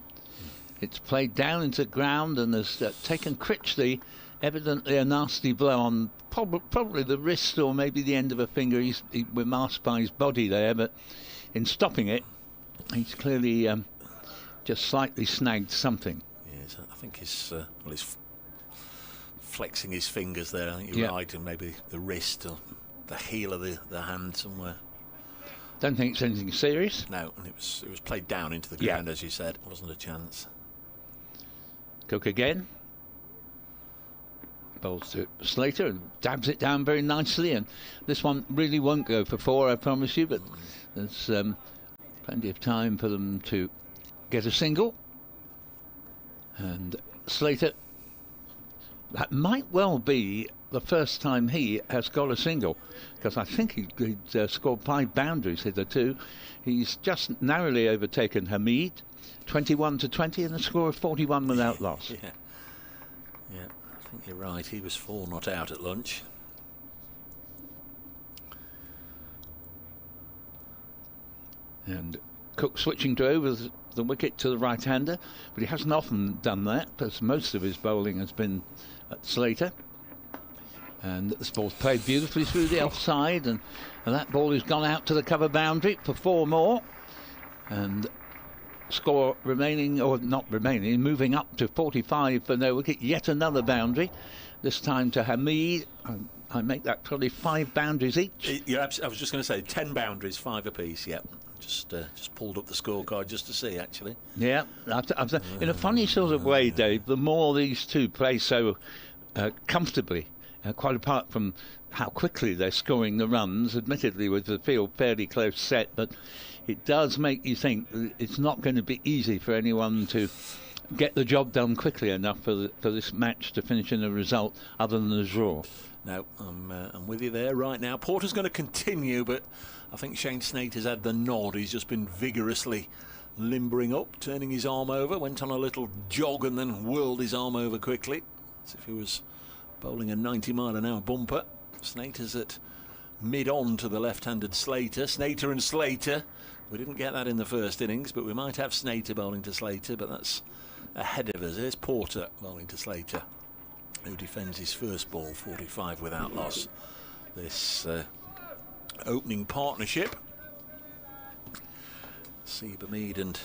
[SPEAKER 7] it's played down into ground and has taken Critley evidently a nasty blow on probably the wrist or maybe the end of a finger. We're masked by his body there, but in stopping it, he's clearly just slightly snagged something.
[SPEAKER 3] Yes, I think he's flexing his fingers there. I think you're right, and maybe the wrist or the heel of the hand somewhere.
[SPEAKER 7] Don't think it's anything serious.
[SPEAKER 3] No, and it was played down into the ground, as you said. It wasn't a chance.
[SPEAKER 7] Cook again. Bowls to Slater and dabs it down very nicely, and this one really won't go for 4, I promise you, but there's plenty of time for them to get a single. And Slater, that might well be the first time he has got a single, because I think he'd scored 5 boundaries hitherto. He's just narrowly overtaken Hamid, 21 to 20, and a score of 41 without loss.
[SPEAKER 8] Yeah, I think you're right. He was 4 not out at lunch.
[SPEAKER 7] And Cook switching to over the wicket to the right-hander, but he hasn't often done that, because most of his bowling has been at Slater. And this ball's played beautifully through the offside, and that ball has gone out to the cover boundary for 4 more. And score remaining, or not remaining, moving up to 45 for no wicket. Yet another boundary, this time to Hamid. I make that probably 5 boundaries each.
[SPEAKER 8] I was just going to say 10 boundaries, 5 apiece. Yep. Just pulled up the scorecard just to see, actually.
[SPEAKER 7] Yeah, in a funny sort of way, Dave, the more these two play so comfortably, quite apart from how quickly they're scoring the runs, admittedly with the field fairly close set, but it does make you think that it's not going to be easy for anyone to get the job done quickly enough for this match to finish in a result other than a draw.
[SPEAKER 8] No, I'm with you there right now. Porter's going to continue, but I think Shane Snater's had the nod. He's just been vigorously limbering up, turning his arm over, went on a little jog and then whirled his arm over quickly, as if he was bowling a 90-mile-an-hour bumper. Snater's at mid-on to the left-handed Slater. Snater and Slater. We didn't get that in the first innings, but we might have Snater bowling to Slater, but that's ahead of us. Here's Porter bowling to Slater, who defends his first ball, 45 without loss. This opening partnership, Seba Mead and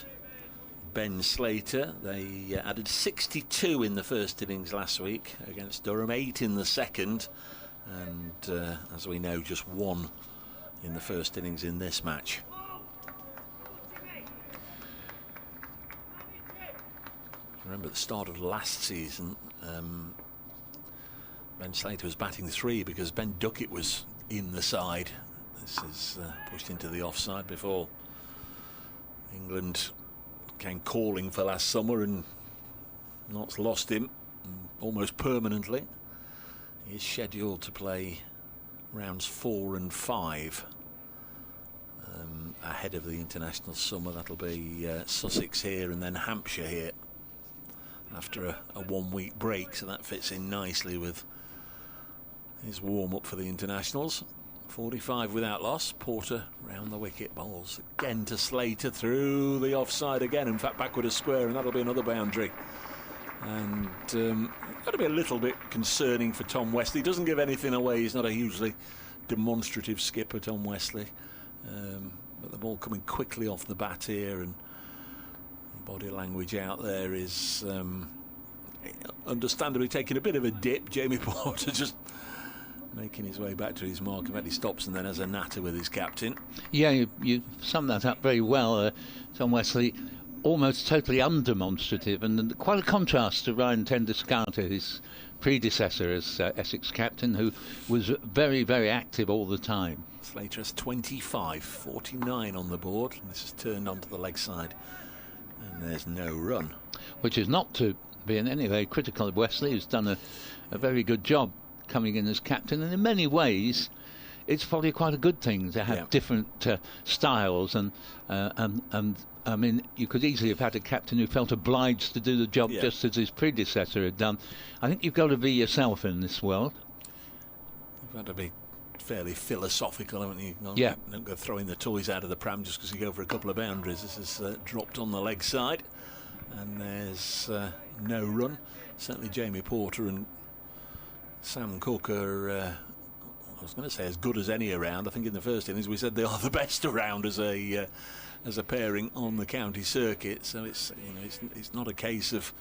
[SPEAKER 8] Ben Slater, they added 62 in the first innings last week against Durham, 8 in the second, and as we know, just 1 in the first innings in this match. Remember at the start of last season, Ben Slater was batting 3 because Ben Duckett was in the side. This is pushed into the offside before England came calling for last summer, and Notts lost him almost permanently. He is scheduled to play rounds 4 and 5 ahead of the international summer. That'll be Sussex here and then Hampshire here after a 1-week break, so that fits in nicely with his warm-up for the internationals. 45 without loss. Porter round the wicket, bowls again to Slater through the offside again, in fact backward a square, and that'll be another boundary. And got to be a little bit concerning for Tom Wesley. He doesn't give anything away. He's not a hugely demonstrative skipper, Tom Wesley, but the ball coming quickly off the bat here, and body language out there is understandably taking a bit of a dip. Jamie Porter just making his way back to his mark. He stops and then has a natter with his captain. Yeah,
[SPEAKER 7] you sum that up very well. Tom Wesley, almost totally undemonstrative, and quite a contrast to Ryan Tender-Scouter, his predecessor as Essex captain, who was very, very active all the time.
[SPEAKER 8] Slater has 25, 49 on the board, and this is turned onto the leg side, and there's no run.
[SPEAKER 7] Which is not to be in any way critical of Wesley, who's done a very good job coming in as captain, and in many ways it's probably quite a good thing to have different styles, and I mean, you could easily have had a captain who felt obliged to do the job just as his predecessor had done. I think you've got to be yourself in this world.
[SPEAKER 8] You've got to be fairly philosophical, haven't you? Don't go throwing the toys out of the pram just because you go for a couple of boundaries. This is dropped on the leg side, and there's no run. Certainly Jamie Porter and Sam Cook are, I was going to say, as good as any around. I think in the first innings we said they are the best around as a pairing on the county circuit. So it's not a case of,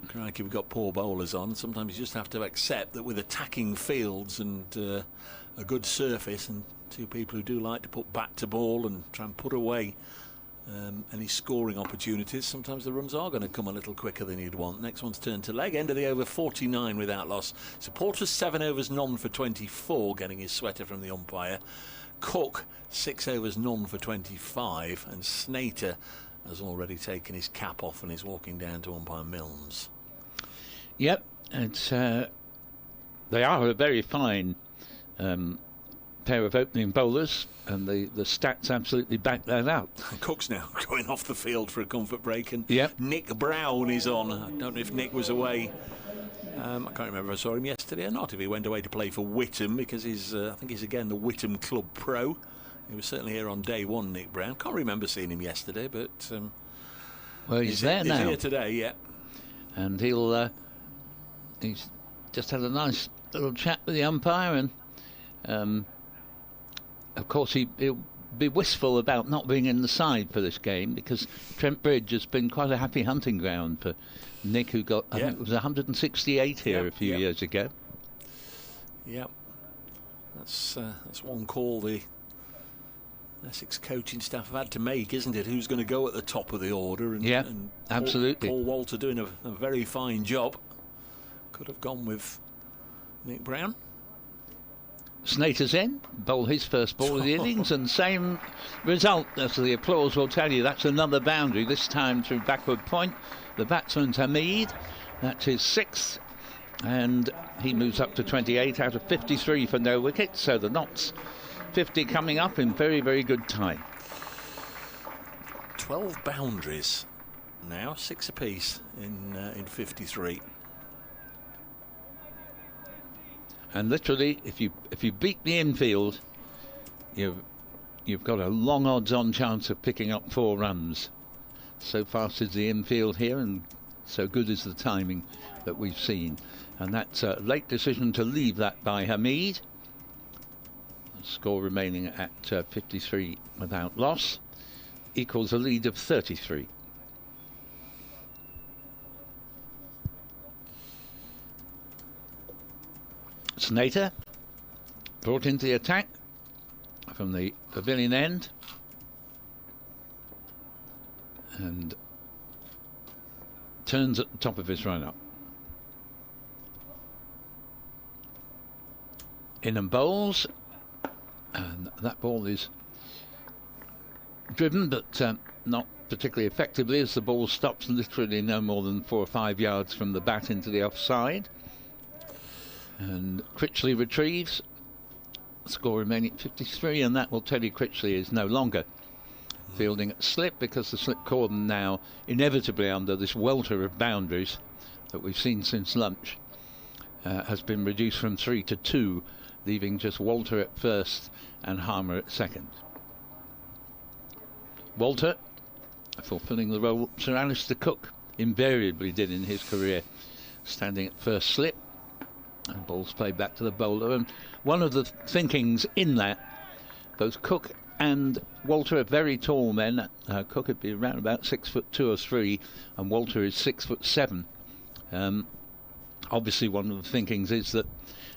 [SPEAKER 8] crikey, we've got poor bowlers on. Sometimes you just have to accept that with attacking fields and a good surface and two people who do like to put bat to ball and try and put away any scoring opportunities. Sometimes the runs are going to come a little quicker than you'd want. Next one's turned to leg. End of the over, 49 without loss. Supporters 7 overs none for 24, getting his sweater from the umpire. Cook 6 overs none for 25, and Snater has already taken his cap off and is walking down to umpire Milnes.
[SPEAKER 7] Yep, it's they are a very fine pair of opening bowlers, and the stats absolutely back that up.
[SPEAKER 8] Cook's now going off the field for a comfort break, and
[SPEAKER 7] yep.
[SPEAKER 8] Nick Brown is on. I don't know if Nick was away. I can't remember if I saw him yesterday or not, if he went away to play for Whittam, because I think he's again the Whittam Club Pro. He was certainly here on day one, Nick Brown. Can't remember seeing him yesterday, but
[SPEAKER 7] well, he's there now.
[SPEAKER 8] He's here today, yeah.
[SPEAKER 7] And he's just had a nice little chat with the umpire, and of course he'll be wistful about not being in the side for this game, because Trent Bridge has been quite a happy hunting ground for Nick, who got, I think it was 168 here a few years ago.
[SPEAKER 8] Yep. That's one call the Essex coaching staff have had to make, isn't it? Who's going to go at the top of the order? And
[SPEAKER 7] absolutely.
[SPEAKER 8] Paul Walter doing a very fine job. Could have gone with Nick Brown.
[SPEAKER 7] Snater's in, bowl his first ball of the innings, and same result as the applause will tell you. That's another boundary, this time through backward point. The batsman's Hamid, that's his 6th, and he moves up to 28 out of 53 for no wicket, so the Notts 50 coming up in very, very good time.
[SPEAKER 8] 12 boundaries now, 6 apiece in 53.
[SPEAKER 7] And literally, if you beat the infield, you've got a long odds-on chance of picking up 4 runs. So fast is the infield here, and so good is the timing that we've seen. And that's a late decision to leave that by Hamid. Score remaining at 53 without loss, equals a lead of 33. Snater brought into the attack from the pavilion end, and turns at the top of his run-up. In and bowls, and that ball is driven, but not particularly effectively, as the ball stops literally no more than 4 or 5 yards from the bat into the offside. And Critley retrieves, score remaining at 53, and that will tell you Critley is no longer fielding at slip, because the slip cordon now inevitably, under this welter of boundaries that we've seen since lunch, has been reduced from 3 to 2, leaving just Walter at first and Harmer at second. Walter fulfilling the role Sir Alistair Cook invariably did in his career, standing at first slip, and balls played back to the bowler. And one of the thinkings in that, both Cook and Walter are very tall men. Cook would be around about 6'2" or 3, and Walter is 6'7". Obviously, one of the thinkings is that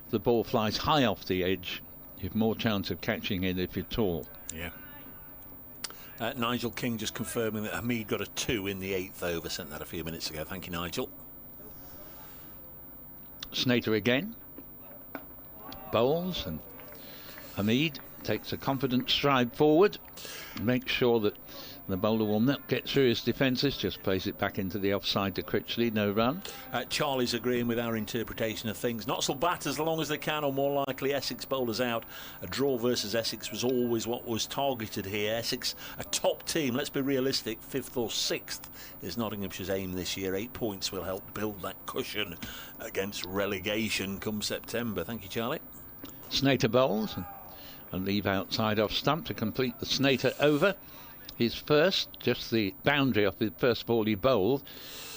[SPEAKER 7] if the ball flies high off the edge, you've more chance of catching it if you're tall.
[SPEAKER 8] Yeah. Nigel King just confirming that Hamid got a 2 in the 8th over. Sent that a few minutes ago. Thank you, Nigel.
[SPEAKER 7] Snater again bowls, and Hamid takes a confident stride forward, makes sure that the bowler will not get through his defences, just plays it back into the offside to Critley, no run.
[SPEAKER 8] Charlie's agreeing with our interpretation of things. Notts will bat as long as they can, or more likely Essex bowlers out. A draw versus Essex was always what was targeted here. Essex, a top team, let's be realistic, 5th or 6th is Nottinghamshire's aim this year. 8 points will help build that cushion against relegation come September. Thank you, Charlie.
[SPEAKER 7] Snater bowls and leave outside off stump to complete the Snater over. His first, just the boundary off the first ball he bowled.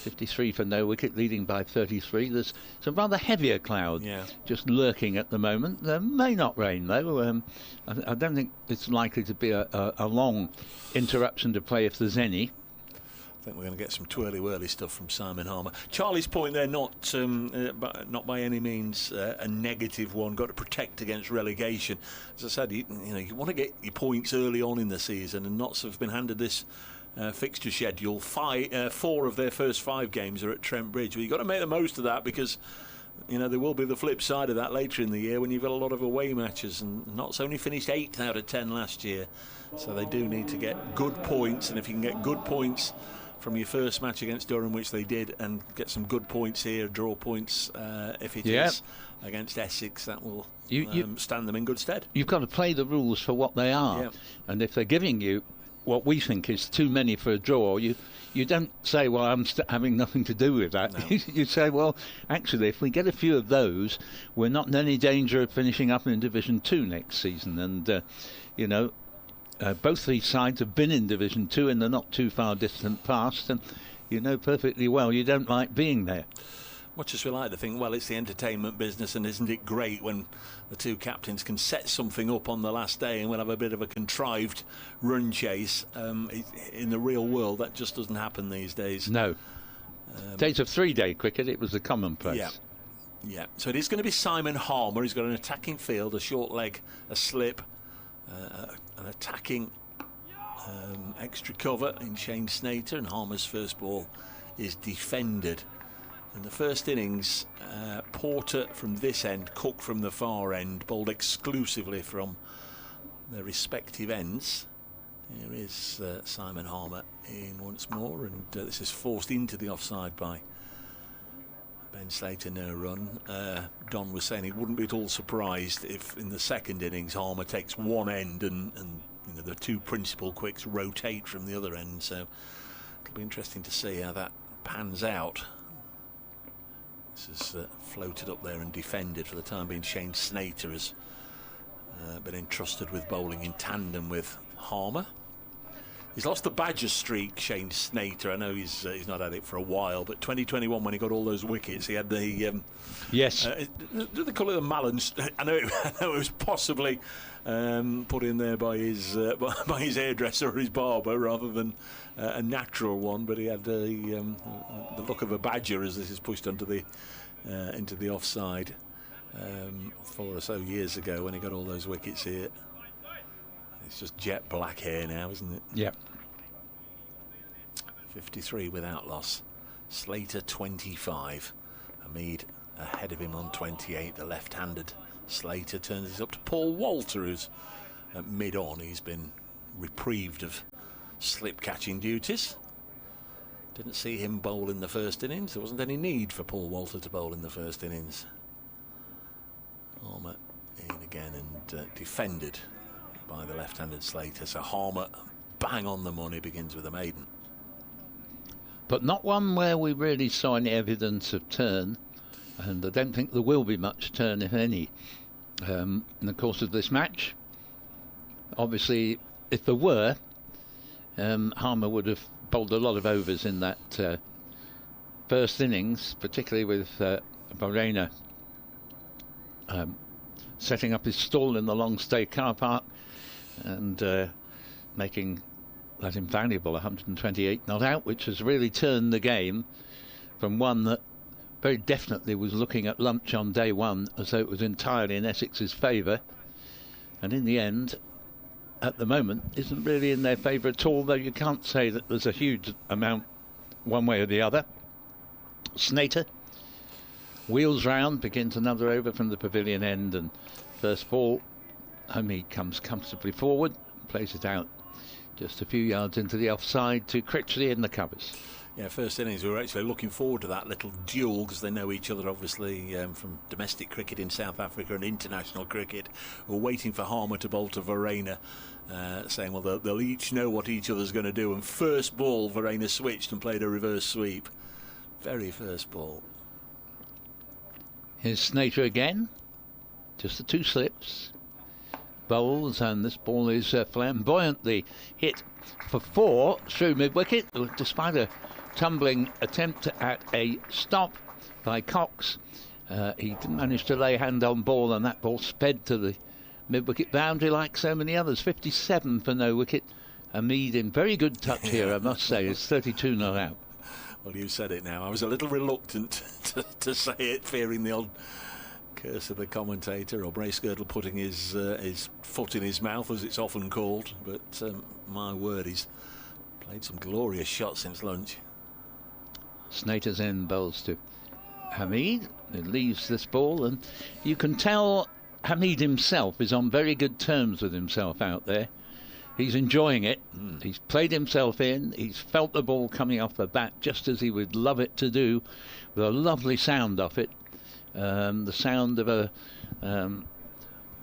[SPEAKER 7] 53 for no wicket, leading by 33. There's some rather heavier cloud just lurking at the moment. There may not rain, though. I don't think it's likely to be a long interruption to play, if there's any.
[SPEAKER 8] I think we're going to get some twirly-whirly stuff from Simon Harmer. Charlie's point there, not by any means a negative one. Got to protect against relegation. As I said, you want to get your points early on in the season, and Notts have been handed this
[SPEAKER 3] fixture schedule. 4 of their first 5 games are at Trent Bridge. Well, you've got to make the most of that, because there will be the flip side of that later in the year when you've got a lot of away matches, and Notts only finished 8th out of 10 last year, so they do need to get good points. And if you can get good points from your first match against Durham, which they did, and get some good points here, draw points if it is against Essex, that will stand them in good stead.
[SPEAKER 7] You've got to play the rules for what they are, and if they're giving you what we think is too many for a draw, you don't say, well, I'm having nothing to do with that. No. You say, well, actually, if we get a few of those, we're not in any danger of finishing up in Division 2 next season. And, both these sides have been in Division 2 in the not too far distant past, and you know perfectly well you don't like being there.
[SPEAKER 3] Much as we like to think, well, it's the entertainment business, and isn't it great when the two captains can set something up on the last day and we'll have a bit of a contrived run chase. In the real world, that just doesn't happen these days.
[SPEAKER 7] No. Days of 3-day cricket, it was a commonplace.
[SPEAKER 3] Yeah. So it is going to be Simon Harmer. He's got an attacking field, a short leg, a slip, an attacking extra cover in Shane Snater, and Harmer's first ball is defended. In the first innings, Porter from this end, Cook from the far end, bowled exclusively from their respective ends. Here is Simon Harmer in once more, and this is forced into the offside by Ben Slater, no run. Don was saying he wouldn't be at all surprised if in the second innings Harmer takes one end and the two principal quicks rotate from the other end, so it'll be interesting to see how that pans out. This is floated up there and defended for the time being. Shane Snater has been entrusted with bowling in tandem with Harmer. He's lost the Badger streak, Shane Snater. I know he's not had it for a while, but 2021, when he got all those wickets, he had the do they call it the Malin? I know it was possibly put in there by his hairdresser or his barber rather than a natural one, but he had the look of a badger as this is pushed onto the into the offside 4 or so years ago when he got all those wickets here. It's just jet black hair now, isn't it?
[SPEAKER 7] Yep.
[SPEAKER 3] 53 without loss. Slater 25. Hamid ahead of him on 28. The left-handed Slater turns this up to Paul Walter, who's at mid-on. He's been reprieved of slip-catching duties. Didn't see him bowl in the first innings. There wasn't any need for Paul Walter to bowl in the first innings. Harmer in again and defended by the left-handed Slater. So Harmer, bang on the money, begins with a maiden.
[SPEAKER 7] But not one where we really saw any evidence of turn, and I don't think there will be much turn, if any, in the course of this match. Obviously, if there were, Harmer would have bowled a lot of overs in that first innings, particularly with Varena setting up his stall in the long stay car park and making that invaluable 128 not out, which has really turned the game from one that very definitely was looking at lunch on day one as though it was entirely in Essex's favour, and in the end, at the moment, isn't really in their favour at all, though you can't say that there's a huge amount one way or the other. Snater wheels round, begins another over from the pavilion end, and first ball, Hamid comes comfortably forward, plays it out just a few yards into the offside to Critley in the covers.
[SPEAKER 3] Yeah, first innings, we were actually looking forward to that little duel because they know each other, obviously, from domestic cricket in South Africa and international cricket. We're waiting for Harmer to bowl to Varena, saying, well, they'll each know what each other's going to do. And first ball, Varena switched and played a reverse sweep. Very first ball.
[SPEAKER 7] Here's Snater again. Just the two slips. Bowls, and this ball is flamboyantly hit for 4 through mid-wicket, despite a tumbling attempt at a stop by Cox. He didn't manage to lay hand on ball, and that ball sped to the mid-wicket boundary like so many others. 57 for no wicket. Hamid in very good touch here, I must say. It's 32 not out.
[SPEAKER 3] Well, you said it now. I was a little reluctant to say it, fearing the old curse of the commentator, or Bracegirdle putting his foot in his mouth, as it's often called. But my word, he's
[SPEAKER 8] Played some glorious shots since lunch.
[SPEAKER 7] Snater's end bowls to Hamid, who leaves this ball, and you can tell Hamid himself is on very good terms with himself out there. He's enjoying it. He's played himself in. He's felt the ball coming off the bat just as he would love it to do, with a lovely sound off it. The sound of a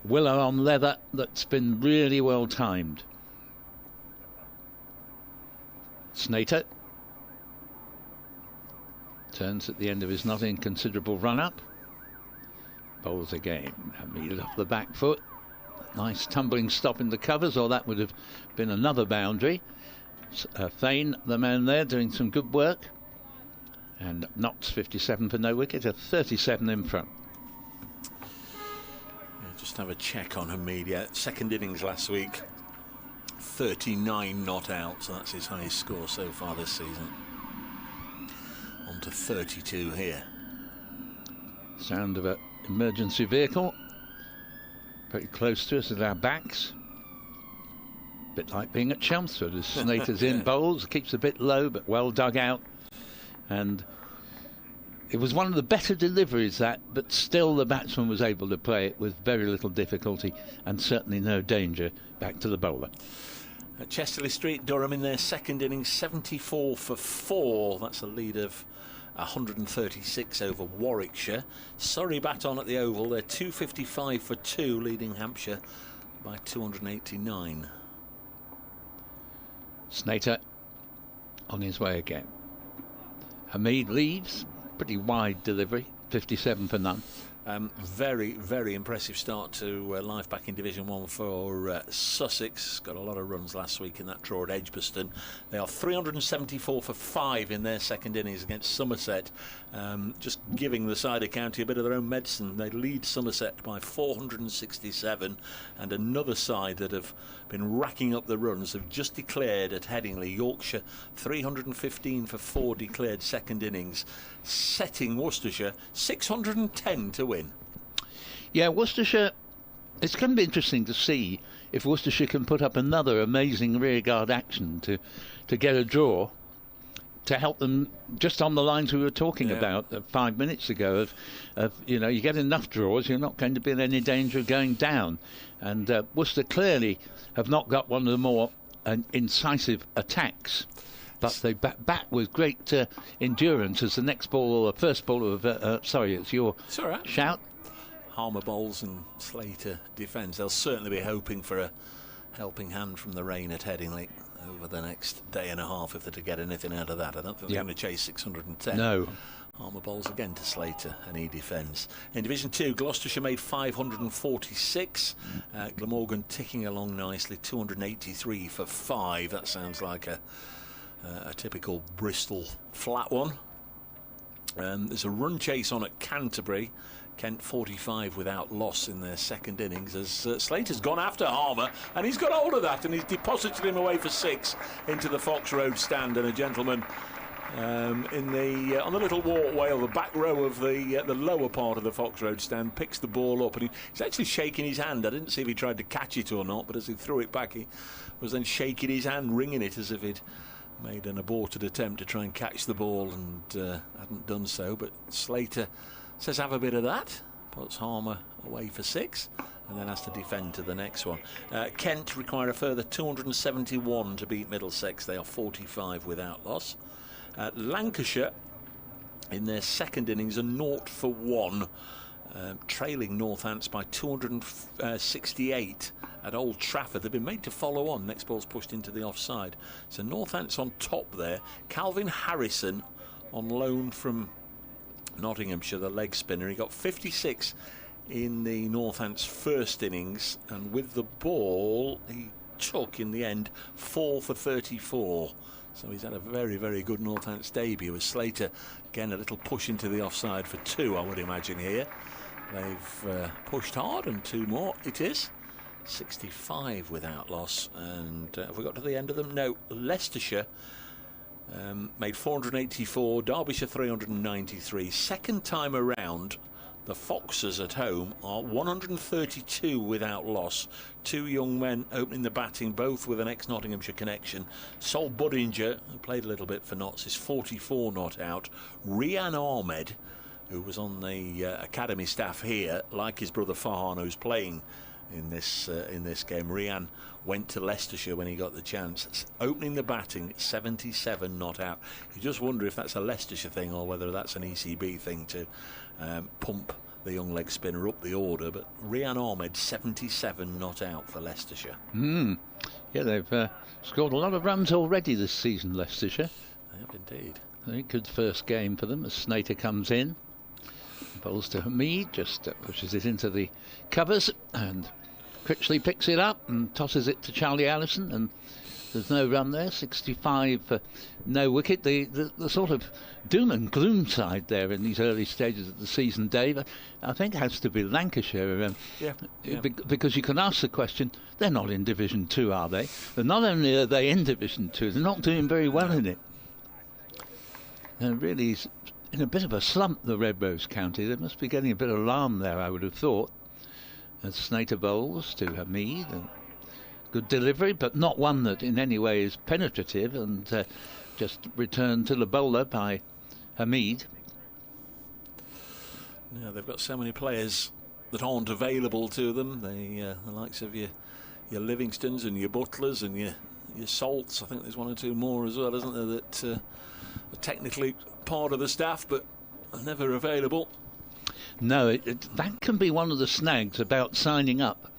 [SPEAKER 7] willow on leather that's been really well timed. Snater turns at the end of his not inconsiderable run-up. Bowls again. Hamid off the back foot. Nice tumbling stop in the covers, or that would have been another boundary. Thane, the man there, doing some good work. And Knox 57 for no wicket, a 37 in front.
[SPEAKER 8] Yeah, just have a check on Hamid. Yeah, second innings last week, 39 not out, so that's his highest score so far this season. On to 32 here.
[SPEAKER 7] Sound of an emergency vehicle pretty close to us at our backs. Bit like being at Chelmsford as Snater's in bowls, keeps a bit low but well dug out, and it was one of the better deliveries, that, but still the batsman was able to play it with very little difficulty and certainly no danger back to the bowler.
[SPEAKER 8] At Chesterley Street, Durham in their second innings, 74 for 4. That's a lead of 136 over Warwickshire. Surrey bat on at the Oval. They're 255 for 2, leading Hampshire by 289.
[SPEAKER 7] Snater on his way again. Hamid leaves, pretty wide delivery, 57 for none.
[SPEAKER 8] Very, very impressive start to life back in Division 1 for Sussex. Got a lot of runs last week in that draw at Edgbaston. They are 374 for 5 in their second innings against Somerset. Just giving the side of county a bit of their own medicine. They lead Somerset by 467, and another side that have been racking up the runs have just declared at Headingley. Yorkshire 315 for 4 declared second innings, setting Worcestershire 610 to win.
[SPEAKER 7] Yeah, Worcestershire, it's going to be interesting to see if Worcestershire can put up another amazing rearguard action to get a draw, to help them just on the lines we were talking about 5 minutes ago of you know, you get enough draws, you're not going to be in any danger of going down. And Worcester clearly have not got one of the more incisive attacks, but they bat with great endurance as the next ball, or the first ball of sorry, it's your shout.
[SPEAKER 8] Harmer bowls and Slater defence. They'll certainly be hoping for a helping hand from the rain at Headingley over the next day and a half if they're to get anything out of that. I don't think they're going to chase 610.
[SPEAKER 7] No.
[SPEAKER 8] Harmer bowls again to Slater, and he defends. In Division 2, Gloucestershire made 546. Glamorgan ticking along nicely, 283 for 5. That sounds like a typical Bristol flat one. There's a run chase on at Canterbury. Kent 45 without loss in their second innings as Slater's gone after Harmer, and he's got hold of that and he's deposited him away for 6 into the Fox Road stand, and a gentleman on the little walkway, or the back row of the lower part of the Fox Road stand, picks the ball up, and he's actually shaking his hand. I didn't see if he tried to catch it or not, but as he threw it back, he was then shaking his hand, wringing it as if he'd made an aborted attempt to try and catch the ball and hadn't done so. But Slater says have a bit of that, puts Harmer away for 6, and then has to defend to the next one. Kent require a further 271 to beat Middlesex. They are 45 without loss. Lancashire in their second innings are 0 for 1, trailing Northants by 268 at Old Trafford. They've been made to follow on. Next ball's pushed into the offside. So Northants on top there. Calvin Harrison on loan from Nottinghamshire, the leg spinner. He got 56 in the Northants first innings, and with the ball he took in the end 4 for 34. So he's had a very, very good Northants debut. As Slater, again, a little push into the offside for 2, I would imagine here. They've pushed hard, and 2 more it is. 65 without loss. And have we got to the end of them? No. Leicestershire made 484, Derbyshire 393. Second time around The Foxes at home are 132 without loss. Two young men opening the batting, both with an ex-Nottinghamshire connection. Sol Budinger, who played a little bit for Notts, is 44 not out. Rian Ahmed, who was on the academy staff here, like his brother Farhan, who's playing in this game. Rian went to Leicestershire when he got the chance. Opening the batting, 77 not out. You just wonder if that's a Leicestershire thing or whether that's an ECB thing to pump the young leg spinner up the order. But Rian Ahmed, 77 not out for Leicestershire.
[SPEAKER 7] Yeah, they've scored a lot of runs already this season, Leicestershire.
[SPEAKER 8] They have indeed.
[SPEAKER 7] Very good first game for them as Snater comes in. Bowls to Hamid, just pushes it into the covers, and Critley picks it up and tosses it to Charlie Allison, and there's no run there. 65 for no wicket. The sort of doom and gloom side there in these early stages of the season, Dave, I think has to be Lancashire. Because you can ask the question, they're not in Division 2, are they? But not only are they in Division 2, they're not doing very well in it. And really in a bit of a slump, the Red Rose County. They must be getting a bit of alarm there, I would have thought. As Snater bowls to Hamid, and good delivery, but not one that in any way is penetrative, and just returned to the bowler by Hamid.
[SPEAKER 8] Yeah, they've got so many players that aren't available to them. The likes of your Livingstons and your Butlers and your Salts. I think there's one or two more as well, isn't there, that are technically part of the staff but are never available.
[SPEAKER 7] No, that can be one of the snags about signing up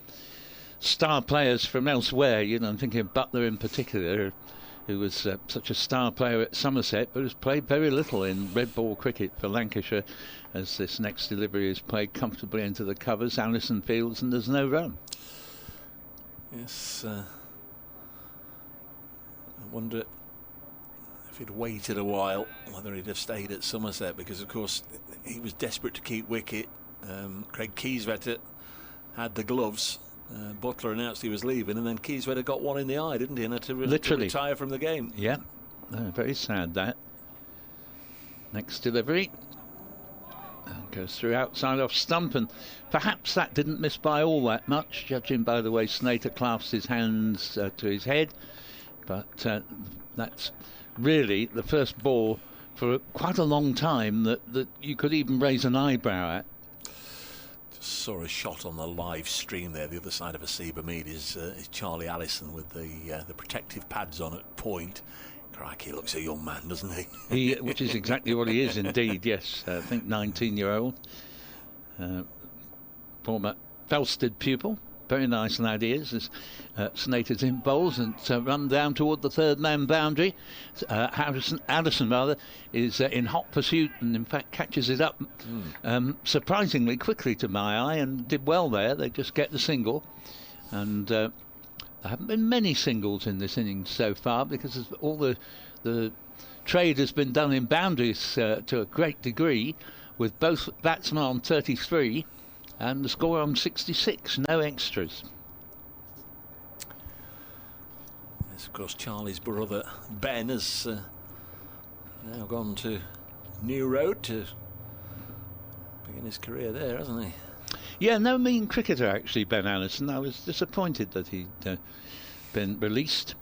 [SPEAKER 7] star players from elsewhere. You know, I'm thinking of Butler in particular, who was such a star player at Somerset, but has played very little in red ball cricket for Lancashire, as this next delivery is played comfortably into the covers. Allison fields, and there's no run.
[SPEAKER 8] Yes, I wonder if he'd waited a while, whether he'd have stayed at Somerset, because of course he was desperate to keep wicket. Craig Kieswetter had the gloves. Butler announced he was leaving, and then Kieswetter got one in the eye, didn't he, and had to retire from the game.
[SPEAKER 7] Yeah, very sad that. Next delivery goes through outside off stump, and perhaps that didn't miss by all that much, judging by the way Snater clasps his hands to his head. But that's really the first ball for quite a long time that you could even raise an eyebrow at.
[SPEAKER 8] Just saw a shot on the live stream there. The other side of Asiba Mead is Charlie Allison with the protective pads on at point. Crikey, he looks a young man, doesn't he?
[SPEAKER 7] Which is exactly what he is indeed, yes. I think 19-year-old. Former Felsted pupil. Very nice lad he is. As Snater's in bowls and run down toward the third man boundary. Allison is in hot pursuit and in fact catches it up surprisingly quickly to my eye, and did well there. They just get the single, and there haven't been many singles in this innings so far because all the trade has been done in boundaries to a great degree, with both batsmen on 33 and the score on 66, no extras.
[SPEAKER 8] Yes, of course, Charlie's brother Ben has now gone to New Road to begin his career there, hasn't he?
[SPEAKER 7] Yeah, no mean cricketer actually, Ben Allison. I was disappointed that he'd been released.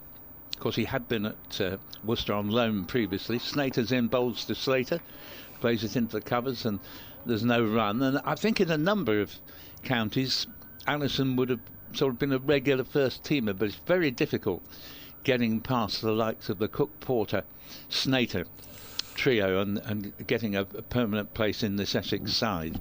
[SPEAKER 7] Of course, he had been at Worcester on loan previously. Snater's in, bowls to Slater, plays it into the covers, and there's no run. And I think in a number of counties Allison would have sort of been a regular first teamer, but it's very difficult getting past the likes of the Cook, Porter, Snater trio and getting a permanent place in this Essex side.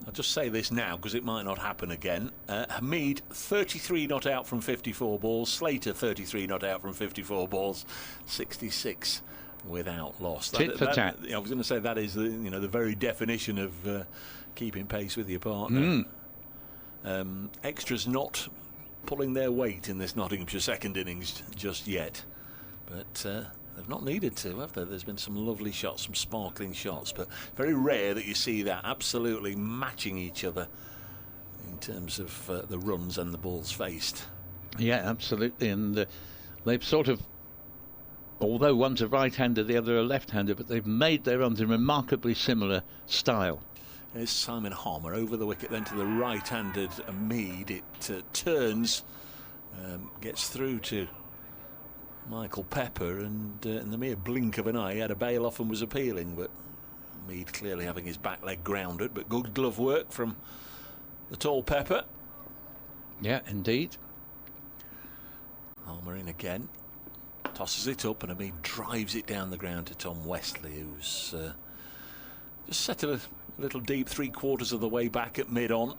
[SPEAKER 8] I'll just say this now because it might not happen again. Hamid 33 not out from 54 balls, Slater 33 not out from 54 balls, 66 without loss.
[SPEAKER 7] Tit for tat.
[SPEAKER 8] I was going to say that is the very definition of keeping pace with your partner. Extras not pulling their weight in this Nottinghamshire second innings just yet, but they've not needed to, have they? There's been some lovely shots, some sparkling shots, but very rare that you see that absolutely matching each other in terms of the runs and the balls faced.
[SPEAKER 7] Yeah, absolutely, and they've sort of, although one's a right-hander, the other a left-hander, but they've made their runs in remarkably similar style.
[SPEAKER 8] There's Simon Harmer over the wicket, then to the right-handed Mead. It turns, gets through to Michael Pepper, and in the mere blink of an eye, he had a bail off and was appealing, but Mead clearly having his back leg grounded. But good glove work from the tall Pepper.
[SPEAKER 7] Yeah, indeed.
[SPEAKER 8] Harmer in again, tosses it up, and Mead drives it down the ground to Tom Westley, who's just set a little deep 3/4 of the way back at mid-on.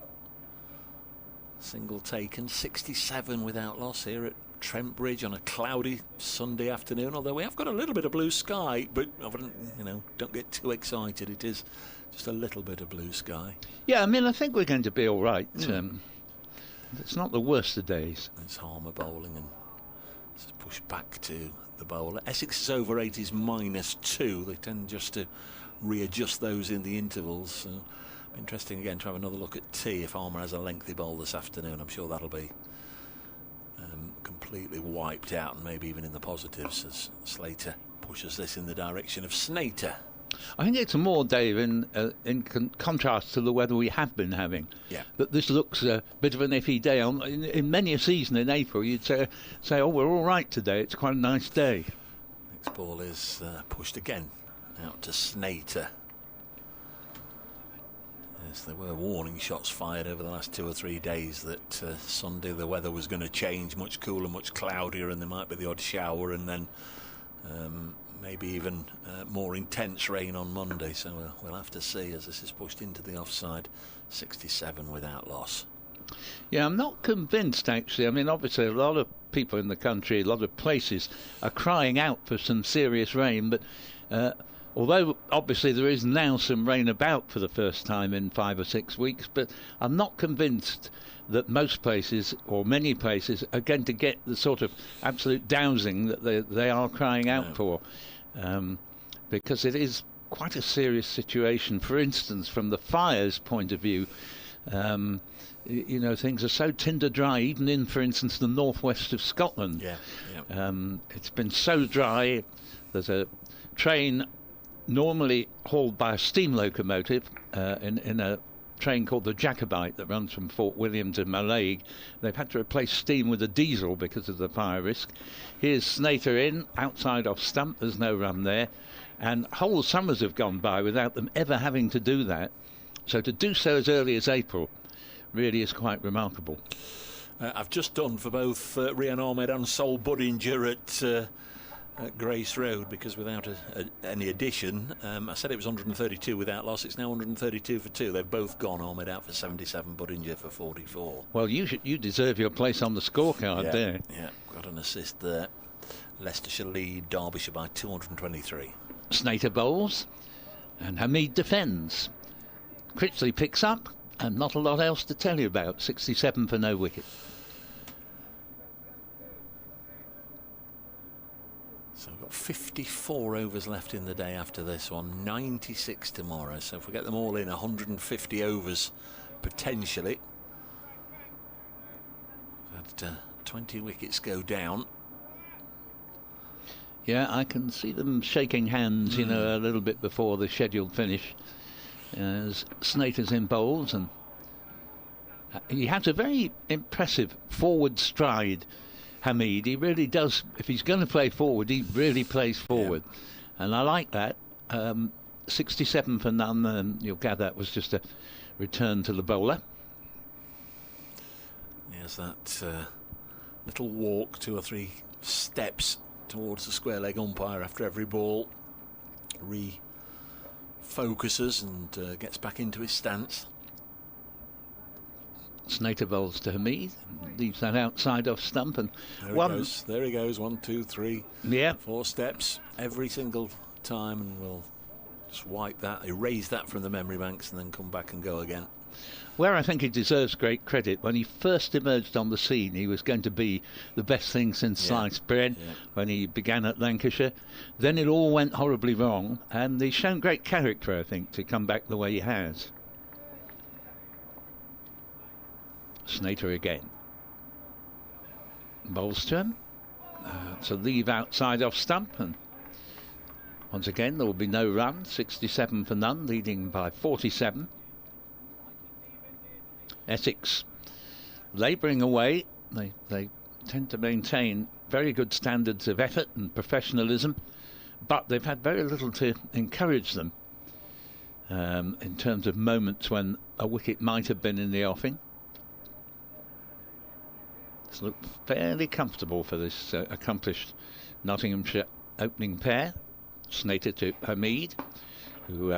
[SPEAKER 8] Single taken, 67 without loss here at Trent Bridge on a cloudy Sunday afternoon, although we have got a little bit of blue sky, but I wouldn't, don't get too excited. It is just a little bit of blue sky.
[SPEAKER 7] Yeah, I mean, I think we're going to be all right. It's not the worst of days.
[SPEAKER 8] It's Harmer bowling, and it's pushed back to the bowler. Essex's over 8 is -2. They tend just to readjust those in the intervals. So interesting again to have another look at T if Harmer has a lengthy bowl this afternoon. I'm sure that'll be completely wiped out, and maybe even in the positives, as Slater pushes this in the direction of Snater.
[SPEAKER 7] I think it's more, Dave, in contrast to the weather we have been having.
[SPEAKER 8] Yeah.
[SPEAKER 7] That this looks a bit of an iffy day. In many a season in April, you'd say, oh, we're all right today. It's quite a nice day.
[SPEAKER 8] Next ball is pushed again out to Snater. Yes, there were warning shots fired over the last 2 or 3 days that Sunday the weather was going to change, much cooler, much cloudier, and there might be the odd shower, and then maybe even more intense rain on Monday. So we'll have to see as this is pushed into the offside. 67 without loss.
[SPEAKER 7] Yeah, I'm not convinced, actually. I mean, obviously, a lot of people in the country, a lot of places are crying out for some serious rain, but although obviously there is now some rain about for the first time in 5 or 6 weeks, but I'm not convinced that most places or many places are going to get the sort of absolute dousing that they are crying out for, because it is quite a serious situation. For instance, from the fire's point of view, things are so tinder dry, even in, for instance, the northwest of Scotland. It's been so dry. There's a train normally hauled by a steam locomotive in a train called the Jacobite that runs from Fort William to Mallaig. They've had to replace steam with a diesel because of the fire risk. Here's Snater in, outside off stump. There's no run there. And whole summers have gone by without them ever having to do that. So to do so as early as April really is quite remarkable.
[SPEAKER 8] I've just done for both Rian Ahmed and Sol Budinger at Grace Road, because without any addition, I said it was 132 without loss. It's now 132 for 2. They've both gone. Ahmed out for 77, Budinger for 44.
[SPEAKER 7] Well, you deserve your place on the scorecard there.
[SPEAKER 8] Yeah, got an assist there. Leicestershire lead Derbyshire by 223.
[SPEAKER 7] Snater bowls and Hamid defends. Critley picks up, and not a lot else to tell you about. 67 for no wicket.
[SPEAKER 8] So we've got 54 overs left in the day after this one, 96 tomorrow. So if we get them all in, 150 overs potentially. We've had 20 wickets go down.
[SPEAKER 7] Yeah, I can see them shaking hands, a little bit before the scheduled finish. As Snater's in bowls, and he has a very impressive forward stride, Hamid. He really does. If he's going to play forward, he really plays forward, and I like that. 67 for none, and you'll gather that was just a return to the bowler.
[SPEAKER 8] There's that little walk, 2 or 3 steps towards the square leg umpire after every ball. Focuses and gets back into his stance.
[SPEAKER 7] Snater bowls to Hamid, leaves that outside off stump, and
[SPEAKER 8] there he goes. 1, 2, 3, 4 steps every single time, and we'll just wipe that, erase that from the memory banks, and then come back and go again.
[SPEAKER 7] Where I think he deserves great credit, when he first emerged on the scene, he was going to be the best thing since sliced bread when he began at Lancashire. Then it all went horribly wrong, and he's shown great character, I think, to come back the way he has. Snater again. Bowls to him. To leave outside off stump, and once again there will be no run. 67 for none, leading by 47. Essex labouring away. They tend to maintain very good standards of effort and professionalism, but they've had very little to encourage them in terms of moments when a wicket might have been in the offing. It's looked fairly comfortable for this accomplished Nottinghamshire opening pair. Snater to Hamid, who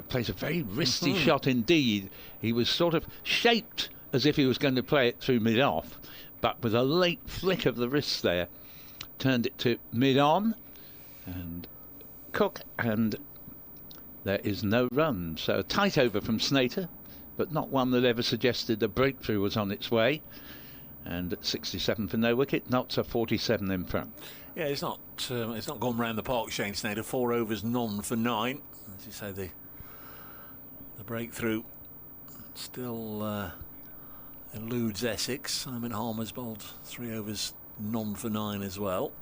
[SPEAKER 7] plays a very risky shot indeed. He was sort of shaped as if he was going to play it through mid-off, but with a late flick of the wrist there, turned it to mid-on, and Cook, and there is no run. So a tight over from Snater, but not one that ever suggested a breakthrough was on its way. And at 67 for no wicket, Notts are 47 in front.
[SPEAKER 8] Yeah, it's not gone round the park, Shane Snater. 4 overs, none for 9. As you say, the breakthrough still eludes Essex. Simon Harmer's bowled 3 overs, none for 9 as well.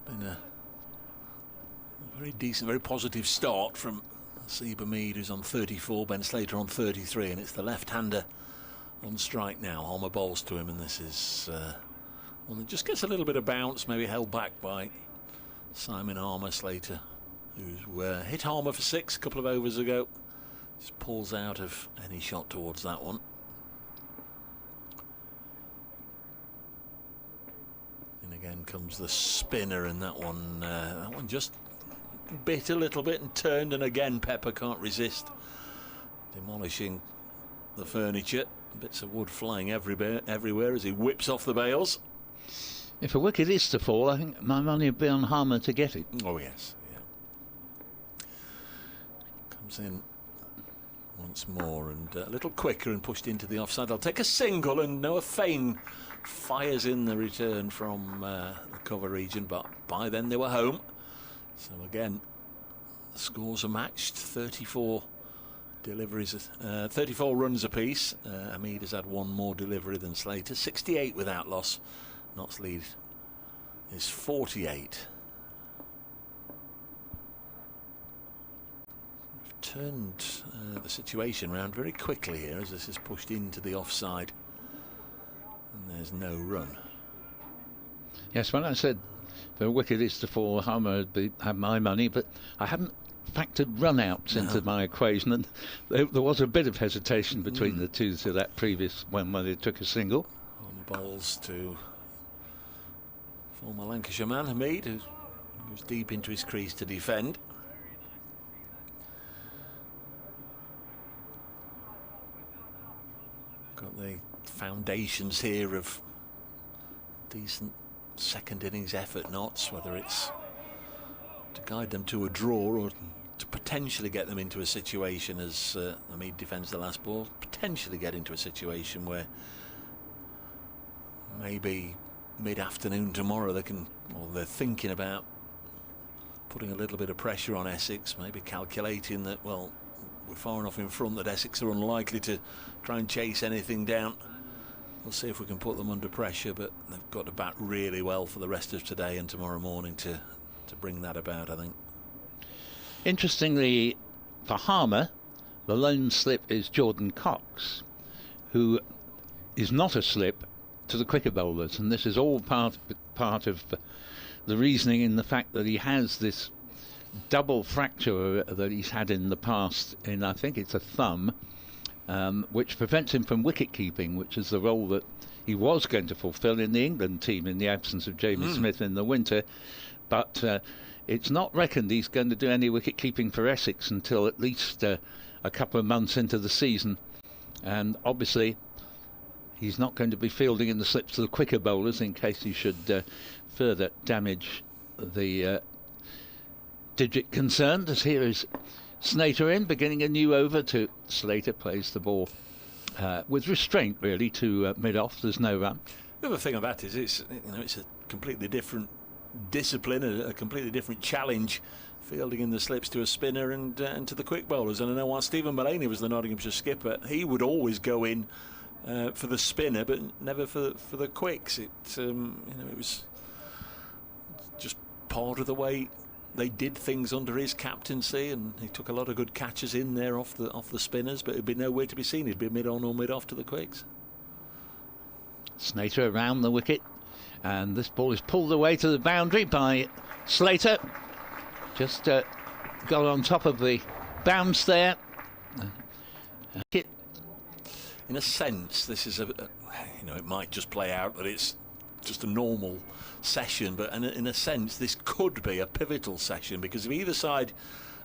[SPEAKER 8] Been a very decent, very positive start from Asib Hamid, who's on 34, Ben Slater on 33, and it's the left-hander on strike now. Harmer bowls to him, and this is one that just gets a little bit of bounce, maybe held back by Simon Harmer. Slater, who hit Harmer for 6 a couple of overs ago, just pulls out of any shot towards that one. And again comes the spinner, and that one just bit a little bit and turned, and again Pepper can't resist, demolishing the furniture. Bits of wood flying everywhere as he whips off the bails.
[SPEAKER 7] If a wicket is to fall, I think my money would be on Harmer to get it.
[SPEAKER 8] Oh yes, yeah. Comes in once more and a little quicker and pushed into the offside. They'll take a single, and Noah Fain fires in the return from the cover region, but by then they were home. So again, the scores are matched. 34 deliveries, 34 runs apiece. Hamid has had one more delivery than Slater. 68 without loss. Notts' lead is 48. We've turned the situation around very quickly here as this is pushed into the offside, and there's no run.
[SPEAKER 7] Yes, when I said the wicket is to fall, Harmer would have my money, but I hadn't factored run-outs into my equation, and there was a bit of hesitation between the two to that previous one when they took a single.
[SPEAKER 8] On bowls to former Lancashire man Hamid, who goes deep into his crease to defend. Got the foundations here of decent second innings effort, Notts, whether it's to guide them to a draw or to potentially get them into a situation, as Hamid defends the last ball, potentially get into a situation where maybe mid-afternoon tomorrow they're thinking about putting a little bit of pressure on Essex, maybe calculating that, well, we're far enough in front that Essex are unlikely to try and chase anything down. We'll see if we can put them under pressure, but they've got to bat really well for the rest of today and tomorrow morning to bring that about, I think.
[SPEAKER 7] Interestingly, for Harmer, the lone slip is Jordan Cox, who is not a slip to the quicker bowlers, and this is all part of the reasoning in the fact that he has this double fracture that he's had in the past in, I think it's a thumb, which prevents him from wicket keeping, which is the role that he was going to fulfil in the England team in the absence of Jamie Smith in the winter. But it's not reckoned he's going to do any wicket keeping for Essex until at least a couple of months into the season, and obviously he's not going to be fielding in the slips to the quicker bowlers in case he should further damage the digit concerned. As here is Snater in, beginning a new over to Slater, plays the ball with restraint really to mid-off. There's no run.
[SPEAKER 8] The other thing about it is it's a completely different discipline, a completely different challenge, fielding in the slips to a spinner and to the quick bowlers. And I know while Stephen Mullaney was the Nottinghamshire skipper, he would always go in for the spinner, but never for the quicks. It was just part of the way they did things under his captaincy, and he took a lot of good catches in there off the spinners, but it'd be nowhere to be seen. He'd be mid-on or mid-off to the quicks.
[SPEAKER 7] Slater around the wicket, and this ball is pulled away to the boundary by Slater. Just got on top of the bounce there.
[SPEAKER 8] In a sense, this is it might just play out that it's just a normal session, but in a sense this could be a pivotal session, because if either side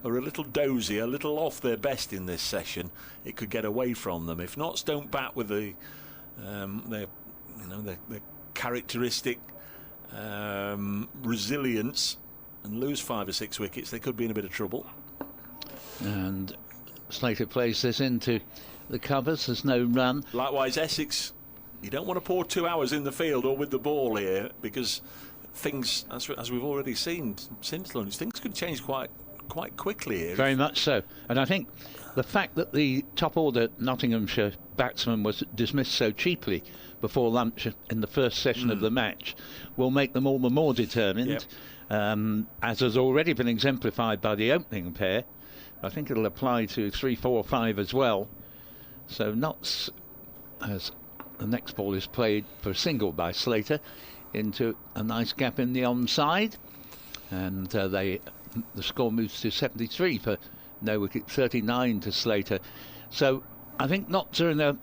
[SPEAKER 8] are a little dozy, a little off their best in this session, it could get away from them. If Notts don't bat with their characteristic resilience and lose 5 or 6 wickets, they could be in a bit of trouble.
[SPEAKER 7] And Slater plays this into the covers. There's no run.
[SPEAKER 8] Likewise, Essex. You don't want to pour 2 hours in the field or with the ball here, because things, as we've already seen since lunch, things could change quite quickly here.
[SPEAKER 7] Very much so. And I think the fact that the top order Nottinghamshire batsman was dismissed so cheaply before lunch in the first session of the match will make them all the more determined, as has already been exemplified by the opening pair. I think it'll apply to 3, 4, 5 as well. So Notts, as the next ball is played for a single by Slater into a nice gap in the onside, and the score moves to 73 for no wicket, 39 to Slater. So I think Notts are in a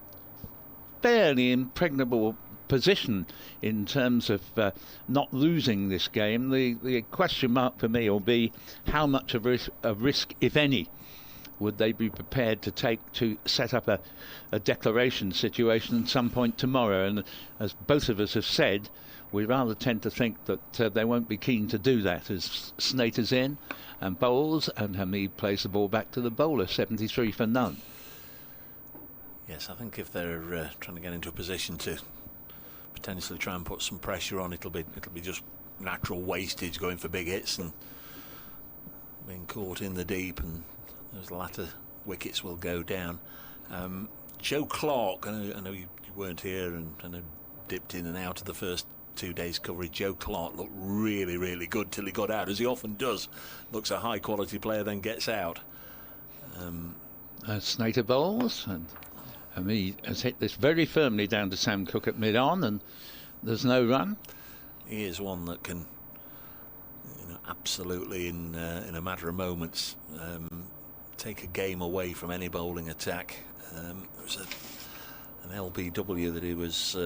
[SPEAKER 7] fairly impregnable position in terms of not losing this game. The question mark for me will be how much of a risk, if any, would they be prepared to take to set up a declaration situation at some point tomorrow. And as both of us have said, we rather tend to think that they won't be keen to do that, as Slater's in and bowls, and Hamid plays the ball back to the bowler, 73 for none.
[SPEAKER 8] Yes, I think if they're trying to get into a position to potentially try and put some pressure on, it'll be just natural wastage, going for big hits and being caught in the deep, and those latter wickets will go down. Joe Clark, I know you weren't here, and I know dipped in and out of the first 2 days coverage. Joe Clark looked really, really good till he got out, as he often does. Looks a high quality player, then gets out.
[SPEAKER 7] Slater bowls, and he has hit this very firmly down to Sam Cook at mid-on, and there's no run.
[SPEAKER 8] He is one that can, absolutely in a matter of moments, take a game away from any bowling attack. There was an LBW that he was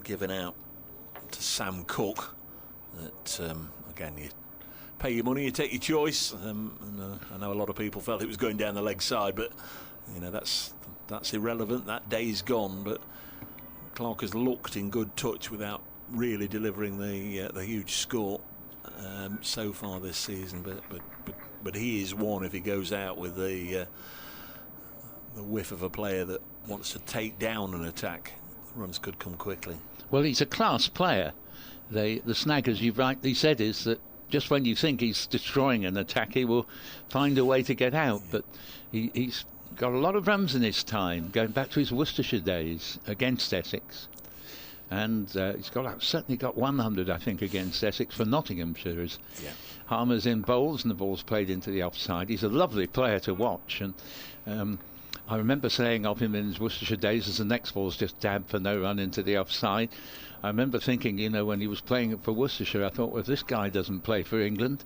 [SPEAKER 8] given out to Sam Cook. That again, you pay your money, you take your choice. And, I know a lot of people felt it was going down the leg side, but that's irrelevant. That day's gone. But Clark has looked in good touch without really delivering the huge score so far this season. But he is one, if he goes out with the whiff of a player that wants to take down an attack, runs could come quickly.
[SPEAKER 7] Well, he's a class player. The snag, as you've rightly said, is that just when you think he's destroying an attack, he will find a way to get out. But he's got a lot of runs in his time, going back to his Worcestershire days against Essex. And he's certainly got 100, I think, against Essex for Nottinghamshire. As Harmer's in bowls and the ball's played into the offside. He's a lovely player to watch, and I remember saying of him in his Worcestershire days, as the next ball's just dabbed for no run into the offside. I remember thinking, when he was playing for Worcestershire, I thought, well, if this guy doesn't play for England,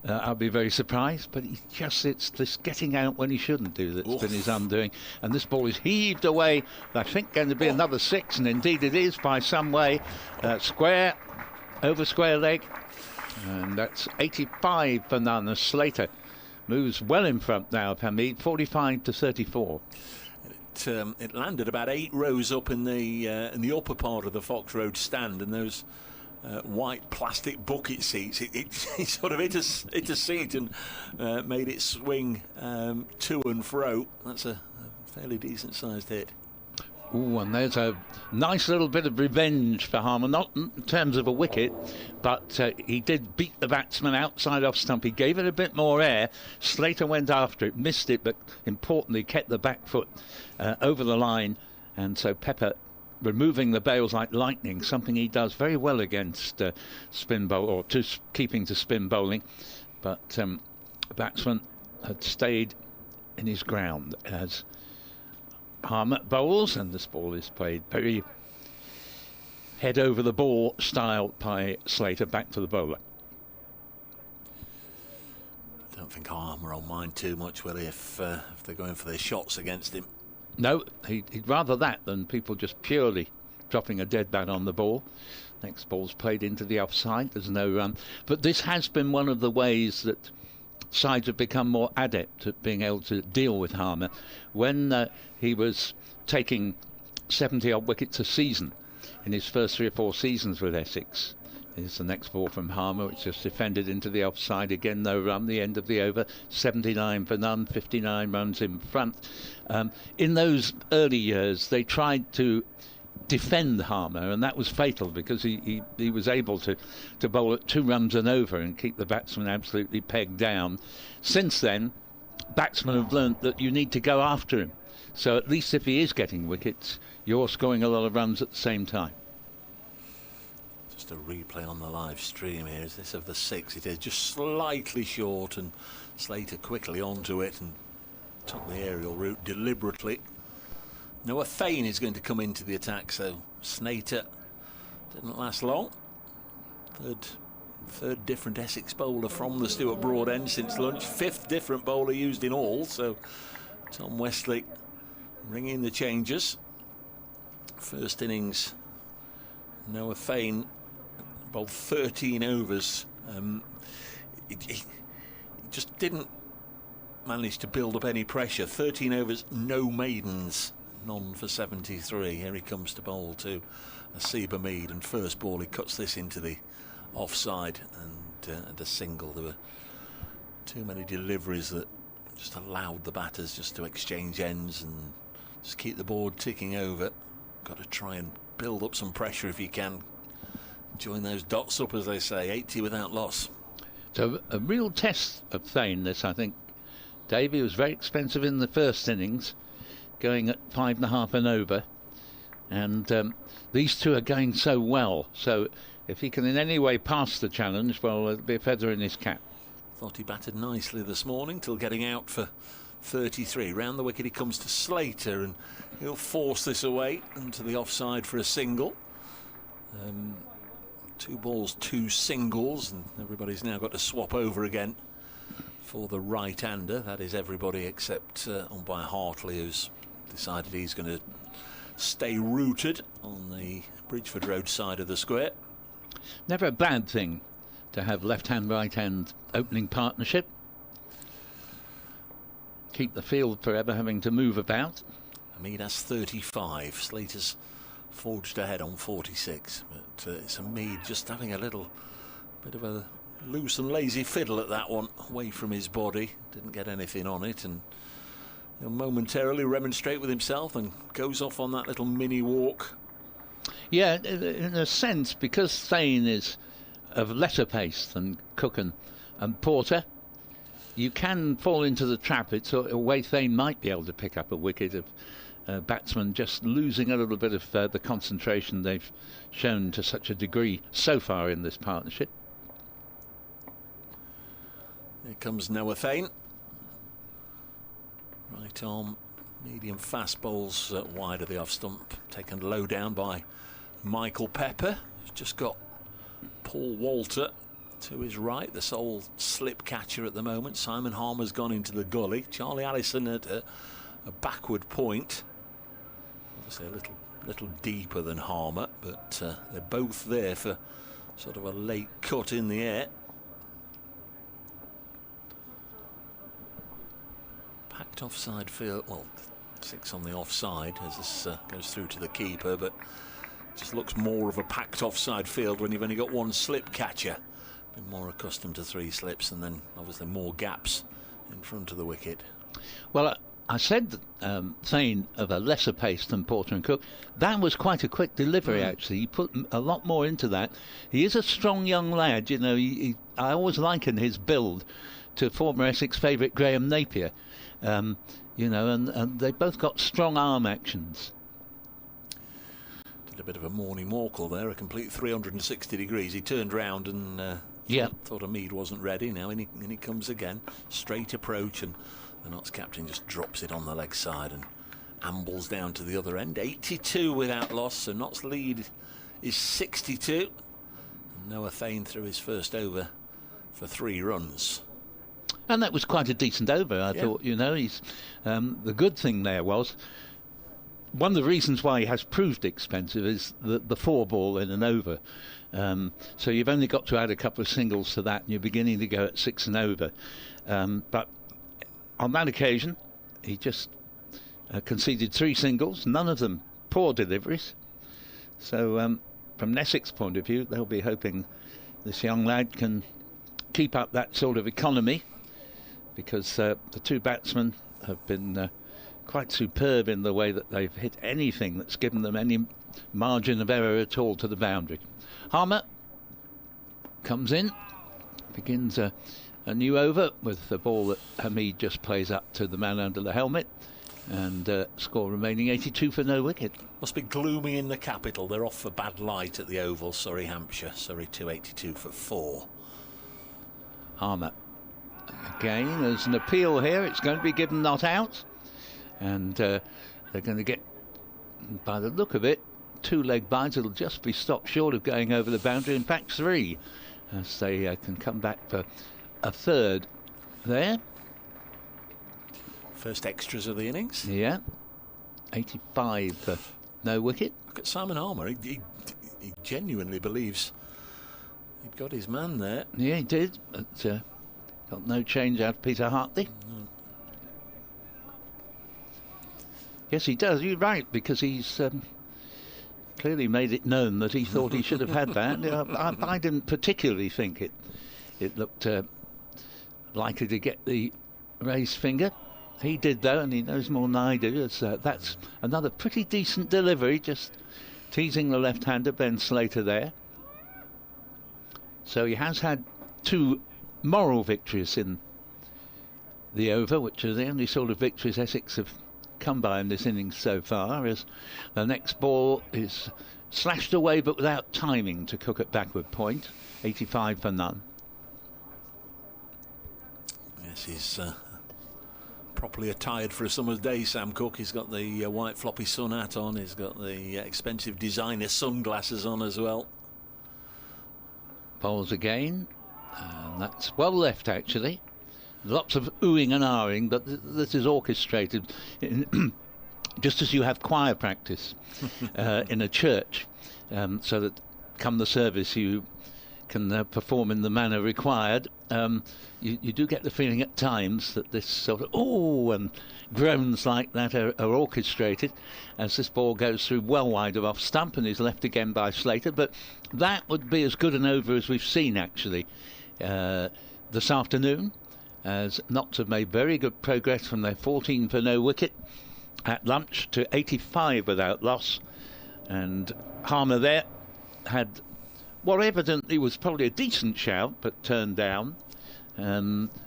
[SPEAKER 7] I'll be very surprised. But it's this getting out when he shouldn't do that's been his undoing. And this ball is heaved away, I think going to be another 6, and indeed it is by some way. Square, over square leg, and that's 85 for none, as Slater moves well in front now of Hamid, 45 to 34.
[SPEAKER 8] It landed about 8 rows up in the upper part of the Fox Road stand, and those white plastic bucket seats, it sort of hit a seat and made it swing to and fro. That's a fairly decent sized hit.
[SPEAKER 7] Ooh, and there's a nice little bit of revenge for Harmer, not in terms of a wicket, but he did beat the batsman outside off stump. He gave it a bit more air. Slater went after it, missed it, but importantly kept the back foot over the line, and so Pepper removing the bails like lightning, something he does very well against spin bowl, or keeping to spin bowling. But the batsman had stayed in his ground as Harmer bowls, and this ball is played very head over the ball style by Slater back to the bowler.
[SPEAKER 8] I don't think Harmer will mind too much, will he, if they're going for their shots against him.
[SPEAKER 7] No, he'd rather that than people just purely dropping a dead bat on the ball. Next ball's played into the offside, there's no run. But this has been one of the ways that sides have become more adept at being able to deal with Harmer. When he was taking 70-odd wickets a season in his first 3 or 4 seasons with Essex, here's the next ball from Harmer, which just defended into the offside. Again, no run, the end of the over, 79 for none, 59 runs in front. In those early years, they tried to defend Harmer, and that was fatal because he was able to bowl at 2 runs and over and keep the batsman absolutely pegged down. Since then, batsmen have learnt that you need to go after him. So at least if he is getting wickets, you're scoring a lot of runs at the same time.
[SPEAKER 8] Just a replay on the live stream here. Is this of the 6? It is just slightly short, and Slater quickly onto it and took the aerial route deliberately. Noah Fane is going to come into the attack, so Slater didn't last long. Third different Essex bowler from the Stuart Broad end since lunch. 5th different bowler used in all, so Tom Westley ringing the changes. First innings, Noah Fane bowled 13 overs. He just didn't manage to build up any pressure. 13 overs, no maidens, none for 73. Here he comes to bowl to Asiba Mead, and first ball he cuts this into the offside and a single. There were too many deliveries that just allowed the batters just to exchange ends and just keep the board ticking over. Got to try and build up some pressure if you can. Join those dots up, as they say. 80 without loss.
[SPEAKER 7] So a real test of Fane, this, I think. Davey was very expensive in the first innings, going at 5.5 and over, and these two are going so well. So if he can in any way pass the challenge, well, it'll be a feather in his cap.
[SPEAKER 8] Thought he batted nicely this morning till getting out for 33. Round the wicket he comes to Slater, and he'll force this away into the offside for a single. 2 balls, 2 singles, and everybody's now got to swap over again for the right-hander. That is everybody except umpire Hartley, who's decided he's going to stay rooted on the Bridgeford Road side of the square.
[SPEAKER 7] Never a bad thing to have left-hand, right-hand opening partnership. Keep the field forever having to move about.
[SPEAKER 8] Hamid has 35. Slater's forged ahead on 46. But it's Hamid just having a little bit of a loose and lazy fiddle at that one, away from his body. Didn't get anything on it, and he'll momentarily remonstrate with himself and goes off on that little mini walk. Yeah,
[SPEAKER 7] in a sense, because Fane is of lesser pace than Cook and Porter, you can fall into the trap. It's a way Fane might be able to pick up a wicket of batsmen just losing a little bit of the concentration they've shown to such a degree so far in this partnership.
[SPEAKER 8] Here comes Noah Fane. Right arm, medium fast bowls wide of the off stump, taken low down by Michael Pepper, who's just got Paul Walter to his right, the sole slip catcher at the moment. Simon Harmer's gone into the gully. Charlie Allison at a backward point, obviously a little deeper than Harmer, but they're both there for sort of a late cut in the air. Packed offside field, well, 6 on the offside as this goes through to the keeper, but just looks more of a packed offside field when you've only got 1 slip catcher. Been more accustomed to 3 slips, and then obviously more gaps in front of the wicket.
[SPEAKER 7] Well, I said that Fane of a lesser pace than Porter and Cook. That was quite a quick delivery, actually. He put a lot more into that. He is a strong young lad, you know. I always liken his build to former Essex favourite Graham Napier. You know, and they both got strong arm actions.
[SPEAKER 8] bit of a morning morkel there, a complete 360 degrees. He turned round and thought Hamid wasn't ready. Now in he comes again, straight approach, and the Notts captain just drops it on the leg side and ambles down to the other end. 82 without loss, so Notts' lead is 62. And Noah Fain threw his first over for 3 runs.
[SPEAKER 7] And that was quite a decent over, I thought. You know, he's the good thing there was, one of the reasons why he has proved expensive is the 4 ball in an over. So you've only got to add a couple of singles to that, and you're beginning to go at 6 and over. But on that occasion, he just conceded 3 singles, none of them poor deliveries. So from an Essex point of view, they'll be hoping this young lad can keep up that sort of economy, because the 2 batsmen have been quite superb in the way that they've hit anything that's given them any margin of error at all to the boundary. Harmer comes in, begins a new over with the ball that Hamid just plays up to the man under the helmet, and score remaining 82 for no wicket.
[SPEAKER 8] Must be gloomy in the capital. They're off for bad light at the Oval, Surrey, Hampshire. Surrey 282 for 4.
[SPEAKER 7] Harmer. Again, there's an appeal here. It's going to be given not out. And they're going to get, by the look of it, 2 leg byes. It'll just be stopped short of going over the boundary. In fact, 3, as they can come back for a 3rd there.
[SPEAKER 8] First extras of the innings.
[SPEAKER 7] Yeah. 85 for no wicket.
[SPEAKER 8] Look at Simon Harmer. He genuinely believes he'd got his man there.
[SPEAKER 7] Yeah, he did. But got no change out of Peter Hartley. Yes, he does. You're right, because he's clearly made it known that he thought he should have had that. I didn't particularly think it looked likely to get the raised finger. He did, though, and he knows more than I do. That's another pretty decent delivery, just teasing the left-hander, Ben Slater, there. So he has had 2 moral victories in the over, which are the only sort of victories Essex have come by in this innings so far, as the next ball is slashed away but without timing to Cook at backward point. 85 for none.
[SPEAKER 8] Yes, he's properly attired for a summer's day, Sam Cook. He's got the white floppy sun hat on. He's got the expensive designer sunglasses on as well.
[SPEAKER 7] Bowls again, and that's well left, actually. Lots of oohing and ahhing, but this is orchestrated just as you have choir practice in a church, so that come the service you can perform in the manner required. You do get the feeling at times that this sort of ooh and groans like that are orchestrated, as this ball goes through well wide of off stump and is left again by Slater. But that would be as good an over as we've seen, actually, this afternoon, as Notts have made very good progress from their 14 for no wicket at lunch to 85 without loss. And Harmer there had what evidently was probably a decent shout, but turned down,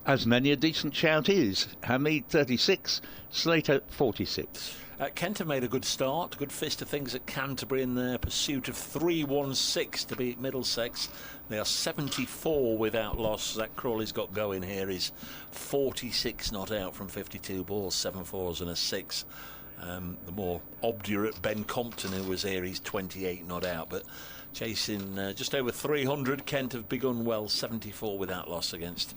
[SPEAKER 7] as many a decent shout is. Hamid 36, Slater 46.
[SPEAKER 8] Kent have made a good start, good fist of things at Canterbury in their pursuit of 316 to beat Middlesex. They are 74 without loss. Zach Crawley's got going here. He's 46 not out from 52 balls, 7 fours and a 6. The more obdurate Ben Compton, who was here, he's 28 not out. But chasing just over 300, Kent have begun well, 74 without loss against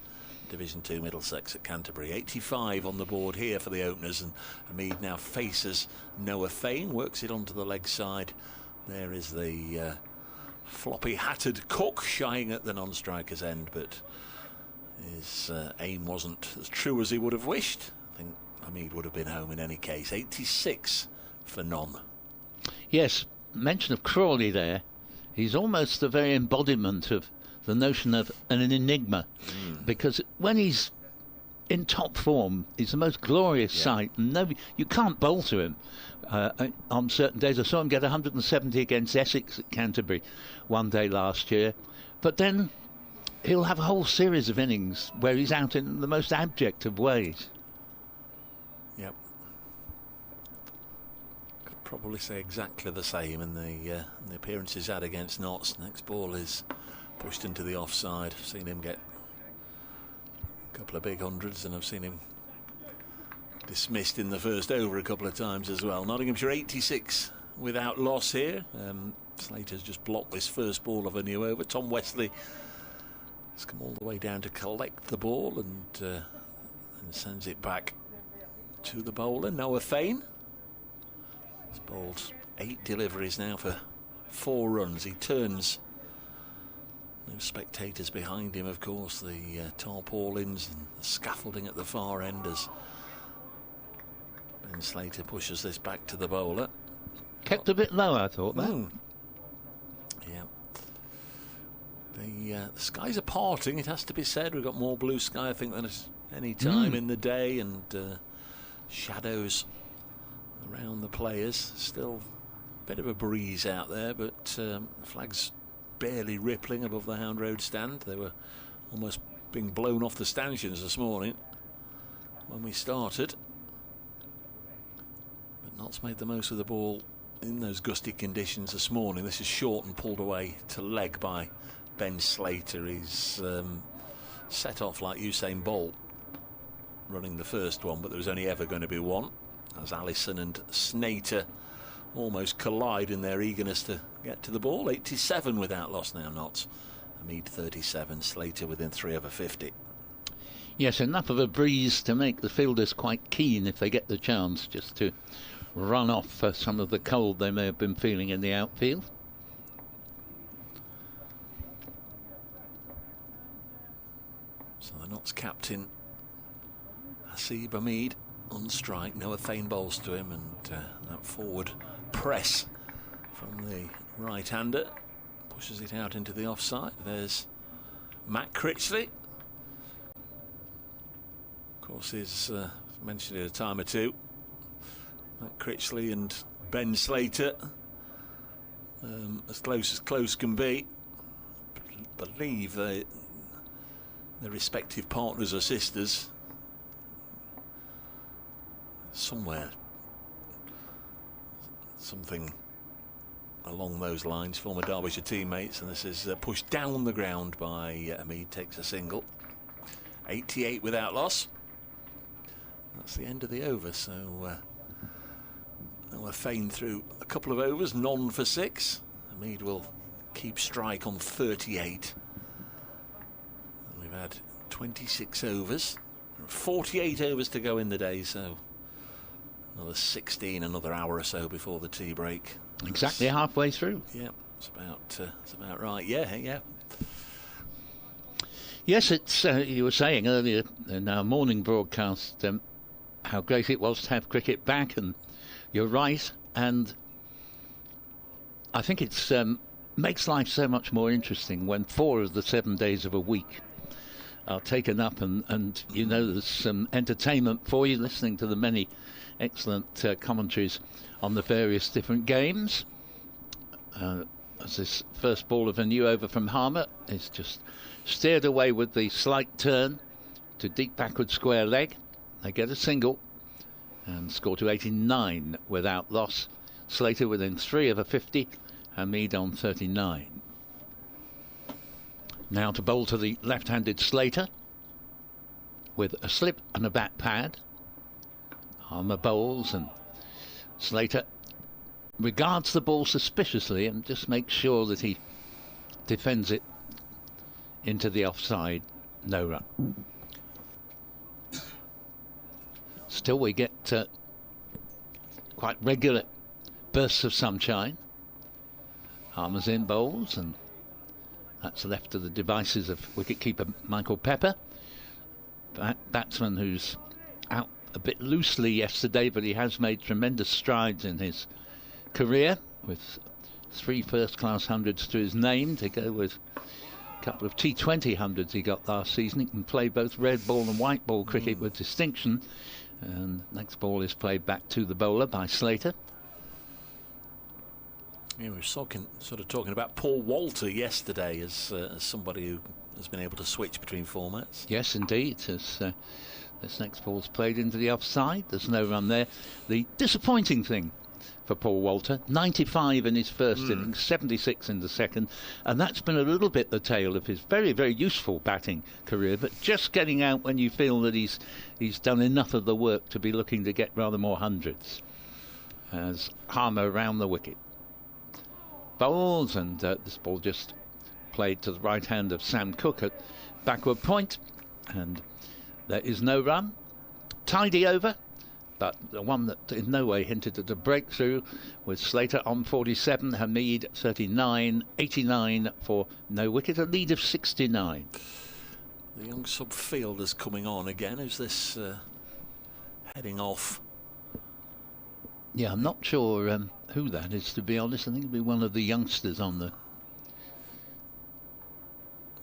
[SPEAKER 8] Division 2 Middlesex at Canterbury. 85 on the board here for the openers, and Hamid now faces Noah Fain, works it onto the leg side. There is the floppy hatted Cook shying at the non-striker's end, but his aim wasn't as true as he would have wished. I think Hamid would have been home in any case. 86 for none.
[SPEAKER 7] Yes, mention of Crawley there. He's almost the very embodiment of the notion of an enigma, because when he's in top form, he's the most glorious sight. And you can't bowl to him. On certain days, I saw him get 170 against Essex at Canterbury one day last year. But then he'll have a whole series of innings where he's out in the most abject of ways.
[SPEAKER 8] Yep. probably say exactly the same in the appearance he's had against Notts. Next ball is pushed into the offside. I've seen him get a couple of big hundreds, and I've seen him dismissed in the first over a couple of times as well. Nottinghamshire 86 without loss here. Slater's just blocked this first ball of a new over. Tom Wesley has come all the way down to collect the ball and sends it back to the bowler, Noah Fane. He's bowled 8 deliveries now for 4 runs. He turns. No spectators behind him, of course. The tarpaulins and the scaffolding at the far end as Ben Slater pushes this back to the bowler.
[SPEAKER 7] Kept a bit low, I thought, that.
[SPEAKER 8] Yeah. The skies are parting, it has to be said. We've got more blue sky, I think, than at any time in the day, and shadows around the players. Still a bit of a breeze out there, but the flag's barely rippling above the Hound Road stand. They were almost being blown off the stanchions this morning when we started. But Notts made the most of the ball in those gusty conditions this morning. This is short and pulled away to leg by Ben Slater. He's set off like Usain Bolt running the first one, but there was only ever going to be one, as Allison and Snater almost collide in their eagerness to get to the ball. 87 without loss now, Notts. Hamid 37, Slater within 3 over 50.
[SPEAKER 7] Yes, enough of a breeze to make the fielders quite keen if they get the chance just to run off some of the cold they may have been feeling in the outfield.
[SPEAKER 8] So the Notts captain Hasib Hamid on strike. Noah Fane bowls to him, and that forward press from the right-hander pushes it out into the offside. There's Matt Critley. Of course, he's mentioned it a time or two. Matt Critley and Ben Slater, as close can be. I believe their respective partners or sisters somewhere. Something along those lines. Former Derbyshire teammates, and this is pushed down the ground by Hamid. Takes a single. 88 without loss. That's the end of the over. So Noah Fane through a couple of overs, none for 6. Hamid will keep strike on 38. And we've had 26 overs. 48 overs to go in the day, so another 16, another hour or so before the tea break.
[SPEAKER 7] Exactly halfway through.
[SPEAKER 8] Yeah, it's about right. Yeah.
[SPEAKER 7] Yes, it's you were saying earlier in our morning broadcast how great it was to have cricket back, and you're right. And I think it's makes life so much more interesting when 4 of the 7 days of a week are taken up, and you know there's some entertainment for you listening to the many excellent commentaries on the various different games. As this first ball of a new over from Harmer is just steered away with the slight turn to deep backward square leg. They get a single and score to 89 without loss. Slater within 3 over 50, Hamid on 39. Now to bowl to the left-handed Slater with a slip and a bat pad. Harmer bowls, and Slater regards the ball suspiciously and just makes sure that he defends it into the offside. No run. Still we get quite regular bursts of sunshine. Harmer's in bowls, and that's left to the devices of wicketkeeper Michael Pepper. Batsman who's out a bit loosely yesterday, but he has made tremendous strides in his career with 3 first-class hundreds to his name, to go with a couple of T20 hundreds he got last season. He can play both red ball and white ball cricket with distinction. And next ball is played back to the bowler by Slater.
[SPEAKER 8] Yeah, we were sort of talking about Paul Walter yesterday as somebody who has been able to switch between formats.
[SPEAKER 7] Yes, indeed. As this next ball's played into the offside, there's no run there. The disappointing thing for Paul Walter. 95 in his first innings, 76 in the second, and that's been a little bit the tale of his very, very useful batting career, but just getting out when you feel that he's done enough of the work to be looking to get rather more hundreds. As Harmer around the wicket. Bowls, and this ball just played to the right hand of Sam Cooke at backward point, and there is no run. Tidy over, but the one that in no way hinted at a breakthrough was Slater on 47, Hamid 39, 89 for no wicket, a lead of 69.
[SPEAKER 8] The young sub-fielder's coming on again. Who's this heading off?
[SPEAKER 7] Yeah, I'm not sure who that is, to be honest. I think it'll be one of the youngsters on the...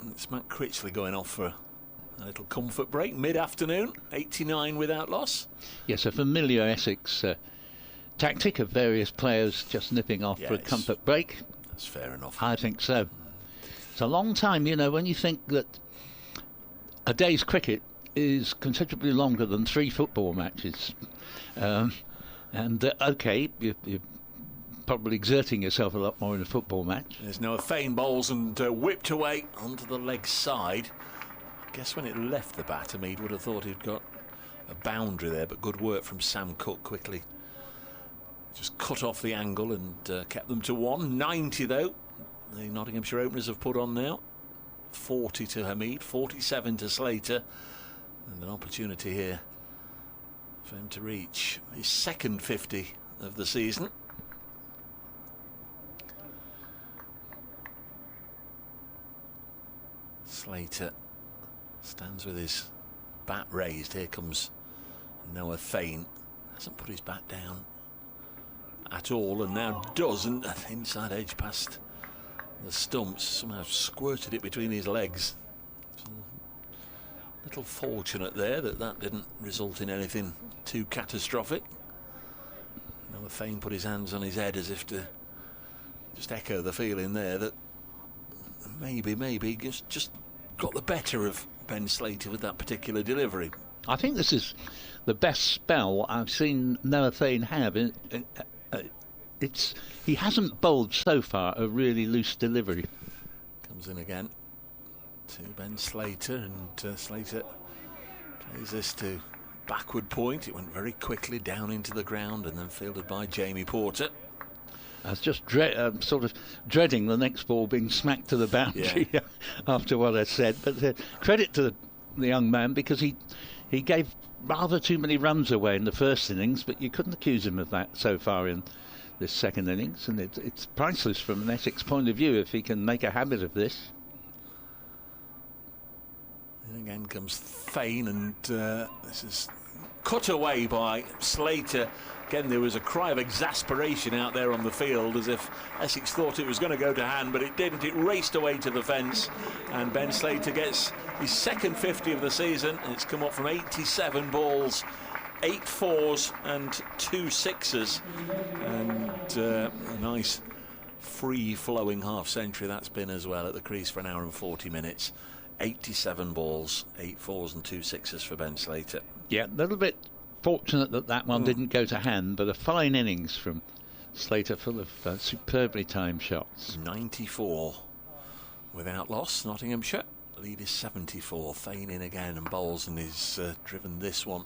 [SPEAKER 8] It's Matt Critley going off for a little comfort break mid-afternoon. 89 without loss.
[SPEAKER 7] Yes, a familiar Essex tactic of various players just nipping off for a comfort break.
[SPEAKER 8] That's fair enough.
[SPEAKER 7] I think so. It's a long time, you know, when you think that a day's cricket is considerably longer than 3 football matches. OK, you're probably exerting yourself a lot more in a football match.
[SPEAKER 8] There's Noah Fane bowls and whipped away onto the leg side. I guess when it left the bat, Hamid would have thought he'd got a boundary there, but good work from Sam Cooke quickly. Just cut off the angle and kept them to 1. 90 though, the Nottinghamshire openers have put on now. 40 to Hamid, 47 to Slater, and an opportunity here for him to reach his second 50 of the season. Slater stands with his bat raised. Here comes Noah Fane. Hasn't put his bat down at all, and now does, and inside edge past the stumps. Somehow squirted it between his legs. Little fortunate there that didn't result in anything too catastrophic. Noah Fane put his hands on his head as if to just echo the feeling there that maybe just got the better of Ben Slater with that particular delivery.
[SPEAKER 7] I think this is the best spell I've seen Noah Fane have. He hasn't bowled so far a really loose delivery.
[SPEAKER 8] Comes in again to Ben Slater, and Slater plays this to backward point. It went very quickly down into the ground and then fielded by Jamie Porter.
[SPEAKER 7] I was just sort of dreading the next ball being smacked to the boundary after what I said. But credit to the young man, because he gave rather too many runs away in the first innings, but you couldn't accuse him of that so far in this second innings. And it's priceless from an Essex point of view if he can make a habit of this.
[SPEAKER 8] And again comes Fane, and this is cut away by Slater. Again, there was a cry of exasperation out there on the field, as if Essex thought it was going to go to hand, but it didn't. It raced away to the fence, and Ben Slater gets his second 50 of the season. It's come up from 87 balls, 8 fours and 2 sixes, and a nice free-flowing half-century that's been as well at the crease for 1 hour and 40 minutes. 87 balls, 8 fours and 2 sixes for Ben Slater.
[SPEAKER 7] Yeah, a little bit fortunate that one didn't go to hand, but a fine innings from Slater, full of superbly timed shots.
[SPEAKER 8] 94 without loss, Nottinghamshire. Lead is 74. Fane in again and bowls, and he's driven this one.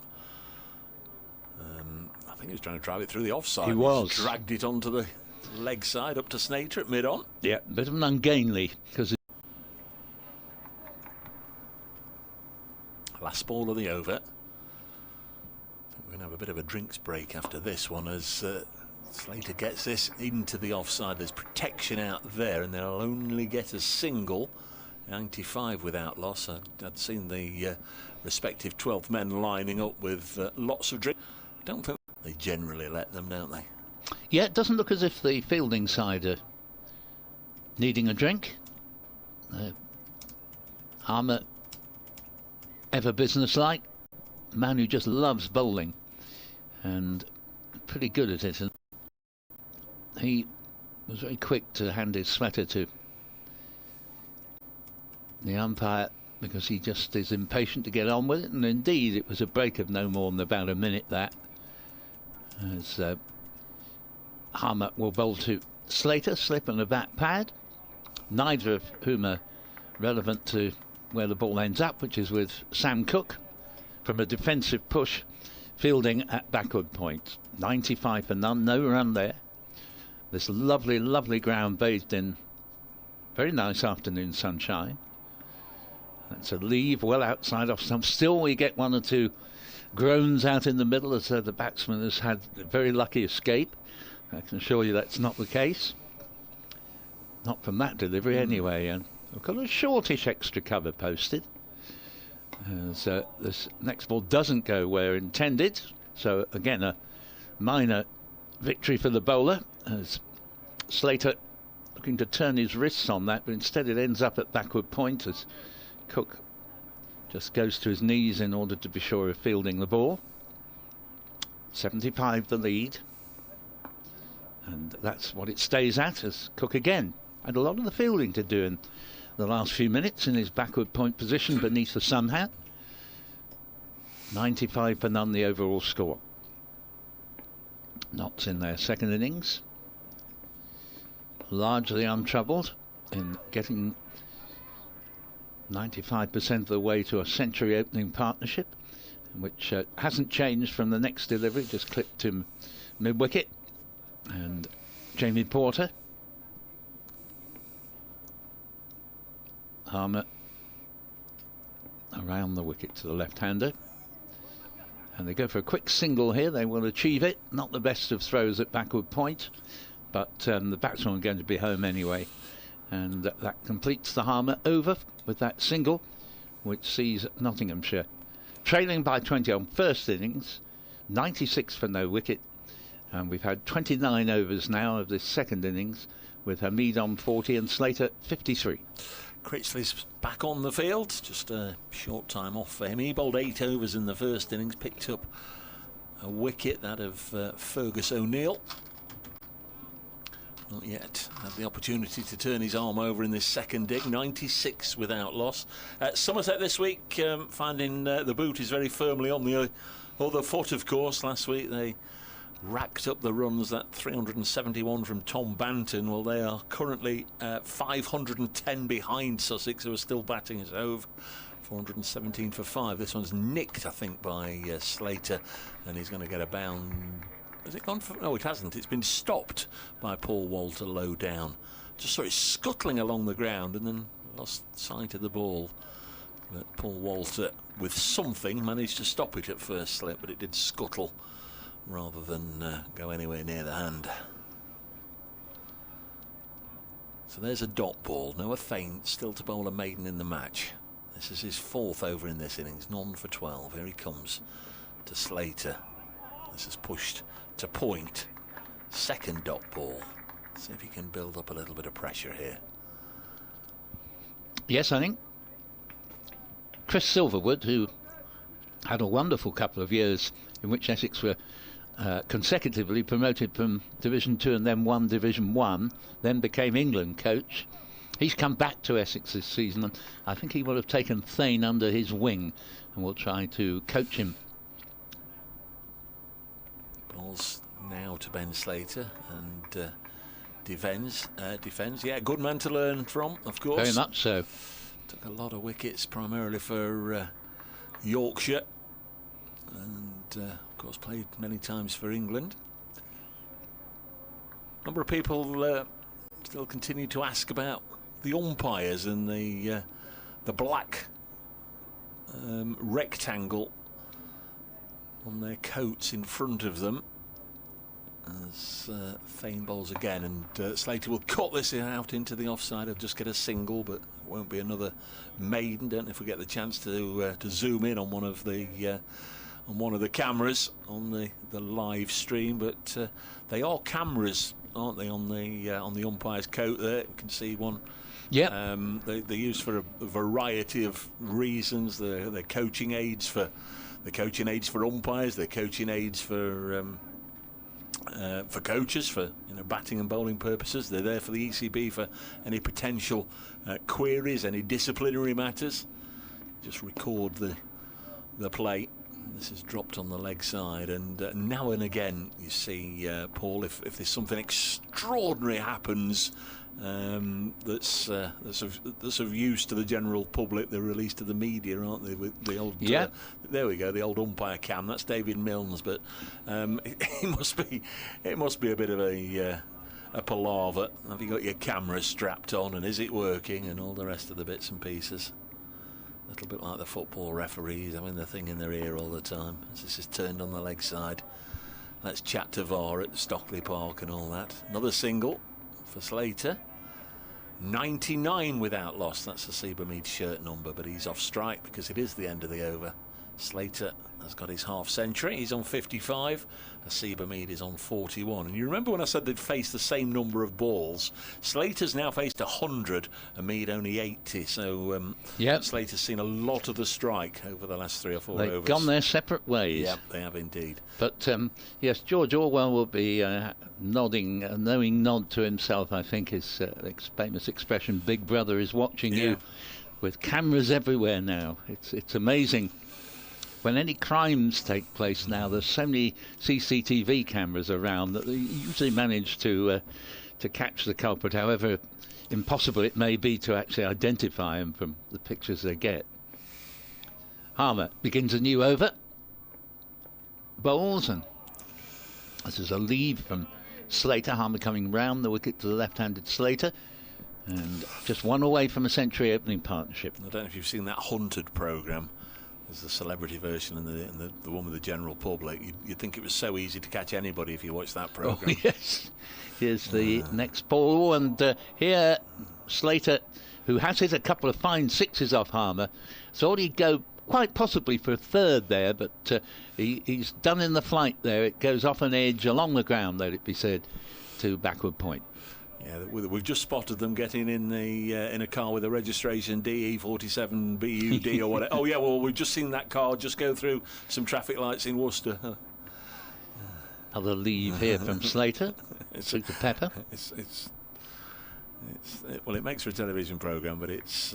[SPEAKER 8] I think he was trying to drive it through the offside.
[SPEAKER 7] He was.
[SPEAKER 8] He's dragged it onto the leg side up to Slater at mid-on.
[SPEAKER 7] Yeah, a bit of an ungainly, because
[SPEAKER 8] last ball of the over. We're going to have a bit of a drinks break after this one, as Slater gets this into the offside. There's protection out there, and they'll only get a single. 95 without loss. I'd seen the respective 12th men lining up with lots of drinks. Don't think they generally let them, don't they?
[SPEAKER 7] yeah, it doesn't look as if the fielding side are needing a drink. Harmer, ever businesslike, man who just loves bowling and pretty good at it. And he was very quick to hand his sweater to the umpire, because he just is impatient to get on with it. And indeed, it was a break of no more than about a minute, that, as Harmer will bowl to Slater, slip and a back pad, neither of whom are relevant to where the ball ends up, which is with Sam Cook from a defensive push, fielding at backward point. 95 for none, no run there. This lovely, lovely ground bathed in very nice afternoon sunshine. That's a leave well outside off stump. Still we get one or two groans out in the middle as the batsman has had a very lucky escape. I can assure you that's not the case. Not from that delivery anyway. And we've got a shortish extra cover posted. As this next ball doesn't go where intended. So again a minor victory for the bowler as Slater looking to turn his wrists on that, but instead it ends up at backward point as Cook just goes to his knees in order to be sure of fielding the ball. 75 the lead, and that's what it stays at as Cook again had a lot of the fielding to do in the last few minutes in his backward point position beneath the sun hat. 95 for none the overall score. Notts in their second innings, largely untroubled in getting 95% of the way to a century opening partnership, which hasn't changed from the next delivery, just clipped him mid-wicket. And Jamie Porter, Harmer around the wicket to the left-hander, and they go for a quick single here. They will achieve it. Not the best of throws at backward point, but the batsmen are going to be home anyway, and that completes the Harmer over with that single, which sees Nottinghamshire trailing by 20 on first innings, 96 for no wicket, and we've had 29 overs now of this second innings with Hamid on 40 and Slater 53.
[SPEAKER 8] Critley's back on the field, just a short time off for him. He bowled 8 overs in the first innings, picked up a wicket, that of Fergus O'Neill. Not yet had the opportunity to turn his arm over in this second dig. 96 without loss. Somerset this week finding the boot is very firmly on the other foot, of course. Last week they racked up the runs, that 371 from Tom Banton. Well, they are currently 510 behind Sussex, who are still batting as Hove. 417 for 5. This one's nicked, I think, by Slater, and he's going to get a bound. Has it gone for? No, it hasn't. It's been stopped by Paul Walter low down. Just saw it scuttling along the ground and then lost sight of the ball. But Paul Walter, with something, managed to stop it at first slip, but it did scuttle rather than go anywhere near the hand. So there's a dot ball. Noah Faint still to bowl a maiden in the match. This is his 4th over in this innings. None for 12. Here he comes to Slater. This is pushed to point. Second dot ball. See if he can build up a little bit of pressure here.
[SPEAKER 7] Yes, I think Chris Silverwood, who had a wonderful couple of years in which Essex were consecutively promoted from Division 2 and then won Division 1, then became England coach. He's come back to Essex this season, and I think he will have taken Thane under his wing and will try to coach him.
[SPEAKER 8] Balls now to Ben Slater and defends. Yeah, good man to learn from, of course.
[SPEAKER 7] Very much so.
[SPEAKER 8] Took a lot of wickets primarily for Yorkshire, and of course played many times for England. A number of people still continue to ask about the umpires and the black rectangle on their coats in front of them as Thane bowls again, and Slater will cut this out into the offside. He'll just get a single, but it won't be another maiden. Don't know if we get the chance to zoom in on one of the cameras on the live stream, but they are cameras, aren't they, on the umpire's coat there? You can see one.
[SPEAKER 7] Yeah.
[SPEAKER 8] They're used for a variety of reasons. They're coaching aids for umpires. They're coaching aids for coaches, for batting and bowling purposes. They're there for the ECB for any potential queries, any disciplinary matters. Just record the play. This is dropped on the leg side, and now and again you see, Paul, if there's something extraordinary happens that's of use to the general public, they're released to the media, aren't they? With the old, there we go, the old umpire cam. That's David Milnes, but it must be a bit of a palaver. Have you got your camera strapped on, and is it working, and all the rest of the bits and pieces? A little bit like the football referees having the thing in their ear all the time as this is turned on the leg side. Let's chat to VAR at Stockley Park and all that. Another single for Slater. 99 without loss. That's the Seabermead shirt number, but he's off strike because it is the end of the over. Slater has got his half century. He's on 55. Seabermead is on 41. And you remember when I said they'd faced the same number of balls? Slater's now faced 100 and Mead only 80. So Slater's seen a lot of the strike over the last 3 or 4 overs.
[SPEAKER 7] They've gone their separate ways.
[SPEAKER 8] Yeah, they have indeed.
[SPEAKER 7] But yes, George Orwell will be nodding, a knowing nod to himself, I think, his famous expression, Big Brother is watching you, with cameras everywhere now. It's amazing. When any crimes take place now, there's so many CCTV cameras around that they usually manage to catch the culprit, however impossible it may be to actually identify him from the pictures they get. Harmer begins a new over. Bowls, and this is a lead from Slater. Harmer coming round the wicket to the left-handed Slater, and just one away from a century opening partnership.
[SPEAKER 8] I don't know if you've seen that Hunted programme. There's the celebrity version and the one with the general public. You'd think it was so easy to catch anybody if you watched that programme.
[SPEAKER 7] Oh, yes. Here's the next ball, and here Slater, who has hit a couple of fine sixes off Harmer, thought he'd go quite possibly for a third there, but he's done in the flight there. It goes off an edge along the ground, let it be said, to backward point.
[SPEAKER 8] Yeah, we've just spotted them getting in a car with a registration DE47BUD or whatever. Oh yeah, well we've just seen that car just go through some traffic lights in Worcester.
[SPEAKER 7] Another leave here from Slater. Suit the pepper.
[SPEAKER 8] Well, it makes for a television programme, but it's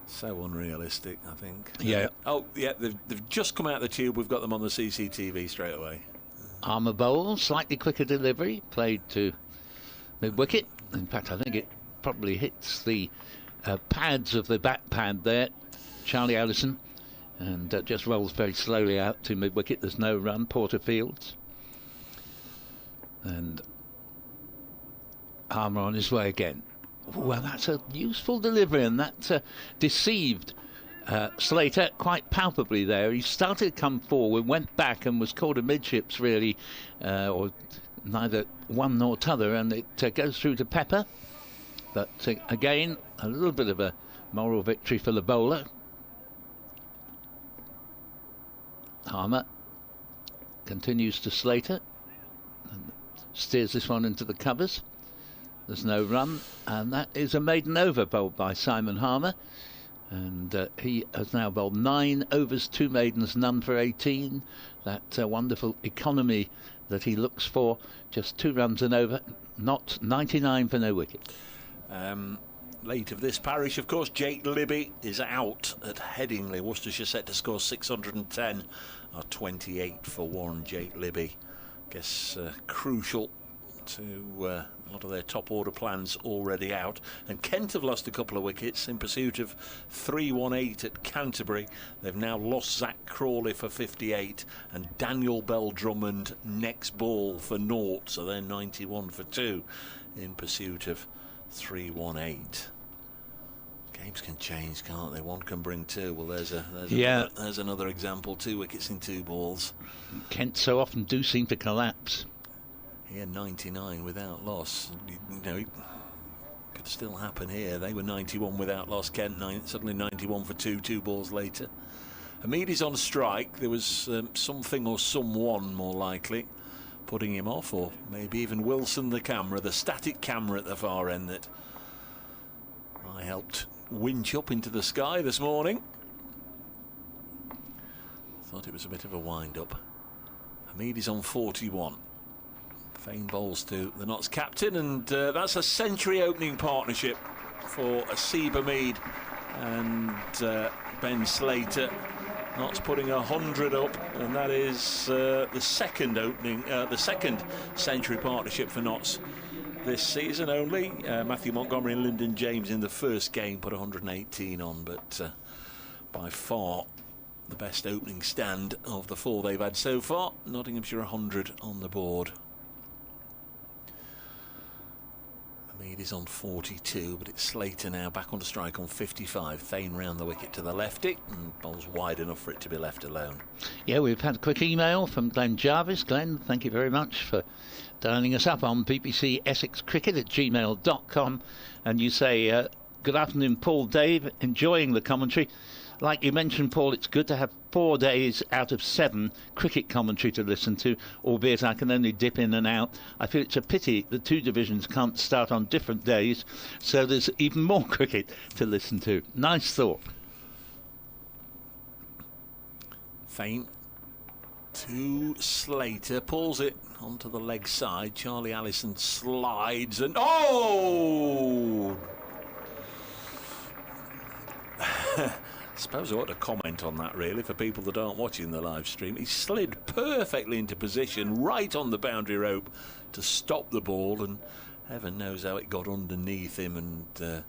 [SPEAKER 8] so unrealistic, I think.
[SPEAKER 7] Yeah.
[SPEAKER 8] They've just come out of the tube. We've got them on the CCTV straight away.
[SPEAKER 7] Harmer bowl, slightly quicker delivery, played to mid-wicket. In fact, I think it probably hits the pads of the back pad there, Charlie Allison, and just rolls very slowly out to mid-wicket. There's no run, Porterfields. And Harmer on his way again. Well, that's a useful delivery, and that deceived Slater quite palpably there. He started to come forward, went back and was caught amidships really, or neither one nor t'other, and it goes through to Pepper. But again, a little bit of a moral victory for the bowler. Harmer continues to Slater and steers this one into the covers. There's no run, and that is a maiden over bowled by Simon Harmer, and he has now bowled 9 overs, 2 maidens, none for 18. That wonderful economy that he looks for, just 2 runs and over, not 99 for no wicket.
[SPEAKER 8] Late of this parish, of course, Jake Libby is out at Headingley. Worcestershire set to score 610, 28 for 1. Jake Libby, guess crucial to a lot of their top order plans already out. And Kent have lost a couple of wickets in pursuit of 318 at Canterbury. They've now lost Zach Crawley for 58 and Daniel Bell Drummond next ball for 0, so they're 91 for 2 in pursuit of 318. Games can change, can't they? One can bring 2. Well, there's another example. 2 wickets in 2 balls.
[SPEAKER 7] Kent so often do seem to collapse.
[SPEAKER 8] Here 99 without loss. You know, it could still happen here. They were 91 without loss. Kent suddenly 91 for 2 balls later. Hamid is on strike. There was something or someone more likely putting him off, or maybe even Wilson, the camera, the static camera at the far end that I helped winch up into the sky this morning. Thought it was a bit of a wind-up. Hamid is on 41. Fane bowls to the Notts captain, and that's a century opening partnership for Seabermead and Ben Slater.
[SPEAKER 3] Notts putting 100 up, and that is the second century partnership for Notts this season only. Matthew Montgomery and Lyndon James in the first game put 118 on, but by far the best opening stand of the 4 they've had so far. Nottinghamshire 100 on the board. Mead is on 42, but it's Slater now back on strike on 55. Thane round the wicket to the lefty, and bowls wide enough for it to be left alone.
[SPEAKER 7] Yeah, we've had a quick email from Glenn Jarvis. Glenn, thank you very much for dialing us up on BBC Essex Cricket at gmail.com. And you say, good afternoon, Paul, Dave, enjoying the commentary. Like you mentioned, Paul, it's good to have 4 days out of 7 cricket commentary to listen to, albeit I can only dip in and out. I feel it's a pity the 2 divisions can't start on different days, so there's even more cricket to listen to. Nice thought.
[SPEAKER 3] Thane to Slater, pulls it onto the leg side. Charlie Allison slides and oh! I suppose I ought to comment on that, really, for people that aren't watching the live stream. He slid perfectly into position, right on the boundary rope to stop the ball, and heaven knows how it got underneath him. And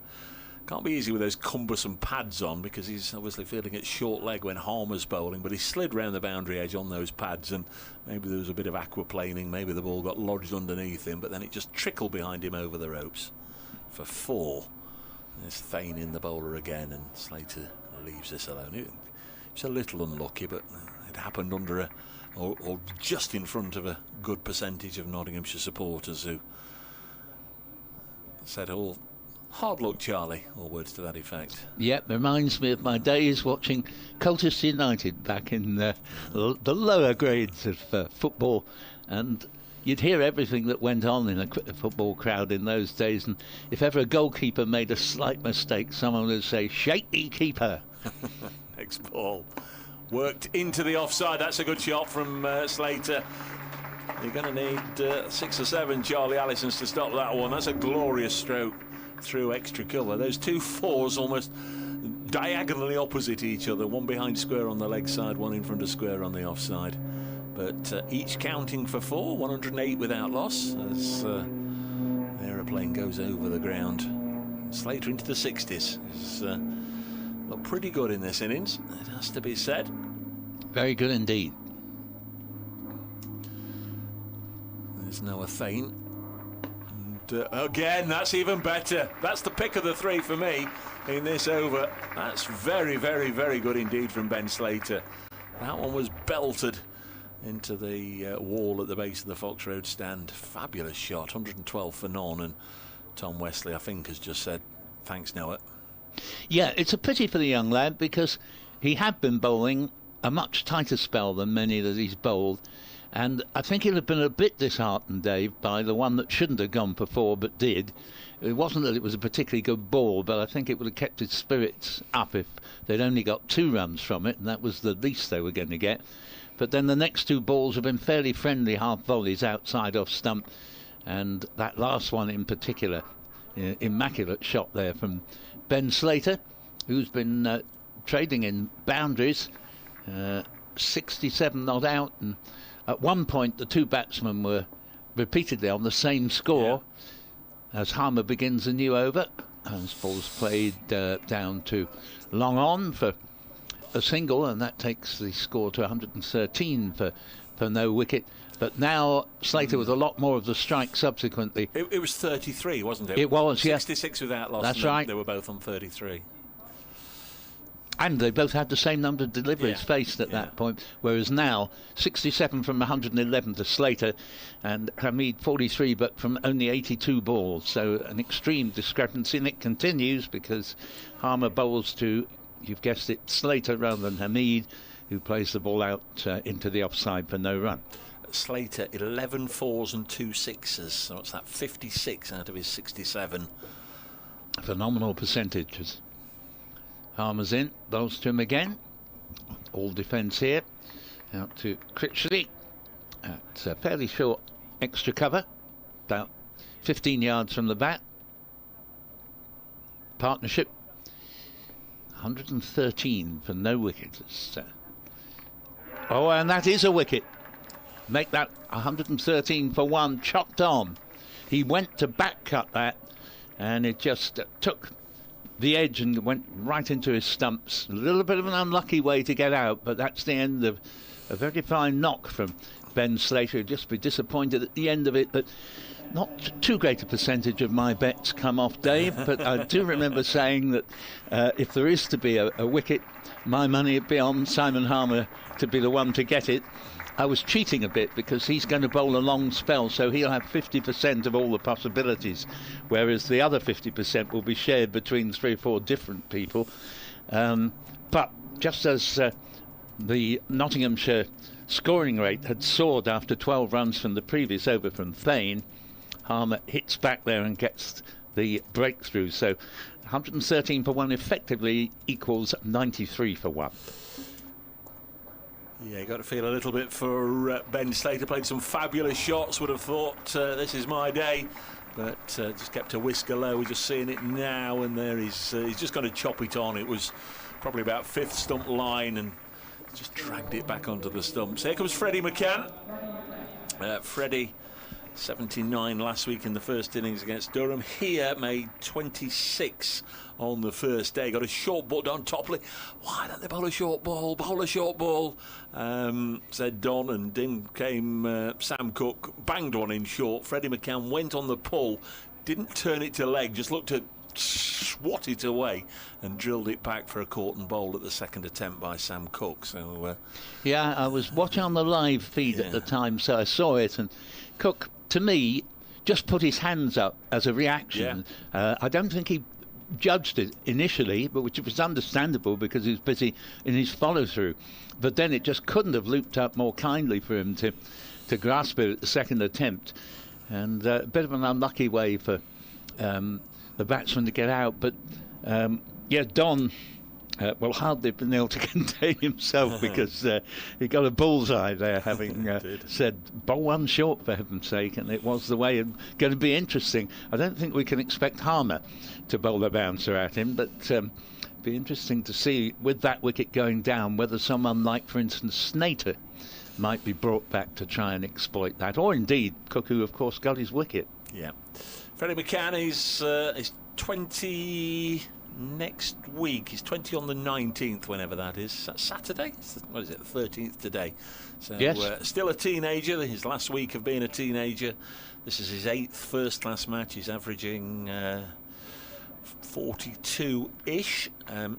[SPEAKER 3] can't be easy with those cumbersome pads on, because he's obviously feeling it short leg when Harmer's bowling, but he slid round the boundary edge on those pads, and maybe there was a bit of aquaplaning, maybe the ball got lodged underneath him, but then it just trickled behind him over the ropes for 4. There's Thane in the bowler again, and Slater leaves this alone. It was a little unlucky, but it happened under or just in front of a good percentage of Nottinghamshire supporters who said, "Oh, hard luck, Charlie," or words to that effect.
[SPEAKER 7] Yep, reminds me of my days watching Colchester United back in the lower grades of football, and you'd hear everything that went on in a football crowd in those days, and if ever a goalkeeper made a slight mistake, someone would say, "Shake the keeper."
[SPEAKER 3] Next ball worked into the offside. That's a good shot from Slater. You're going to need 6 or 7 Charlie Allisons to stop that one. That's a glorious stroke through extra cover. Those 2 4s almost diagonally opposite each other, one behind square on the leg side, one in front of square on the offside, but each counting for 4. 108 without loss as the aeroplane goes over the ground. Slater into the 60s. Looked pretty good in this innings, it has to be said.
[SPEAKER 7] Very good indeed.
[SPEAKER 3] There's Noah Thane. And again, that's even better. That's the pick of the 3 for me in this over. That's very, very, very good indeed from Ben Slater. That one was belted into the wall at the base of the Fox Road stand. Fabulous shot, 112 for none. And Tom Wesley, I think, has just said, thanks, Noah.
[SPEAKER 7] Yeah, it's a pity for the young lad, because he had been bowling a much tighter spell than many that he's bowled, and I think he'll have been a bit disheartened, Dave, by the one that shouldn't have gone for 4 but did. It wasn't that it was a particularly good ball, but I think it would have kept his spirits up if they'd only got 2 runs from it, and that was the least they were going to get. But then the next 2 balls have been fairly friendly half volleys outside off stump, and that last one in particular, immaculate shot there from Ben Slater, who's been trading in boundaries, 67 not out, and at one point the 2 batsmen were repeatedly on the same score. As Harmer begins a new over, and ball's played down to long on for a single, and that takes the score to 113 for no wicket. But now Slater with a lot more of the strike subsequently.
[SPEAKER 3] It was 33, wasn't it?
[SPEAKER 7] It was, yeah.
[SPEAKER 3] 66 without loss.
[SPEAKER 7] That's right.
[SPEAKER 3] They were both on 33.
[SPEAKER 7] And they both had the same number of deliveries faced at that point, whereas now 67 from 111 to Slater, and Hamid 43 but from only 82 balls, so an extreme discrepancy, and it continues because Harmer bowls to, you've guessed it, Slater rather than Hamid, who plays the ball out into the offside for no run.
[SPEAKER 3] Slater 11 4s and 2 6s, so what's that, 56 out of his 67.
[SPEAKER 7] Phenomenal percentages. Harmer's in, bowls to him again. All defence here. Out to Critley at a fairly short extra cover, about 15 yards from the bat. Partnership 113 for no wickets. Oh, and that is a wicket. Make that 113 for 1, chopped on. He went to back cut that, and it just took the edge and went right into his stumps. A little bit of an unlucky way to get out, but that's the end of a very fine knock from Ben Slater. He'd just be disappointed at the end of it that not too great a percentage of my bets come off, Dave, but I do remember saying that if there is to be a wicket, my money would be on Simon Harmer to be the one to get it. I was cheating a bit because he's going to bowl a long spell, so he'll have 50% of all the possibilities, whereas the other 50% will be shared between 3 or 4 different people. But just as the Nottinghamshire scoring rate had soared after 12 runs from the previous over from Thane, Harmer hits back there and gets the breakthrough. So 113 for 1 effectively equals 93 for 1.
[SPEAKER 8] Yeah, you got to feel a little bit for Ben Slater. Played some fabulous shots. Would have thought this is my day, but just kept a whisker low. We're just seeing it now, and there he's just going to chop it on. It was probably about 5th stump line, and just dragged it back onto the stumps. Here comes Freddie McCann. Freddie, 79 last week in the first innings against Durham. Here made 26 on the first day. Got a short ball. Don Topley, why don't they bowl a short ball? Bowl a short ball, said Don, and in came Sam Cook, banged one in short. Freddie McCann went on the pull, didn't turn it to leg, just looked to swat it away and drilled it back for a caught and bowl at the second attempt by Sam Cook. So
[SPEAKER 7] yeah, I was watching on the live feed at the time, so I saw it, and Cook, to me, just put his hands up as a reaction. I don't think he judged it initially, but which was understandable because he was busy in his follow-through. But then it just couldn't have looped up more kindly for him to grasp it at the second attempt. And a bit of an unlucky way for the batsman to get out. But yeah, Don will hardly have been able to contain himself because he got a bullseye there, having said bowl one short for heaven's sake, and it was the way. It's going to be interesting. I don't think we can expect Harmer to bowl a bouncer at him, but be interesting to see with that wicket going down whether someone like, for instance, Snater might be brought back to try and exploit that, or indeed Cook, who of course got his wicket.
[SPEAKER 8] Yeah, Freddie McCann is 20 next week. He's 20 on the 19th, whenever that is. That's Saturday? What is it, the 13th today? So,
[SPEAKER 7] yes.
[SPEAKER 8] Still a teenager, his last week of being a teenager. This is his 8th first-class match. He's averaging 42-ish.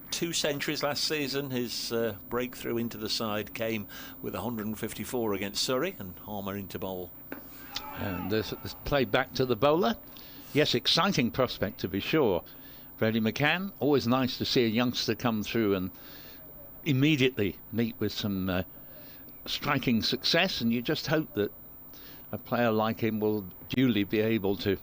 [SPEAKER 8] 2 centuries last season. His breakthrough into the side came with 154 against Surrey, and Harmer into bowl.
[SPEAKER 7] And this play back to the bowler. Yes, exciting prospect to be sure. Freddie McCann, always nice to see a youngster come through and immediately meet with some striking success, and you just hope that a player like him will duly be able to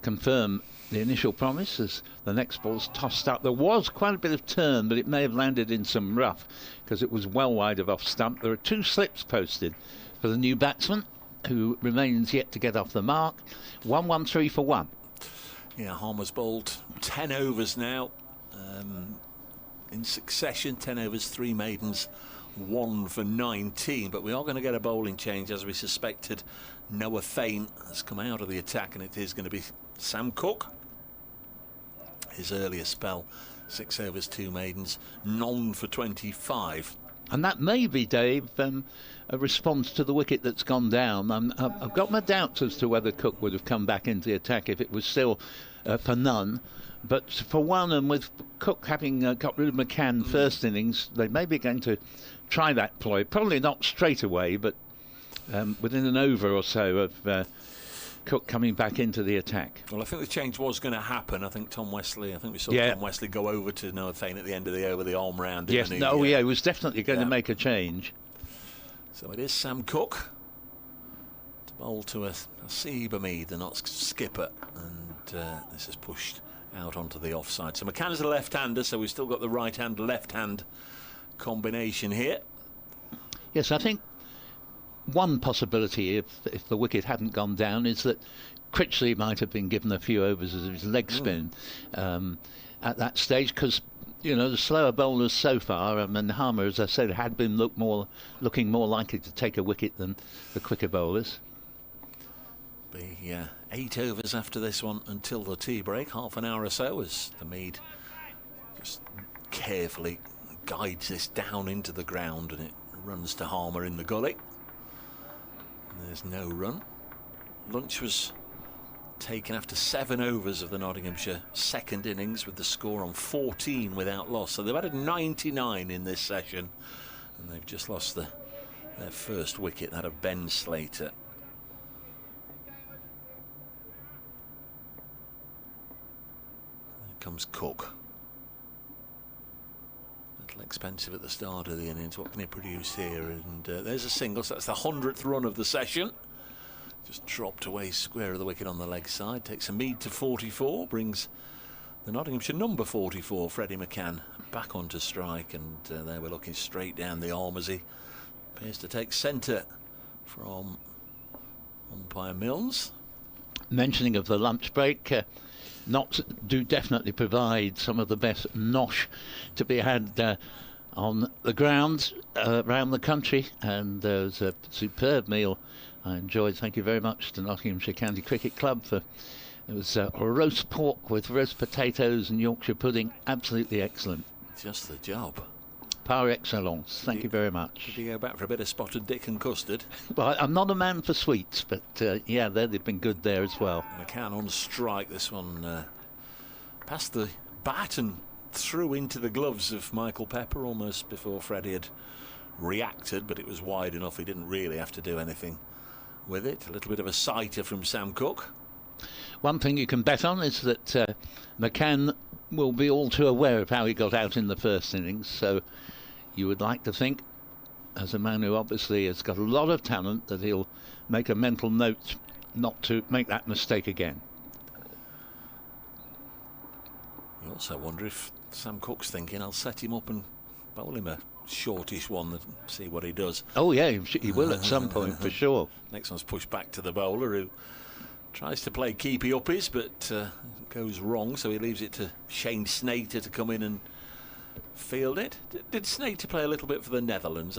[SPEAKER 7] confirm the initial promise as the next ball's tossed up. There was quite a bit of turn, but it may have landed in some rough because it was well wide of off stump. There are 2 slips posted for the new batsman, who remains yet to get off the mark. 113 for 1.
[SPEAKER 8] Yeah, Harmer's bowled 10 overs now in succession. 10 overs, 3 maidens, 1 for 19. But we are going to get a bowling change, as we suspected. Noah Thane has come out of the attack, and it is going to be Sam Cook. His earlier spell, 6 overs, 2 maidens, none for 25.
[SPEAKER 7] And that may be, Dave, a response to the wicket that's gone down. I've got my doubts as to whether Cook would have come back into the attack if it was still for none. But for one, and with Cook having got rid of McCann first innings, they may be going to try that ploy. Probably not straight away, but within an over or so of Cook coming back into the attack.
[SPEAKER 8] Well, I think the change was going to happen. I think we saw Tom Wesley go over to Noah Thane at the end of the over, the arm round.
[SPEAKER 7] Yes, he was definitely going to make a change.
[SPEAKER 8] So it is Sam Cook to bowl to a Seabermead, the not skipper, and this is pushed out onto the offside. So McCann's a left-hander, so we've still got the right-hand, left-hand combination here.
[SPEAKER 7] Yes, I think one possibility, if the wicket hadn't gone down, is that Critley might have been given a few overs of his leg spin at that stage, because You know, the slower bowlers so far, and Harmer, as I said, had been looking more likely to take a wicket than the quicker bowlers.
[SPEAKER 8] Be 8 overs after this one until the tea break, half an hour or so, as the Mead just carefully guides this down into the ground, and it runs to Harmer in the gully. There's no run. Lunch was taken after 7 overs of the Nottinghamshire second innings, with the score on 14 without loss. So they've added 99 in this session, and they've just lost their first wicket, that of Ben Slater. Here comes Cook. A little expensive at the start of the innings. What can he produce here? And there's a single, so that's the 100th run of the session. Just dropped away square of the wicket on the leg side. Takes a Mead to 44. Brings the Nottinghamshire number 44, Freddie McCann, back onto strike. And there we're looking straight down the arm as he appears to take centre from umpire Milnes.
[SPEAKER 7] Mentioning of the lunch break, Notts do definitely provide some of the best nosh to be had on the grounds around the country. And there's a superb meal I enjoyed. Thank you very much to Nottinghamshire County Cricket Club for it was roast pork with roast potatoes and Yorkshire pudding. Absolutely excellent.
[SPEAKER 8] Just the job.
[SPEAKER 7] Par excellence. Thank you very much.
[SPEAKER 8] Did you go back for a bit of spotted dick and custard?
[SPEAKER 7] Well, I'm not a man for sweets, but yeah, they've been good there as well.
[SPEAKER 8] McCann on strike. This one past the bat and through into the gloves of Michael Pepper almost before Freddie had reacted, but it was wide enough. He didn't really have to do anything with it. A little bit of a sighter from Sam Cook.
[SPEAKER 7] One thing you can bet on is that McCann will be all too aware of how he got out in the first innings, so you would like to think, as a man who obviously has got a lot of talent, that he'll make a mental note not to make that mistake again.
[SPEAKER 8] You also wonder if Sam Cook's thinking, I'll set him up and bowl him a shortish one and see what he does.
[SPEAKER 7] Oh yeah, he will at some point for sure.
[SPEAKER 8] Next one's pushed back to the bowler, who tries to play keepy uppies, but goes wrong, so he leaves it to Shane Snater to come in and field it. Did Snater play a little bit for the Netherlands?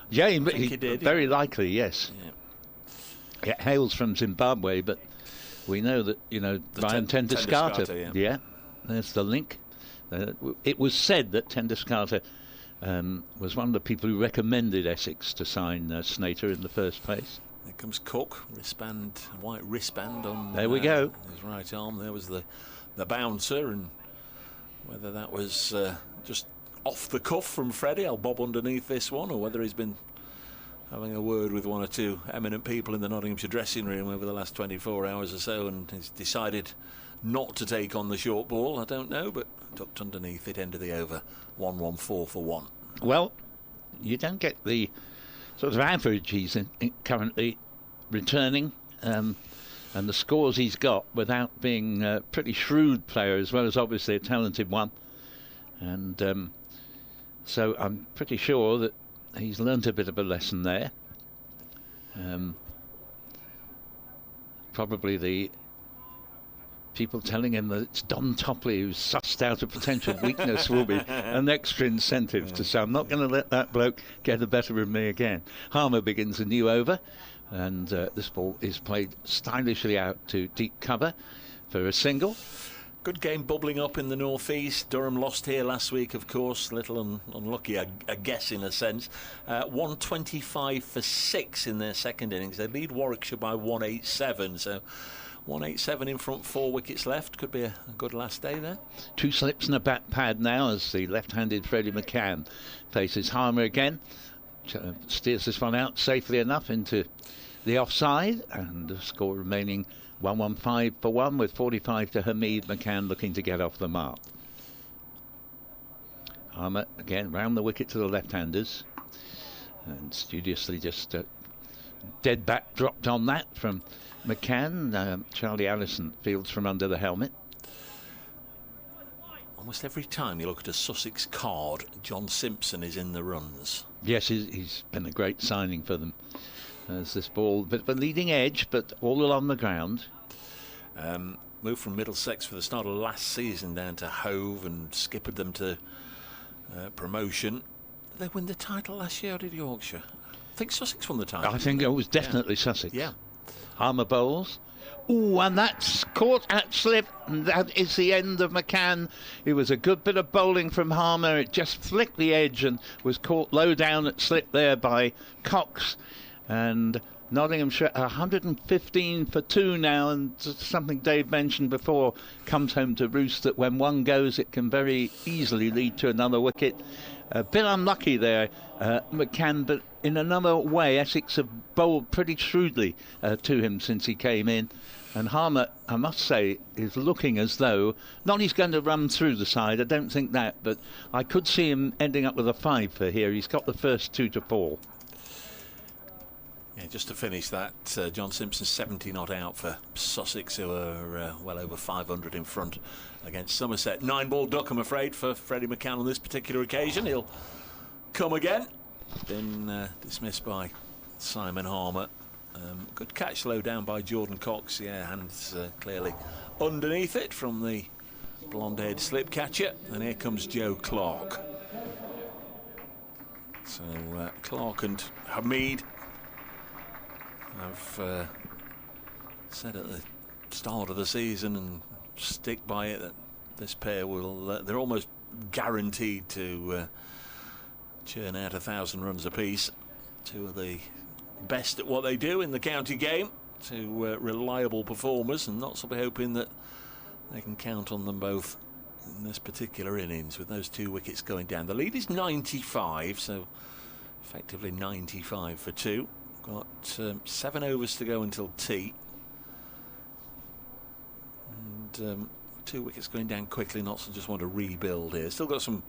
[SPEAKER 7] Yeah,
[SPEAKER 8] I think he did.
[SPEAKER 7] Very likely, yes.
[SPEAKER 8] Yeah.
[SPEAKER 7] It hails from Zimbabwe, but we know that, you know, Ryan Tenduscarter. Yeah, there's the link. It was said that Tenduscarter was one of the people who recommended Essex to sign Snater in the first place.
[SPEAKER 8] There comes Cook, white wristband on
[SPEAKER 7] there we go.
[SPEAKER 8] His right arm. There was the bouncer, and whether that was just off the cuff from Freddie, I'll bob underneath this one, or whether he's been having a word with one or two eminent people in the Nottinghamshire dressing room over the last 24 hours or so, and he's decided not to take on the short ball. I don't know, but tucked underneath it, end of the over, 1-1-4 for 1.
[SPEAKER 7] Well, you don't get the sort of average he's currently returning, and the scores he's got without being a pretty shrewd player, as well as obviously a talented one. And so I'm pretty sure that he's learnt a bit of a lesson there. Probably the people telling him that it's Don Topley who's sussed out a potential weakness will be an extra incentive to say, I'm not going to let that bloke get the better of me again. Harmer begins a new over, and this ball is played stylishly out to deep cover for a single.
[SPEAKER 8] Good game bubbling up in the northeast. Durham lost here last week, of course. A little unlucky, I guess, in a sense. 125 for 6 in their second innings. They lead Warwickshire by 187, so 187 in front, 4 wickets left. Could be a good last day there. 2
[SPEAKER 7] slips and a bat pad now as the left-handed Freddie McCann faces Harmer again. Steers this one out safely enough into the offside, and the score remaining 1-1-5 for 1 with 45 to Hamid. McCann looking to get off the mark. Harmer again round the wicket to the left-handers, and studiously just dead back dropped on that from McCann. Charlie Allison fields from under the helmet.
[SPEAKER 8] Almost every time you look at a Sussex card, John Simpson is in the runs.
[SPEAKER 7] Yes, he's been a great signing for them. As this ball, bit of a leading edge, but all along the ground.
[SPEAKER 8] Moved from Middlesex for the start of last season down to Hove and skippered them to promotion. Did they win the title last year, or did Yorkshire? I think Sussex won the title.
[SPEAKER 7] I think it was definitely Sussex.
[SPEAKER 8] Yeah.
[SPEAKER 7] Harmer bowls. Ooh, and that's caught at slip. And that is the end of McCann. It was a good bit of bowling from Harmer. It just flicked the edge and was caught low down at slip there by Cox. And Nottinghamshire 115 for 2 now, and something Dave mentioned before comes home to roost, that when one goes it can very easily lead to another wicket. A bit unlucky there, McCann, but in another way Essex have bowled pretty shrewdly to him since he came in. And Harmer, I must say, is looking as though, not he's going to run through the side, I don't think that, but I could see him ending up with a 5 for here. He's got the first 2 to fall.
[SPEAKER 8] Yeah, just to finish that, John Simpson 70 not out for Sussex, who are well over 500 in front against Somerset. 9-ball duck, I'm afraid, for Freddie McCann on this particular occasion. He'll come again. Been dismissed by Simon Harmer. Good catch low down by Jordan Cox. Yeah, hands clearly underneath it from the blonde-haired slip catcher. And here comes Joe Clark. So Clark and Hamid, I've said at the start of the season, and stick by it, that this pair will, they're almost guaranteed to churn out 1,000 runs apiece. 2 of the best at what they do in the county game, 2 reliable performers, and Notts will be hoping that they can count on them both in this particular innings, with those 2 wickets going down. The lead is 95, so effectively 95 for 2. Got 7 overs to go until tea, and 2 wickets going down quickly. Notts will just want to rebuild here. Still got some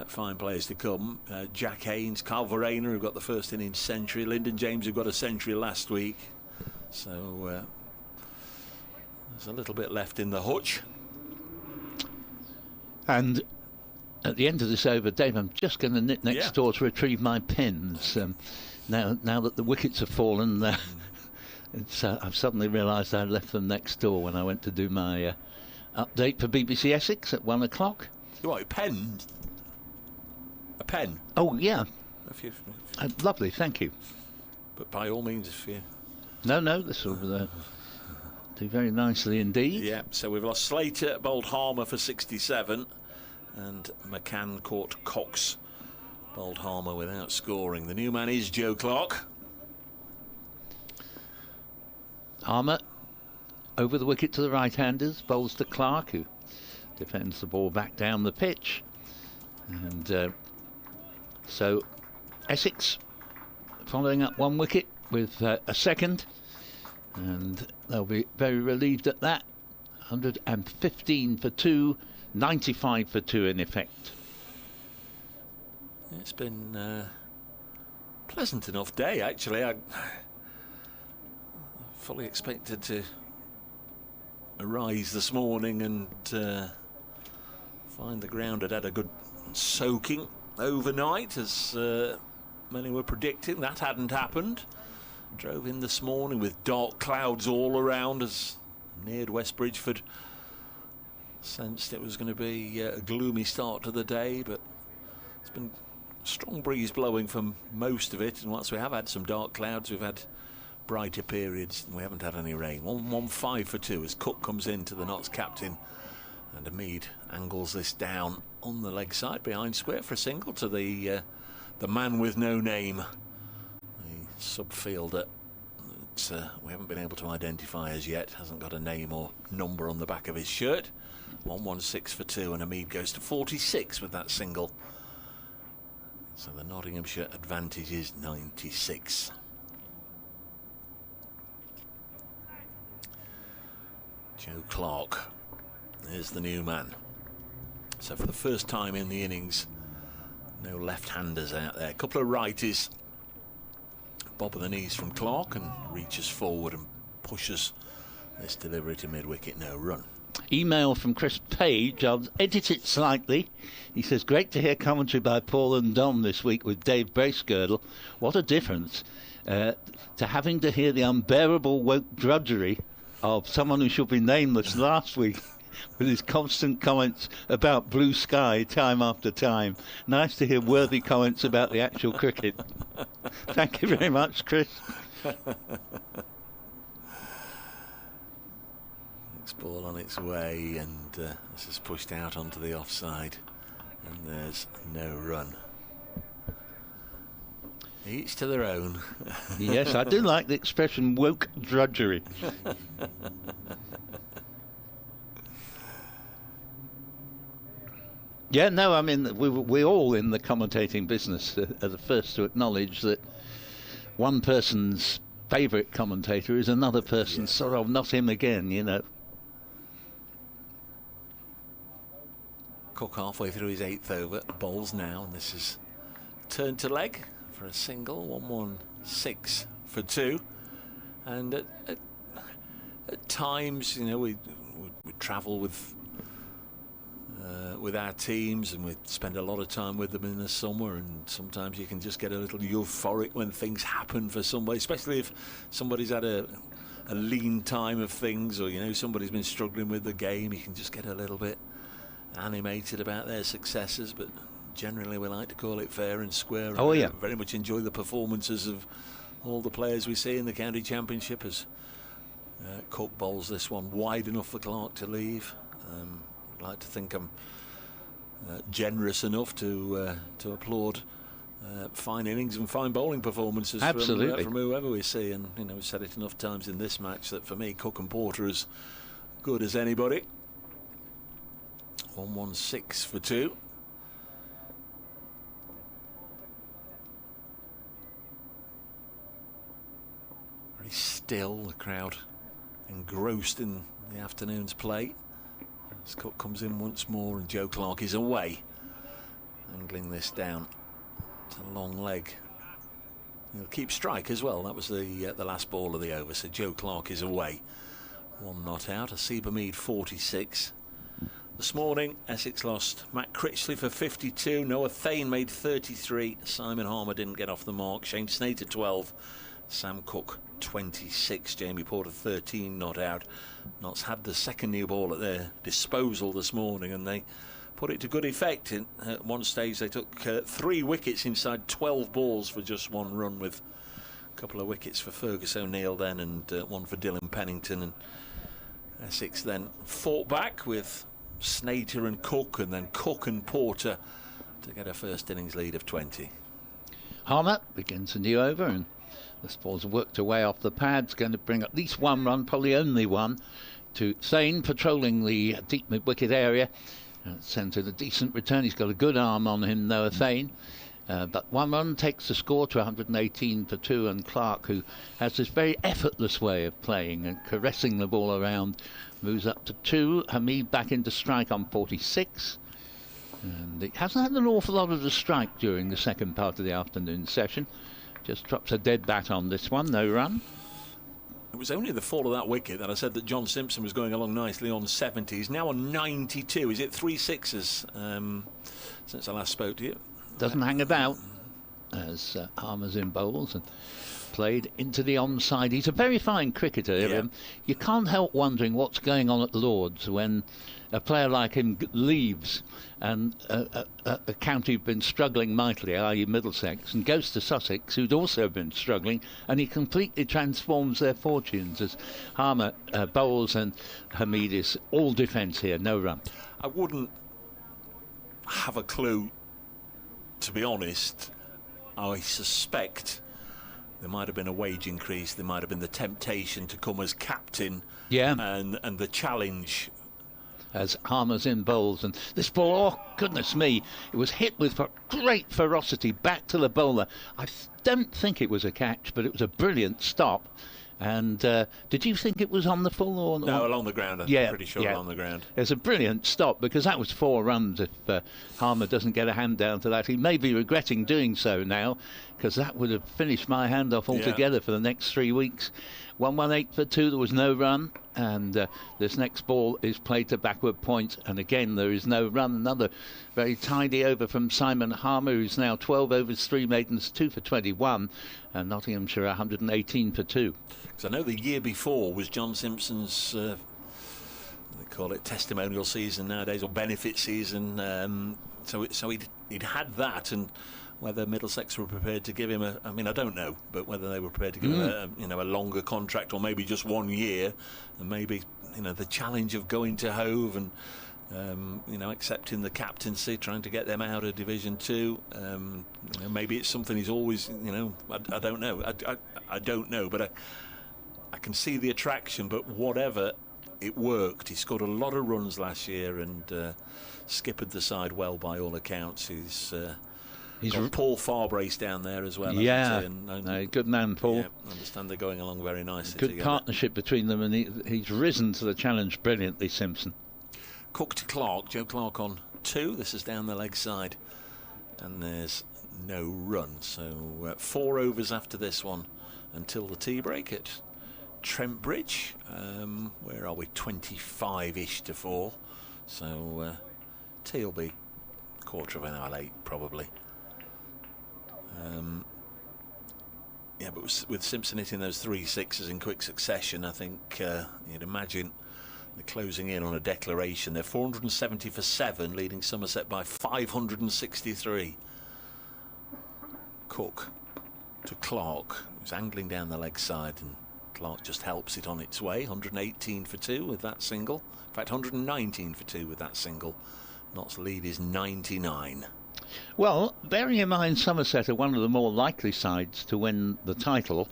[SPEAKER 8] fine players to come. Jack Haynes, Carl Verena, who got the first innings century, Lyndon James, who got a century last week. So there's a little bit left in the hutch.
[SPEAKER 7] And at the end of this over, Dave, I'm just going to nip next door to retrieve my pens. Now that the wickets have fallen, I've suddenly realised I left them next door when I went to do my update for BBC Essex at 1 o'clock.
[SPEAKER 8] What, a pen? A pen?
[SPEAKER 7] Oh, yeah.
[SPEAKER 8] If
[SPEAKER 7] lovely, thank you.
[SPEAKER 8] But by all means, if you...
[SPEAKER 7] No, this will do very nicely indeed.
[SPEAKER 8] Yeah, so we've lost Slater, bowled Harmer for 67, and McCann caught Cox, bowled Harmer without scoring. The new man is Joe Clark.
[SPEAKER 7] Harmer over the wicket to the right-handers, bowls to Clark, who defends the ball back down the pitch. And so Essex following up 1 wicket with a second, and they'll be very relieved at that. 115 for 2, 95 for 2 in effect.
[SPEAKER 8] It's been a pleasant enough day, actually. I fully expected to arise this morning and find the ground had a good soaking overnight, as many were predicting. That hadn't happened. Drove in this morning with dark clouds all around as neared West Bridgeford. Sensed it was going to be a gloomy start to the day, but it's been a strong breeze blowing for most of it, and once we have had some dark clouds, we've had brighter periods, and we haven't had any rain. 115 for 2 as Cook comes in to the Notts captain, and Hamid angles this down on the leg side behind square for a single to the man with no name, the sub-fielder that we haven't been able to identify as yet. Hasn't got a name or number on the back of his shirt. 116 for 2, and Hamid goes to 46 with that single. So the Nottinghamshire advantage is 96. Joe Clark, there's the new man. So for the first time in the innings, no left-handers out there. A couple of righties. Bob of the knees from Clark, and reaches forward and pushes this delivery to mid-wicket, no run.
[SPEAKER 7] Email from Chris Page. I'll edit it slightly. He says, great to hear commentary by Paul and Dom this week with Dave Bracegirdle. What a difference to having to hear the unbearable woke drudgery of someone who should be nameless last week with his constant comments about blue sky time after time. Nice to hear worthy comments about the actual cricket. Thank you very much, Chris.
[SPEAKER 8] Next ball on its way, and this is pushed out onto the offside, and there's no run. Each to their own.
[SPEAKER 7] Yes, I do like the expression woke drudgery. Yeah, no, I mean, we all in the commentating business are the first to acknowledge that one person's favourite commentator is another person's sort of not him again, you know.
[SPEAKER 8] Cook halfway through his 8th over, bowls now, and this is turn to leg for a single, 1-1-6 for 2. And at times, you know, we travel with our teams, and we spend a lot of time with them in the summer, and sometimes you can just get a little euphoric when things happen for somebody, especially if somebody's had a lean time of things, or, you know, somebody's been struggling with the game. You can just get a little bit animated about their successes, but generally we like to call it fair and square.
[SPEAKER 7] Oh, yeah.
[SPEAKER 8] Very much enjoy the performances of all the players we see in the county championship, as Cook bowls this one wide enough for Clark to leave. I'd like to think I'm generous enough to applaud fine innings and fine bowling performances from whoever we see, and, you know, we've said it enough times in this match that for me Cook and Porter are as good as anybody. 1-1-6 for 2. Very still, the crowd engrossed in the afternoon's play. As Cook comes in once more, and Joe Clark is away, angling this down. It's a long leg. He'll keep strike as well. That was the last ball of the over, so Joe Clark is away. 1 not out. Asiba Mead 46. This morning, Essex lost Matt Critley for 52. Noah Thane made 33. Simon Harmer didn't get off the mark. Shane Snater 12. Sam Cook 26. Jamie Porter 13 not out. Notts had the second new ball at their disposal this morning, and they put it to good effect. At one stage they took 3 wickets inside 12 balls for just 1 run, with a couple of wickets for Fergus O'Neill then, and 1 for Dylan Pennington. And Essex then fought back with Snater and Cook, and then Cook and Porter to get a first innings lead of 20.
[SPEAKER 7] Harmer begins a new over, and this ball's worked away off the pads, going to bring at least 1 run, probably only 1, to Thane, patrolling the deep mid-wicket area. Centred a decent return. He's got a good arm on him, Noah Thane. But 1 run takes the score to 118 for 2, and Clark, who has this very effortless way of playing and caressing the ball around, moves up to 2. Hamid back into strike on 46. And he hasn't had an awful lot of the strike during the second part of the afternoon session. Just drops a dead bat on this one, no run.
[SPEAKER 8] It was only the fall of that wicket that I said that John Simpson was going along nicely on 70. He's now on 92. Is it 3 sixes since I last spoke to you?
[SPEAKER 7] Doesn't hang about as Harmer's in bowls and played into the onside. He's a very fine cricketer.
[SPEAKER 8] Yeah.
[SPEAKER 7] You can't help wondering what's going on at Lord's when a player like him leaves and a county who've been struggling mightily, i.e. Middlesex, and goes to Sussex, who'd also been struggling, and he completely transforms their fortunes as Harmer bowls, and Hamid is all defence here, no run.
[SPEAKER 8] I wouldn't have a clue, to be honest. I suspect there might have been a wage increase, there might have been the temptation to come as captain, and the challenge.
[SPEAKER 7] As Harmer's in bowls, and this ball, oh goodness me, it was hit with great ferocity back to the bowler. I don't think it was a catch, but it was a brilliant stop. And did you think it was on the full or
[SPEAKER 8] no? Along the ground. I'm pretty sure along the ground.
[SPEAKER 7] It's a brilliant stop, because that was 4 runs. If Harmer doesn't get a hand down to that, he may be regretting doing so now, because that would have finished my hand off altogether for the next 3 weeks. 118 for 2, there was no run, and this next ball is played to backward point, and again there is no run. Another very tidy over from Simon Harmer, who's now 12 overs, 3 maidens, 2 for 21, and Nottinghamshire 118 for 2.
[SPEAKER 8] Because I know the year before was John Simpson's, they call it testimonial season nowadays, or benefit season, so he'd had that, and whether Middlesex were prepared to give him I mean, I don't know, but whether they were prepared to give him a longer contract, or maybe just 1 year, and maybe, the challenge of going to Hove and, accepting the captaincy, trying to get them out of Division 2. Maybe it's something he's always, I don't know. I don't know, but I can see the attraction, but whatever, it worked. He scored a lot of runs last year and skippered the side well by all accounts. He's got Paul Farbrace down there as well.
[SPEAKER 7] Yeah, good man, Paul.
[SPEAKER 8] Yeah, I understand they're going along very nicely
[SPEAKER 7] Good
[SPEAKER 8] together.
[SPEAKER 7] partnership between them, and he's risen to the challenge brilliantly, Simpson.
[SPEAKER 8] Cook to Clark, Joe Clark on 2. This is down the leg side, and there's no run. So 4 overs after this one until the tea break at Trent Bridge. Where are we? 25-ish to 4. So tea will be quarter of an hour late, probably. But with Simpson hitting those 3 sixes in quick succession, I think you'd imagine they're closing in on a declaration. They're 470 for 7, leading Somerset by 563. Cook to Clark, who's angling down the leg side, and Clark just helps it on its way. 118 for 2 with that single. In fact, 119 for 2 with that single. Knott's lead is 99.
[SPEAKER 7] Well, bearing in mind Somerset are one of the more likely sides to win the title,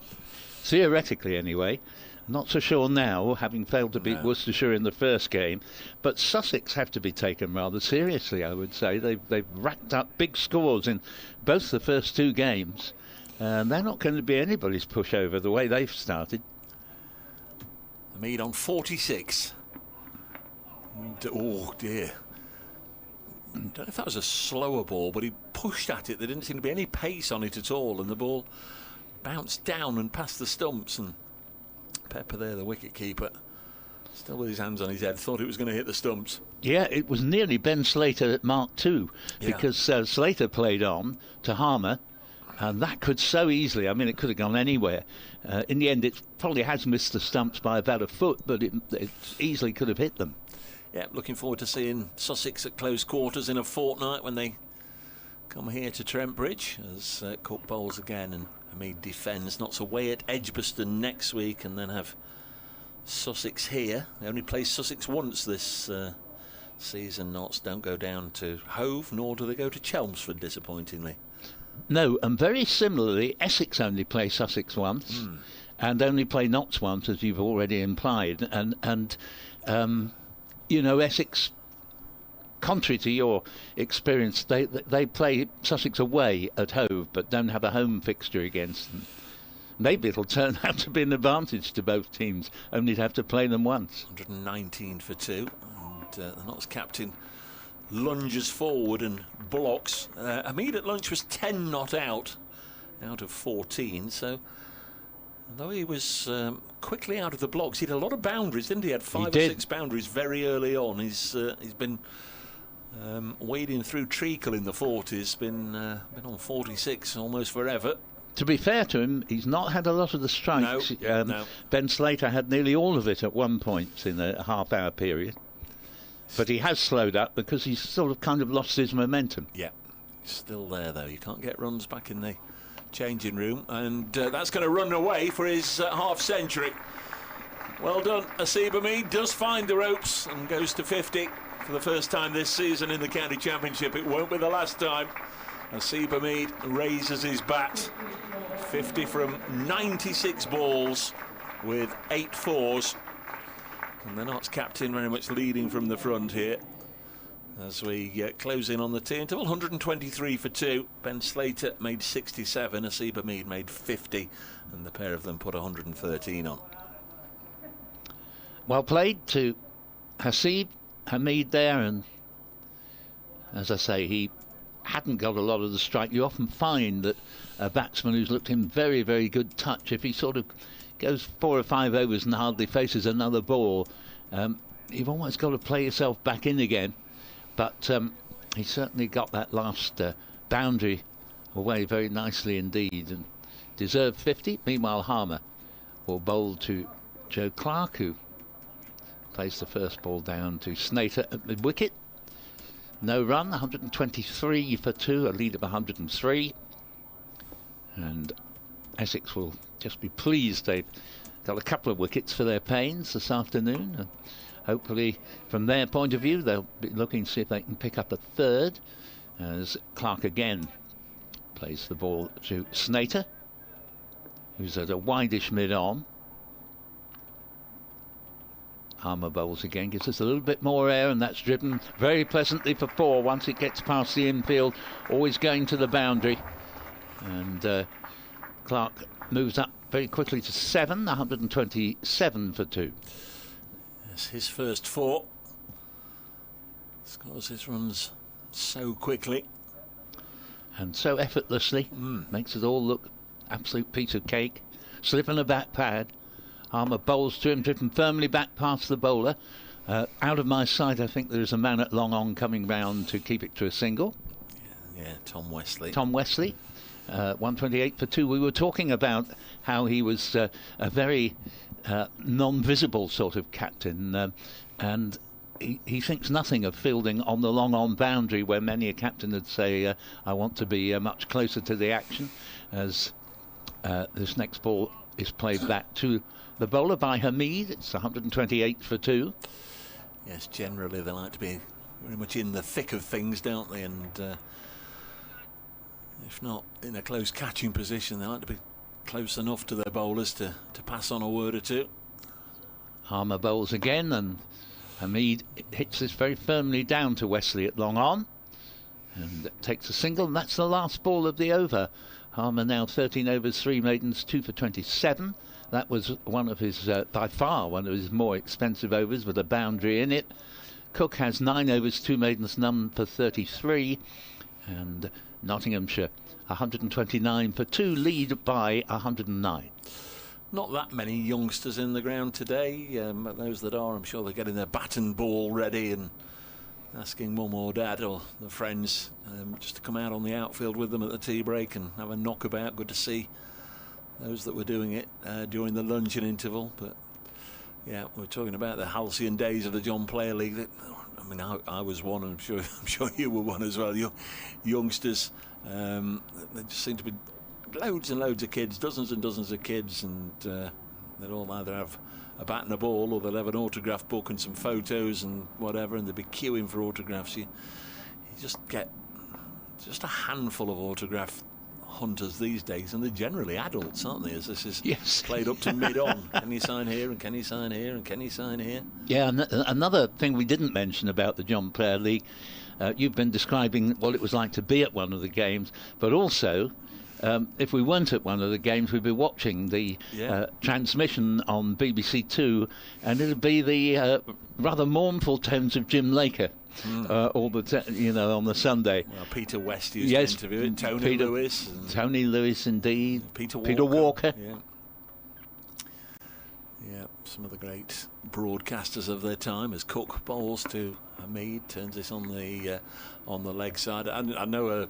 [SPEAKER 7] theoretically anyway. Not so sure now, having failed to beat Worcestershire in the first game. But Sussex have to be taken rather seriously, I would say. They've racked up big scores in both the first 2 games. They're not going to be anybody's pushover the way they've started.
[SPEAKER 8] Hamid on 46. Oh dear. I don't know if that was a slower ball, but he pushed at it. There didn't seem to be any pace on it at all, and the ball bounced down and past the stumps, and Pepper there, the wicket keeper, still with his hands on his head, thought it was going to hit the stumps.
[SPEAKER 7] Yeah, it was nearly Ben Slater at Mark 2, because Slater played on to Harmer, and that could so easily, I mean, it could have gone anywhere. In the end, it probably has missed the stumps by about a foot, but it easily could have hit them.
[SPEAKER 8] Yeah, looking forward to seeing Sussex at close quarters in a fortnight when they come here to Trent Bridge, as Cook bowls again and Hamid defends. Knott's away at Edgbaston next week, and then have Sussex here. They only play Sussex once this season. Notts don't go down to Hove, nor do they go to Chelmsford, disappointingly.
[SPEAKER 7] No, and very similarly, Essex only play Sussex once, and only play Notts once, as you've already implied. And Essex, contrary to your experience, they play Sussex away at Hove, but don't have a home fixture against them. Maybe it'll turn out to be an advantage to both teams, only to have to play them once.
[SPEAKER 8] 119 for 2, and the Notts captain lunges forward and blocks. Hamid at lunch was 10 not out of 14, so although he was quickly out of the blocks, he had a lot of boundaries, didn't he? He had 5 or 6 boundaries very early on. He's been wading through treacle in the 40s, been on 46 almost forever.
[SPEAKER 7] To be fair to him, he's not had a lot of the strikes.
[SPEAKER 8] No.
[SPEAKER 7] Ben Slater had nearly all of it at one point in a half-hour period. But he has slowed up because he's sort of kind of lost his momentum.
[SPEAKER 8] Yeah, he's still there though. You can't get runs back in the changing room, and that's going to run away for his half century. Well done. Asib Hamid does find the ropes and goes to 50 for the first time this season in the county championship. It won't be the last time. Asib Hamid raises his bat. 50 from 96 balls with 8 fours. And the Notts captain very much leading from the front here as we close in on the tea interval. 123 for 2. Ben Slater made 67. Asib Hamid made 50. And the pair of them put 113 on.
[SPEAKER 7] Well played to Asib Hamid there. And as I say, he hadn't got a lot of the strike. You often find that a batsman who's looked in very, very good touch, if he sort of goes 4 or 5 overs and hardly faces another ball, you've almost got to play yourself back in again. But he certainly got that last boundary away very nicely indeed, and deserved 50. Meanwhile, Harmer will bowl to Joe Clark, who plays the first ball down to Snater at the wicket. No run, 123 for 2, a lead of 103. And Essex will just be pleased they've got a couple of wickets for their pains this afternoon. And hopefully, from their point of view, they'll be looking to see if they can pick up a third, as Clark again plays the ball to Snater, who's at a wideish mid-on. Harmer bowls again, gives us a little bit more air, and that's driven very pleasantly for 4 once it gets past the infield, always going to the boundary. And Clark moves up very quickly to 7, 127 for 2.
[SPEAKER 8] Yes, his first 4. Scores his runs so quickly
[SPEAKER 7] and so effortlessly, makes it all look absolute piece of cake. Slip on a back pad. Harmer bowls to him, driven firmly back past the bowler. Out of my sight, I think there's a man at long on coming round to keep it to a single.
[SPEAKER 8] Yeah, Tom Wesley.
[SPEAKER 7] Tom Wesley, 128 for 2. We were talking about how he was a very non-visible sort of captain, and he thinks nothing of fielding on the long-on boundary, where many a captain would say, I want to be much closer to the action, as this next ball is played back to the bowler by Hamid. It's 128 for 2.
[SPEAKER 8] Yes, generally they like to be very much in the thick of things, don't they? And if not in a close catching position, they like to be close enough to their bowlers to pass on a word or two.
[SPEAKER 7] Harmer bowls again, and Hamid hits this very firmly down to Wesley at long on, and takes a single, and that's the last ball of the over. Harmer now 13 overs, 3 maidens, 2 for 27. That was one of his, by far, one of his more expensive overs with a boundary in it. Cook has 9 overs, 2 maidens, none for 33. And Nottinghamshire, 129 for 2, lead by 109.
[SPEAKER 8] Not that many youngsters in the ground today. But those that are, I'm sure they're getting their bat and ball ready and asking mum or dad or the friends just to come out on the outfield with them at the tea break and have a knockabout. Good to see those that were doing it during the luncheon interval. But yeah, we're talking about the halcyon days of the John Player League. I mean, I was one, and I'm sure you were one as well. Youngsters, there just seem to be loads and loads of kids, dozens and dozens of kids, and they'll all either have a bat and a ball, or they'll have an autograph book and some photos and whatever, and they'll be queuing for autographs. You just get just a handful of autograph hunters these days, and they're generally adults, aren't they, as this is played up to mid-on. Can you sign here, and can you sign here, and can you sign here?
[SPEAKER 7] Yeah, and another thing we didn't mention about the John Player League, you've been describing what it was like to be at one of the games, but also if we weren't at one of the games, we'd be watching the transmission on BBC Two, and it'd be the rather mournful tones of Jim Laker all the on the Sunday.
[SPEAKER 8] Well, Peter West used to interview it.
[SPEAKER 7] Tony Lewis, indeed.
[SPEAKER 8] Peter
[SPEAKER 7] Walker.
[SPEAKER 8] Yeah, some of the great broadcasters of their time, as Cook bowls to Hamid, turns this on the leg side. And I know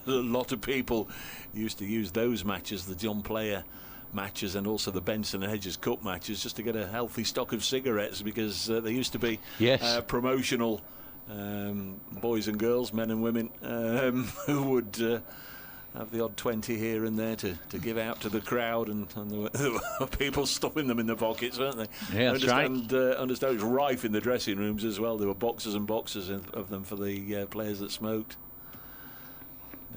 [SPEAKER 8] a lot of people used to use those matches, the John Player matches, and also the Benson and Hedges Cup matches, just to get a healthy stock of cigarettes, because they used to be promotional boys and girls, men and women, who would have the odd 20 here and there to give out to the crowd, and there were people stuffing them in the pockets, weren't they?
[SPEAKER 7] Yeah, that's right.
[SPEAKER 8] Understand it was rife in the dressing rooms as well. There were boxes and boxes of them for the players that smoked.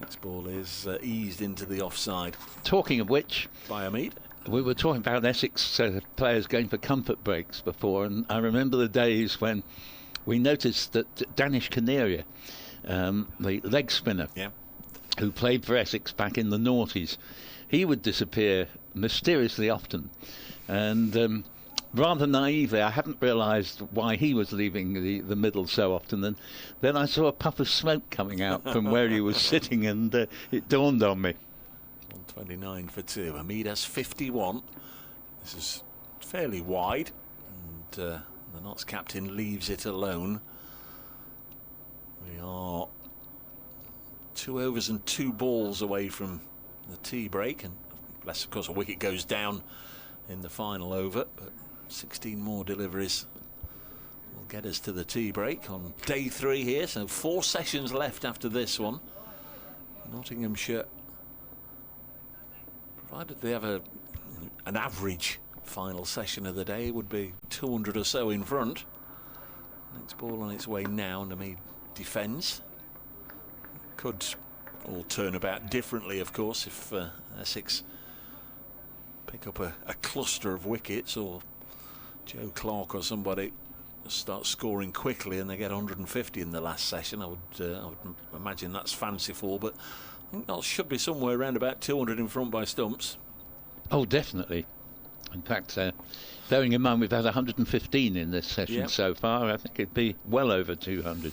[SPEAKER 8] Next ball is eased into the offside.
[SPEAKER 7] Talking of which,
[SPEAKER 8] by Hamid.
[SPEAKER 7] We were talking about Essex players going for comfort breaks before, and I remember the days when we noticed that Danish Canaria, the leg spinner, who played for Essex back in the noughties, he would disappear mysteriously often, and rather naively, I hadn't realised why he was leaving the middle so often, and then I saw a puff of smoke coming out from where he was sitting, and it dawned on me.
[SPEAKER 8] 129 for 2. Hamid has 51. This is fairly wide, and the Notts captain leaves it alone. We are 2 overs and 2 balls away from the tea break, and unless of course a wicket goes down in the final over, but 16 more deliveries will get us to the tea break on day 3 here. So 4 sessions left after this one. Nottinghamshire, provided they have an average final session of the day, would be 200 or so in front. Next ball on its way now, and Hamid defends. Could all turn about differently, of course, if Essex pick up a cluster of wickets, or Joe Clarke or somebody start scoring quickly and they get 150 in the last session. I would imagine that's fanciful, but I think that should be somewhere around about 200 in front by stumps.
[SPEAKER 7] Oh, definitely. In fact, bearing in mind we've had 115 in this session so far, I think it'd be well over 200.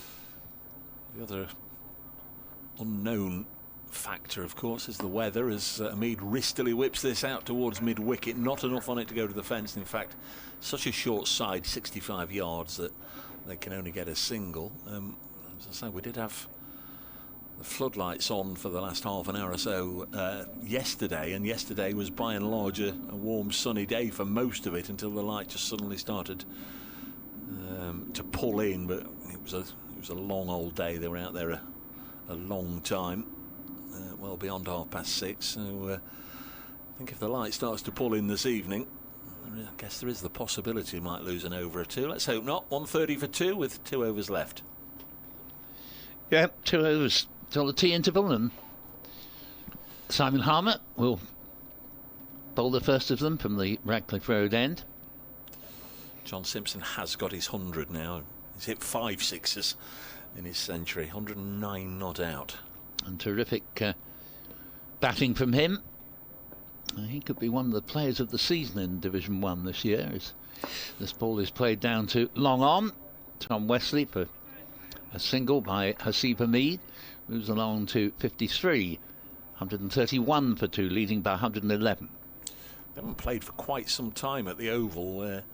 [SPEAKER 8] The other unknown factor, of course, is the weather, as Hamid wristily whips this out towards mid-wicket. Not enough on it to go to the fence. In fact, such a short side, 65 yards, that they can only get a single. As I say, we did have the floodlights on for the last half an hour or so yesterday, and yesterday was by and large a warm sunny day for most of it, until the light just suddenly started to pull in. But it was a long old day. They were out there a long time, well beyond 6:30. So I think if the light starts to pull in this evening, I guess there is the possibility we might lose an over or 2. Let's hope not. 130 for 2 with 2 overs left.
[SPEAKER 7] Yeah, 2 overs till the tea interval, and Simon Harmer will bowl the first of them from the Radcliffe Road end.
[SPEAKER 8] John Simpson has got his 100 now. He's hit 5 sixes in his century. 109 not out.
[SPEAKER 7] And terrific batting from him. He could be one of the players of the season in Division 1 this year, as this ball is played down to long on. Tom Wesley for a single by Hasib Hamid, moves along to 53. 131 for 2, leading by 111.
[SPEAKER 8] They haven't played for quite some time at the Oval, where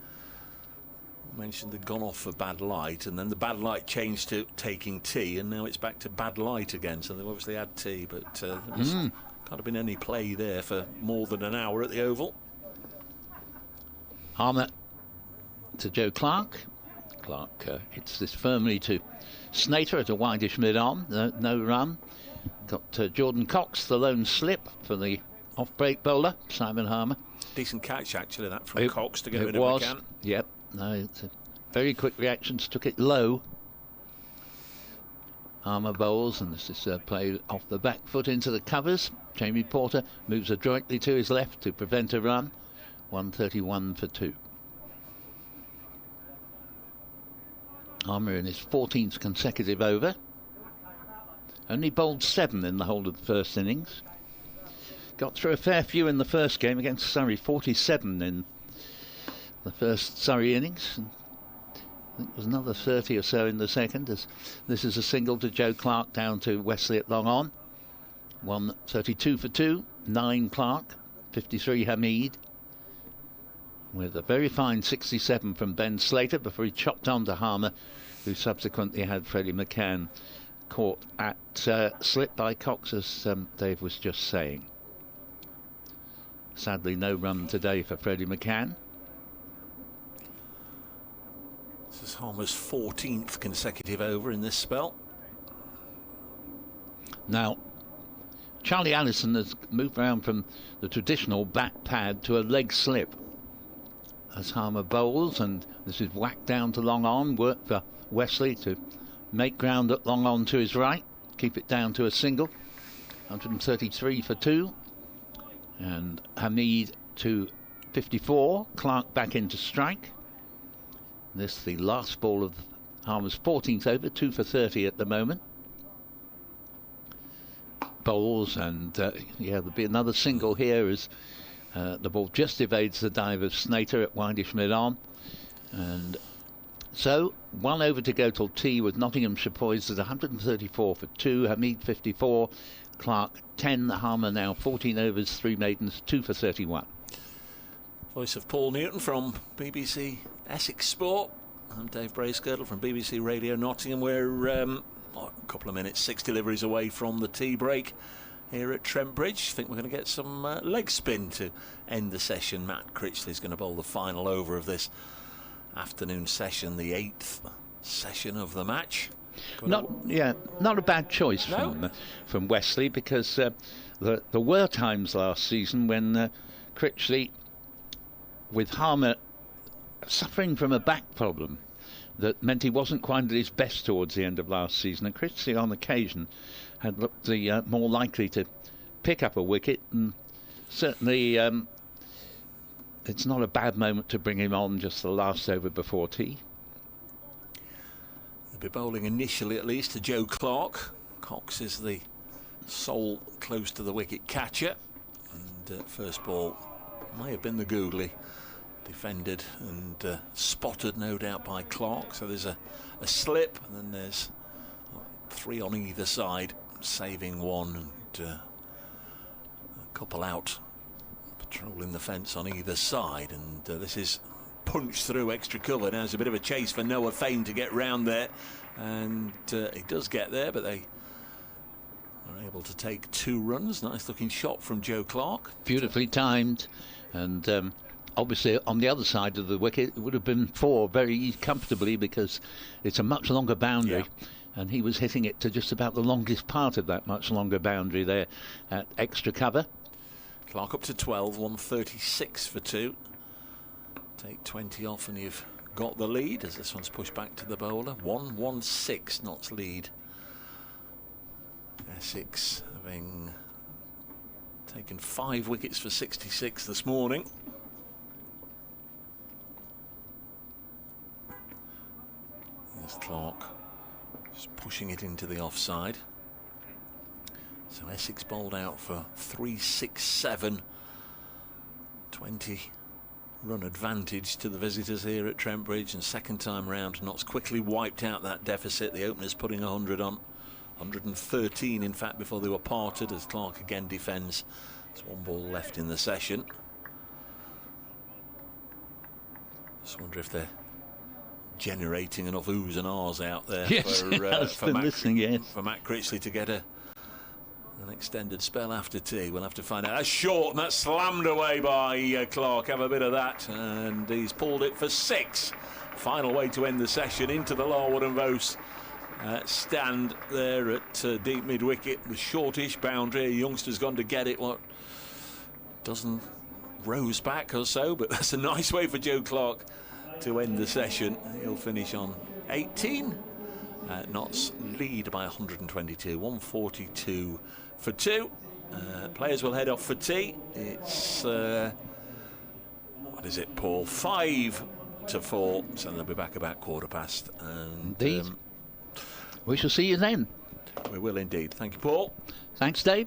[SPEAKER 8] I mentioned they'd gone off for bad light, and then the bad light changed to taking tea, and now it's back to bad light again. So they've obviously had tea, but there can't have been any play there for more than an hour at the Oval.
[SPEAKER 7] Harmer to Joe Clarke. Clarke hits this firmly to Snater at a wideish mid-on, no run. Got Jordan Cox, the lone slip for the off-break bowler, Simon Harmer.
[SPEAKER 8] Decent catch, actually, that from Cox to get rid
[SPEAKER 7] of
[SPEAKER 8] McCann. It was,
[SPEAKER 7] yep. No, it's a very quick reactions, took it low. Harmer bowls, and this is played off the back foot into the covers. Jamie Porter moves adroitly to his left to prevent a run. 131 for 2. Harmer in his 14th consecutive over. Only bowled 7 in the whole of the first innings. Got through a fair few in the first game against Surrey, 47 in the first Surrey innings. And I think it was another 30 or so in the second, as this is a single to Joe Clarke down to Wesley at long on. 132 for 2, 9 Clarke, 53 Hamid, with a very fine 67 from Ben Slater before he chopped on to Harmer, who subsequently had Freddie McCann caught at slip by Cox, as Dave was just saying. Sadly, no run today for Freddie McCann.
[SPEAKER 8] This is Harmer's 14th consecutive over in this spell.
[SPEAKER 7] Now, Charlie Allison has moved around from the traditional back pad to a leg slip as Harmer bowls, and this is whacked down to long on. Work for Wesley to make ground at long on to his right, keep it down to a single. 133 for 2, and Hamid to 54. Clarke back into strike. This the last ball of Harmer's 14th over, 2 for 30 at the moment. Bowls, and there'll be another single here as the ball just evades the dive of Snater at wideish mid-on. And so 1 over to go till tea, with Nottinghamshire poised at 134 for 2, Hamid 54, Clarke 10, Harmer now 14 overs, 3 maidens, 2 for 31.
[SPEAKER 8] Voice of Paul Newton from BBC Essex Sport. I'm Dave Bracegirdle from BBC Radio Nottingham. We're a couple of minutes, 6 deliveries away from the tea break here at Trent Bridge. I think we're going to get some leg spin to end the session. Matt Critley's going to bowl the final over of this afternoon session, the 8th session of the match.
[SPEAKER 7] Not a bad choice from Wesley, because there were times last season when Critley, with Harmer suffering from a back problem that meant he wasn't quite at his best towards the end of last season, and Critley on occasion had looked the more likely to pick up a wicket, and certainly it's not a bad moment to bring him on just the last over before tea.
[SPEAKER 8] They'll be bowling initially, at least, to Joe Clark. Cox is the sole close to the wicket catcher, and first ball may have been the googly, defended and spotted no doubt by Clark. So there's a slip, and then there's 3 on either side, saving one, and a couple out patrolling the fence on either side. And this is punched through extra cover. Now there's a bit of a chase for Noah Fain to get round there, and he does get there, but they are able to take 2 runs. Nice looking shot from Joe Clark,
[SPEAKER 7] beautifully timed, and obviously on the other side of the wicket it would have been 4 very comfortably, because it's a much longer boundary, and he was hitting it to just about the longest part of that much longer boundary there at extra cover.
[SPEAKER 8] Clark up to 12, 136 for 2. Take 20 off and you've got the lead, as this one's pushed back to the bowler. 116 Notts lead. Essex having taken 5 wickets for 66 this morning. There's Clark just pushing it into the offside. So Essex bowled out for 367. 20 run advantage to the visitors here at Trent Bridge, and second time round Notts quickly wiped out that deficit. The openers putting 100 on, 113 in fact before they were parted, as Clark again defends. There's 1 ball left in the session. Just wonder if they're generating enough oohs and ahs out there for Matt Critley to get an extended spell after tea. We'll have to find out. That's short, and that's slammed away by Clark. Have a bit of that, and he's pulled it for 6. Final way to end the session into the Larwood and Vose stand there at deep mid-wicket. The shortish boundary. A youngster's gone to get it, what, dozen rows back or so, but that's a nice way for Joe Clark to end the session. He'll finish on 18. Notts lead by 122, 142 for 2. Players will head off for tea. It's what is it, Paul? 5 to 4, so they'll be back about 1:15. And
[SPEAKER 7] indeed, we shall see you then.
[SPEAKER 8] We will indeed. Thank you, Paul.
[SPEAKER 7] Thanks, Dave.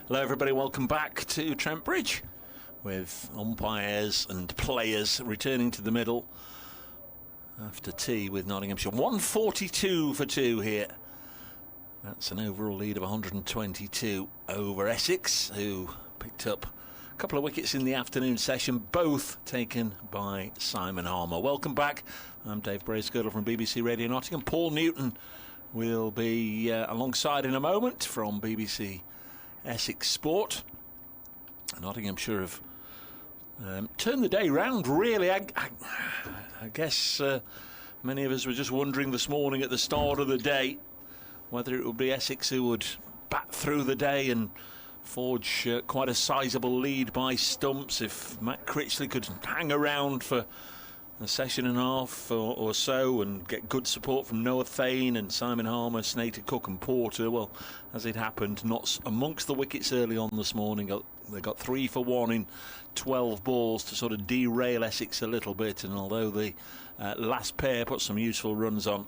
[SPEAKER 8] Hello everybody, welcome back to Trent Bridge with umpires and players returning to the middle after tea with Nottinghamshire. 142 for 2 here. That's an overall lead of 122 over Essex, who picked up a couple of wickets in the afternoon session, both taken by Simon Harmer. Welcome back. I'm Dave Bracegirdle from BBC Radio Nottingham. Paul Newton will be alongside in a moment from BBC Essex Sport. Nottinghamshire have turned the day round, really. I guess many of us were just wondering this morning at the start of the day whether it would be Essex who would bat through the day and forge quite a sizable lead by stumps, if Matt Critley could hang around for a session and a half or so and get good support from Rothesay and Simon Harmer, Snater, Cook and Porter. Well, as it happened, not amongst the wickets early on this morning. They got 3 for 1 in 12 balls to sort of derail Essex a little bit, and although the last pair put some useful runs on,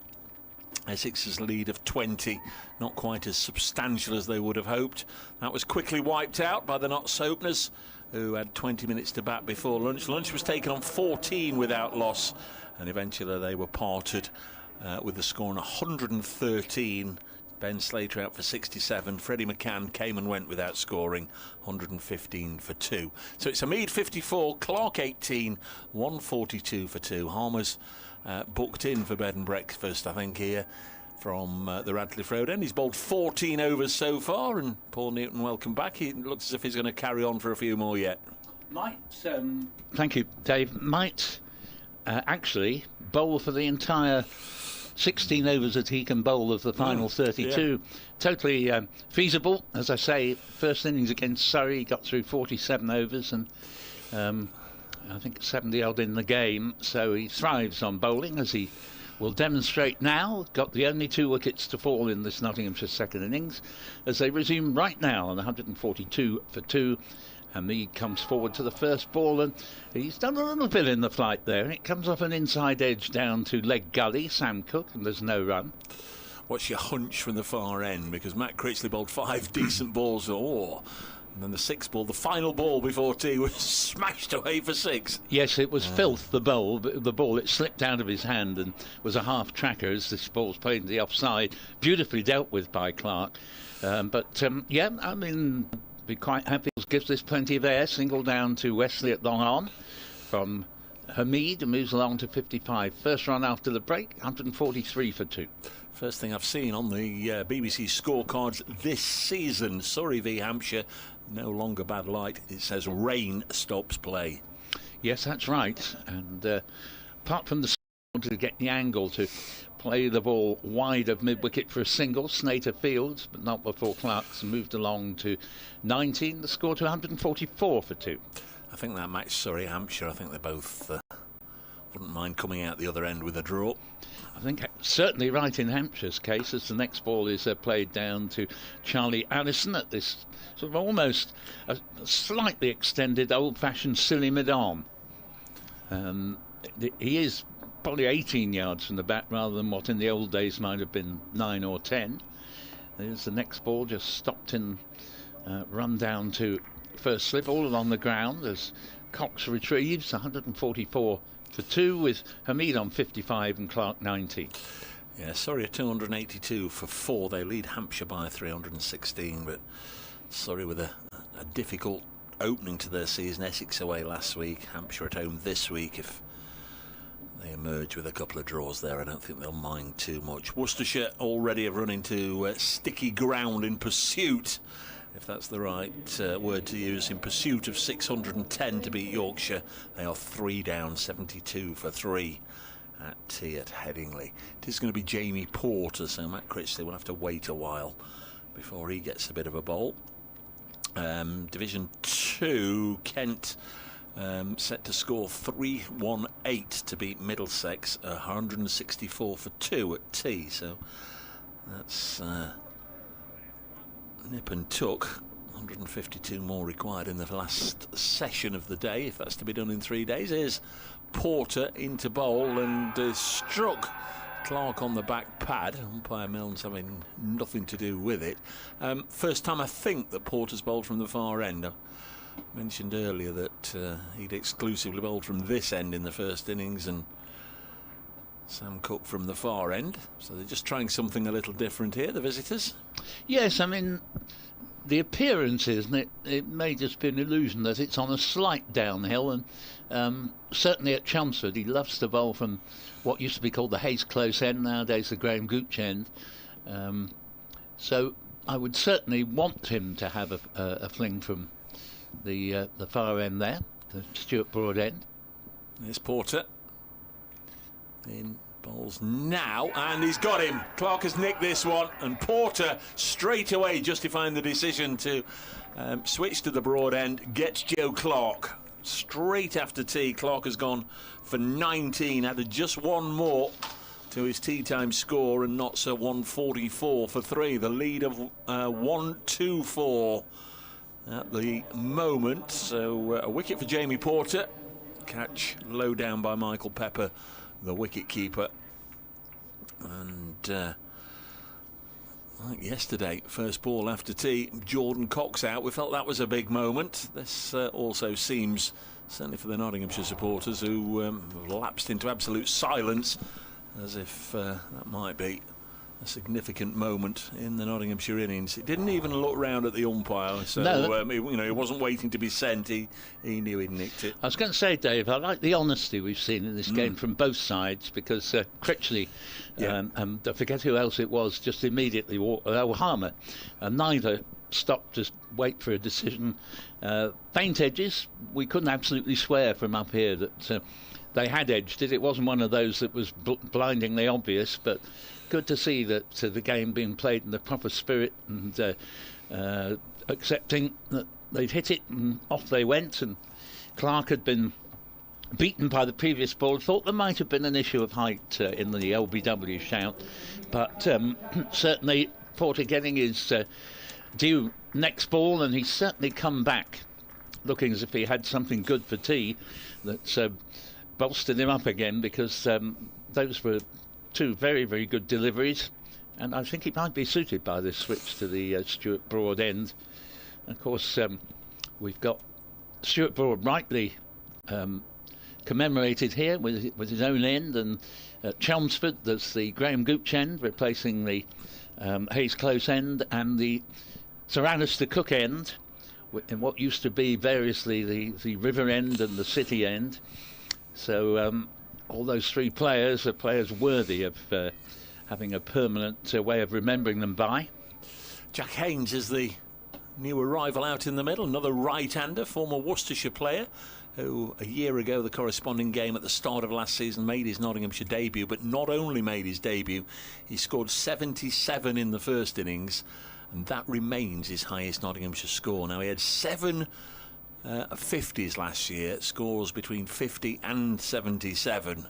[SPEAKER 8] Essex's lead of 20 not quite as substantial as they would have hoped. That was quickly wiped out by the Notts openers, who had 20 minutes to bat before lunch. Lunch was taken on 14 without loss, and eventually they were parted with the score on 113. Ben Slater out for 67. Freddie McCann came and went without scoring, 115 for 2. So it's Hamid 54, Clark 18, 142 for 2. Harmer's booked in for bed and breakfast, I think, here from the Radcliffe Road end. He's bowled 14 overs so far, and Paul Newton, welcome back. He looks as if he's going to carry on for a few more yet.
[SPEAKER 7] Thank you, Dave. Might actually bowl for the entire 16 overs that he can bowl of the final 32. Yeah. Totally feasible. As I say, first innings against Surrey, he got through 47 overs and I think 70 odd in the game, so he thrives on bowling, as he will demonstrate now. Got the only 2 wickets to fall in this Nottinghamshire second innings as they resume right now on 142 for 2. And he comes forward to the first ball, and he's done a little bit in the flight there, and it comes off an inside edge down to leg gully, Sam Cook, and there's no run.
[SPEAKER 8] What's your hunch from the far end? Because Matt Critley bowled 5 decent balls, and then the 6th ball, the final ball before tea, was smashed away for 6.
[SPEAKER 7] Yes, it was filth, the ball. It slipped out of his hand and was a half tracker as this ball's played in the offside. Beautifully dealt with by Clark. Yeah, I mean, be quite happy. Gives this plenty of air. Single down to Wesley at long on from Hamid, and moves along to 55. First run after the break, 143 for 2.
[SPEAKER 8] First thing I've seen on the BBC scorecards this season, Surrey v Hampshire, no longer bad light. It says rain stops play.
[SPEAKER 7] Yes, that's right. And apart from the to get the angle to play the ball wide of mid-wicket for a single, Snater fields, but not before Clark's moved along to 19. The score to 144 for 2.
[SPEAKER 8] I think that match Surrey-Hampshire, I think they both wouldn't mind coming out the other end with a draw.
[SPEAKER 7] I think certainly right in Hampshire's case, as the next ball is played down to Charlie Allison at this sort of almost a slightly extended old-fashioned silly mid-arm. He is probably 18 yards from the bat rather than what in the old days might have been 9 or 10. There's the next ball, just stopped in, run down to first slip, all along the ground as Cox retrieves 144 for 2 with Hamid on 55 and Clark 90.
[SPEAKER 8] Yeah, Surrey are 282 for 4. They lead Hampshire by 316, but Surrey with a difficult opening to their season. Essex away last week, Hampshire at home this week. If they emerge with a couple of draws there, I don't think they'll mind too much. Worcestershire already have run into sticky ground in pursuit, if that's the right word to use, in pursuit of 610 to beat Yorkshire. They are 3 down, 72 for 3 at tea at Headingley. It is going to be Jamie Porter, so Matt Critley will have to wait a while before he gets a bit of a bowl. Division 2, Kent set to score 318 to beat Middlesex, 164 for 2 at tea, so that's nip and tuck. 152 more required in the last session of the day, if that's to be done in 3 days. Here's Porter into bowl and struck Clark on the back pad. Umpire Milne's having nothing to do with it. First time I think that Porter's bowled from the far end. I mentioned earlier that he'd exclusively bowled from this end in the first innings, and Sam Cook from the far end. So they're just trying something a little different here, the visitors.
[SPEAKER 7] Yes, I mean, the appearance is, and it may just be an illusion, that it's on a slight downhill, and certainly at Chelmsford he loves to bowl from what used to be called the Hayes close end, nowadays the Graham Gooch end. So I would certainly want him to have a fling from the far end there, the Stuart Broad end.
[SPEAKER 8] There's Porter in bowls now, and he's got him. Clark has nicked this one, and Porter straight away justifying the decision to switch to the broad end, gets Joe Clark straight after tea. Clark has gone for 19, added just one more to his tea time score, and Notts at 144 for 3. The lead of 1-2-4 at the moment. So a wicket for Jamie Porter, catch low down by Michael Pepper, the wicket keeper. And like yesterday, first ball after tea, Jordan Cox out. We felt that was a big moment. This also seems, certainly for the Nottinghamshire supporters, who have lapsed into absolute silence, as if that might be a significant moment in the Nottinghamshire innings. He didn't even look round at the umpire, so no. He wasn't waiting to be sent. He knew he'd nicked it.
[SPEAKER 7] I was going to say, Dave, I like the honesty we've seen in this game from both sides, because Critley and I forget who else it was, just immediately Harmer, and neither stopped to wait for a decision. Faint edges, we couldn't absolutely swear from up here that they had edged it. It wasn't one of those that was blindingly obvious, but good to see that the game being played in the proper spirit, and accepting that they'd hit it, and off they went. And Clark had been beaten by the previous ball. Thought there might have been an issue of height in the LBW shout, but certainly Porter getting his due next ball, and he's certainly come back looking as if he had something good for tea that bolstered him up again, because those were two very, very good deliveries, and I think he might be suited by this switch to the Stuart Broad end. Of course, we've got Stuart Broad rightly commemorated here with his own end, and at Chelmsford there's the Graham Gooch end replacing the Hayes close end, and the Sir Alistair Cook end in what used to be variously the River end and the City end. So all those three players are players worthy of having a permanent way of remembering them by.
[SPEAKER 8] Jack Haynes is the new arrival out in the middle, another right-hander, former Worcestershire player, who a year ago, the corresponding game at the start of last season, made his Nottinghamshire debut, but not only made his debut, he scored 77 in the first innings, and that remains his highest Nottinghamshire score. Now, he had 7 50s last year, scores between 50 and 77.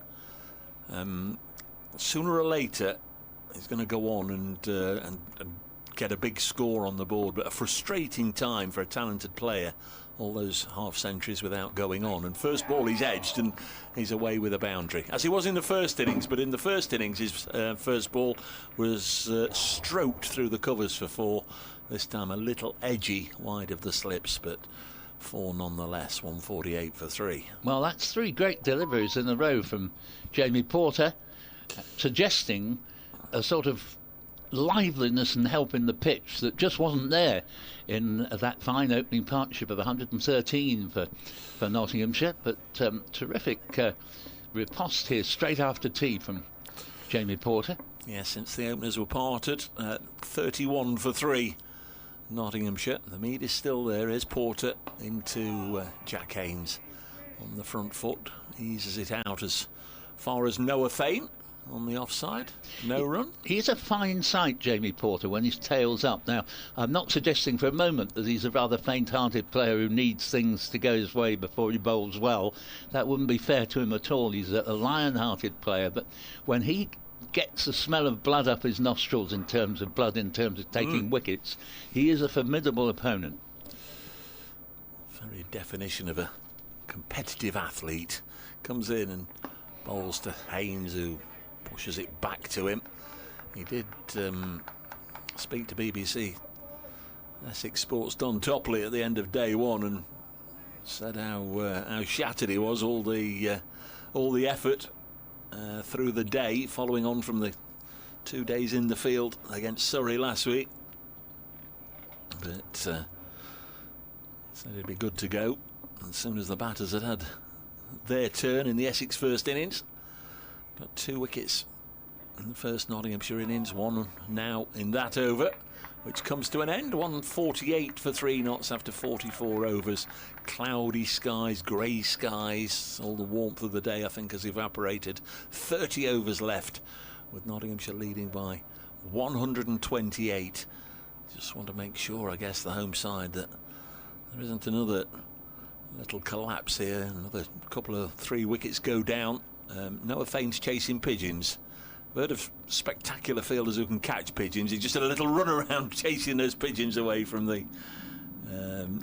[SPEAKER 8] Sooner or later, he's going to go on and get a big score on the board, but a frustrating time for a talented player. All those half centuries without going on, and first ball he's edged and he's away with a boundary, as he was in the first innings. But in the first innings, his first ball was stroked through the covers for 4. This time a little edgy, wide of the slips, but 4 nonetheless. 148 for 3.
[SPEAKER 7] Well, that's 3 great deliveries in a row from Jamie Porter, suggesting a sort of liveliness and help in the pitch that just wasn't there in that fine opening partnership of 113 for Nottinghamshire. But terrific riposte here straight after tea from Jamie Porter.
[SPEAKER 8] Yeah, since the openers were parted, 31 for 3 Nottinghamshire. The mead is still there. Here's Porter into Jack Haynes on the front foot, eases it out as far as Noah Fane on the offside. No run.
[SPEAKER 7] He's a fine sight, Jamie Porter, when his tail's up. Now, I'm not suggesting for a moment that he's a rather faint-hearted player who needs things to go his way before he bowls well. That wouldn't be fair to him at all. He's a lion-hearted player, but when he gets the smell of blood up his nostrils in terms of taking wickets, he is a formidable opponent.
[SPEAKER 8] Very definition of a competitive athlete. Comes in and bowls to Haynes, who pushes it back to him. He did speak to BBC Essex Sports Don Topley at the end of day one and said how shattered he was, all the effort through the day, following on from the 2 days in the field against Surrey last week. But said it'd be good to go as soon as the batters had their turn in the Essex first innings. Got 2 wickets in the first Nottinghamshire innings, 1 now in that over, which comes to an end. 148 for 3 knots after 44 overs. Cloudy skies, grey skies, all the warmth of the day I think has evaporated. 30 overs left with Nottinghamshire leading by 128. Just want to make sure, I guess, the home side, that there isn't another little collapse here. Another couple of 3 wickets go down. Noah Fane's chasing pigeons. Heard of spectacular fielders who can catch pigeons. He just had a little run around chasing those pigeons away from the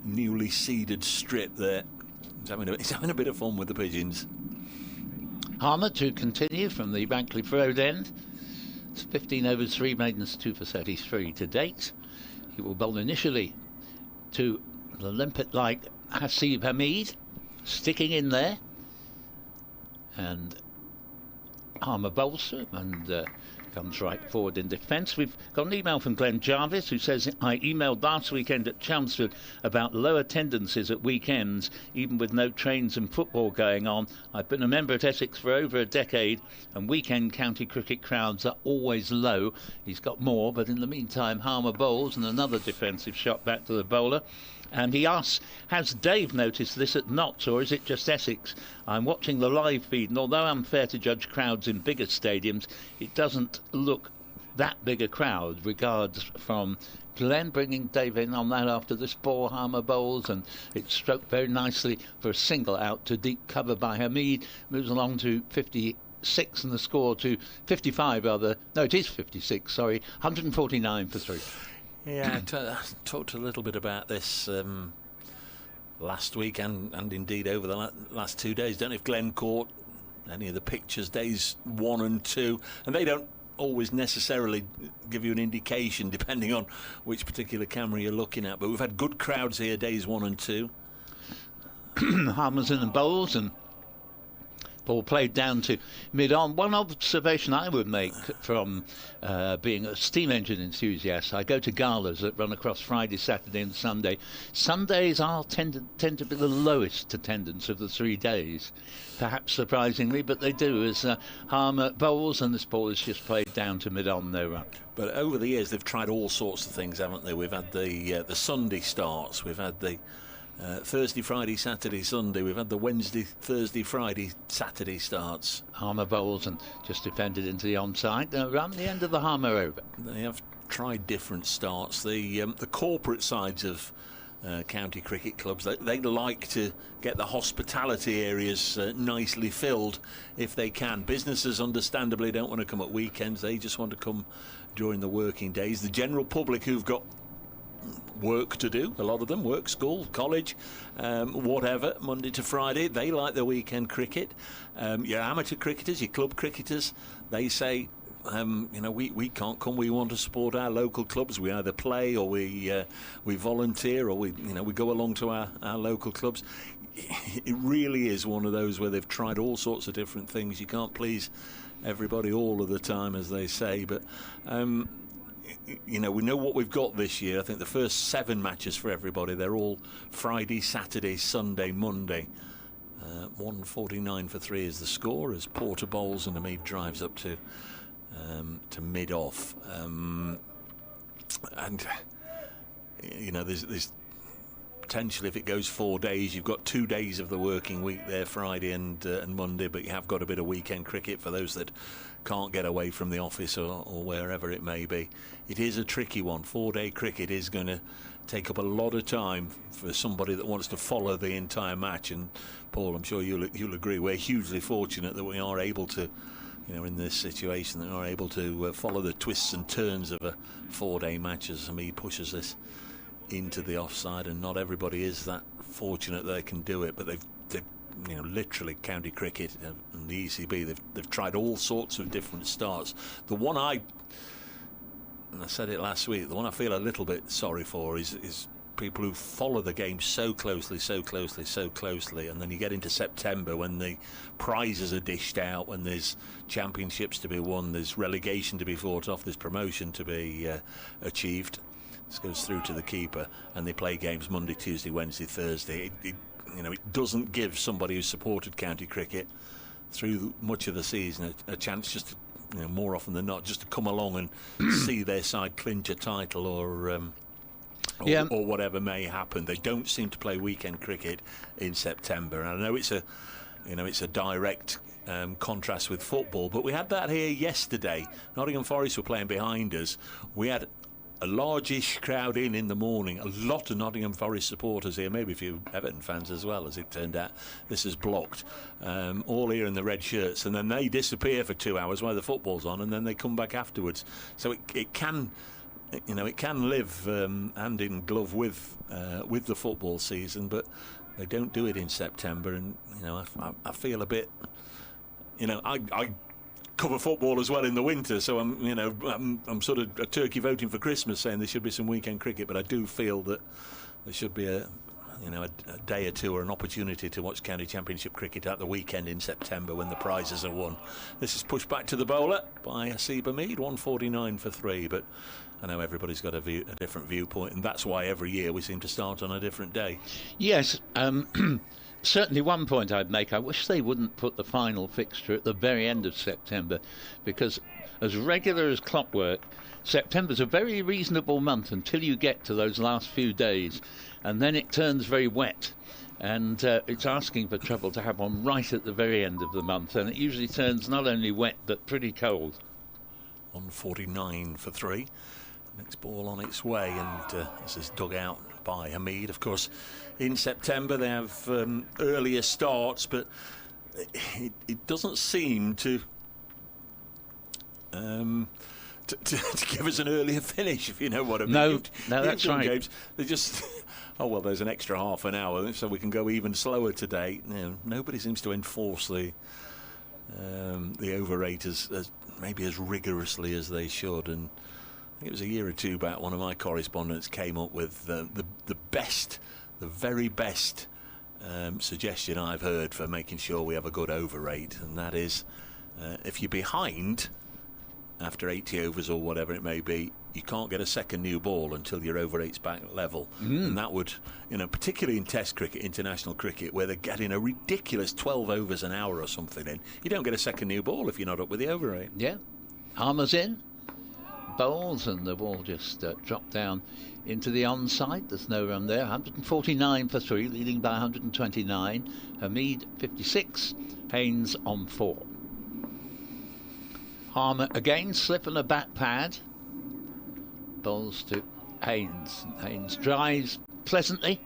[SPEAKER 8] newly seeded strip there. He's having a bit of fun with the pigeons.
[SPEAKER 7] Harmer to continue from the Bankley Road end. It's 15 overs, 3 maidens, 2 for 33 to date. He will bowl initially to the limpet-like Hasib Hamid, sticking in there. And Harmer bowls to him and comes right forward in defence. We've got an email from Glenn Jarvis who says, I emailed last weekend at Chelmsford about low attendances at weekends, even with no trains and football going on. I've been a member at Essex for over a decade and weekend county cricket crowds are always low. He's got more, but in the meantime Harmer bowls and another defensive shot back to the bowler. And he asks, has Dave noticed this at Notts, or is it just Essex? I'm watching the live feed, and although unfair to judge crowds in bigger stadiums, it doesn't look that big a crowd. Regards from Glenn, bringing Dave in on that after this ball. Harmer bowls, and it's stroked very nicely for a single out to deep cover by Hamid. Moves along to 56 and the score to 55 rather. No, it is 56, sorry. 149 for 3.
[SPEAKER 8] Yeah, I talked a little bit about this last week and indeed over the last 2 days. Don't know if Glenn caught any of the pictures, days 1 and 2, and they don't always necessarily give you an indication depending on which particular camera you're looking at. But we've had good crowds here, days 1 and 2.
[SPEAKER 7] Harmer's in the bowls and ball played down to mid-on. One observation I would make from being a steam engine enthusiast, I go to galas that run across Friday, Saturday and Sunday. Sundays tend to be the lowest attendance of the 3 days, perhaps surprisingly, but they do, as Harmer bowls and this ball is just played down to mid-on, no run.
[SPEAKER 8] But over the years they've tried all sorts of things, haven't they? We've had the Sunday starts, we've had the Thursday, Friday, Saturday, Sunday. We've had the Wednesday, Thursday, Friday, Saturday starts.
[SPEAKER 7] Harmer bowls and just defended into the onside. Run the end of the Harmer over.
[SPEAKER 8] They have tried different starts. The corporate sides of county cricket clubs, they like to get the hospitality areas nicely filled if they can. Businesses understandably don't want to come at weekends. They just want to come during the working days. The general public who've got work to do, a lot of them work, school, college, whatever, Monday to Friday, they like the weekend cricket. Your amateur cricketers, your club cricketers, they say we can't come, we want to support our local clubs. We either play or we volunteer, or we go along to our local clubs. It really is one of those where they've tried all sorts of different things. You can't please everybody all of the time, as they say, but we know what we've got this year. I think the first 7 matches for everybody, they're all Friday, Saturday, Sunday, Monday. 149 for 3 is the score as Porter bowls and Hamid drives up to mid-off. There's potentially, if it goes 4 days, you've got 2 days of the working week there, Friday and Monday, but you have got a bit of weekend cricket for those that can't get away from the office or wherever it may be. It is a tricky one. 4-day cricket is going to take up a lot of time for somebody that wants to follow the entire match. And Paul, I'm sure you'll agree, we're hugely fortunate that we are able to, in this situation, that we are able to follow the twists and turns of a 4-day match as Hamid pushes this into the offside. And not everybody is that fortunate they can do it, but they've literally county cricket and the ECB, they've tried all sorts of different starts. The one and I said it last week, the one I feel a little bit sorry for is people who follow the game so closely, and then you get into September when the prizes are dished out, when there's championships to be won, there's relegation to be fought off, there's promotion to be achieved. This goes through to the keeper, and they play games Monday, Tuesday, Wednesday, Thursday. It doesn't give somebody who's supported county cricket through much of the season a chance just to, more often than not, just to come along and see their side clinch a title or whatever may happen. They don't seem to play weekend cricket in September, and I know it's a direct contrast with football, but we had that here yesterday. Nottingham Forest were playing behind us. We had a largish crowd in the morning, a lot of Nottingham Forest supporters here, maybe a few Everton fans as well, as it turned out. This is blocked, all here in the red shirts, and then they disappear for 2 hours while the football's on, and then they come back afterwards. So it can live hand in glove with the football season, but they don't do it in September. And I feel a bit, I cover football as well in the winter, so I'm sort of a turkey voting for Christmas, saying there should be some weekend cricket, but I do feel that there should be a day or two or an opportunity to watch county championship cricket at the weekend in September when the prizes are won. This is pushed back to the bowler by Asiba Mead, 149 for 3, but I know everybody's got a different viewpoint, and that's why every year we seem to start on a different day.
[SPEAKER 7] Yes, certainly one point I'd make, I wish they wouldn't put the final fixture at the very end of September, because as regular as clockwork, September's a very reasonable month until you get to those last few days, and then it turns very wet, and it's asking for trouble to have one right at the very end of the month, and it usually turns not only wet but pretty cold.
[SPEAKER 8] 149 for 3. Next ball on its way, and this is dug out by Hamid. Of course, in September they have earlier starts, but it doesn't seem to give us an earlier finish, if you know what I mean.
[SPEAKER 7] No, that's right. Games,
[SPEAKER 8] they just there's an extra half an hour, so we can go even slower today. Nobody seems to enforce the over rate as maybe as rigorously as they should, and I think it was a year or two back, one of my correspondents came up with the very best suggestion I've heard for making sure we have a good over rate, and that is if you're behind after 80 overs or whatever it may be, you can't get a second new ball until your over rate's back level. And that would, particularly in Test cricket, international cricket, where they're getting a ridiculous 12 overs an hour or something in, you don't get a second new ball if you're not up with the over rate.
[SPEAKER 7] Yeah. Harmer's in, bowls, and the ball just dropped down into the onside. There's no run there. 149 for 3, leading by 129. Hamid 56, Haynes on 4. Harmer again, slip on a bat pad. Bowls to Haynes. Haynes drives pleasantly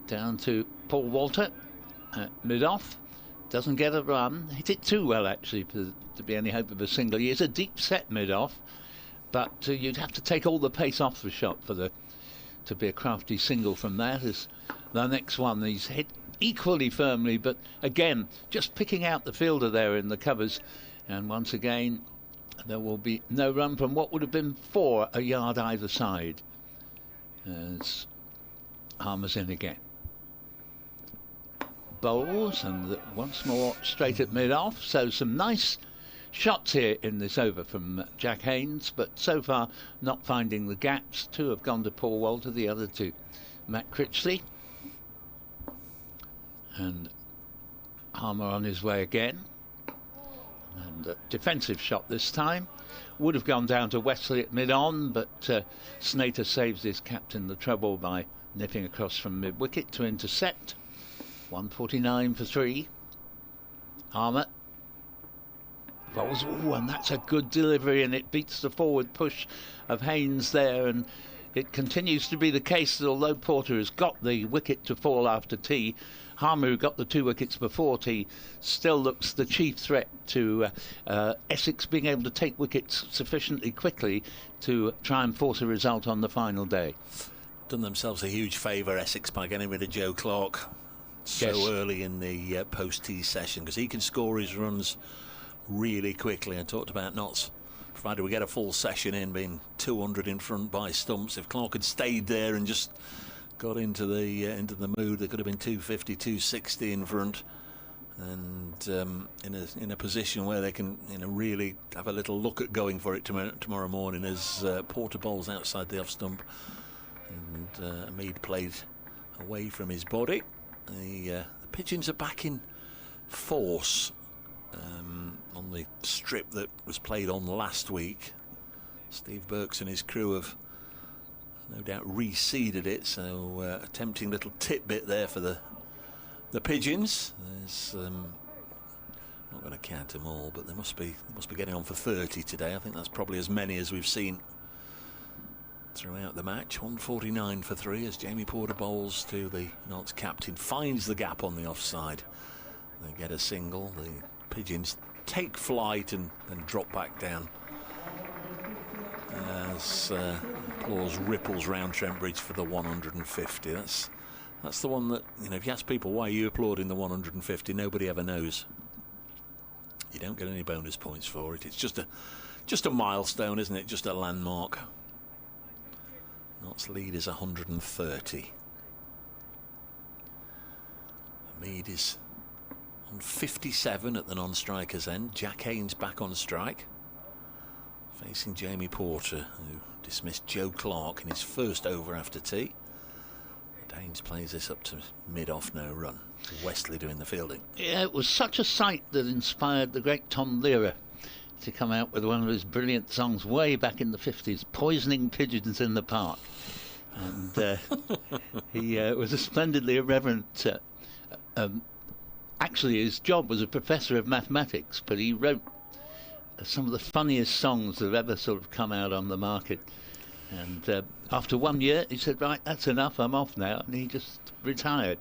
[SPEAKER 7] down to Paul Walter at mid-off. Doesn't get a run. Hit it too well, actually, to be any hope of a single. He is a deep set mid-off, but you'd have to take all the pace off the shot to be a crafty single from that. As the next one, he's hit equally firmly, but again, just picking out the fielder there in the covers. And once again, there will be no run from what would have been 4 a yard either side, as Harmer's in again. Bowls, and once more straight at mid-off. So some nice shots here in this over from Jack Haynes, but so far not finding the gaps. 2 have gone to Paul Walter, the other to Matt Critley. And Harmer on his way again. And a defensive shot this time. Would have gone down to Wesley at mid-on, but Snater saves his captain the trouble by nipping across from mid-wicket to intercept. 149 for 3. Harmer. And that's a good delivery, and it beats the forward push of Haynes there, and it continues to be the case that although Porter has got the wicket to fall after tea, Harmer, who got the 2 wickets before tea, still looks the chief threat to Essex being able to take wickets sufficiently quickly to try and force a result on the final day.
[SPEAKER 8] Done themselves a huge favour, Essex, by getting rid of Joe Clarke. so
[SPEAKER 7] Yes.
[SPEAKER 8] early in the post-tee session, because he can score his runs really quickly. I talked about Notts, provided we get a full session in, being 200 in front by stumps. If Clark had stayed there and just got into the mood, there could have been 250, 260 in front, and in a position where they can really have a little look at going for it tomorrow morning, as Porter bowls outside the off stump, and Hamid played away from his body. The pigeons are back in force on the strip that was played on last week. Steve Burks and his crew have no doubt reseeded it, so a tempting little tidbit there for the pigeons. There's not going to count them all, but they must be getting on for 30 today. I think that's probably as many as we've seen throughout the match. 149 for 3 as Jamie Porter bowls to the Notts captain, finds the gap on the offside. They get a single. The pigeons take flight and then drop back down as applause ripples round Trent Bridge for the 150. That's the one that, if you ask people why you applauding the 150, nobody ever knows. You don't get any bonus points for it. It's just a milestone, isn't it? Just a landmark. Notts lead is 130. Hamid is on 57 at the non-striker's end. Jack Haynes back on strike, facing Jamie Porter, who dismissed Joe Clark in his first over after tea. And Haynes plays this up to mid-off, no run. Wesley doing the fielding.
[SPEAKER 7] Yeah, it was such a sight that inspired the great Tom Lehrer to come out with one of his brilliant songs way back in the 50s, Poisoning Pigeons in the Park. And he was a splendidly irreverent... actually, his job was a professor of mathematics, but he wrote some of the funniest songs that have ever sort of come out on the market. And after 1 year, he said, right, that's enough, I'm off now. And he just retired.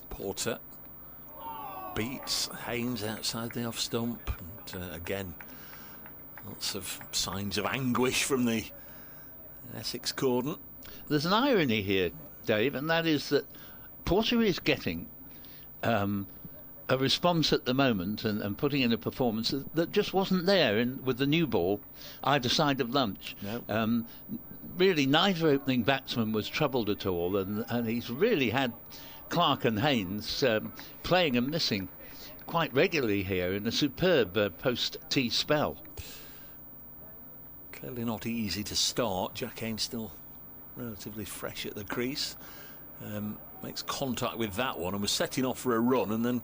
[SPEAKER 8] Porter beats Haynes outside the off stump, and again lots of signs of anguish from the Essex cordon.
[SPEAKER 7] There's an irony here, Dave, and that is that Porter is getting a response at the moment and putting in a performance that just wasn't there with the new ball either side of lunch.
[SPEAKER 8] No.
[SPEAKER 7] Really, neither opening batsman was troubled at all, and he's really had Clark and Haynes playing and missing quite regularly here in a superb post-tee spell.
[SPEAKER 8] Clearly not easy to start. Jack Haynes still relatively fresh at the crease. Makes contact with that one and was setting off for a run, and then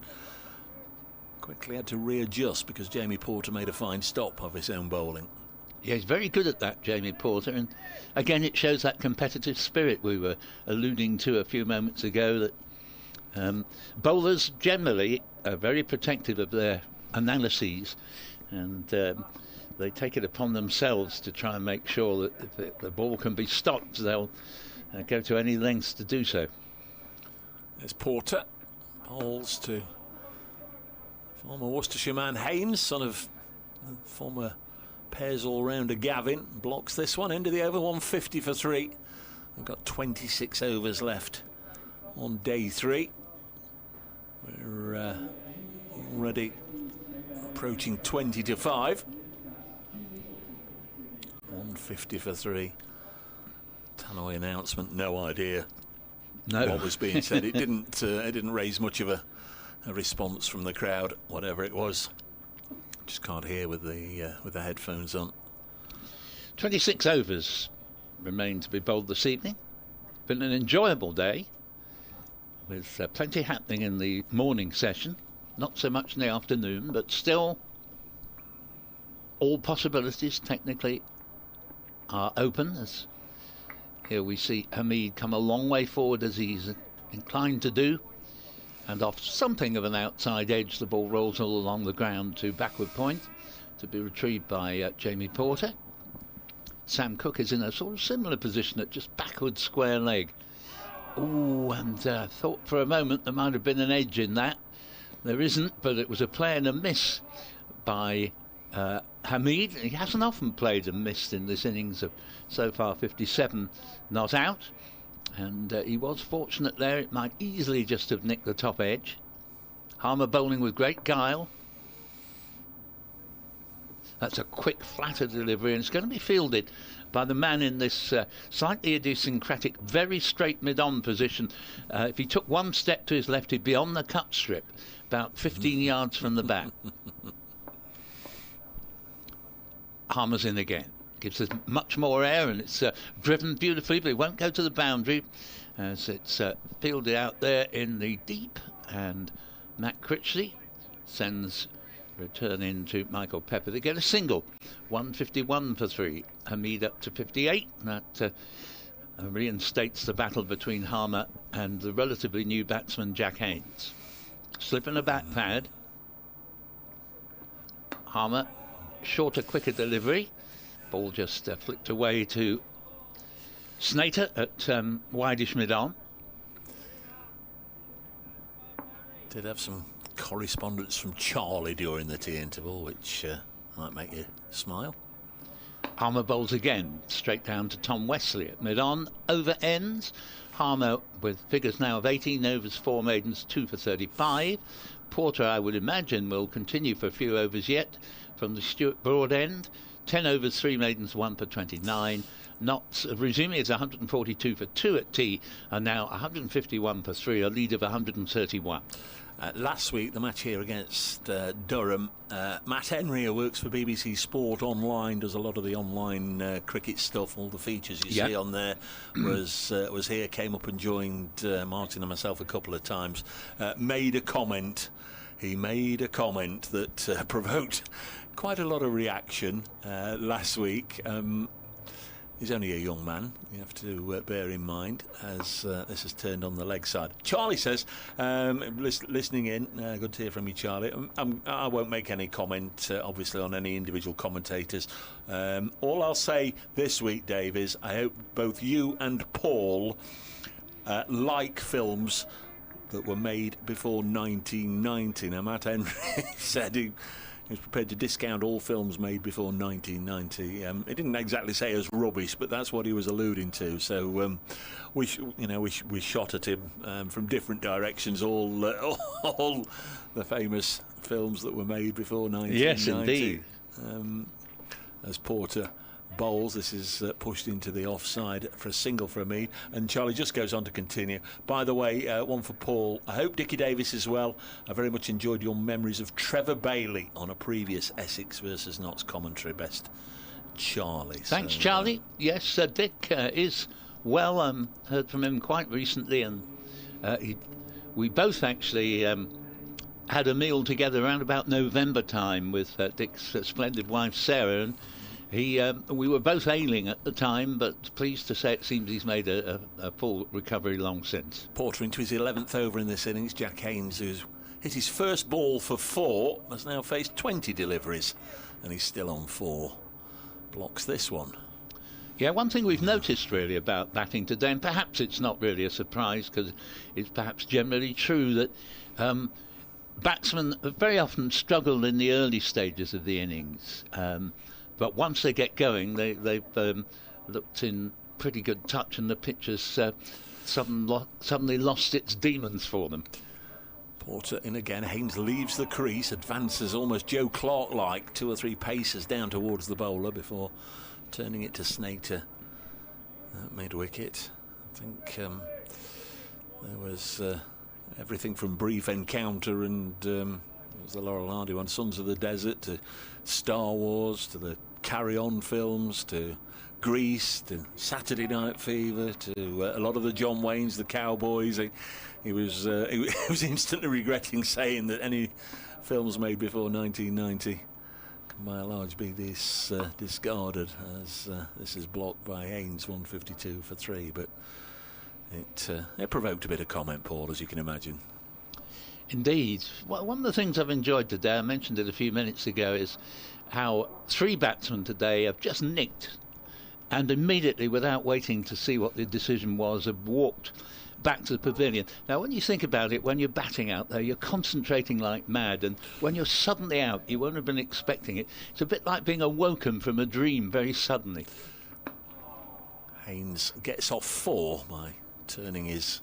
[SPEAKER 8] quickly had to readjust because Jamie Porter made a fine stop of his own bowling.
[SPEAKER 7] Yeah, he's very good at that, Jamie Porter, and again it shows that competitive spirit we were alluding to a few moments ago, that bowlers generally are very protective of their analyses, and they take it upon themselves to try and make sure that if the ball can be stopped, they'll go to any lengths to do so.
[SPEAKER 8] There's Porter, bowls to former Worcestershire man Haynes, son of former Pairs all-rounder Gavin, blocks this one, end of the over, 150 for 3. We've got 26 overs left on day 3. We're already approaching 20 to 5. 150 for 3. Tannoy announcement, no idea what was being said. It didn't raise much of a response from the crowd, whatever it was. Just can't hear with the headphones on.
[SPEAKER 7] 26 overs remain to be bowled this evening. Been an enjoyable day with plenty happening in the morning session. Not so much in the afternoon, but still all possibilities technically are open. As here we see Hamid come a long way forward as he's inclined to do, and off something of an outside edge the ball rolls all along the ground to backward point to be retrieved by Jamie Porter. Sam Cook is in a sort of similar position at just backward square leg. Ooh, and thought for a moment there might have been an edge in that. There isn't, but it was a play and a miss by Hamid. He hasn't often played and missed in this innings of so far 57 not out. And he was fortunate there. It might easily just have nicked the top edge. Harmer bowling with great guile. That's a quick, flatter delivery, and it's going to be fielded by the man in this slightly idiosyncratic, very straight mid-on position. If he took one step to his left, he'd be on the cut strip, about 15 yards from the bat. Harmer's in again. Gives us much more air, and it's driven beautifully, but it won't go to the boundary as it's fielded out there in the deep. And Matt Critley sends return in to Michael Pepper. They get a single, 151 for 3. Hamid up to 58. That reinstates the battle between Harmer and the relatively new batsman Jack Haynes. Slip in a back pad. Harmer, shorter, quicker delivery. Ball just flicked away to Snater at wideish mid-on.
[SPEAKER 8] Did have some correspondence from Charlie during the tea interval, which might make you smile.
[SPEAKER 7] Harmer bowls again, straight down to Tom Wesley at mid-on. Over ends. Harmer with figures now of 18 overs, 4 maidens, 2 for 35. Porter, I would imagine, will continue for a few overs yet from the Stuart Broad end. 10 overs, 3 maidens, 1 for 29. Notts resuming is 142 for 2 at tea, and now 151 for 3, a lead of 131.
[SPEAKER 8] Last week, the match here against Durham, Matt Henry, who works for BBC Sport Online, does a lot of the online cricket stuff, all the features you see on there, was here, came up and joined Martin and myself a couple of times, made a comment. He made a comment that provoked quite a lot of reaction last week. He's only a young man, you have to bear in mind, as this has turned on the leg side. Charlie says, listening in, good to hear from you, Charlie. I won't make any comment, obviously, on any individual commentators. All I'll say this week, Dave, is I hope both you and Paul like films that were made before 1990. Now, Matt Henry said he was prepared to discount all films made before 1990. He didn't exactly say as rubbish, but that's what he was alluding to. So we shot at him from different directions. All the famous films that were made before 1990.
[SPEAKER 7] Yes, indeed.
[SPEAKER 8] As Porter bowls, this is pushed into the offside for a single for Hamid, and Charlie just goes on to continue. By the way, one for Paul. I hope Dickie Davis as well. I very much enjoyed your memories of Trevor Bailey on a previous Essex versus Notts commentary. Best, Charlie.
[SPEAKER 7] Thanks, Charlie. Yes, Dick is well. Heard from him quite recently, and we both actually had a meal together around about November time with Dick's splendid wife Sarah, and we were both ailing at the time, but pleased to say it seems he's made a full recovery long since.
[SPEAKER 8] Porter into his 11th over in this innings. Jack Haynes, who's hit his first ball for 4, has now faced 20 deliveries, and he's still on 4. Blocks this one.
[SPEAKER 7] Yeah, one thing we've noticed really about batting today, and perhaps it's not really a surprise because it's perhaps generally true, that batsmen very often struggle in the early stages of the innings. But once they get going, they've looked in pretty good touch, and the pitch has suddenly lost its demons for them.
[SPEAKER 8] Porter in again. Haynes leaves the crease, advances almost Joe Clark-like, 2 or 3 paces down towards the bowler before turning it to Snater at mid-wicket. I think there was everything from Brief Encounter and it was the Laurel Hardy one, Sons of the Desert, to Star Wars, to the Carry On films, to Grease, to Saturday Night Fever, to a lot of the John Waynes, the Cowboys. He was instantly regretting saying that any films made before 1990 can by and large be discarded, as this is blocked by Haynes, 152 for 3. But it provoked a bit of comment, Paul, as you can imagine.
[SPEAKER 7] Indeed. Well, one of the things I've enjoyed today, I mentioned it a few minutes ago, is how 3 batsmen today have just nicked and immediately, without waiting to see what the decision was, have walked back to the pavilion. Now, when you think about it, when you're batting out there, you're concentrating like mad, and when you're suddenly out, you won't have been expecting it. It's a bit like being awoken from a dream very suddenly.
[SPEAKER 8] Haynes gets off 4 by turning his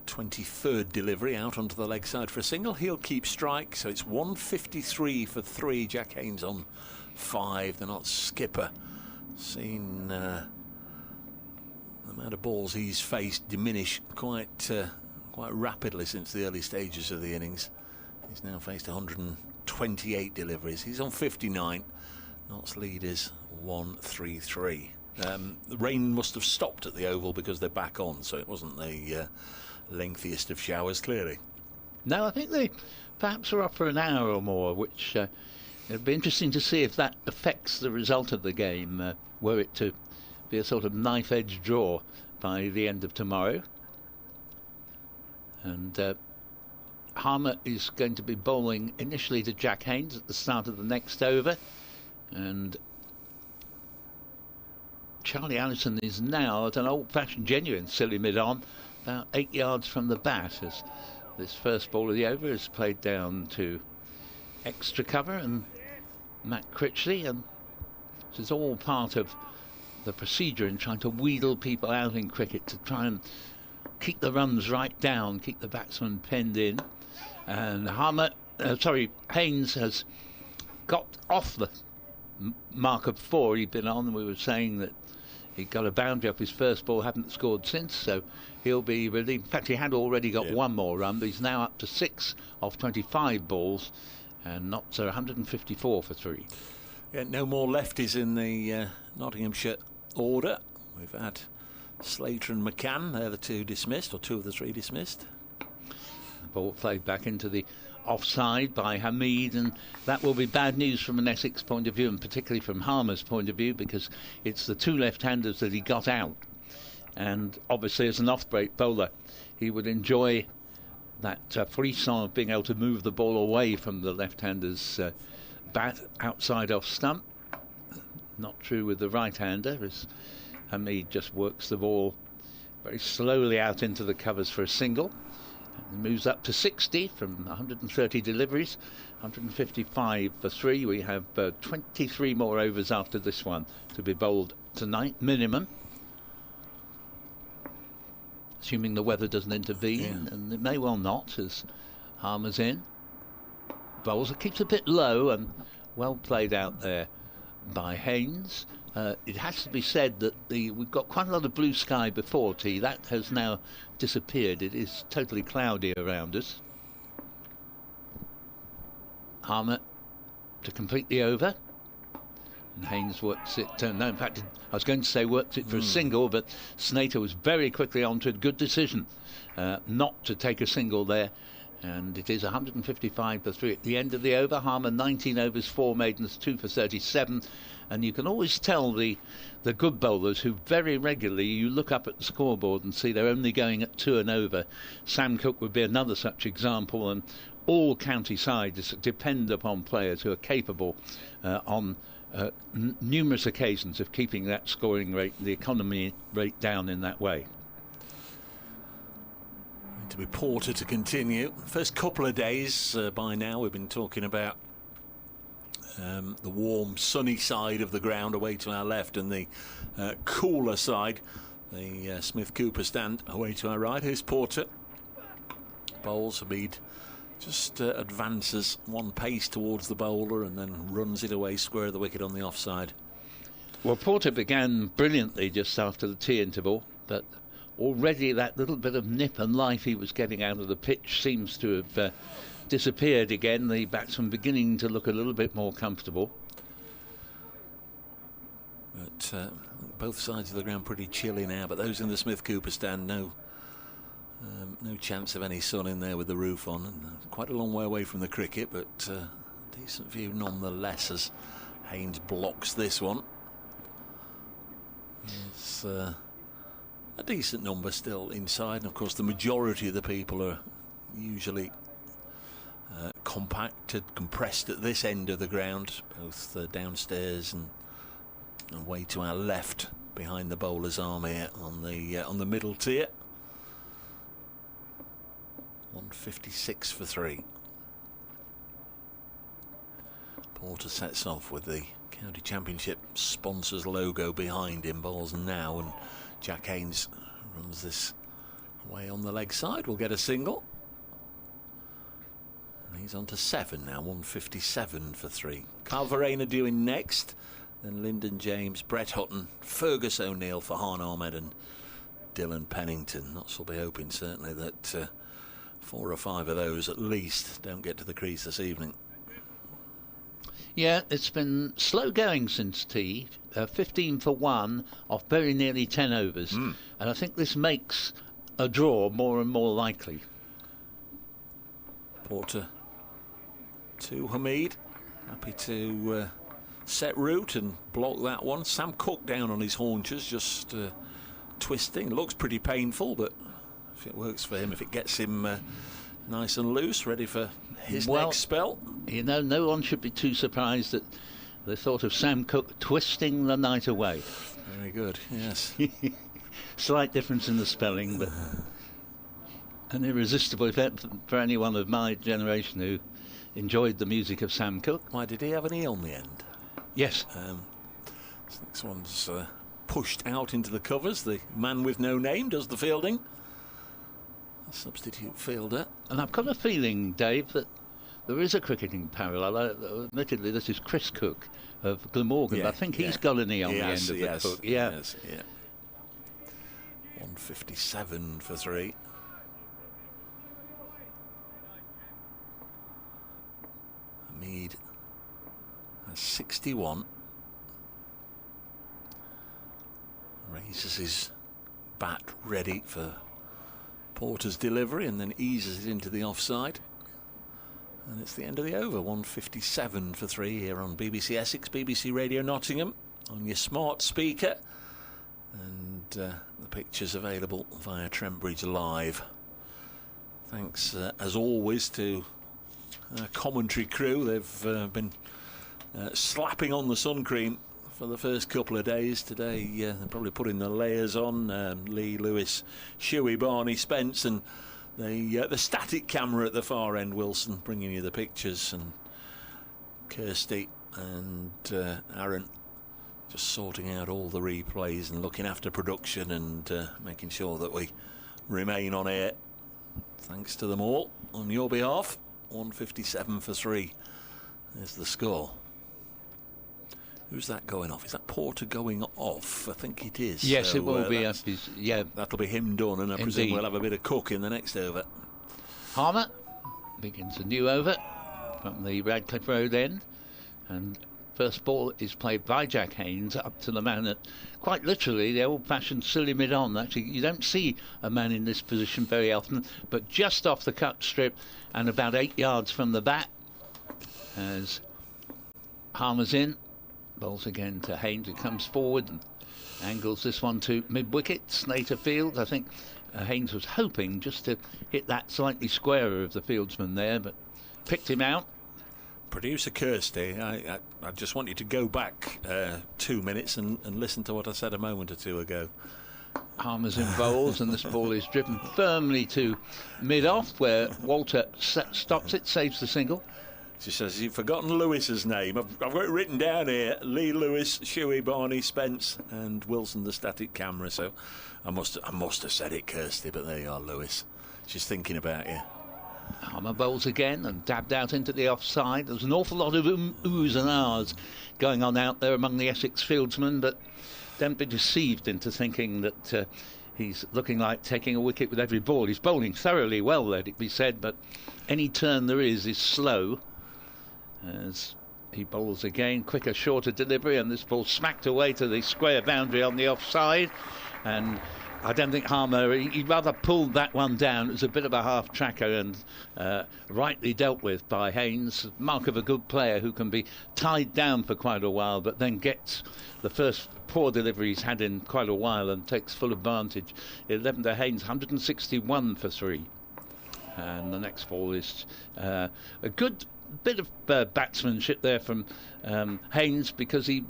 [SPEAKER 8] 23rd delivery out onto the leg side for a single. He'll keep strike, so it's 153 for 3. Jack Haynes on 5. They're not skipper. Seen the amount of balls he's faced diminish quite rapidly since the early stages of the innings. He's now faced 128 deliveries. He's on 59. Notts lead is 133. The rain must have stopped at the Oval because they're back on, so it wasn't the lengthiest of showers, clearly.
[SPEAKER 7] No, I think they perhaps are up for an hour or more, which it'd be interesting to see if that affects the result of the game, were it to be a sort of knife-edge draw by the end of tomorrow. And Harmer is going to be bowling initially to Jack Haynes at the start of the next over, and Charlie Allison is now at an old-fashioned, genuine silly mid-on, about 8 yards from the bat, as this first ball of the over is played down to extra cover and Matt Critley, and this is all part of the procedure in trying to wheedle people out in cricket, to try and keep the runs right down, keep the batsman penned in. And Haynes has got off the mark of 4 he'd been on. We were saying that he got a boundary off his first ball, hadn't scored since, so he'll be relieved. In fact, he had already got one more run, but he's now up to 6 off 25 balls, and Notts are 154 for 3.
[SPEAKER 8] Yeah, no more lefties in the Nottinghamshire order. We've had Slater and McCann, they're the 2 dismissed, or 2 of the 3 dismissed.
[SPEAKER 7] The ball played back into the offside by Hamid, and that will be bad news from an Essex point of view, and particularly from Harmer's point of view, because it's the 2 left-handers that he got out, and obviously as an off-break bowler he would enjoy that frisson of being able to move the ball away from the left-hander's bat outside off stump. Not true with the right-hander, as Hamid just works the ball very slowly out into the covers for a single. It moves up to 60 from 130 deliveries, 155 for 3. We have 23 more overs after this one to be bowled tonight, minimum, assuming the weather doesn't intervene, and it may well not, as Harmer's in. Bowls, it keeps a bit low, and well played out there by Haynes. It has to be said that we've got quite a lot of blue sky before tea. That has now disappeared. It is totally cloudy around us. Harmer to complete the over, and Haynes works it. No, in fact, I was going to say works it for a single, but Snater was very quickly on to a good decision not to take a single there. And it is 155 for 3 at the end of the over. Harmer 19 overs, 4 maidens, 2 for 37. And you can always tell the good bowlers who very regularly, you look up at the scoreboard and see they're only going at 2 and over. Sam Cook would be another such example, and all county sides depend upon players who are capable on numerous occasions of keeping that scoring rate, the economy rate down in that way.
[SPEAKER 8] To be Porter to continue. First couple of days by now we've been talking about the warm sunny side of the ground away to our left, and the cooler side, the Smith Cooper stand away to our right. Here's Porter. Bowls. Hamid just advances one pace towards the bowler and then runs it away square of the wicket on the offside.
[SPEAKER 7] Well, Porter began brilliantly just after the tea interval, but already that little bit of nip and life he was getting out of the pitch seems to have disappeared again. The batsman beginning to look a little bit more comfortable.
[SPEAKER 8] But both sides of the ground pretty chilly now, but those in the Smith Cooper stand, no chance of any sun in there with the roof on. And quite a long way away from the cricket, but decent view nonetheless as Haynes blocks this one. It's a decent number still inside, and of course the majority of the people are usually compacted, compressed at this end of the ground, both downstairs and away to our left behind the bowler's arm here on the middle tier. 156 for 3. Porter sets off with the County Championship sponsors logo behind him. Bowls now, and Jack Haynes Runs this away on the leg side, will get a single. And he's on to 7 now, 157 for 3. Carl Verena doing next. Then Lyndon James, Brett Hutton, Fergus O'Neill for Han Ahmed and Dylan Pennington. Notts will be hoping certainly that 4 or 5 of those at least don't get to the crease this evening.
[SPEAKER 7] Yeah, it's been slow going since tea. 15 for 1 off very nearly 10 overs. And I think this makes a draw more and more likely.
[SPEAKER 8] Porter to Hamid. Happy to set route and block that one. Sam Cook down on his haunches, just twisting. Looks pretty painful, but if it works for him, if it gets him nice and loose, ready for his next spell.
[SPEAKER 7] You know, no one should be too surprised at the thought of Sam Cook twisting the night away.
[SPEAKER 8] Very good, yes.
[SPEAKER 7] Slight difference in the spelling, but an irresistible effect for anyone of my generation who enjoyed the music of Sam Cook.
[SPEAKER 8] Why, did he have an E on the end?
[SPEAKER 7] Yes.
[SPEAKER 8] This next one's pushed out into the covers. The man with no name does the fielding. A substitute fielder.
[SPEAKER 7] And I've got a feeling, Dave, that there is a cricketing parallel. Admittedly, this is Chris Cook of Glamorgan.
[SPEAKER 8] Yeah,
[SPEAKER 7] but I think he's got an E on the end of the hook. Yeah.
[SPEAKER 8] Yes, yeah. 157 for 3. Hamid has 61. Raises his bat ready for Porter's delivery and then eases it into the offside. And it's the end of the over. 157 for 3 here on BBC Essex, BBC Radio Nottingham, on your smart speaker. And the pictures available via Trent Bridge Live. Thanks, as always, to our commentary crew. They've been slapping on the sun cream for the first couple of days. Today they're probably putting the layers on. Lee, Lewis, Shuey, Barney, Spence, and the static camera at the far end, Wilson, bringing you the pictures, and Kirsty and Aaron just sorting out all the replays and looking after production and making sure that we remain on air. Thanks to them all on your behalf. 157 for 3 is the score. Who's that going off? Is that Porter going off? I think it is.
[SPEAKER 7] Yes,
[SPEAKER 8] so,
[SPEAKER 7] it will be. Yeah,
[SPEAKER 8] that'll be him done, and I presume we'll have a bit of Cook in the next over.
[SPEAKER 7] Harmer begins a new over from the Radcliffe Road end, and first ball is played by Jack Haynes up to the man at, quite literally, the old-fashioned silly mid-on. Actually, you don't see a man in this position very often, but just off the cut strip and about 8 yards from the bat as Harmer's in. Bowls again to Haynes, who comes forward and angles this one to mid-wicket, Slater Field. I think Haynes was hoping just to hit that slightly squarer of the fieldsman there, but picked him out.
[SPEAKER 8] Producer Kirsty, I just want you to go back 2 minutes and listen to what I said a moment or two ago.
[SPEAKER 7] Harmer's in bowls, and this ball is driven firmly to mid-off, where Walter stops it, saves the single.
[SPEAKER 8] She says, you've forgotten Lewis's name. I've got it written down here. Lee, Lewis, Shuey, Barney, Spence and Wilson, the static camera. So I must have said it, Kirsty, but there you are, Lewis. She's thinking about you.
[SPEAKER 7] Harmer bowls again and dabbed out into the offside. There's an awful lot of oohs and ahs going on out there among the Essex fieldsmen, but don't be deceived into thinking that he's looking like taking a wicket with every ball. He's bowling thoroughly well, let it be said, but any turn there is slow. As he bowls again, quicker, shorter delivery, and this ball smacked away to the square boundary on the offside. And I don't think Harmer, he rather pulled that one down. It was a bit of a half tracker and rightly dealt with by Haynes. Mark of a good player who can be tied down for quite a while, but then gets the first poor delivery he's had in quite a while and takes full advantage. 11 to Haynes, 161 for 3. And the next ball is a good bit of batsmanship there from Haynes, because he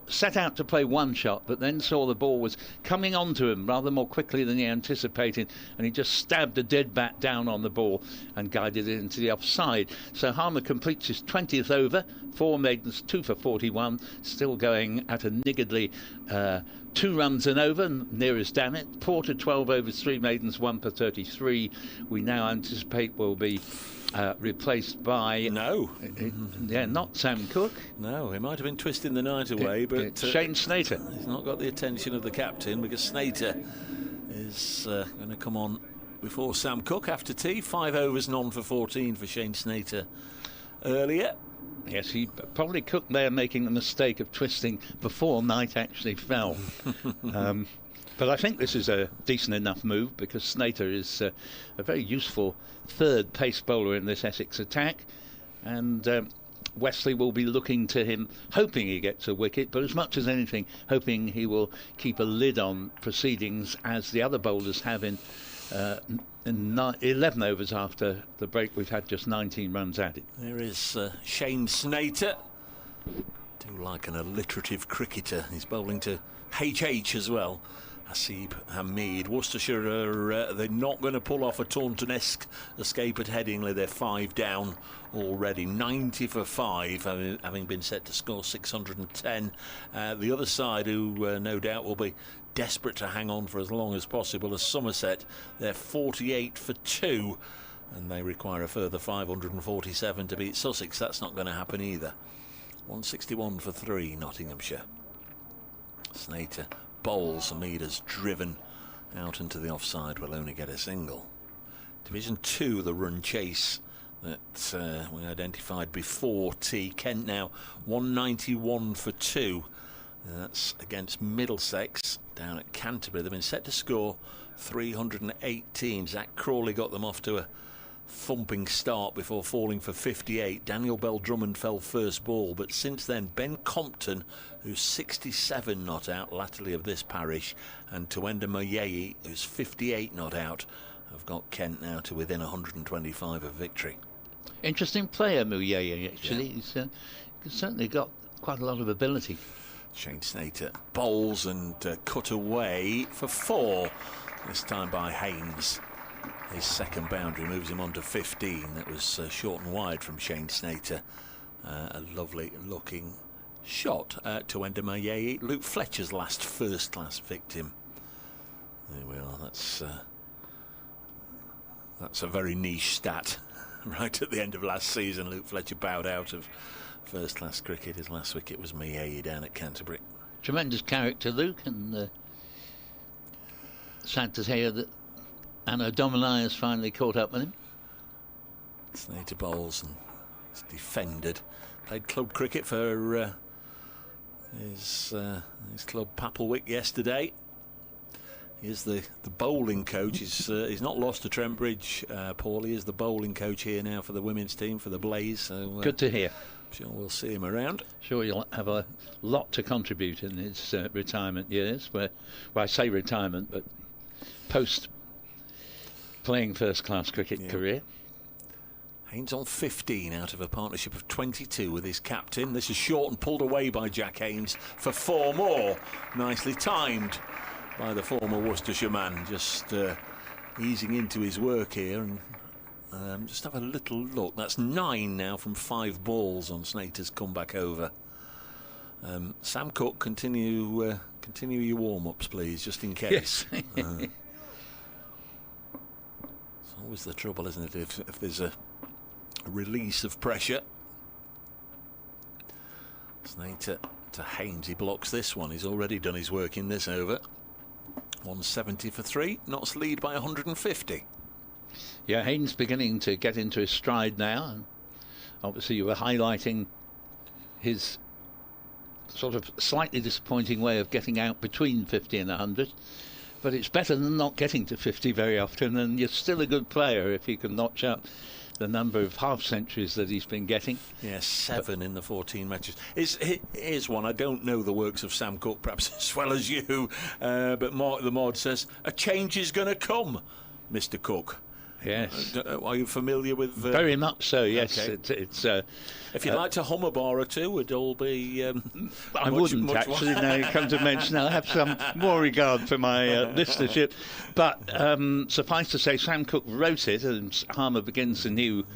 [SPEAKER 7] set out to play one shot but then saw the ball was coming onto him rather more quickly than he anticipated, and he just stabbed a dead bat down on the ball and guided it into the offside. So Harmer completes his 20th over, 4 maidens, 2 for 41, still going at a niggardly 2 2 runs and over, nearest damn it. Porter 12 overs, 3 maidens, 1 for 33. We now anticipate will be replaced by...
[SPEAKER 8] No.
[SPEAKER 7] Not Sam Cook.
[SPEAKER 8] No, he might have been twisting the night away, but...
[SPEAKER 7] Shane Snater.
[SPEAKER 8] He's not got the attention of the captain, because Snater is going to come on before Sam Cook after tea. 5 overs, none for 14 for Shane Snater earlier.
[SPEAKER 7] Yes, he probably Cook there making the mistake of twisting before night actually fell. But I think this is a decent enough move, because Snater is a very useful third pace bowler in this Essex attack, and Wesley will be looking to him, hoping he gets a wicket, but as much as anything hoping he will keep a lid on proceedings, as the other bowlers have in 11 overs after the break. We've had just 19 runs added.
[SPEAKER 8] There is Shane Snater. Do like an alliterative cricketer. He's bowling to HH as well. Hasib Hamid. Worcestershire they're not going to pull off a Taunton-esque escape at Headingley. They're 5 down already. 90 for 5, having been set to score 610. The other side, who no doubt will be desperate to hang on for as long as possible, as Somerset. They're 48 for 2, and they require a further 547 to beat Sussex. That's not going to happen either. 161 for 3, Nottinghamshire. Snater bowls. Hamid has driven out into the offside, will only get a single. Division 2, the run chase that we identified before tea. Kent now 191 for 2. That's against Middlesex down at Canterbury. They've been set to score 318. Zach Crawley got them off to a thumping start before falling for 58. Daniel Bell-Drummond fell first ball, but since then Ben Compton, who's 67 not out, latterly of this parish, and Tuenda Moyei, who's 58 not out, have got Kent now to within 125 of victory.
[SPEAKER 7] Interesting player, Moyei, actually.
[SPEAKER 8] Yeah.
[SPEAKER 7] He's certainly got quite a lot of ability.
[SPEAKER 8] Shane Snater bowls and cut away for 4, this time by Haynes. His second boundary moves him on to 15. That was short and wide from Shane Snater. A lovely looking shot to Tuenda Moyei, Luke Fletcher's last first-class victim. There we are. That's a very niche stat. Right at the end of last season, Luke Fletcher bowed out of first-class cricket. His last wicket was Moyei down at Canterbury.
[SPEAKER 7] Tremendous character, Luke, and sad to hear that Anno Domini has finally caught up with him.
[SPEAKER 8] Snater bowls and is defended. Played club cricket for his club Papelwick yesterday. He is the bowling coach. He's not lost to Trent Bridge, Paul. He is the bowling coach here now for the women's team, for the Blaze. So,
[SPEAKER 7] good to hear.
[SPEAKER 8] Sure we'll see him around.
[SPEAKER 7] Sure you'll have a lot to contribute in his retirement years. Well, I say retirement, but post playing first-class cricket career.
[SPEAKER 8] Haynes on 15 out of a partnership of 22 with his captain. This is short and pulled away by Jack Haynes for 4 more. Nicely timed by the former Worcestershire man, just easing into his work here. And just have a little look. That's 9 now from 5 balls on Snater's comeback over. Sam Cook, continue your warm-ups, please, just in case.
[SPEAKER 7] Yes.
[SPEAKER 8] It's always the trouble, isn't it, if there's a release of pressure. Snater to Haynes. He blocks this one. He's already done his work in this over. 170 for 3. Notts lead by 150.
[SPEAKER 7] Yeah, Haynes beginning to get into his stride now. And obviously you were highlighting his sort of slightly disappointing way of getting out between 50 and 100. But it's better than not getting to 50 very often, and you're still a good player if you can notch up the number of half-centuries that he's been getting.
[SPEAKER 8] Yes, 7 in the 14 matches. Here's one. I don't know the works of Sam Cook perhaps as well as you, but Mark the Mod says, a change is going to come, Mr. Cook.
[SPEAKER 7] Yes.
[SPEAKER 8] Are you familiar with...
[SPEAKER 7] Very much so, yes.
[SPEAKER 8] Okay.
[SPEAKER 7] It's
[SPEAKER 8] if you'd like to hum a bar or two, it'd all be...
[SPEAKER 7] I wouldn't, actually, now you come to mention. I'll have some more regard for my listenership. But suffice to say, Sam Cook wrote it, and Harmer begins anew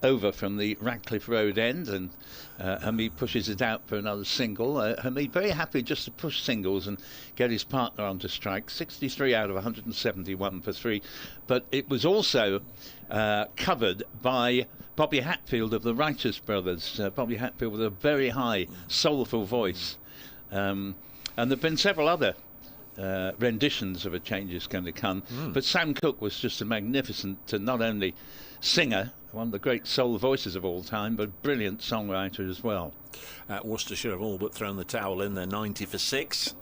[SPEAKER 7] over from the Radcliffe Road end, and Hamid pushes it out for another single. Hamid very happy just to push singles and get his partner onto strike. 63 out of 171 for 3, but it was also covered by Bobby Hatfield of the Righteous Brothers. Bobby Hatfield with a very high, soulful voice. And there have been several other renditions of A Change Is Going to Come, but Sam Cooke was just a magnificent, not only singer, one of the great soul voices of all time, but brilliant songwriter as well.
[SPEAKER 8] Worcestershire have all but thrown the towel in. They're 90 for 6.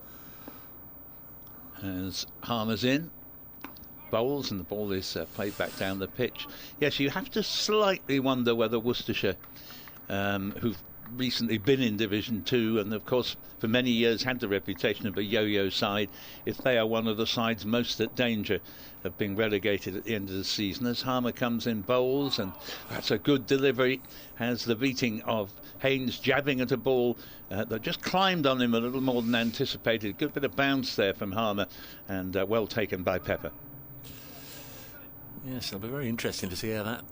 [SPEAKER 7] As Harmer's in, bowls, and the ball is played back down the pitch. Yes, you have to slightly wonder whether Worcestershire, who've recently been in Division 2 and of course for many years had the reputation of a yo-yo side, if they are one of the sides most at danger of being relegated at the end of the season. As Harmer comes in, bowls, and that's a good delivery, has the beating of Haynes jabbing at a ball that just climbed on him a little more than anticipated. Good bit of bounce there from Harmer, and well taken by Pepper.
[SPEAKER 8] Yes, it'll be very interesting to see how that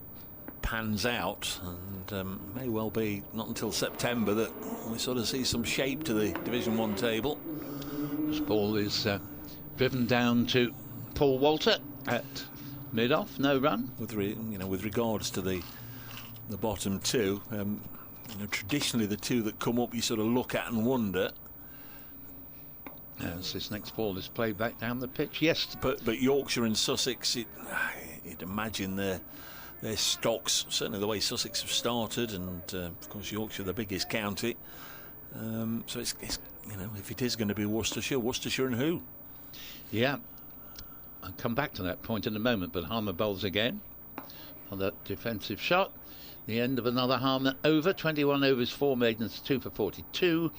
[SPEAKER 8] pans out, and may well be not until September that we sort of see some shape to the Division 1 table.
[SPEAKER 7] This ball is driven down to Paul Walter at mid-off, no run.
[SPEAKER 8] With regards to the bottom two, traditionally the two that come up you sort of look at and wonder.
[SPEAKER 7] As this next ball is played back down the pitch, yes.
[SPEAKER 8] But Yorkshire and Sussex, you'd imagine their stocks, certainly the way Sussex have started, and of course Yorkshire the biggest county. So it's if it is going to be Worcestershire and who?
[SPEAKER 7] Yeah, I'll come back to that point in a moment, but Harmer bowls again on that defensive shot. The end of another Harmer over. 21 overs, 4 maidens, 2 for 42,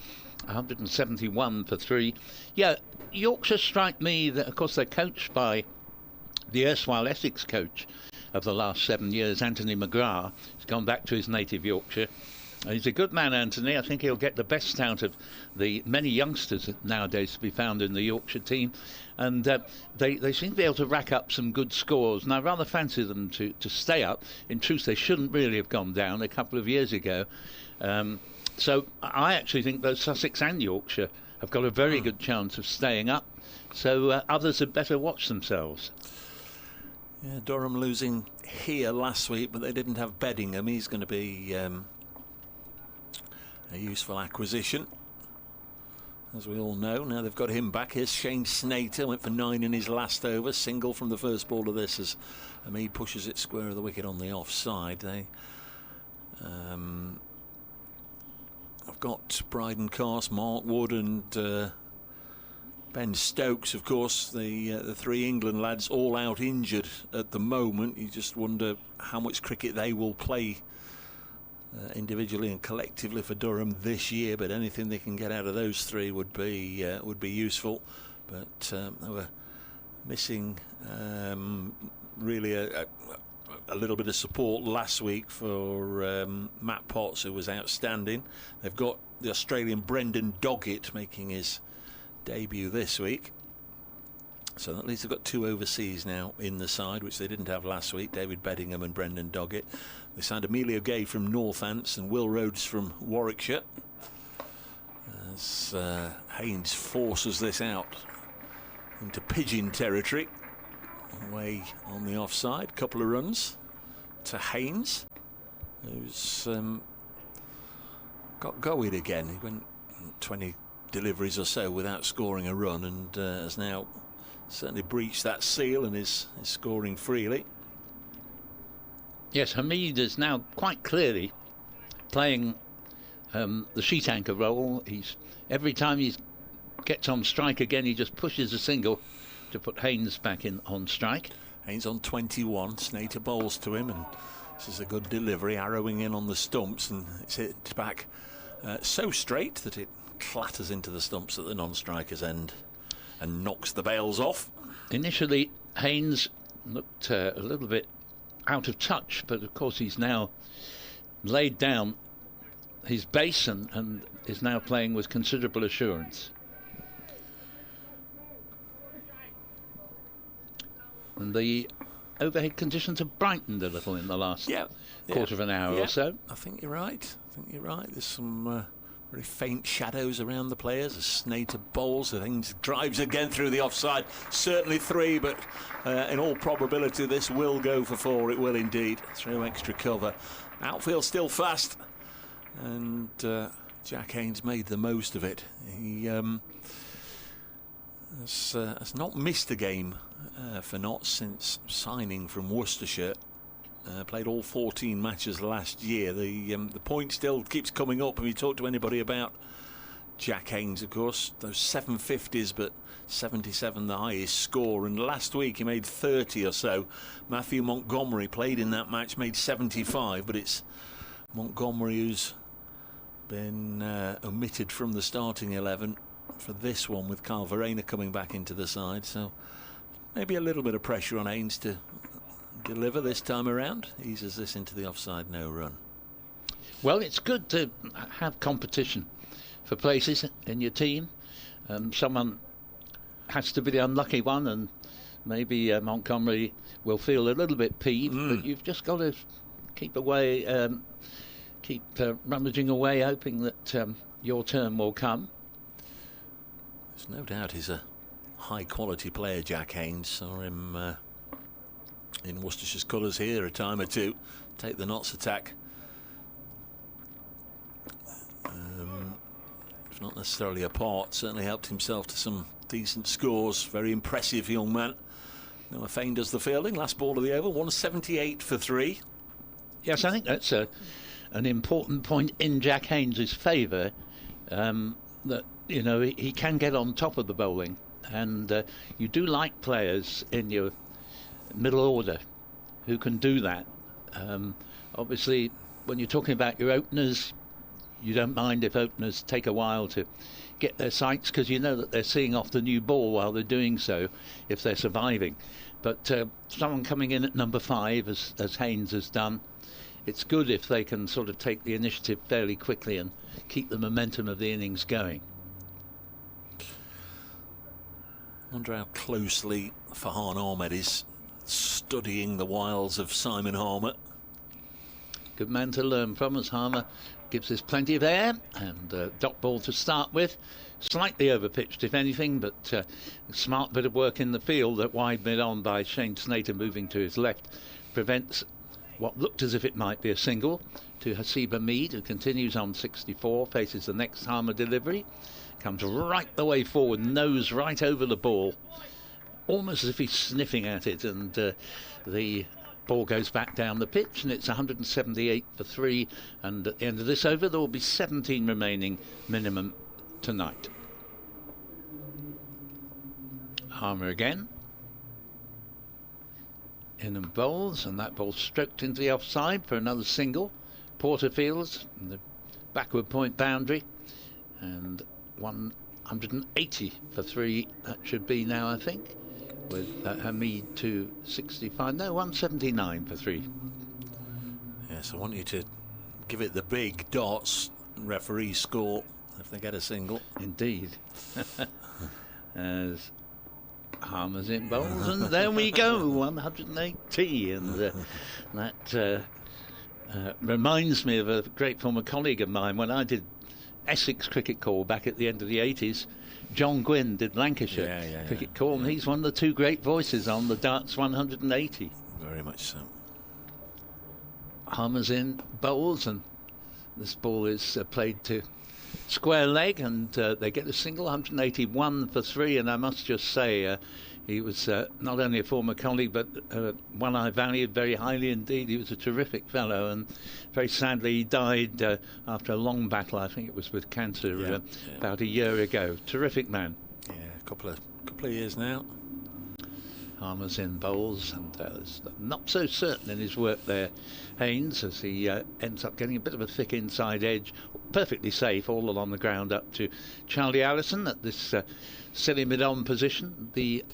[SPEAKER 7] 171 for 3. Yeah, Yorkshire strike me that, of course, they're coached by the erstwhile Essex coach of the last 7 years, Anthony McGrath. He's gone back to his native Yorkshire. He's a good man, Anthony. I think he'll get the best out of the many youngsters nowadays to be found in the Yorkshire team. And they seem to be able to rack up some good scores. And I rather fancy them to stay up. In truth, they shouldn't really have gone down a couple of years ago. So I actually think both Sussex and Yorkshire have got a very good chance of staying up. So others had better watch themselves.
[SPEAKER 8] Yeah, Durham losing here last week, but they didn't have Beddingham. He's going to be a useful acquisition, as we all know. Now they've got him back. Here's Shane Snater, went for 9 in his last over. Single from the first ball of this as Hamid pushes it square of the wicket on the offside. I've got Bryden Cast, Mark Wood and Ben Stokes, of course, the 3 England lads, all out injured at the moment. You just wonder how much cricket they will play individually and collectively for Durham this year. But anything they can get out of those 3 would be useful. But they were missing really a little bit of support last week for Matt Potts, who was outstanding. They've got the Australian Brendan Doggett making his debut this week, so at least they've got 2 overseas now in the side, which they didn't have last week. David Beddingham and Brendan Doggett. They signed Emilio Gay from Northants and Will Rhodes from Warwickshire, as Haynes forces this out into pigeon territory, away on the offside. Couple of runs to Haynes, who's got going again. He went 20 deliveries or so without scoring a run, and has now certainly breached that seal and is scoring freely.
[SPEAKER 7] Yes, Hamid is now quite clearly playing the sheet anchor role. Every time he gets on strike again, he just pushes a single to put Haynes back in on strike.
[SPEAKER 8] Haynes on 21. Snater bowls to him, and this is a good delivery, arrowing in on the stumps, and it's hit back so straight that it clatters into the stumps at the non-striker's end and knocks the bails off.
[SPEAKER 7] Initially, Haynes looked a little bit out of touch, but of course he's now laid down his base and is now playing with considerable assurance. And the overhead conditions have brightened a little in the last quarter of an hour or so.
[SPEAKER 8] I think you're right. There's some very faint shadows around the players as Snater bowls. I think drives again through the offside. Certainly 3, but in all probability this will go for 4. It will indeed, through extra cover. Outfield still fast, and Jack Haynes made the most of it. He has not missed a game for Notts since signing from Worcestershire. Played all 14 matches last year. The point still keeps coming up. When you talk to anybody about Jack Haynes, of course, those 750s, but 77 the highest score. And last week he made 30 or so. Matthew Montgomery played in that match, made 75, but it's Montgomery who's been omitted from the starting 11 for this one, with Carl Verena coming back into the side. So maybe a little bit of pressure on Haynes to deliver this time around. Eases this into the offside, no run.
[SPEAKER 7] Well, it's good to have competition for places in your team. Someone has to be the unlucky one, and maybe Montgomery will feel a little bit peeved, but you've just got to keep away, keep rummaging away, hoping that your turn will come.
[SPEAKER 8] There's no doubt he's a high quality player, Jack Haynes. Saw him in Worcestershire's colours here a time or two, take the Notts attack. If not necessarily apart, certainly helped himself to some decent scores. Very impressive young man. Noah Fain does the fielding. Last ball of the over, 178 for 3.
[SPEAKER 7] Yes, I think that's an important point in Jack Haynes' favour, that, you know, he can get on top of the bowling, and you do like players in your middle order who can do that. Obviously, when you're talking about your openers, you don't mind if openers take a while to get their sights, because you know that they're seeing off the new ball while they're doing so, if they're surviving. But someone coming in at number 5, as Haynes has done, it's good if they can sort of take the initiative fairly quickly and keep the momentum of the innings going.
[SPEAKER 8] Wonder how closely Farhan Ahmed is studying the wiles of Simon Harmer.
[SPEAKER 7] Good man to learn from, as Harmer gives us plenty of air, and dot ball to start with. Slightly overpitched, if anything, but a smart bit of work in the field at wide mid-on by Shane Snater, moving to his left, prevents what looked as if it might be a single to Hasiba Mead, who continues on 64, faces the next Harmer delivery, comes right the way forward, nose right over the ball, almost as if he's sniffing at it, and the ball goes back down the pitch, and it's 178 for 3, and at the end of this over there will be 17 remaining minimum tonight. Harmer again, in and bowls, and that ball stroked into the offside for another single. Porterfield's the backward point boundary, and 180 for 3 that should be now, I think, with Hamid to 65. No, 179 for 3.
[SPEAKER 8] Yes, I want you to give it the big dots. Referees score if they get a single.
[SPEAKER 7] Indeed. As Harmer's in bowls, and there we go, 180, and that reminds me of a great former colleague of mine. When I did Essex cricket call back at the end of the 80s, John Gwynn did Lancashire cricket call, and he's one of the 2 great voices on the Darts 180.
[SPEAKER 8] Very much so.
[SPEAKER 7] Harmer's in bowls, and this ball is played to square leg, and they get a single, 181 for 3. And I must just say, he was not only a former colleague, but one I valued very highly indeed. He was a terrific fellow, and very sadly he died after a long battle. I think it was with cancer about a year ago. Terrific man.
[SPEAKER 8] Yeah, a couple of years now.
[SPEAKER 7] Harmer's in bowls, and not so certain in his work there, Haynes, as he ends up getting a bit of a thick inside edge. Perfectly safe all along the ground up to Charlie Allison at this silly mid-on position. The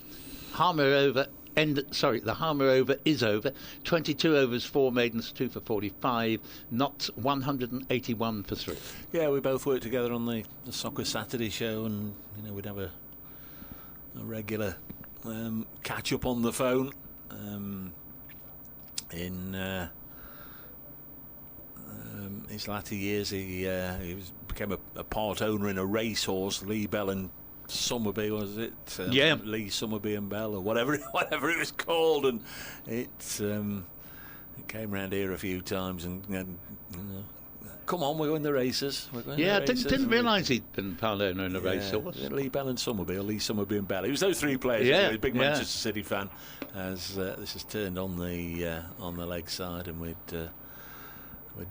[SPEAKER 7] Harmer over the Harmer over is over. 22 overs, 4 maidens, 2 for 45. Not 181 for 3.
[SPEAKER 8] Yeah, we both worked together on the Soccer Saturday show, and you know, we'd have a regular catch up on the phone. in his latter years. He became a part owner in a racehorse, Lee Bell and Somerby, was it? Lee Somerby and Bell, or whatever it was called, and it came round here a few times, and you know, come on, we're going the races.
[SPEAKER 7] I didn't realise he'd been part owner in a racehorse.
[SPEAKER 8] Lee Bell and Somerby, or Lee Somerby and Bell. It was those three players. He was a big Manchester City fan. As this has turned on the leg side, and we'd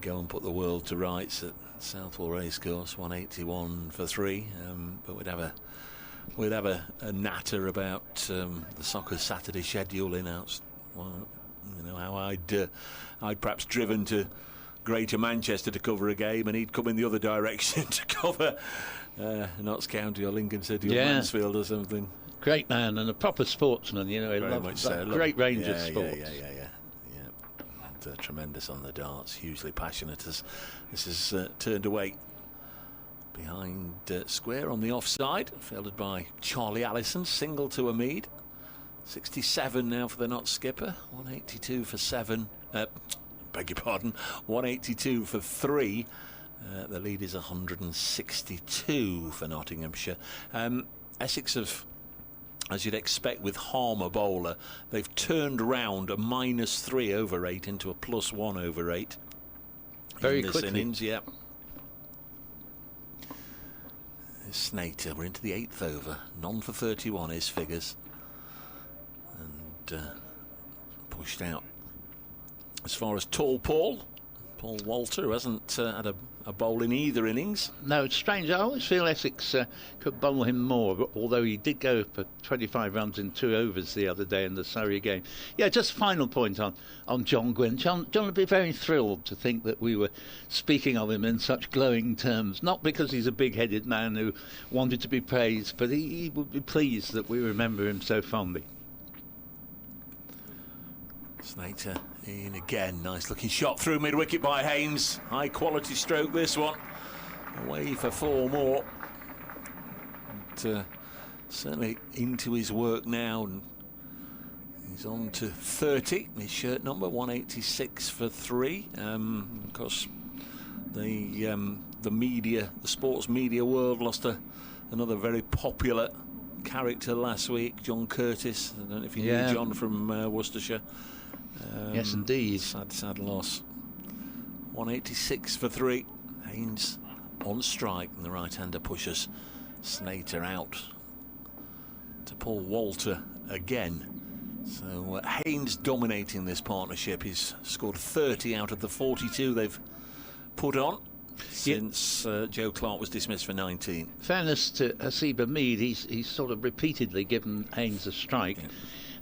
[SPEAKER 8] go and put the world to rights at Southwell Racecourse, 181 for 3. But we'd have a natter about the soccer Saturday schedule announced. Well, you know how I'd perhaps driven to Greater Manchester to cover a game, and he'd come in the other direction to cover Notts County or Lincoln City or Mansfield or something.
[SPEAKER 7] Great man and a proper sportsman, you know. He loved that great range of sports. And,
[SPEAKER 8] tremendous on the darts, hugely passionate. As this is turned away behind square on the offside, fielded by Charlie Allison, single to Amid. 67 now for the Notts skipper, 182 for 7. Beg your pardon, 182 for 3. The lead is 162 for Nottinghamshire. Essex have, as you'd expect with Harmer bowler, they've turned round a -3 over 8 into a +1 over 8.
[SPEAKER 7] Very
[SPEAKER 8] in this
[SPEAKER 7] quickly.
[SPEAKER 8] innings, Snater, we're into the 8th over. None for 31 is figures. And pushed out as far as Tall Paul Walter, who hasn't had a bowl in either innings.
[SPEAKER 7] No, it's strange. I always feel Essex could bowl him more, although he did go for 25 runs in 2 overs the other day in the Surrey game. Yeah, just final point on John Gwynn. John would be very thrilled to think that we were speaking of him in such glowing terms, not because he's a big-headed man who wanted to be praised, but he would be pleased that we remember him so fondly.
[SPEAKER 8] Snater in again, nice looking shot through mid-wicket by Haynes. High quality stroke this one, away for 4 more. But, certainly into his work now, and he's on to 30, his shirt number, 186 for 3. Of course the media, the sports media world lost another very popular character last week, John Curtis. I don't know if you knew John from Worcestershire.
[SPEAKER 7] Yes, indeed.
[SPEAKER 8] Sad loss. 186 for 3. Haynes on strike, and the right-hander pushes Snater out to Paul Walter again. So Haynes dominating this partnership. He's scored 30 out of the 42 they've put on since Joe Clark was dismissed for 19.
[SPEAKER 7] Fairness to Hasib Amid, he's sort of repeatedly given Haynes a strike. Yeah.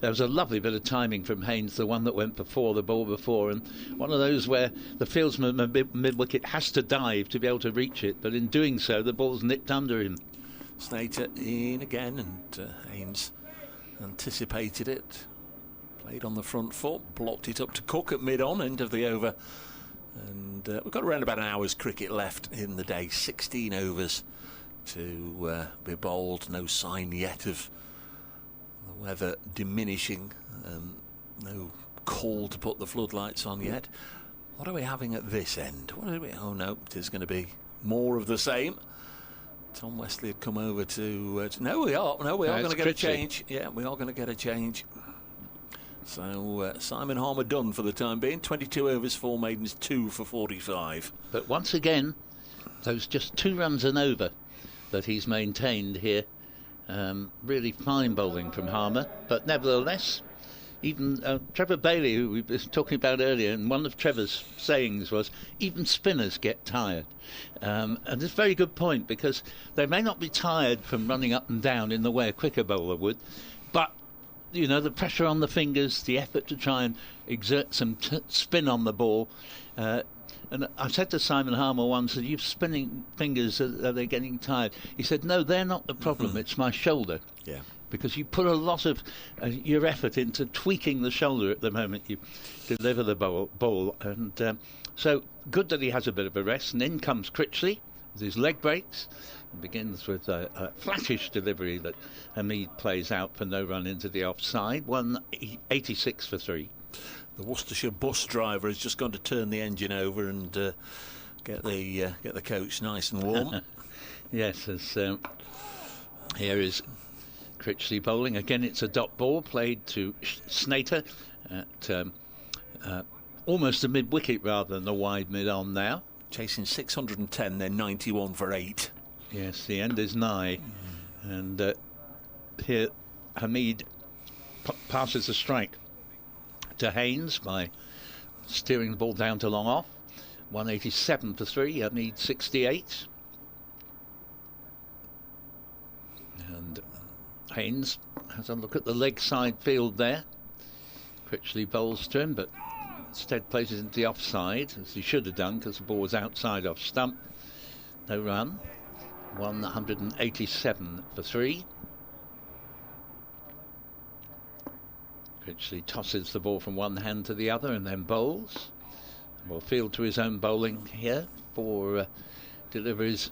[SPEAKER 7] There was a lovely bit of timing from Haynes, the one that went before, the ball before, and one of those where the fieldsman mid-wicket has to dive to be able to reach it, but in doing so, the ball's nipped under him.
[SPEAKER 8] Snater in again, and Haynes anticipated it, played on the front foot, blocked it up to Cook at mid-on, end of the over, and we've got around about an hour's cricket left in the day, 16 overs to be bowled, no sign yet of weather diminishing, no call to put the floodlights on yet. What are we having at this end? Oh no, it is going to be more of the same. Tom Wesley had come over to no, we are going to get a change. Yeah, we are going to get a change. So Simon Harmer done for the time being. 22 overs, 4 maidens, 2 for 45.
[SPEAKER 7] But once again, those just 2 runs and over that he's maintained here. Really fine bowling from Harmer, but nevertheless, even Trevor Bailey, who we were talking about earlier, and one of Trevor's sayings was, even spinners get tired. And it's a very good point, because they may not be tired from running up and down in the way a quicker bowler would, but you know, the pressure on the fingers, the effort to try and exert some spin on the ball. And I said to Simon Harmer once, are you spinning fingers, are they getting tired? He said, no, they're not the problem, it's my shoulder.
[SPEAKER 8] Yeah.
[SPEAKER 7] Because you put a lot of your effort into tweaking the shoulder at the moment you deliver the ball. And so good that he has a bit of a rest. And in comes Critley with his leg breaks. It begins with a flattish delivery that Hamid plays out for no run into the offside. 186 for 3.
[SPEAKER 8] the Worcestershire bus driver has just gone to turn the engine over and get the coach nice and warm.
[SPEAKER 7] Yes, as here is Critley bowling. Again, it's a dot ball played to Snater at almost a mid-wicket rather than a wide mid-on now.
[SPEAKER 8] Chasing 610, then 91 for 8.
[SPEAKER 7] Yes, the end is nigh. And here Hamid passes the strike to Haynes by steering the ball down to long off. 187 for 3, Hamid 68. And Haynes has a look at the leg side field there. Critley bowls to him, but instead places into the offside, as he should have done because the ball was outside off stump. No run. 187 for 3. Critley tosses the ball from one hand to the other and then bowls. Will field to his own bowling here for deliveries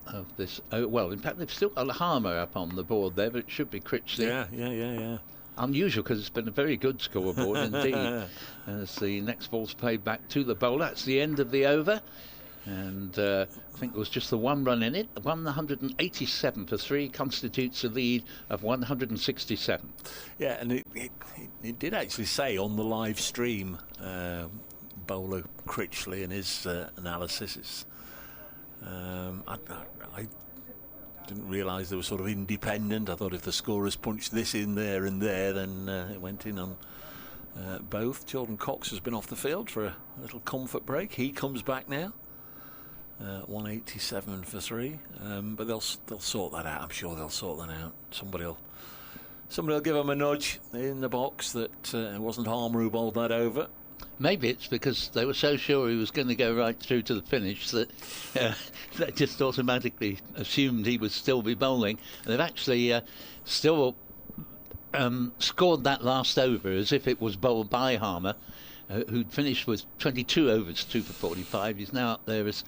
[SPEAKER 7] of this. Oh, well, in fact, they've still got Harmer up on the board there, but it should be Critley.
[SPEAKER 8] Yeah.
[SPEAKER 7] Unusual because it's been a very good scoreboard indeed. As the next ball's played back to the bowler. That's the end of the over. And I think there was just the one run in it. 187 for 3 constitutes a lead of 167.
[SPEAKER 8] Yeah, and it did actually say on the live stream, bowler Critley and his analysis. It's, I didn't realise they were sort of independent. I thought if the scorers punched this in there and there, then it went in on both. Jordan Cox has been off the field for a little comfort break. He comes back now. 187 for 3, but they'll sort that out. I'm sure they'll sort that out. Somebody will give them a nudge in the box that it wasn't Harmer who bowled that over.
[SPEAKER 7] Maybe it's because they were so sure he was going to go right through to the finish that they just automatically assumed he would still be bowling. And they've actually still scored that last over as if it was bowled by Harmer, who'd finished with 22 overs, 2 for 45. He's now up there as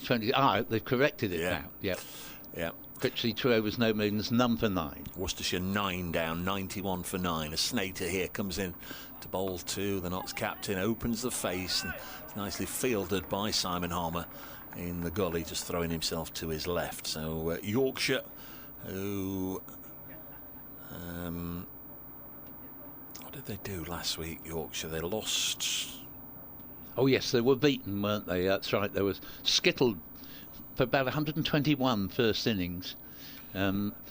[SPEAKER 7] 20. They've corrected it now. Yep.
[SPEAKER 8] Yeah.
[SPEAKER 7] Critley 2 overs, no middens, none for 9.
[SPEAKER 8] Worcestershire 9 down, 91 for 9. A Snater here comes in to bowl to the Notts captain, opens the face, and it's nicely fielded by Simon Harmer in the gully, just throwing himself to his left. So Yorkshire, who what did they do last week, Yorkshire? They lost.
[SPEAKER 7] Oh yes, they were beaten, weren't they? That's right. They were skittled for about 121 first innings.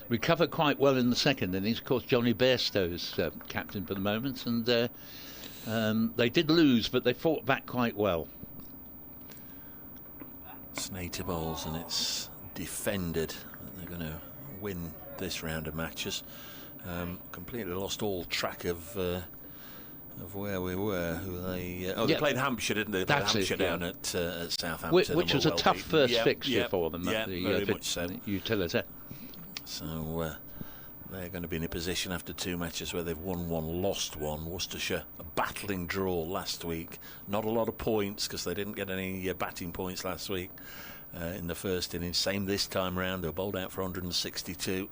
[SPEAKER 7] Recovered quite well in the second innings. Of course, Johnny Bairstow's captain for the moment, and they did lose, but they fought back quite well.
[SPEAKER 8] Snater bowls, and it's defended. They're going to win this round of matches. Completely lost all track of where we were. They played Hampshire, didn't they? They played Hampshire down at Southampton,
[SPEAKER 7] which was a tough first fixture for them.
[SPEAKER 8] Very much so.
[SPEAKER 7] Utility.
[SPEAKER 8] So they're going to be in a position after 2 matches where they've won 1, lost 1. Worcestershire, a battling draw last week. Not a lot of points because they didn't get any batting points last week in the first innings. Same this time round. They were bowled out for 162.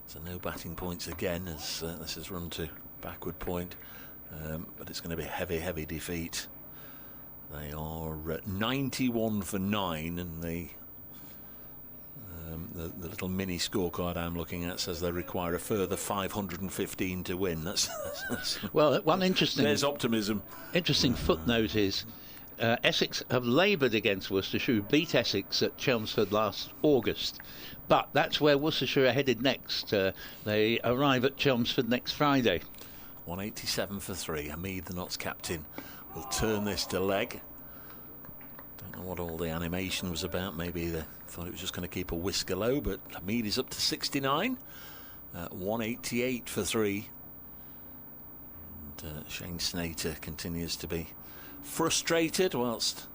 [SPEAKER 8] So no batting points again as this has run to backward point. But it's going to be a heavy defeat. They are 91 for 9, and the little mini scorecard I'm looking at says they require a further 515 to win. That's
[SPEAKER 7] well, one interesting.
[SPEAKER 8] There's optimism.
[SPEAKER 7] Interesting footnote is Essex have laboured against Worcestershire, who beat Essex at Chelmsford last August. But that's where Worcestershire are headed next. They arrive at Chelmsford next Friday.
[SPEAKER 8] 187 for 3. Hamid, the Notts captain, will turn this to leg. Don't know what all the animation was about. Maybe they thought it was just going to keep a whisker low, but Hamid is up to 69. 188 for 3. And Shane Snater continues to be frustrated whilst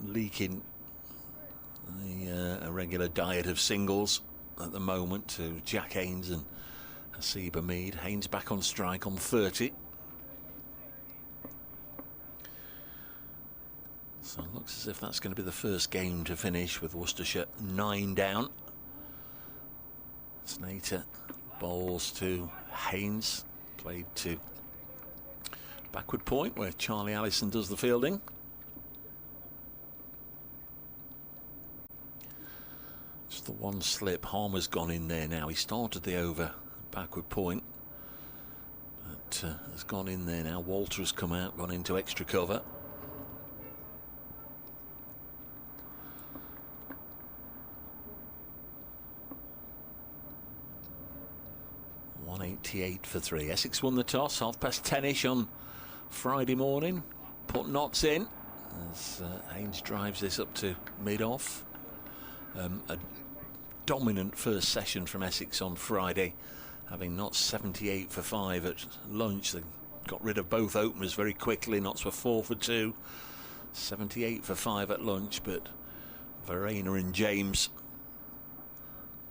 [SPEAKER 8] leaking a regular diet of singles at the moment to Jack Haynes and Hasib Hamid. Haynes back on strike on 30. So it looks as if that's going to be the first game to finish with Worcestershire 9 down. Snater bowls to Haynes, played to Backward point where Charlie Allison does the fielding. Just the one slip. Harmer's gone in there now. He started the over backward point, but has gone in there now. Walter has come out, gone into extra cover. .188 for 3. Essex won the toss, 10:30ish on Friday morning. Put Notts in as Haynes drives this up to mid-off. A dominant first session from Essex on Friday, having Notts 78 for 5 at lunch. They got rid of both openers very quickly. Notts were 4 for 2, 78 for 5 at lunch, but Verena and James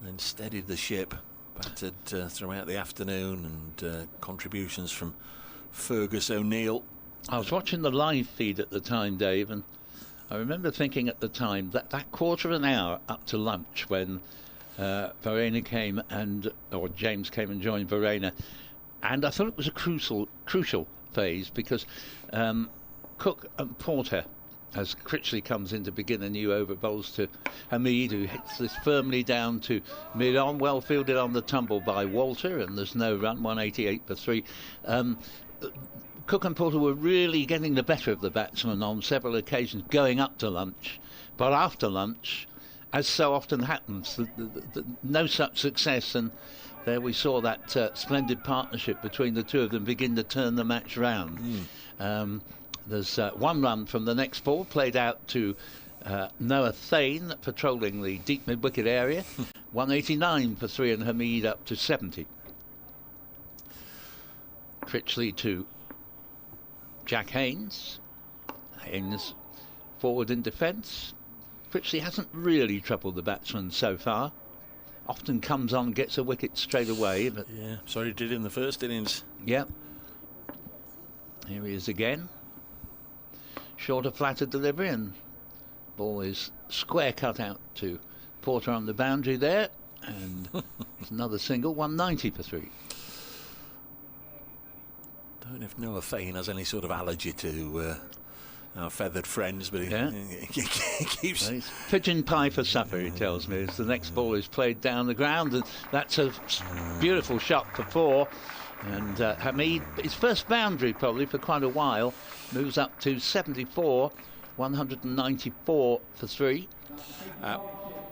[SPEAKER 8] then steadied the ship. Battered throughout the afternoon, and contributions from Fergus O'Neill.
[SPEAKER 7] I was watching the live feed at the time, Dave, and I remember thinking at the time that quarter of an hour up to lunch when Verena came or James came and joined Verena, and I thought it was a crucial phase because Cook and Porter, as Critley comes in to begin a new over, bowls to Hamid, who hits this firmly down to mid-on, well fielded on the tumble by Walter, and there's no run, 188 for 3. Cook and Porter were really getting the better of the batsman on several occasions going up to lunch, but after lunch, as so often happens, no such success, and there we saw that splendid partnership between the two of them begin to turn the match round. There's one run from the next ball played out to Noah Thane, patrolling the deep mid-wicket area. 189 for 3, and Hamid up to 70. Critley to Jack Haynes. Haynes forward in defence. Critley hasn't really troubled the batsman so far. Often comes on, gets a wicket straight away. But
[SPEAKER 8] yeah, sorry, he did in the first innings.
[SPEAKER 7] Yeah. Here he is again. Shorter, flatter delivery, and ball is square cut out to Porter on the boundary there, and it's another single. 190 for 3.
[SPEAKER 8] Don't know if Noah Thane has any sort of allergy to our feathered friends, but he keeps...
[SPEAKER 7] Well, it's pigeon pie for supper, he tells me, as the next ball is played down the ground, and that's a beautiful shot for 4. And Hamid, his first boundary probably for quite a while, moves up to 74, 194 for 3.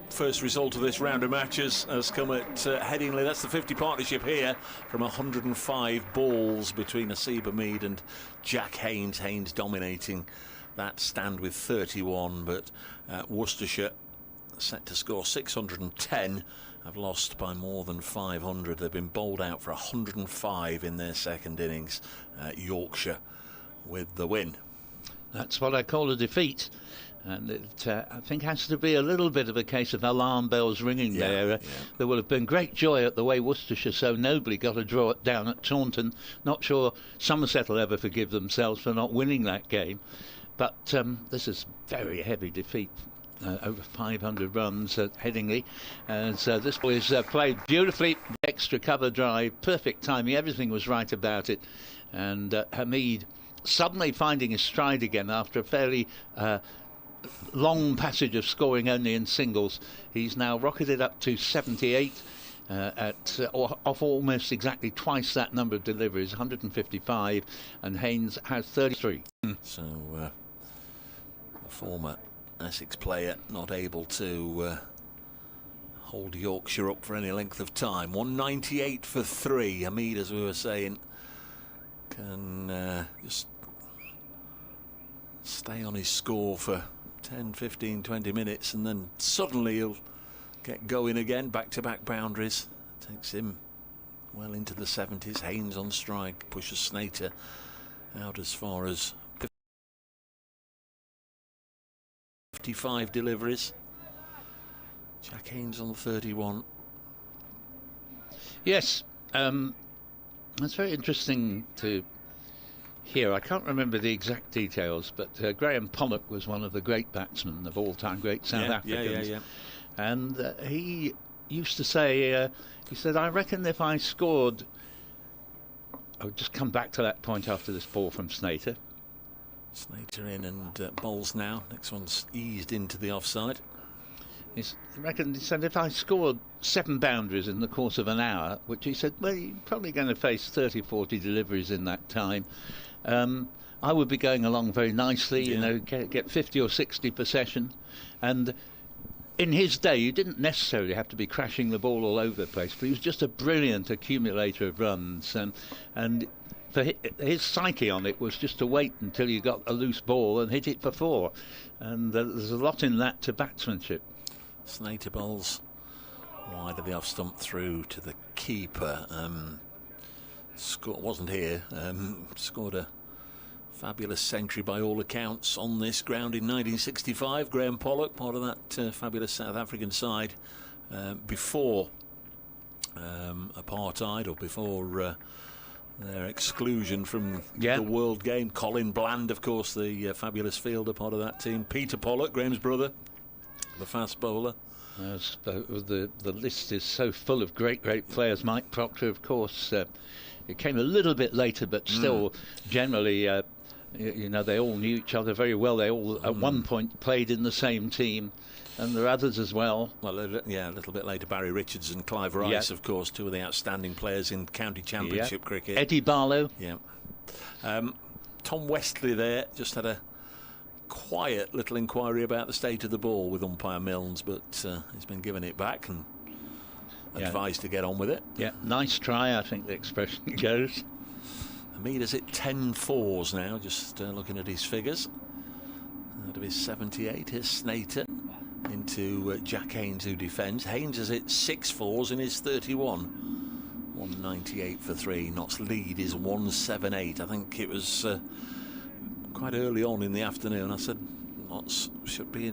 [SPEAKER 8] First result of this round of matches has come at Headingley. That's the 50 partnership here from 105 balls between Nasib Hamid and Jack Haynes. Haynes dominating that stand with 31, but Worcestershire set to score 610. Have lost by more than 500. They've been bowled out for 105 in their second innings. Yorkshire with the win.
[SPEAKER 7] That's what I call a defeat, and it I think has to be a little bit of a case of alarm bells ringing there. There would have been great joy at the way Worcestershire so nobly got a draw down at Taunton. Not sure Somerset will ever forgive themselves for not winning that game, but this is very heavy defeat. Over 500 runs at Headingley, as this ball is played beautifully. Extra cover drive, perfect timing, everything was right about it, and Hamid suddenly finding his stride again after a fairly long passage of scoring only in singles. He's now rocketed up to 78 off almost exactly twice that number of deliveries, 155, and Haynes has 33.
[SPEAKER 8] So the former Essex player not able to hold Yorkshire up for any length of time. 198 for 3. Hamid, as we were saying, can just stay on his score for 10, 15, 20 minutes, and then suddenly he'll get going again. Back-to-back boundaries. Takes him well into the 70s. Haynes on strike, pushes Snater out as far as 55 deliveries. Jack Haynes on the 31.
[SPEAKER 7] Yes, that's very interesting to hear. I can't remember the exact details, but Graham Pollock was one of the great batsmen of all time, great South Africans. And he used to say, he said, I reckon if I scored I'll just come back to that point after this ball from Snater.
[SPEAKER 8] Snater in and bowls now. Next one's eased into the offside.
[SPEAKER 7] He said if I scored 7 boundaries in the course of an hour, which he said, well, you're probably going to face 30, 40 deliveries in that time, I would be going along very nicely, you know, get 50 or 60 possession. And in his day, you didn't necessarily have to be crashing the ball all over the place, but he was just a brilliant accumulator of runs. And for his psyche on it was just to wait until you got a loose ball and hit it for 4. And there's a lot in that to batsmanship.
[SPEAKER 8] Snater bowls wide of the off stump through to the keeper. Wasn't here. Scored a fabulous century by all accounts on this ground in 1965. Graham Pollock, part of that fabulous South African side before apartheid, or before their exclusion from the world game. Colin Bland, of course, the fabulous fielder, part of that team. Peter Pollock, Graham's brother, the fast bowler.
[SPEAKER 7] The list is so full of great players. Mike Proctor, of course, it came a little bit later, but still generally you know, they all knew each other very well. They all at one point played in the same team, and there are others as well.
[SPEAKER 8] Well, yeah, a little bit later, Barry Richards and Clive Rice, of course, 2 of the outstanding players in county championship cricket.
[SPEAKER 7] Eddie Barlow.
[SPEAKER 8] Yeah. Tom Westley there just had a quiet little inquiry about the state of the ball with umpire Milnes, but he's been given it back and advised to get on with it.
[SPEAKER 7] Yeah, nice try, I think the expression goes.
[SPEAKER 8] Hamida's at 10 fours now, just looking at his figures. Out of his 78, here's Snater into Jack Haynes, who defends. Haynes is at 6 fours in his 31. 198 for 3. Knott's lead is 178. I think it was quite early on in the afternoon. I said Notts should be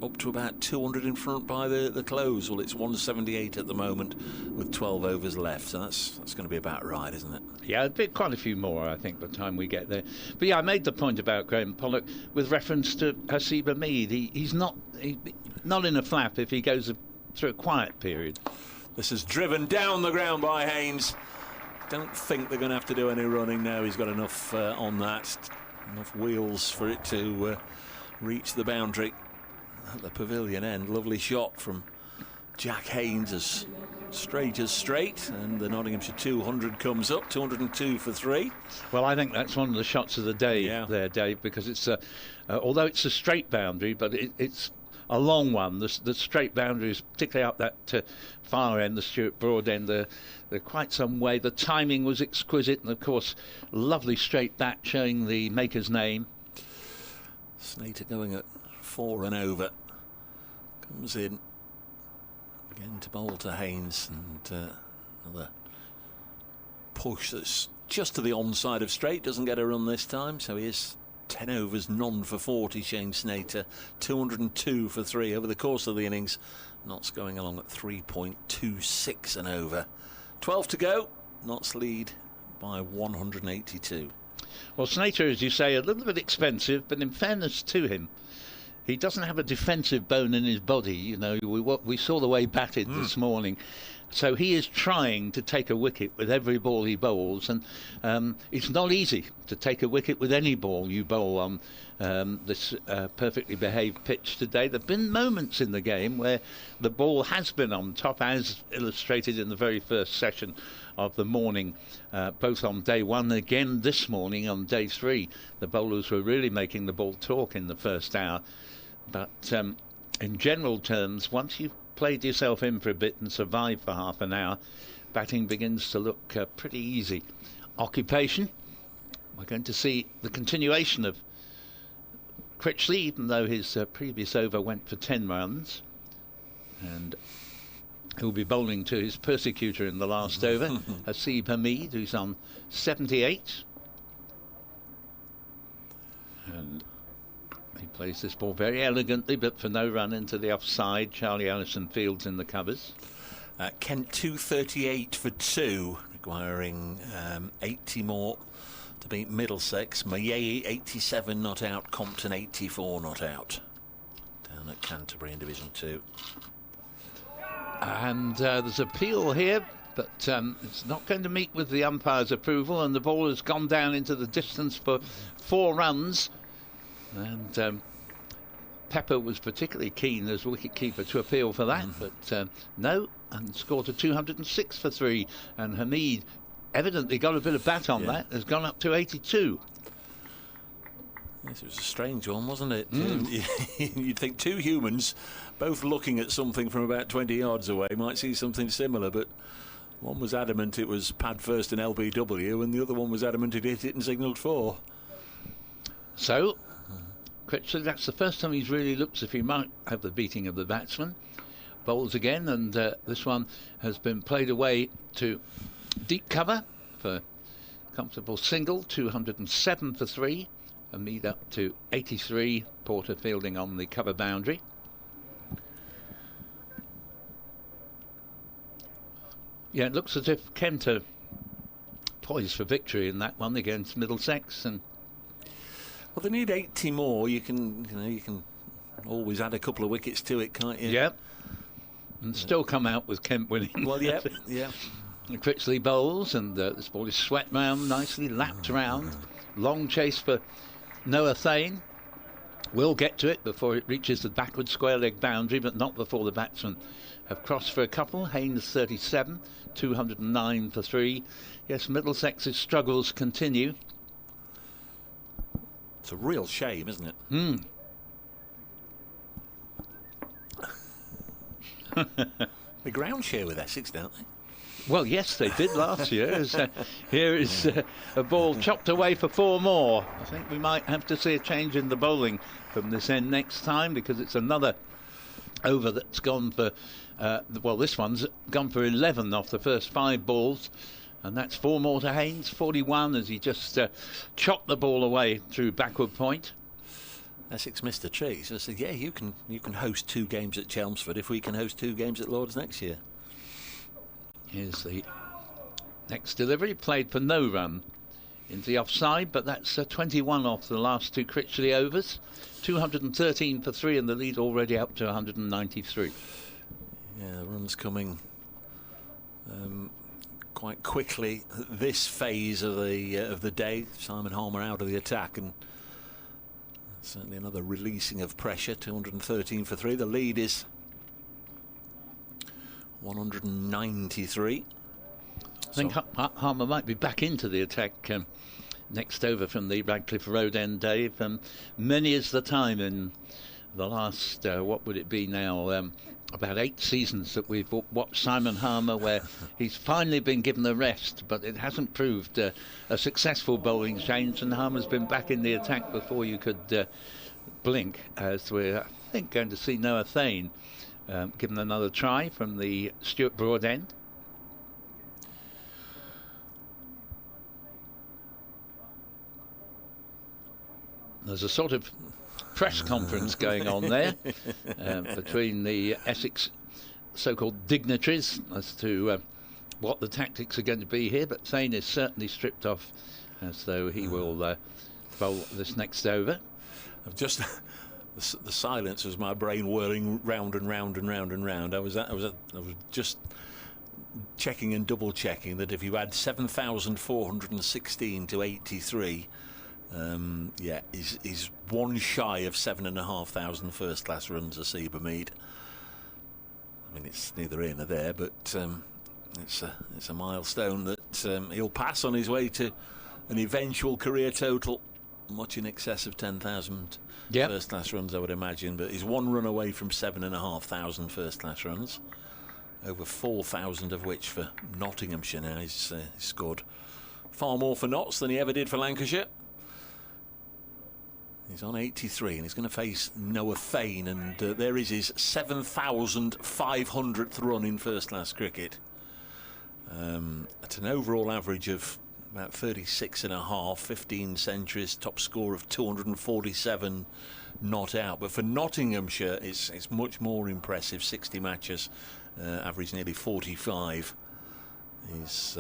[SPEAKER 8] up to about 200 in front by the close. Well, it's 178 at the moment with 12 overs left, so that's going to be about right, isn't it?
[SPEAKER 7] Yeah, it'll be quite a few more, I think, by the time we get there. But yeah, I made the point about Graham Pollock with reference to Hasib Hamid. He's not in a flap if he goes through a quiet period.
[SPEAKER 8] This is driven down the ground by Haynes. Don't think they're going to have to do any running now. He's got enough on that, enough wheels for it to reach the boundary at the pavilion end. Lovely shot from Jack Haynes, as straight, and the Nottinghamshire 200 comes up. 202 for 3.
[SPEAKER 7] Well, I think that's one of the shots of the day there, Dave, because it's although it's a straight boundary, but it's a long one. The straight boundaries, particularly up that far end, the Stuart Broad end, they're quite some way. The timing was exquisite, and of course, lovely straight bat showing the maker's name.
[SPEAKER 8] Snater going at 4 and over. Comes in again to bowl to Haynes, and another push that's just to the onside of straight. Doesn't get a run this time, so he is 10 overs, none for 40. Shane Snater, 202 for 3 over the course of the innings. Notts going along at 3.26 and over. 12 to go. Notts lead by 182.
[SPEAKER 7] Well, Snater, as you say, a little bit expensive, but in fairness to him, he doesn't have a defensive bone in his body. You know, we saw the way he batted this morning. So he is trying to take a wicket with every ball he bowls, and it's not easy to take a wicket with any ball you bowl on this perfectly behaved pitch today. There have been moments in the game where the ball has been on top, as illustrated in the very first session of the morning, both on day 1 and again this morning on day 3. The bowlers were really making the ball talk in the first hour. But in general terms, once you've played yourself in for a bit and survived for half an hour, batting begins to look pretty easy. Occupation, we're going to see the continuation of Critley, even though his previous over went for 10 runs, and he'll be bowling to his persecutor in the last over, Hasib Hamid, who's on 78, and he plays this ball very elegantly, but for no run into the offside. Charlie Ellison fields in the covers.
[SPEAKER 8] Kent 238 for 2, requiring 80 more to beat Middlesex. Mayei 87 not out, Compton 84 not out. Down at Canterbury in Division 2.
[SPEAKER 7] And there's appeal here but it's not going to meet with the umpire's approval, and the ball has gone down into the distance for 4 runs. And Pepper was particularly keen as wicket-keeper to appeal for that, but no, and scored a 206 for 3. And Hamid evidently got a bit of bat on that, has gone up to 82.
[SPEAKER 8] Yes, it was a strange one, wasn't it? You'd think 2 humans both looking at something from about 20 yards away might see something similar, but one was adamant it was pad first and LBW, and the other one was adamant it hit it and signalled 4.
[SPEAKER 7] So Critley, that's the first time he's really looked as if he might have the beating of the batsman. Bowls again, and this one has been played away to deep cover for comfortable single, 207 for 3. Hamid up to 83. Porter fielding on the cover boundary. Yeah, it looks as if Kent are poised for victory in that one against Middlesex, and
[SPEAKER 8] well, they need 80 more. You can always add a couple of wickets to it, can't you?
[SPEAKER 7] Yeah, and still come out with Kent winning.
[SPEAKER 8] Well, yeah, yeah.
[SPEAKER 7] Critley bowls, and this ball is swept round, nicely lapped round. Long chase for Noah Thane. Will get to it before it reaches the backward square leg boundary, but not before the batsmen have crossed for a couple. Haynes 37, 209 for 3. Yes, Middlesex's struggles continue.
[SPEAKER 8] It's a real shame, isn't it? The ground share with Essex, don't they?
[SPEAKER 7] Well, yes, they did last year. Here is a ball chopped away for 4 more. I think we might have to see a change in the bowling from this end next time, because it's another over that's gone for, well, this one's gone for 11 off the first 5 balls. And that's 4 more to Haynes, 41, as he just chopped the ball away through backward point.
[SPEAKER 8] Essex missed a treat. So I said, yeah, you can host 2 games at Chelmsford if we can host 2 games at Lord's next year.
[SPEAKER 7] Here's the next delivery, played for no run into the offside, but that's 21 off the last 2 Critley overs. 213 for 3, and the lead already up to 193.
[SPEAKER 8] Yeah, the run's coming quite quickly. This phase of the day, Simon Harmer out of the attack, and certainly another releasing of pressure. 213 for 3. The lead is 193.
[SPEAKER 7] I think Harmer might be back into the attack next over from the Radcliffe Road end, Dave. Many is the time in the last, what would it be now, about 8 seasons that we've watched Simon Harmer, where he's finally been given a rest, but it hasn't proved a successful bowling change, and Harmer's been back in the attack before you could blink, as we're, I think, going to see Noah Thane given another try from the Stuart Broad end. There's a sort of press conference going on there between the Essex so-called dignitaries as to what the tactics are going to be here, but Thane is certainly stripped off, as though he will bowl this next over.
[SPEAKER 8] I've just the silence was my brain whirling round and round and round and round. I was just checking and double checking that if you add 7,416 to 83, yeah, is one shy of 7,500 first class runs a Seba Mead. I mean, it's neither here nor there, but it's a milestone that he'll pass on his way to an eventual career total much in excess of 10,000 first class runs, I would imagine. But he's 1 run away from 7,500 first class runs, over 4,000 of which for Nottinghamshire. Now he's scored far more for Notts than he ever did for Lancashire. He's on 83 and he's going to face Noah Thane, and there is his 7,500th run in first class cricket at an overall average of about 36.5, 15 centuries, top score of 247 not out. But for Nottinghamshire it's much more impressive, 60 matches, average nearly 45. He's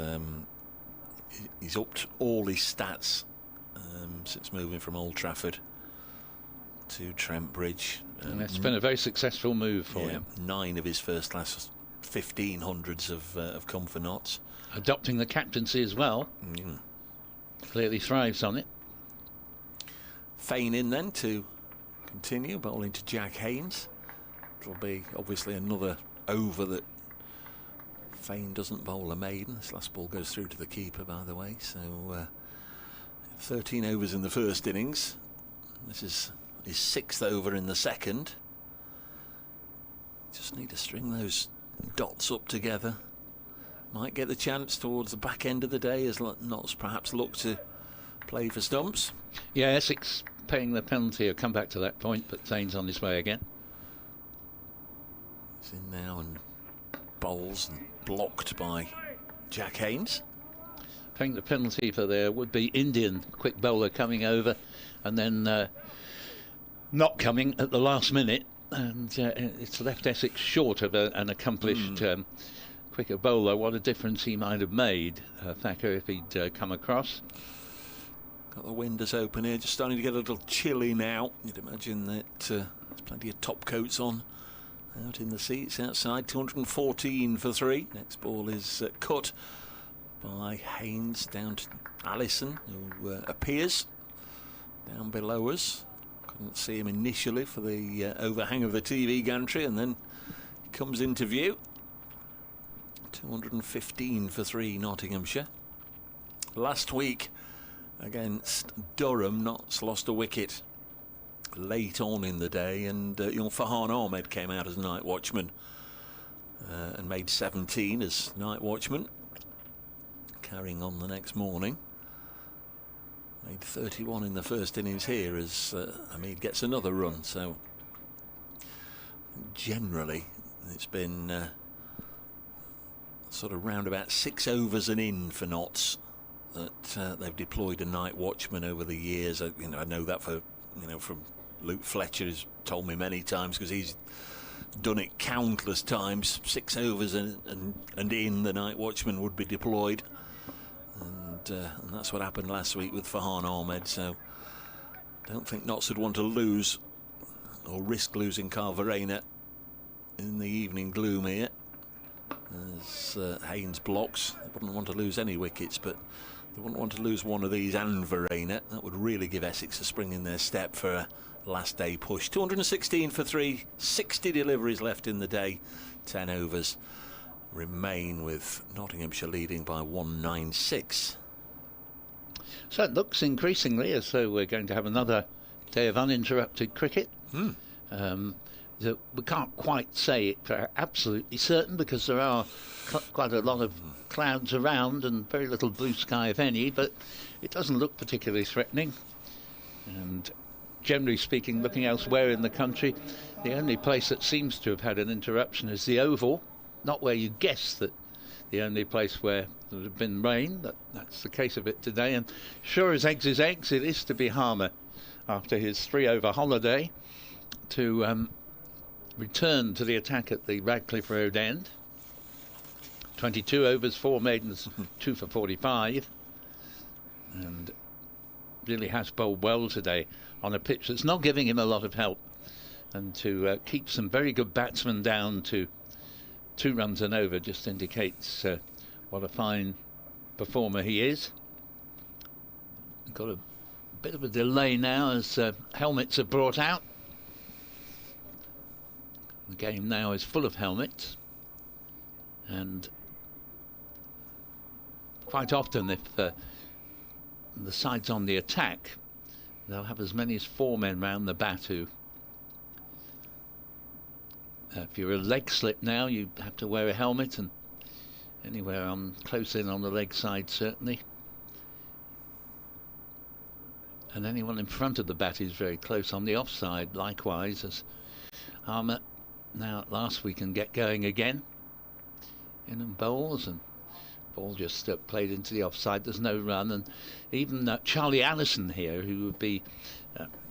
[SPEAKER 8] upped all his stats since moving from Old Trafford to Trent Bridge.
[SPEAKER 7] And it's been a very successful move for him.
[SPEAKER 8] 9 of his first class 1500s have come for Notts.
[SPEAKER 7] Adopting the captaincy as well. Clearly thrives on it.
[SPEAKER 8] Fane in then to continue, bowling to Jack Haynes. It'll be obviously another over that Fane doesn't bowl a maiden. This last ball goes through to the keeper, by the way. So 13 overs in the first innings. This is his 6th over in the second. Just need to string those dots up together. Might get the chance towards the back end of the day as Notts perhaps look to play for stumps.
[SPEAKER 7] Yeah, Essex paying the penalty. I'll come back to that point, but Zane's on his way again.
[SPEAKER 8] He's in now and bowls and blocked by Jack Haynes.
[SPEAKER 7] Paying the penalty for their would-be Indian quick bowler coming over and then not coming at the last minute, and it's left Essex short of an accomplished quicker bowler. What a difference he might have made, Thacker, if he'd come across.
[SPEAKER 8] Got the windows open here, just starting to get a little chilly now. You'd imagine that there's plenty of top coats on out in the seats outside. 214 for 3. Next ball is cut by Haynes down to Allison, who appears down below us. Couldn't see him initially for the overhang of the TV gantry, and then he comes into view. 215 for 3 Nottinghamshire. Last week against Durham, Notts lost a wicket late on in the day, and young Farhan Ahmed came out as night watchman and made 17 as night watchman, carrying on the next morning. Made 31 in the first innings here as Hamid gets another run. So generally it's been sort of round about 6 overs and in for Notts that they've deployed a night watchman over the years. I know that from Luke Fletcher, has told me many times, because he's done it countless times. 6 overs and in, the night watchman would be deployed, and that's what happened last week with Farhan Ahmed. So I don't think Notts would want to lose or risk losing Carvarena in the evening gloom here, as Haynes blocks. They wouldn't want to lose any wickets, but they wouldn't want to lose one of these and Varena. That would really give Essex a spring in their step for a last day push. 216 for 3, 60 deliveries left in the day, 10 overs remain, with Nottinghamshire leading by 196.
[SPEAKER 7] So it looks increasingly as though we're going to have another day of uninterrupted cricket. We can't quite say it for absolutely certain, because there are quite a lot of clouds around and very little blue sky, if any, but it doesn't look particularly threatening. And generally speaking, looking elsewhere in the country, the only place that seems to have had an interruption is the Oval. Not where you guess that the only place where there had been rain, but that's the case of it today. And sure as eggs is eggs, it is to be Harmer, after his 3-over holiday, to return to the attack at the Radcliffe Road end. 22 overs, 4 maidens, 2 for 45, and really has bowled well today on a pitch that's not giving him a lot of help, and to keep some very good batsmen down to 2 runs and over just indicates what a fine performer he is. Got a bit of a delay now as helmets are brought out. The game now is full of helmets, and quite often, if the side's on the attack, they'll have as many as 4 men round the bat who, if you're a leg slip now, you have to wear a helmet, and anywhere on close in on the leg side certainly. And anyone in front of the bat is very close on the offside, likewise, as Harmer now at last we can get going again. In and bowls, and ball just played into the offside. There's no run, and even Charlie Allison here, who would be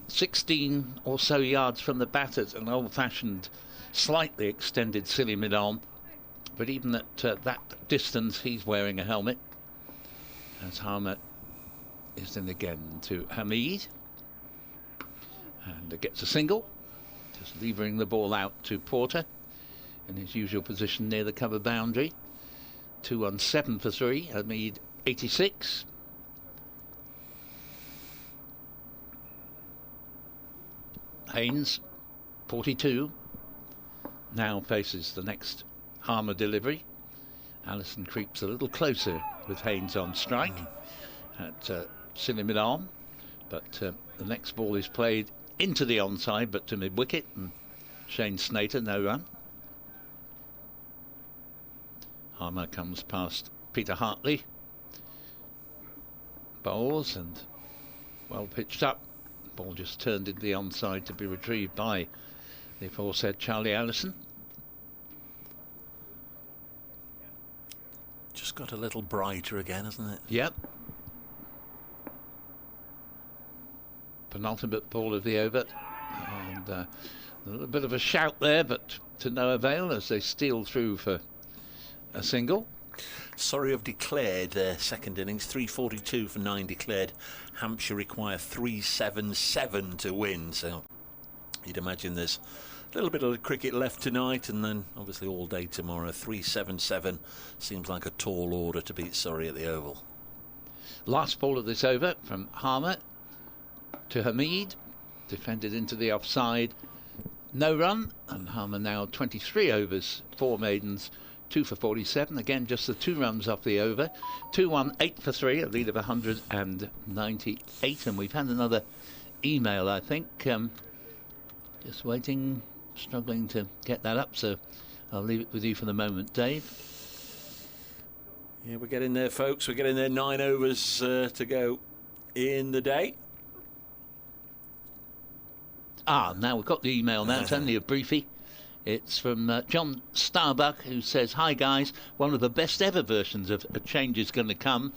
[SPEAKER 7] 16 or so yards from the bat at an old-fashioned, slightly extended silly mid-on, but even at that distance he's wearing a helmet, as Harmer is in again to Hamid, and gets a single, just levering the ball out to Porter, in his usual position near the cover boundary. 217 for 3, Hamid 86. Haynes 42 now faces the next Harmer delivery. Allison creeps a little closer with Haynes on strike at silly mid-arm, but the next ball is played into the onside but to mid-wicket, and Shane Snater no run. Harmer comes past Peter Hartley, bowls, and well pitched up. Ball just turned into the onside to be retrieved by the aforesaid Charlie Allison.
[SPEAKER 8] Just got a little brighter again, hasn't it?
[SPEAKER 7] Yep. Penultimate ball of the over, and a little bit of a shout there, but to no avail as they steal through for a single.
[SPEAKER 8] Surrey have declared their second innings, 342 for 9 declared. Hampshire require 377 to win, so you'd imagine there's a little bit of cricket left tonight, and then obviously all day tomorrow. 377 seems like a tall order to beat Surrey at the Oval.
[SPEAKER 7] Last ball of this over from Harmer to Hamid, defended into the offside, no run, and Harmer now 23 overs, 4 maidens, 2 for 47. Again, just the 2 runs off the over. 2-1-8 for 3, a lead of 198. And we've had another email, I think. Just waiting, struggling to get that up, so I'll leave it with you for the moment, Dave.
[SPEAKER 8] Yeah, we're getting there, folks. We're getting there. 9 overs to go in the day.
[SPEAKER 7] Now we've got the email now. It's only a briefie. It's from John Starbuck, who says, "Hi guys, one of the best ever versions of A Change Is Going to Come,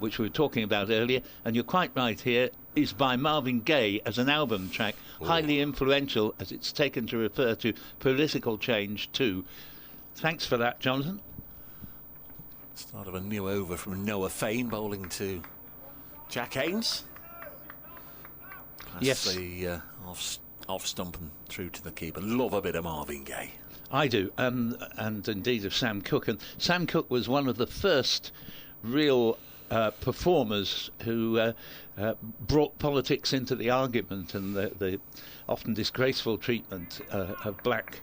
[SPEAKER 7] which we were talking about earlier, and you're quite right here, is by Marvin Gaye as an album track, highly influential as it's taken to refer to political change too." Thanks for that, Jonathan.
[SPEAKER 8] Start of a new over from Noah Fane, bowling to Jack Haynes. Past
[SPEAKER 7] Yes.
[SPEAKER 8] the off stump and through to the keeper. Love a bit of Marvin Gaye.
[SPEAKER 7] I do, and indeed of Sam Cooke. And Sam Cooke was one of the first real performers who brought politics into the argument, and the often disgraceful treatment of black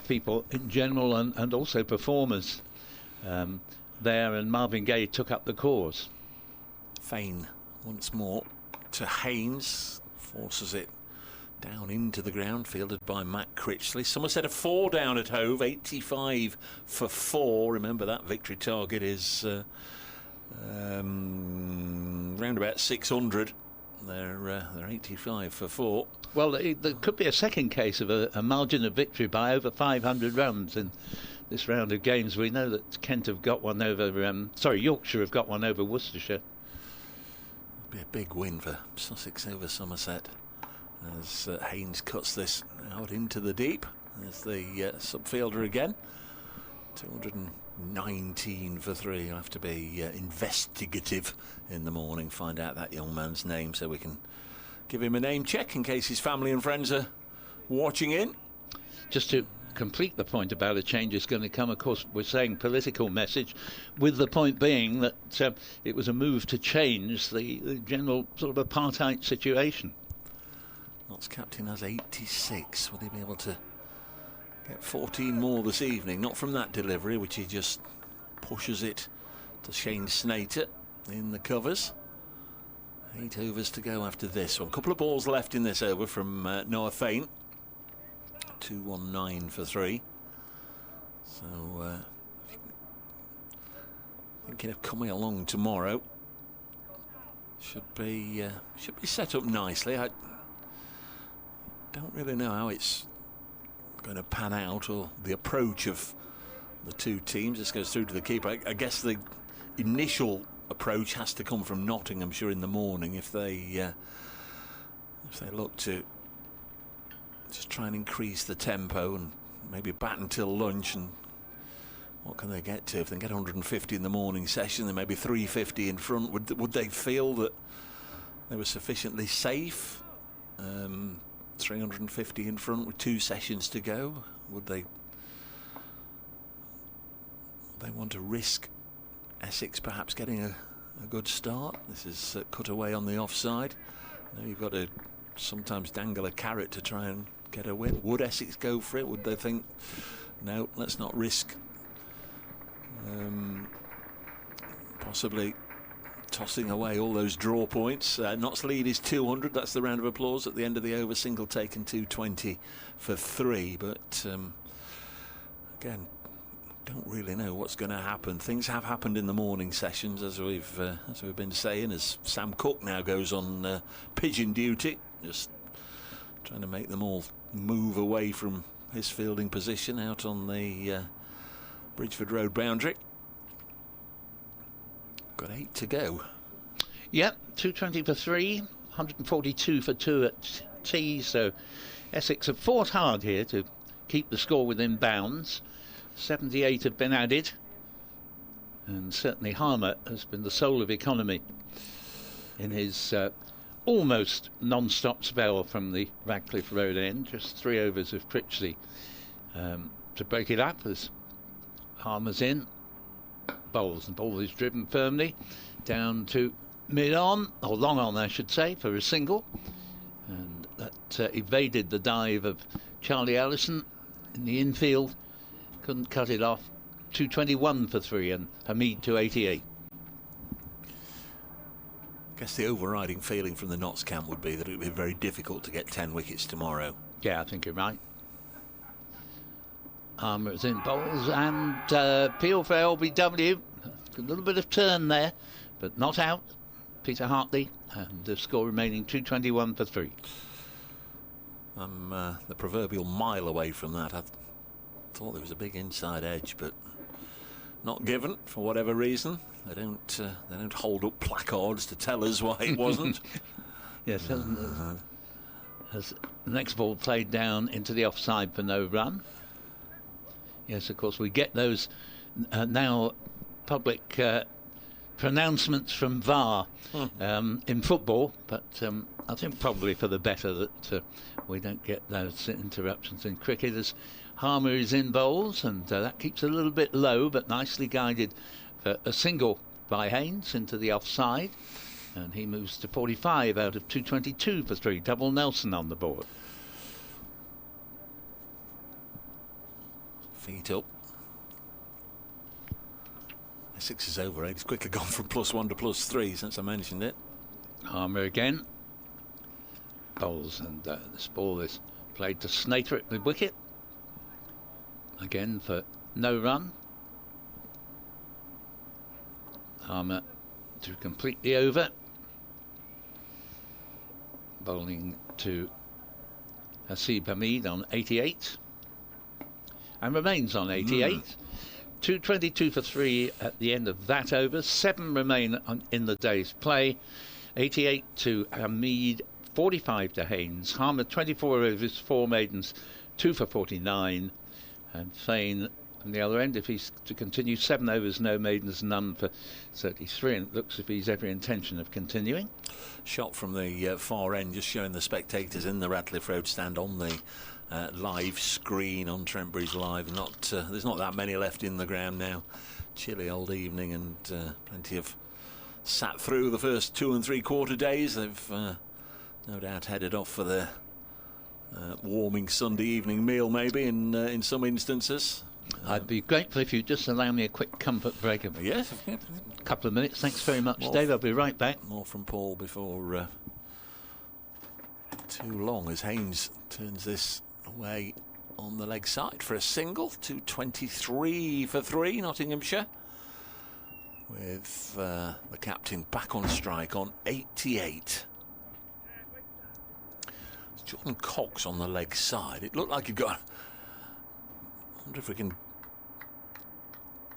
[SPEAKER 7] people in general, and also performers there. And Marvin Gaye took up the cause.
[SPEAKER 8] Fane once more to Haynes, forces it down into the ground, fielded by Matt Critley. Somerset a 4 down at Hove, 85 for 4. Remember that victory target is round about 600. They're 85 for 4.
[SPEAKER 7] Well, there could be a second case of a margin of victory by over 500 runs in this round of games. We know that Kent have got one over, Yorkshire have got one over Worcestershire.
[SPEAKER 8] Be a big win for Sussex over Somerset as Haynes cuts this out into the deep. There's the subfielder again. 219 for 3. You'll have to be investigative in the morning, find out that young man's name so we can give him a name check in case his family and friends are watching in.
[SPEAKER 7] Just to complete the point about A Change Is Going to Come, of course, we're saying political message, with the point being that it was a move to change the general sort of apartheid situation.
[SPEAKER 8] Notts captain has 86. Will he be able to get 14 more this evening? Not from that delivery, which he just pushes it to Shane Snater in the covers. 8 overs to go after this one. Couple of balls left in this over from Noah Fane. 219 for 3. So thinking of coming along tomorrow. Should be set up nicely. I don't really know how it's going to pan out, or the approach of the two teams. This goes through to the keeper. I guess the initial approach has to come from Nottinghamshire in the morning if they look to just try and increase the tempo and maybe bat until lunch. And what can they get to? If they get 150 in the morning session, then maybe 350 in front. Would they feel that they were sufficiently safe? 350 in front with 2 sessions to go. Would they they want to risk Essex perhaps getting a good start. This is cut away on the offside. You know, you've got to sometimes dangle a carrot to try and get a win. Would Essex go for it? Would they think, no, let's not risk possibly tossing away all those draw points? Knott's lead is 200. That's the round of applause at the end of the over. Single taken 220 for 3. But again, don't really know what's going to happen. Things have happened in the morning sessions, as we've been saying, as Sam Cook now goes on pigeon duty, just trying to make them all move away from his fielding position out on the Bridgeford Road boundary. Got 8 to go.
[SPEAKER 7] Yep, 220 for 3, 142 for 2 at tea. So Essex have fought hard here to keep the score within bounds. 78 have been added, and certainly Harmer has been the soul of economy in his almost non-stop spell from the Radcliffe Road end. Just 3 overs of Critley to break it up as Harmer's in, bowls, and ball is driven firmly down to mid-on, or long-on I should say, for a single, and that evaded the dive of Charlie Ellison in the infield. Couldn't cut it off. 221 for 3, and Hamid 288.
[SPEAKER 8] I guess the overriding feeling from the Notts camp would be that it would be very difficult to get 10 wickets tomorrow.
[SPEAKER 7] Yeah, I think you're right. Harmer's in bowls, and Peel for LBW. A little bit of turn there, but not out. Peter Hartley, and the score remaining 221 for 3.
[SPEAKER 8] I'm the proverbial mile away from that. I thought there was a big inside edge, but not given for whatever reason. They don't hold up placards to tell us why it wasn't.
[SPEAKER 7] Yes, has the next ball played down into the offside for no run. Yes, of course, we get those now public pronouncements from VAR in football, but I think probably for the better that we don't get those interruptions in cricket, as Harmer is in bowls, and that keeps a little bit low, but nicely guided for a single by Haynes into the offside, and he moves to 45 out of 222 for 3. Double Nelson on the board.
[SPEAKER 8] Feet up. Essex is over 8. He's quickly gone from +1 to +3 since I mentioned it.
[SPEAKER 7] Harmer again. Bowls, and this ball is played to Snater at the wicket. Again for no run. Harmer to completely over. Bowling to Hasib Hamid on 88. And remains on 88. 222 for 3 at the end of that over. 7 remain in the day's play. 88 to Hamid, 45 to Haynes. Harmer 24 overs, 4 maidens, 2 for 49. And Fane from the other end, if he's to continue, 7 overs, no maidens, none for 33. And it looks as if he's every intention of continuing.
[SPEAKER 8] Shot from the far end, just showing the spectators in the Radcliffe Road stand on the live screen on Trent Bridge Live. There's not that many left in the ground now. Chilly old evening, and plenty have sat through the first 2 3/4 days. They've no doubt headed off for their warming Sunday evening meal, maybe in some instances.
[SPEAKER 7] I'd be grateful if you'd just allow me a quick comfort break of a couple of minutes. Thanks very much, Dave. I'll be right back.
[SPEAKER 8] More from Paul before too long, as Haynes turns this away on the leg side for a single. 223 for 3, Nottinghamshire, with the captain back on strike on 88. It's Jordan Cox on the leg side. It looked like he got... I wonder if we can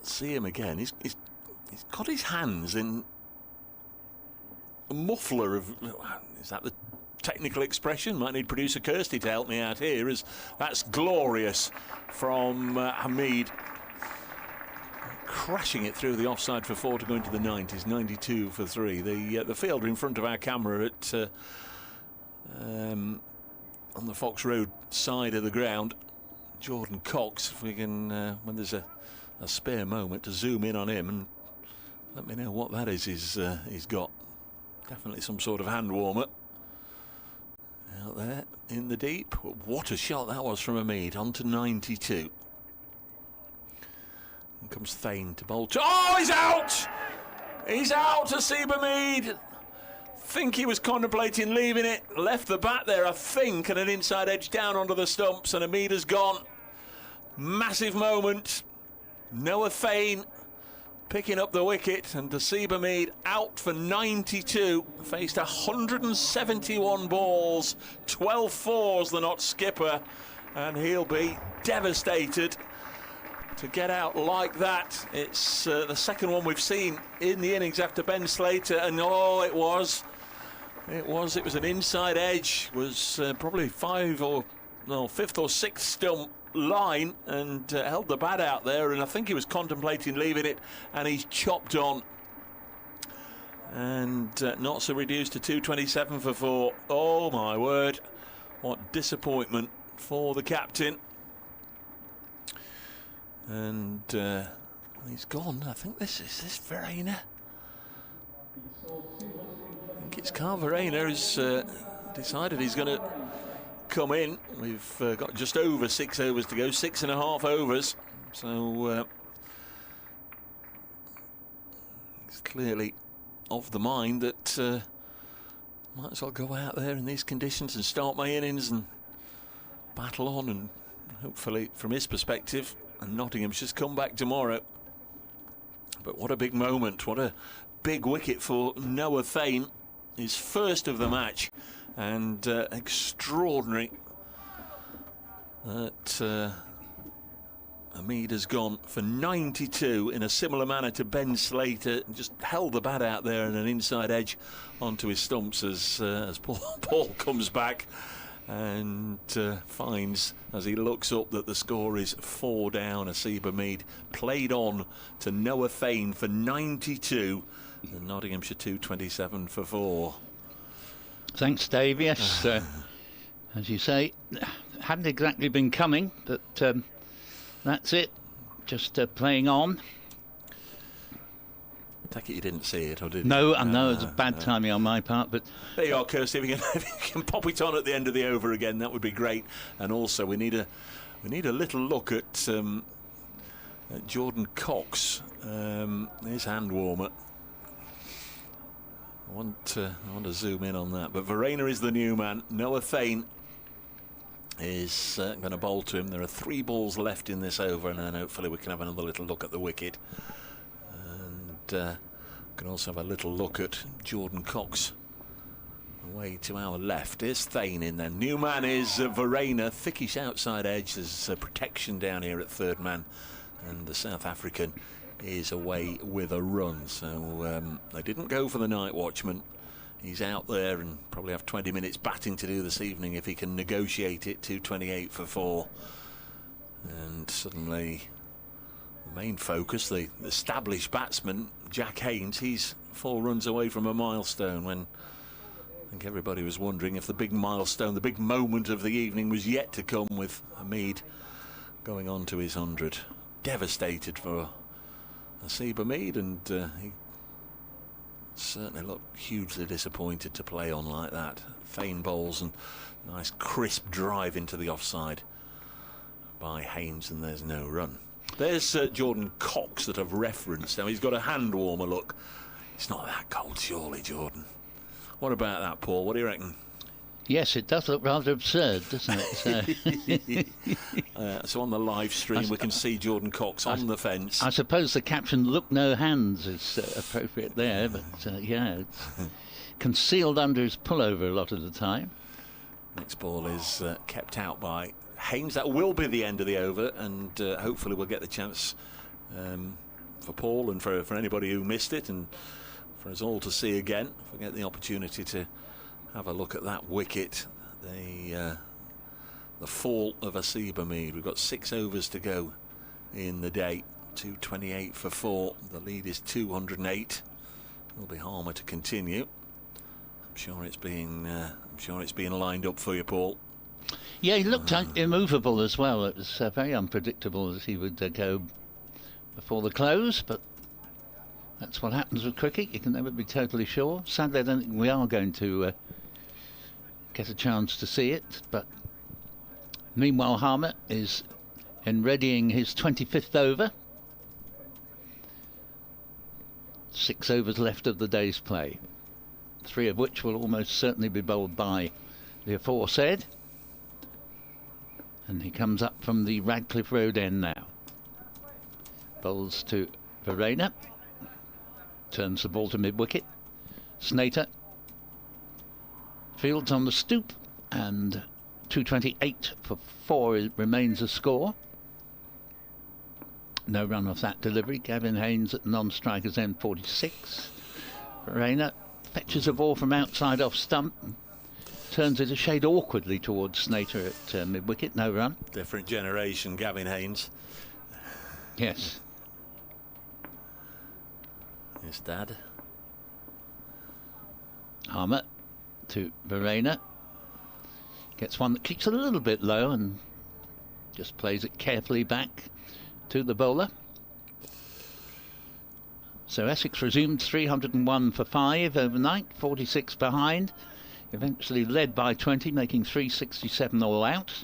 [SPEAKER 8] see him again. He's got his hands in a muffler of... Is that the technical expression? Might need producer Kirsty to help me out here, as that's glorious from Hamid, crashing it through the offside for 4 to go into the 90s. 92 for 3. The fielder in front of our camera at on the Fox Road side of the ground, Jordan Cox. If we can, when there's a a spare moment to zoom in on him and let me know what that is he's got. Definitely some sort of hand warmer out there in the deep. What a shot that was from Hamid, on to 92. Here comes Thane to bowl. Oh, he's out! He's out, Asib Hamid. Think he was contemplating leaving it. Left the bat there, I think, and an inside edge down onto the stumps, and Hamid has gone. Massive moment. Noah Thane picking up the wicket, and Asib Hamid out for 92. Faced 171 balls, 12 fours, the not skipper, and he'll be devastated to get out like that. It's the second one we've seen in the innings after Ben Slater, and oh, it was an inside edge. Was probably fifth or sixth stump line, and held the bat out there, and I think he was contemplating leaving it, and he's chopped on, and not so reduced to 227 for 4. Oh my word, what disappointment for the captain. And he's gone. I think this Verena. I think it's Carl Verena who's decided he's going to come in. We've got just over 6 overs to go, 6.5 overs. So he's clearly of the mind that might as well go out there in these conditions and start my innings and battle on, and hopefully, from his perspective, and Nottinghamshire's come back tomorrow. But what a big moment, what a big wicket for Noah Thane, his first of the match, and extraordinary that Hamid has gone for 92 in a similar manner to Ben Slater, just held the bat out there and an inside edge onto his stumps as Paul comes back and finds, as he looks up, that the score is 4 down. Asib Hamid played on to Noah Thane for 92, and Nottinghamshire 227 for 4.
[SPEAKER 7] Thanks, Dave. Yes, as you say, hadn't exactly been coming, but that's it. Just playing on.
[SPEAKER 8] Take it you didn't see it, or did you?
[SPEAKER 7] No, no, it was bad timing on my part, but
[SPEAKER 8] there you are, Kirsty. If you can pop it on at the end of the over again, that would be great. And also, we need a little look at Jordan Cox, his hand warmer. I want to zoom in on that. But Verena is the new man. Noah Thane is going to bowl to him. There are 3 balls left in this over, and then hopefully we can have another little look at the wicket. And can also have a little look at Jordan Cox away to our left. Here's Thane in there. New man is Verena. Thickish outside edge. There's protection down here at third man, and the South African is away with a run. So they didn't go for the night watchman. He's out there and probably have 20 minutes batting to do this evening if he can negotiate it. 228 for 4. And suddenly the main focus, the established batsman Jack Haynes, he's 4 runs away from a milestone, when I think everybody was wondering if the big milestone, the big moment of the evening was yet to come, with Hamid going on to his 100. Devastated for Asib Hamid, and he certainly looked hugely disappointed to play on like that. Thane bowls and nice crisp drive into the offside by Haynes, and there's no run. There's Jordan Cox that I've referenced. Now he's got a hand warmer look. It's not that cold, surely, Jordan. What about that, Paul? What do you reckon?
[SPEAKER 7] yes, it does look rather absurd, doesn't it?
[SPEAKER 8] So on the live stream we can see Jordan Cox on the fence.
[SPEAKER 7] I suppose the caption "look no hands" is appropriate there, but yeah, it's concealed under his pullover a lot of the time.
[SPEAKER 8] Next ball is kept out by Haynes. That will be the end of the over, and hopefully we'll get the chance for Paul and for anybody who missed it, and for us all to see again, if we get the opportunity to have a look at that wicket, the fall of Asib Hamid. We've got 6 overs to go in the day. 228 for 4. The lead is 208. It'll be Harmer to continue. I'm sure it's being lined up for you, Paul.
[SPEAKER 7] Yeah, he looked immovable as well. It was very unpredictable as he would go. before the close, but that's what happens with cricket. You can never be totally sure. Sadly, I don't think we are going to get a chance to see it, but meanwhile Harmer is readying his 25th over. 6 overs left of the day's play, 3 of which will almost certainly be bowled by the aforesaid. And he comes up from the Radcliffe Road end now. Bowls to Verena. Turns the ball to mid-wicket. Snater fields on the stoop, and 228 for 4 remains a score. No run off that delivery. Gavin Haynes at non-strikers end 46. Verena fetches a ball from outside off stump, turns it a shade awkwardly towards Snater at mid-wicket. No run.
[SPEAKER 8] Different generation, Gavin Haynes.
[SPEAKER 7] Yes.
[SPEAKER 8] His dad.
[SPEAKER 7] Harmer to Verena. Gets one that keeps a little bit low and just plays it carefully back to the bowler. So Essex resumed 301 for 5 overnight, 46 behind. Eventually led by 20, making 367 all out.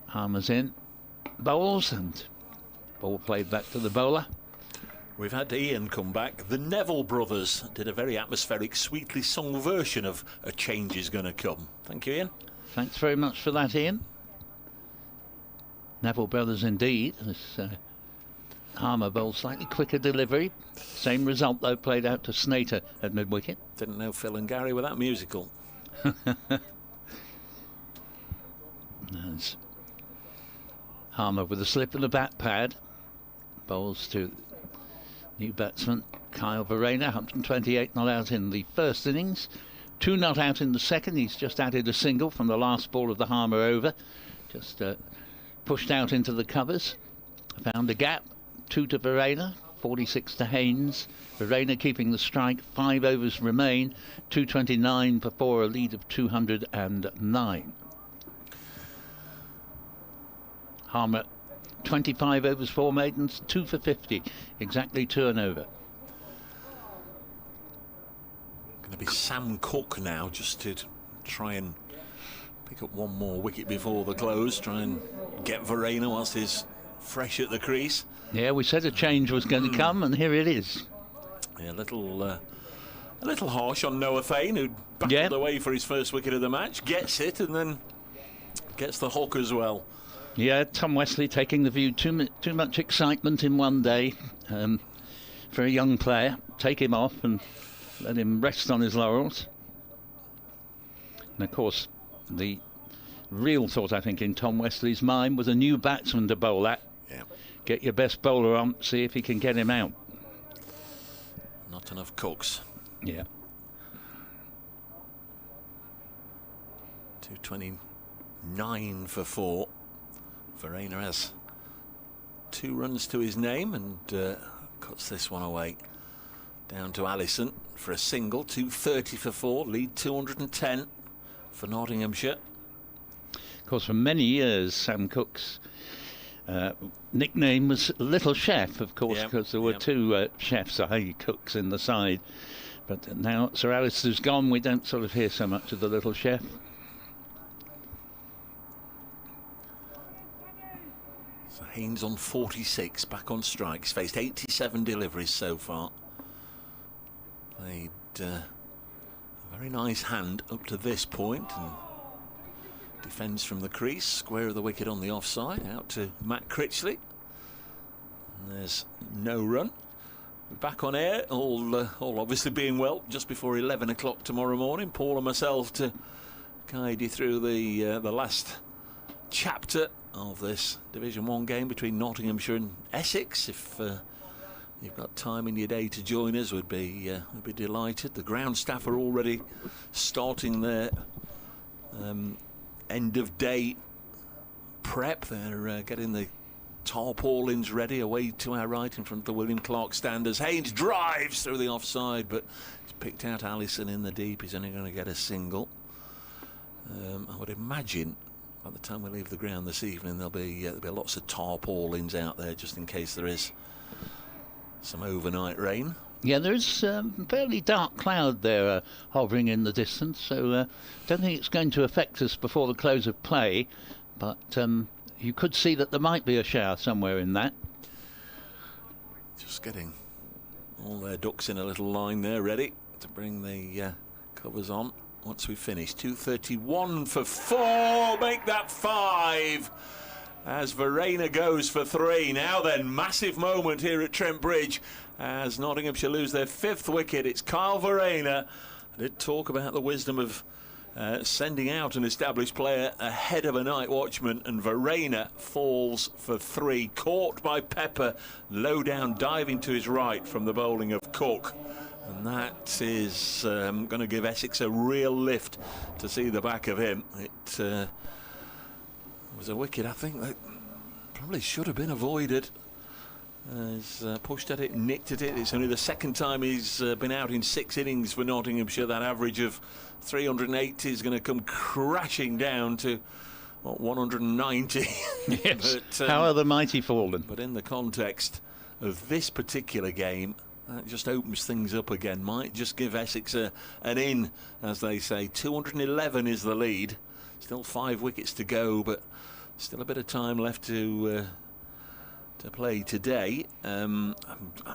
[SPEAKER 7] Harmer's in, bowls, and ball played back to the bowler.
[SPEAKER 8] We've had Ian come back. The Neville brothers did a very atmospheric, sweetly sung version of A Change Is Gonna Come. Thank you, Ian.
[SPEAKER 7] Thanks very much for that, Ian. Neville brothers indeed. This Harmer bowled slightly quicker delivery. Same result though, played out to Snater at mid-wicket.
[SPEAKER 8] Didn't know Phil and Gary were that musical.
[SPEAKER 7] There's Harmer with a slip in the bat pad. Bowls to new batsman Kyle Verena. 128 not out in the first innings, 2 not out in the second. He's just added a single from the last ball of the Harmer over. Just pushed out into the covers, found a gap. 2 to Verena, 46 to Haynes. Verena keeping the strike. 5 overs remain. 229 for 4, a lead of 209. Harmer 25 overs, 4 maidens, 2 for 50, exactly 2 and over.
[SPEAKER 8] Going to be Sam Cook now, just to try and pick up one more wicket before the close. Try and get Verena whilst he's fresh at the crease.
[SPEAKER 7] Yeah, we said a change was going to come, and here it is.
[SPEAKER 8] Yeah, a little harsh on Noah Fain, who battled away for his first wicket of the match, gets it, and then gets the hook as well.
[SPEAKER 7] Yeah, Tom Wesley taking the view, too much excitement in one day for a young player. Take him off and let him rest on his laurels. And of course, the real thought, I think, in Tom Wesley's mind was a new batsman to bowl at.
[SPEAKER 8] Yeah.
[SPEAKER 7] Get your best bowler on, see if he can get him out.
[SPEAKER 8] Not enough cooks.
[SPEAKER 7] Yeah.
[SPEAKER 8] 229 for 4. Verena has 2 runs to his name and cuts this one away. Down to Allison for a single. 230 for 4. Lead 210 for Nottinghamshire.
[SPEAKER 7] Of course, for many years, Sam Cook's nickname was Little Chef, of course, because there were 2 chefs, i.e. cooks, in the side. But now Sir Alistair's gone, we don't sort of hear so much of the Little Chef.
[SPEAKER 8] So Haynes on 46, back on strikes. Faced 87 deliveries so far. Played a very nice hand up to this point, and defends from the crease, square of the wicket on the offside, out to Matt Critley. And there's no run. We're back on air, all obviously being well, just before 11 o'clock tomorrow morning. Paul and myself to guide you through the last chapter of this Division 1 game between Nottinghamshire and Essex. If you've got time in your day to join us, we'd be delighted. The ground staff are already starting their end of day prep. They're getting the tarpaulins ready away to our right in front of the William Clark stand as Haynes drives through the offside, but he's picked out Allison in the deep. He's only going to get a single. I would imagine by the time we leave the ground this evening, there'll be lots of tarpaulins out there just in case there is some overnight rain.
[SPEAKER 7] Yeah, there's a fairly dark cloud there hovering in the distance, so don't think it's going to affect us before the close of play, but you could see that there might be a shower somewhere in that.
[SPEAKER 8] Just getting all their ducks in a little line there, ready to bring the covers on once we finish. 2:31 for 4, make that 5 as Verena goes for 3. Now then, massive moment here at Trent Bridge as Nottinghamshire lose their 5th wicket. It's Kyle Verena. I did talk about the wisdom of sending out an established player ahead of a night watchman, and Verena falls for 3, caught by Pepper, low down, diving to his right from the bowling of Cook. And that is going to give Essex a real lift to see the back of him. It was a wicket, I think, that probably should have been avoided. He's pushed at it, nicked at it. It's only the second time he's been out in 6 innings for Nottinghamshire. That average of 380 is going to come crashing down to, what, 190.
[SPEAKER 7] Yes,
[SPEAKER 8] but,
[SPEAKER 7] how are the mighty fallen?
[SPEAKER 8] But in the context of this particular game, that just opens things up again. Might just give Essex an in, as they say. 211 is the lead. Still 5 wickets to go, but still a bit of time left to play today. I'm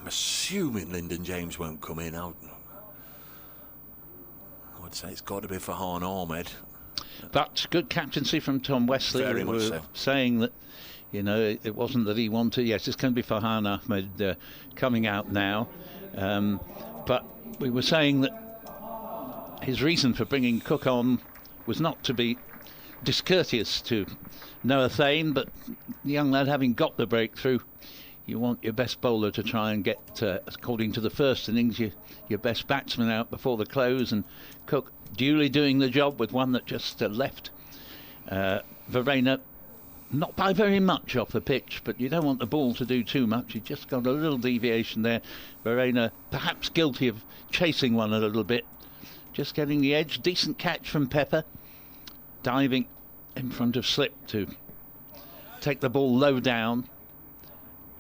[SPEAKER 8] assuming Lyndon James won't come in. I would say it's got to be Farhan Ahmed.
[SPEAKER 7] But good captaincy from Tom Wesley.
[SPEAKER 8] Very much so.
[SPEAKER 7] Saying that, you know, it wasn't that he wanted. Yes, it's going to be Farhan Ahmed coming out now. But we were saying that his reason for bringing Cook on was not to be discourteous to Noah Thane, but the young lad having got the breakthrough, you want your best bowler to try and get, according to the first innings, your best batsman out before the close, and Cook duly doing the job with one that just left Verena not by very much off the pitch, but you don't want the ball to do too much. You just got a little deviation there. Verena perhaps guilty of chasing one a little bit, just getting the edge. Decent catch from Pepper, diving in front of slip to take the ball low down.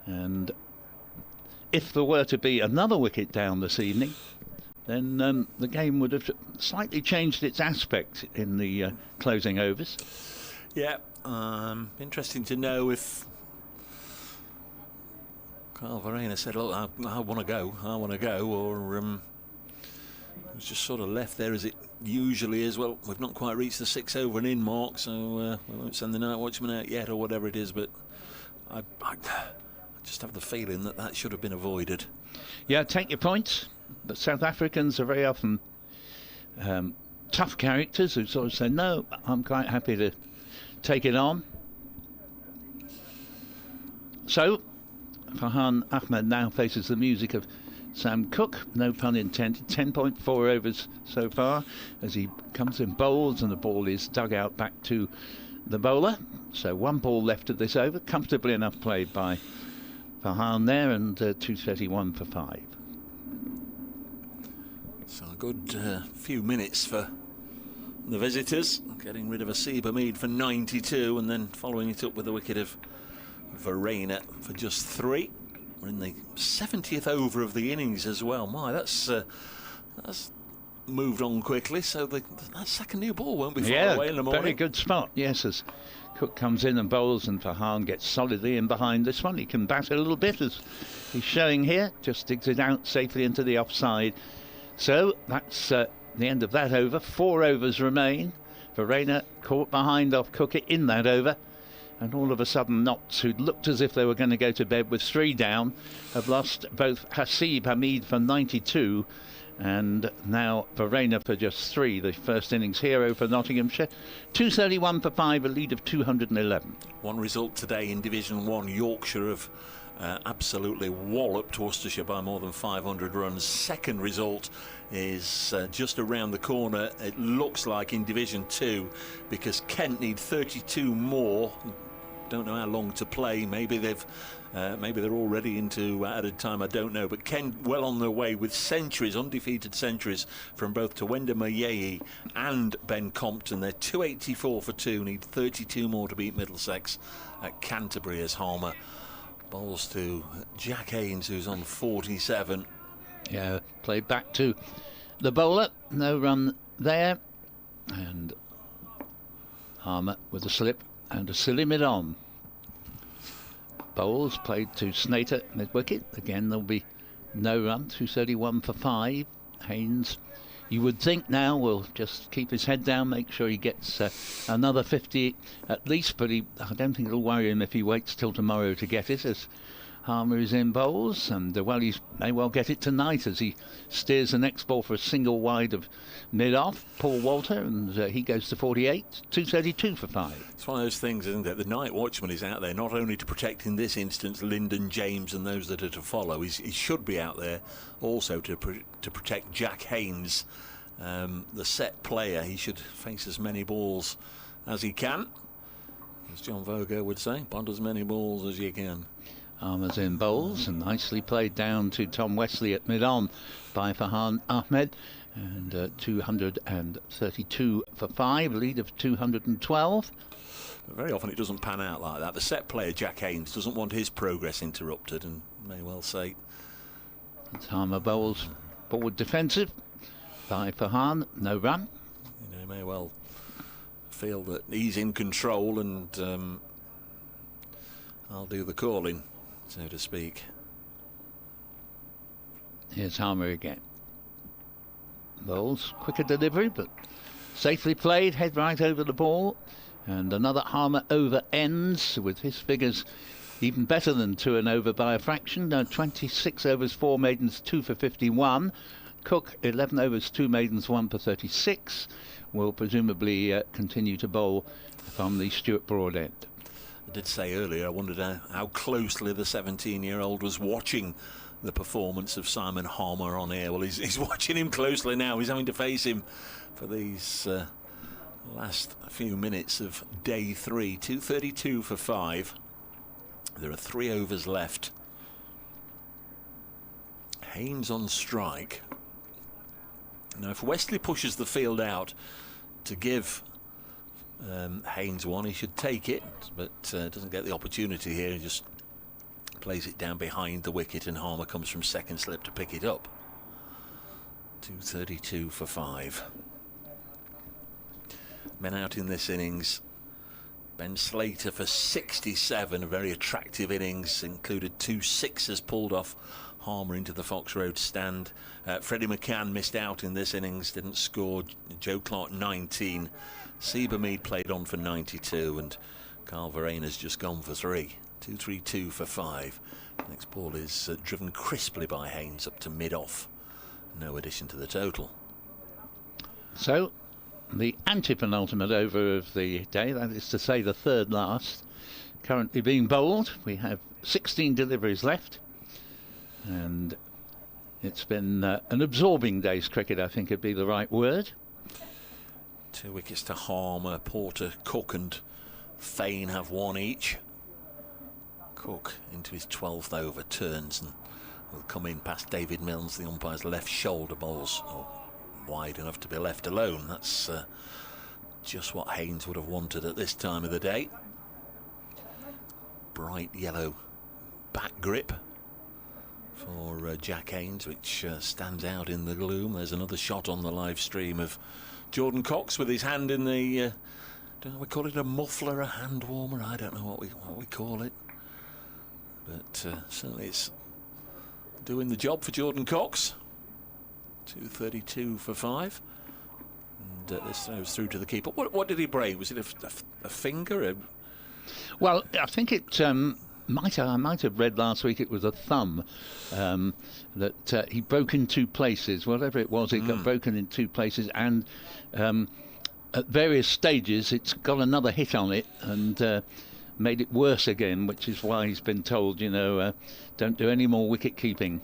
[SPEAKER 7] And if there were to be another wicket down this evening, then the game would have slightly changed its aspect in the closing overs.
[SPEAKER 8] Yeah, interesting to know if Kyle Verena said, look, I want to go, or it was just sort of left there as it usually is. Well, we've not quite reached the 6 over and in mark, so we won't send the night watchman out yet, or whatever it is, but I just have the feeling that should have been avoided.
[SPEAKER 7] Yeah, take your points, but South Africans are very often tough characters who sort of say, no, I'm quite happy to take it on. So Farhan Ahmed now faces the music of Sam Cook, no pun intended. 10.4 overs so far as he comes in bowls, and the ball is dug out back to the bowler. So 1 ball left of this over, comfortably enough played by Farhan there, and 2:31 for 5.
[SPEAKER 8] So a good few minutes for the visitors, getting rid of Asib Hamid for 92 and then following it up with a wicket of Verena for just 3. We're in the 70th over of the innings as well. My, that's moved on quickly, so that second new ball won't be far away in the morning.
[SPEAKER 7] Very good spot, yes, as Cook comes in and bowls, and Farhan gets solidly in behind this one. He can bat a little bit, as he's showing here, just digs it out safely into the offside. So that's the end of that over. 4 overs remain. Verena caught behind off Cook in that over, and all of a sudden Notts, who looked as if they were going to go to bed with 3 down, have lost both Asib Hamid for 92 and now Verena for just 3, the first innings hero for Nottinghamshire. 2:31 for 5, a lead of 211.
[SPEAKER 8] One result today in Division 1, Yorkshire have absolutely walloped Worcestershire by more than 500 runs. Second result is just around the corner, it looks like, in Division 2, because Kent need 32 more, don't know how long to play. Maybe they're already into added time. I don't know. But Kent well on their way with centuries, undefeated centuries from both Tawenda Mayei and Ben Compton. They're 284 for 2. Need 32 more to beat Middlesex at Canterbury as Harmer bowls to Jack Haynes, who's on 47.
[SPEAKER 7] Yeah, played back to the bowler. No run there. And Harmer with a slip and a silly mid-on. Bowles played to Snater mid-wicket. Again, there'll be no run. 231 for 5. Haynes, you would think now, will just keep his head down, make sure he gets another 50 at least, but I don't think it'll worry him if he waits till tomorrow to get it, as Harmer is in bowls, and he may well get it tonight as he steers the next ball for a single wide of mid-off. Paul Walter, and he goes to 48, 232 for 5.
[SPEAKER 8] It's one of those things, isn't it? The night watchman is out there not only to protect, in this instance, Lyndon James and those that are to follow. He should be out there also to protect Jack Haynes, the set player. He should face as many balls as he can, as John Vogo would say. Bunt as many balls as you can.
[SPEAKER 7] Harmer's in bowls, and nicely played down to Tom Wesley at mid-on by Farhan Ahmed, and 232 for 5, lead of 212.
[SPEAKER 8] But very often it doesn't pan out like that. The set player, Jack Haynes, doesn't want his progress interrupted, and may well say.
[SPEAKER 7] It's Harmer bowls forward defensive by Farhan, no run.
[SPEAKER 8] You know, may well feel that he's in control, and I'll do the calling, so to speak.
[SPEAKER 7] Here's Harmer again. Bowles, quicker delivery, but safely played, head right over the ball. And another Harmer over ends, with his figures even better than 2 and over by a fraction. 26 overs, 4 maidens, 2 for 51. Cook, 11 overs, 2 maidens, 1 for 36. Will presumably continue to bowl from the Stuart Broad end.
[SPEAKER 8] I did say earlier, I wondered how closely the 17-year-old was watching the performance of Simon Harmer on air. Well, he's watching him closely now. He's having to face him for these last few minutes of day 3. 232 for 5. There are 3 overs left. Haynes on strike. Now, if Wesley pushes the field out to give Haynes one, he should take it, but doesn't get the opportunity here. He just plays it down behind the wicket, and Harmer comes from second slip to pick it up. 232 for 5. Men out in this innings. Ben Slater for 67, a very attractive innings, included 2 sixes pulled off Harmer into the Fox Road stand. Freddie McCann missed out in this innings, didn't score. Joe Clark 19. Seba Mead played on for 92, and Carl Verena's just gone for 3. 232 for 5. Next ball is driven crisply by Haynes up to mid-off. No addition to the total.
[SPEAKER 7] So, the anti-penultimate over of the day, that is to say the third last, currently being bowled. We have 16 deliveries left, and it's been an absorbing day's cricket, I think would be the right word.
[SPEAKER 8] 2 wickets to Harmer. Porter, Cook and Fane have 1 each. Cook into his 12th over turns and will come in past David Milnes, the umpire's left shoulder. Bowls wide enough to be left alone. That's just what Haynes would have wanted at this time of the day. Bright yellow back grip for Jack Haynes, which stands out in the gloom. There's another shot on the live stream of Jordan Cox with his hand in the don't know, we call it a muffler, a hand warmer, I don't know what we call it, but certainly it's doing the job for Jordan Cox. 232 for 5, and this throws through to the keeper. What did he break? Was it a finger?
[SPEAKER 7] Well, I think it I might have read last week it was a thumb that he broke in 2 places. Whatever it was, it got broken in 2 places, and at various stages it's got another hit on it and made it worse again, which is why he's been told, don't do any more wicket keeping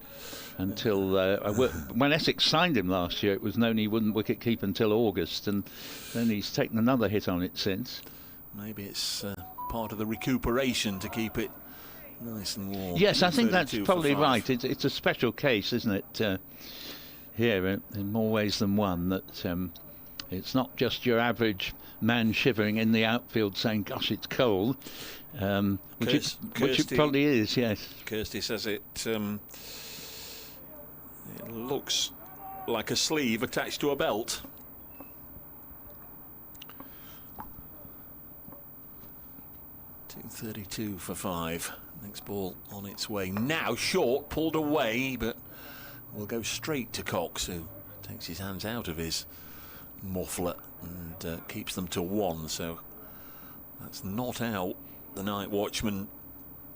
[SPEAKER 7] until when Essex signed him last year, it was known he wouldn't wicket keep until August, and then he's taken another hit on it since.
[SPEAKER 8] Maybe it's part of the recuperation to keep it nice and warm.
[SPEAKER 7] Yes, I think that's
[SPEAKER 8] 32 for
[SPEAKER 7] probably
[SPEAKER 8] 5.
[SPEAKER 7] right. It's a special case, isn't it? Here, in more ways than one, that it's not just your average man shivering in the outfield saying, "Gosh, it's cold," which it probably is. Yes.
[SPEAKER 8] Kirsty says it looks like a sleeve attached to a belt. .232 for 5. Next ball on its way now. Short, pulled away, but will go straight to Cox, who takes his hands out of his muffler and keeps them to 1. So that's not out. The night watchman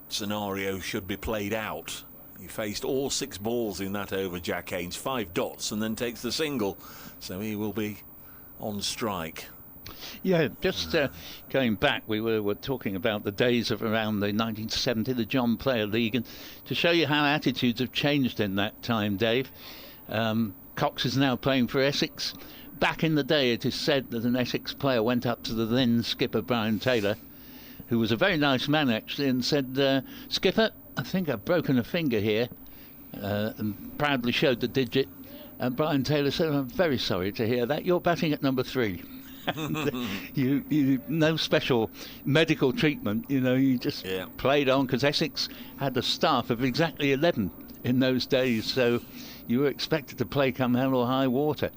[SPEAKER 8] scenario should be played out. He faced all 6 balls in that over, Jack Haynes, 5 dots, and then takes the single. So he will be on strike.
[SPEAKER 7] Yeah, just going back, we were talking about the days of around the 1970, the John Player League, and to show you how attitudes have changed in that time, Dave, Cox is now playing for Essex. Back in the day, it is said that an Essex player went up to the then skipper Brian Taylor, who was a very nice man actually, and said, "Skipper, I think I've broken a finger here," and proudly showed the digit. And Brian Taylor said, "I'm very sorry to hear that. You're batting at number 3. you no special medical treatment, you just played on, because Essex had a staff of exactly 11 in those days, so you were expected to play come hell or high water.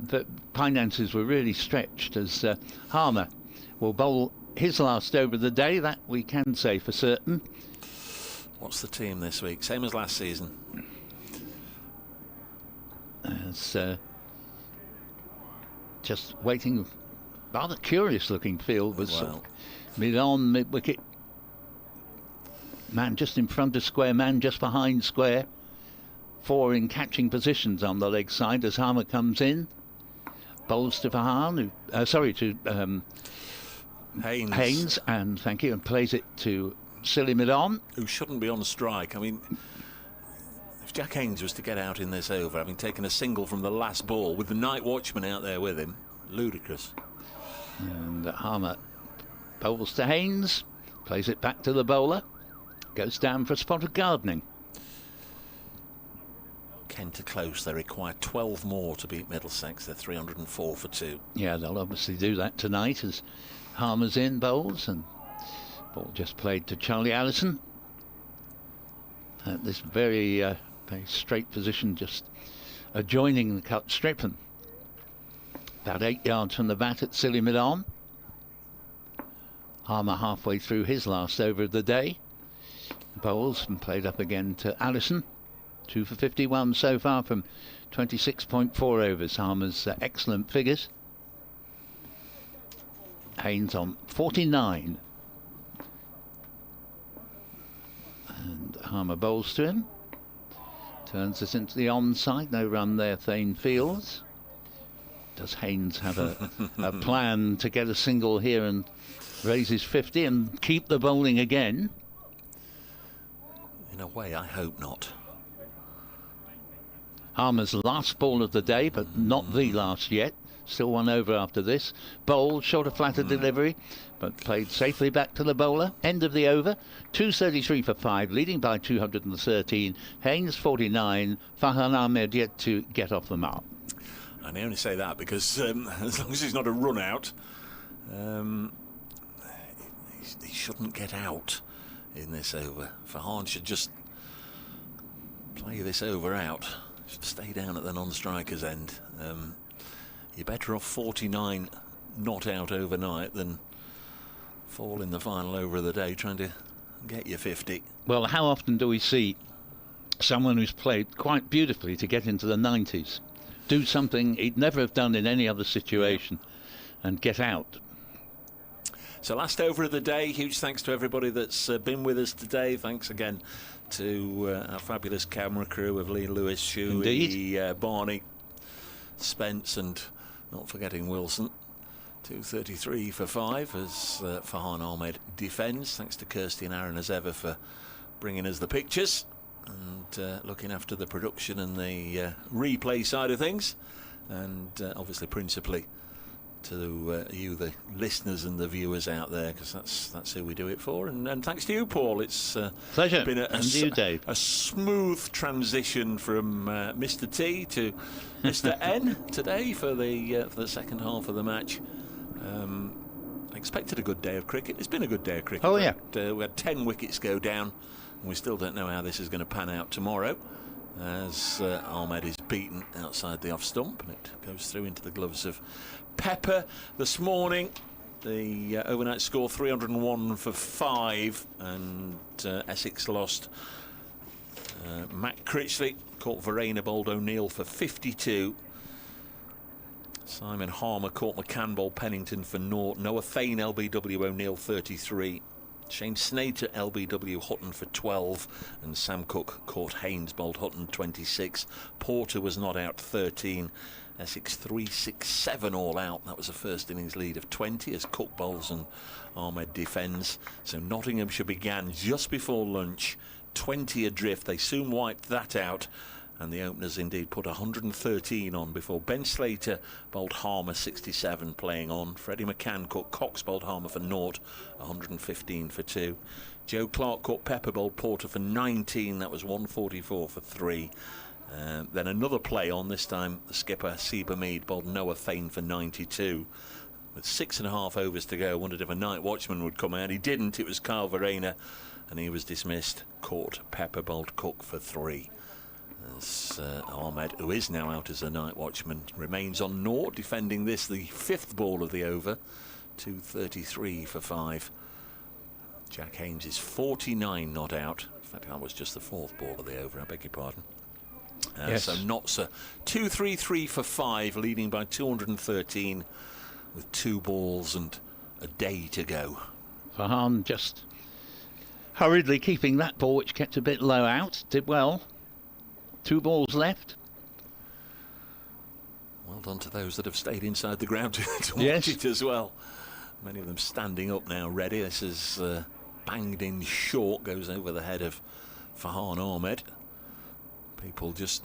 [SPEAKER 7] But finances were really stretched, as Harmer will bowl his last over of the day, that we can say for certain.
[SPEAKER 8] What's the team this week? Same as last season.
[SPEAKER 7] As just waiting, rather curious looking field was mid-on, mid-wicket, man just in front of square, man just behind square, 4 in catching positions on the leg side as Harmer comes in, bowls to Fahan, Haynes, and thank you, and plays it to silly mid-on,
[SPEAKER 8] who shouldn't be on strike. I mean, if Jack Haynes was to get out in this over, having taken a single from the last ball with the night watchman out there with him, ludicrous.
[SPEAKER 7] And Harmer bowls to Haynes, plays it back to the bowler, goes down for a spot of gardening.
[SPEAKER 8] Kent are close. They require 12 more to beat Middlesex. They're 304 for 2.
[SPEAKER 7] Yeah, they'll obviously do that tonight as Harmer's in bowls, and ball just played to Charlie Allison at this very straight position, just adjoining the cut strip, and about 8 yards from the bat at silly mid-on. Harmer halfway through his last over of the day, bowls and played up again to Allison. 2 for 51 so far from 26.4 overs. Harmer's excellent figures. Haynes on 49, and Harmer bowls to him, turns us into the onside. No run there, Thane Fields. Does Haynes have a plan to get a single here and raise his 50 and keep the bowling again?
[SPEAKER 8] In a way, I hope not.
[SPEAKER 7] Harmer's last ball of the day, but not the last yet. Still 1 over after this. Bowled, short of flatter delivery, but played safely back to the bowler. End of the over. 233 for 5, leading by 213. Haynes 49. Fahan Ahmed yet to get off the mark.
[SPEAKER 8] And I only say that because as long as he's not a run out, he shouldn't get out in this over. Fahan should just play this over out. Should stay down at the non-striker's end. You're better off 49 not out overnight than fall in the final over of the day trying to get your 50.
[SPEAKER 7] Well, how often do we see someone who's played quite beautifully to get into the 90s do something he'd never have done in any other situation and get out?
[SPEAKER 8] So last over of the day, huge thanks to everybody that's been with us today. Thanks again to our fabulous camera crew of Lee Lewis, Shuey, Barney, Spence, and not forgetting Wilson. 233 for 5 as Fahan Ahmed defends. Thanks to Kirsty and Aaron as ever for bringing us the pictures and looking after the production and the replay side of things, and obviously principally to you, the listeners and the viewers out there, because that's who we do it for. And thanks to you, Paul. It's
[SPEAKER 7] pleasure.
[SPEAKER 8] Been
[SPEAKER 7] And you, Dave.
[SPEAKER 8] a smooth transition from Mr. T to Mr. N today for the second half of the match. I expected a good day of cricket. It's been a good day of cricket.
[SPEAKER 7] Oh, yeah.
[SPEAKER 8] We had 10 wickets go down, and we still don't know how this is going to pan out tomorrow, as Ahmed is beaten outside the off stump, and it goes through into the gloves of Pepper. This morning, the overnight score 301 for 5, and Essex lost. Matt Critley caught Verena, bowled O'Neill for 52. Simon Harmer caught McCann, bowled Pennington for 0. Noah Thane, LBW, O'Neill 33. Shane Snater, LBW, Hutton for 12. And Sam Cook caught Haynes, bowled Hutton 26. Porter was not out, 13. Essex 3-6-7 all out. That was a first innings lead of 20 as Cook bowls and Ahmed defends. So Nottinghamshire began just before lunch, 20 adrift. They soon wiped that out, and the openers indeed put 113 on before Ben Slater bowled Harmer 67 playing on. Freddie McCann caught Cox, bowled Harmer for 0, 115 for 2. Joe Clark caught Pepper, bowled Porter for 19, that was 144 for 3. Then another play on, this time the skipper Seba Mead bowled Noah Thane for 92. With 6.5 overs to go, wondered if a night watchman would come out. He didn't. It was Carl Verena, and he was dismissed. Caught Pepper, bowled Cook for 3. As Ahmed, who is now out as a night watchman, remains on 0, defending this, the 5th ball of the over. 233 for 5. Jack Haynes is 49 not out. In fact, that was just the 4th ball of the over, I beg your pardon.
[SPEAKER 7] Yes.
[SPEAKER 8] So Notts 233 for 5, leading by 213 with 2 balls and a day to go.
[SPEAKER 7] Farhan just hurriedly keeping that ball, which kept a bit low, out. Did well. 2 balls left.
[SPEAKER 8] Well done to those that have stayed inside the ground to
[SPEAKER 7] Yes.
[SPEAKER 8] watch it as well. Many of them standing up now, ready. This is banged in short, goes over the head of Farhan Ahmed. People just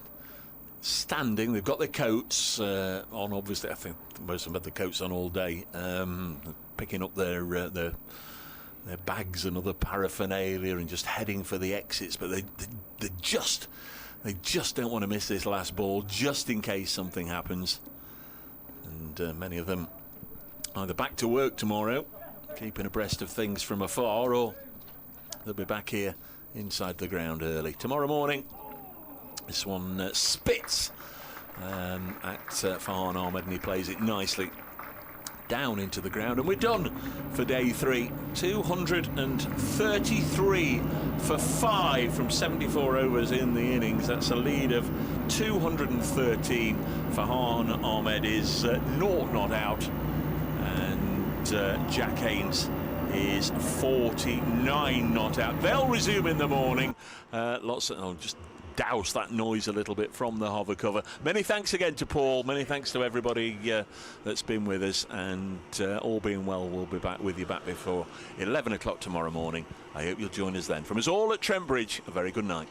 [SPEAKER 8] standing. They've got their coats on, obviously. I think most of them had the coats on all day, picking up their bags and other paraphernalia and just heading for the exits. But they just don't want to miss this last ball, just in case something happens. And many of them either back to work tomorrow, keeping abreast of things from afar, or they'll be back here inside the ground early. Tomorrow morning, this one spits at Farhan Ahmed, and he plays it nicely down into the ground, and we're done for day 3. 233 for 5 from 74 overs in the innings. That's a lead of 213. Farhan Ahmed is 0 not out, and Jack Haynes is 49 not out. They'll resume in the morning. Lots of just douse that noise a little bit from the hover cover. Many thanks again to Paul. Many thanks to everybody that's been with us, and all being well, we'll be back with you back before 11 o'clock tomorrow morning. I hope you'll join us then. From us all at Trent Bridge, a very good night.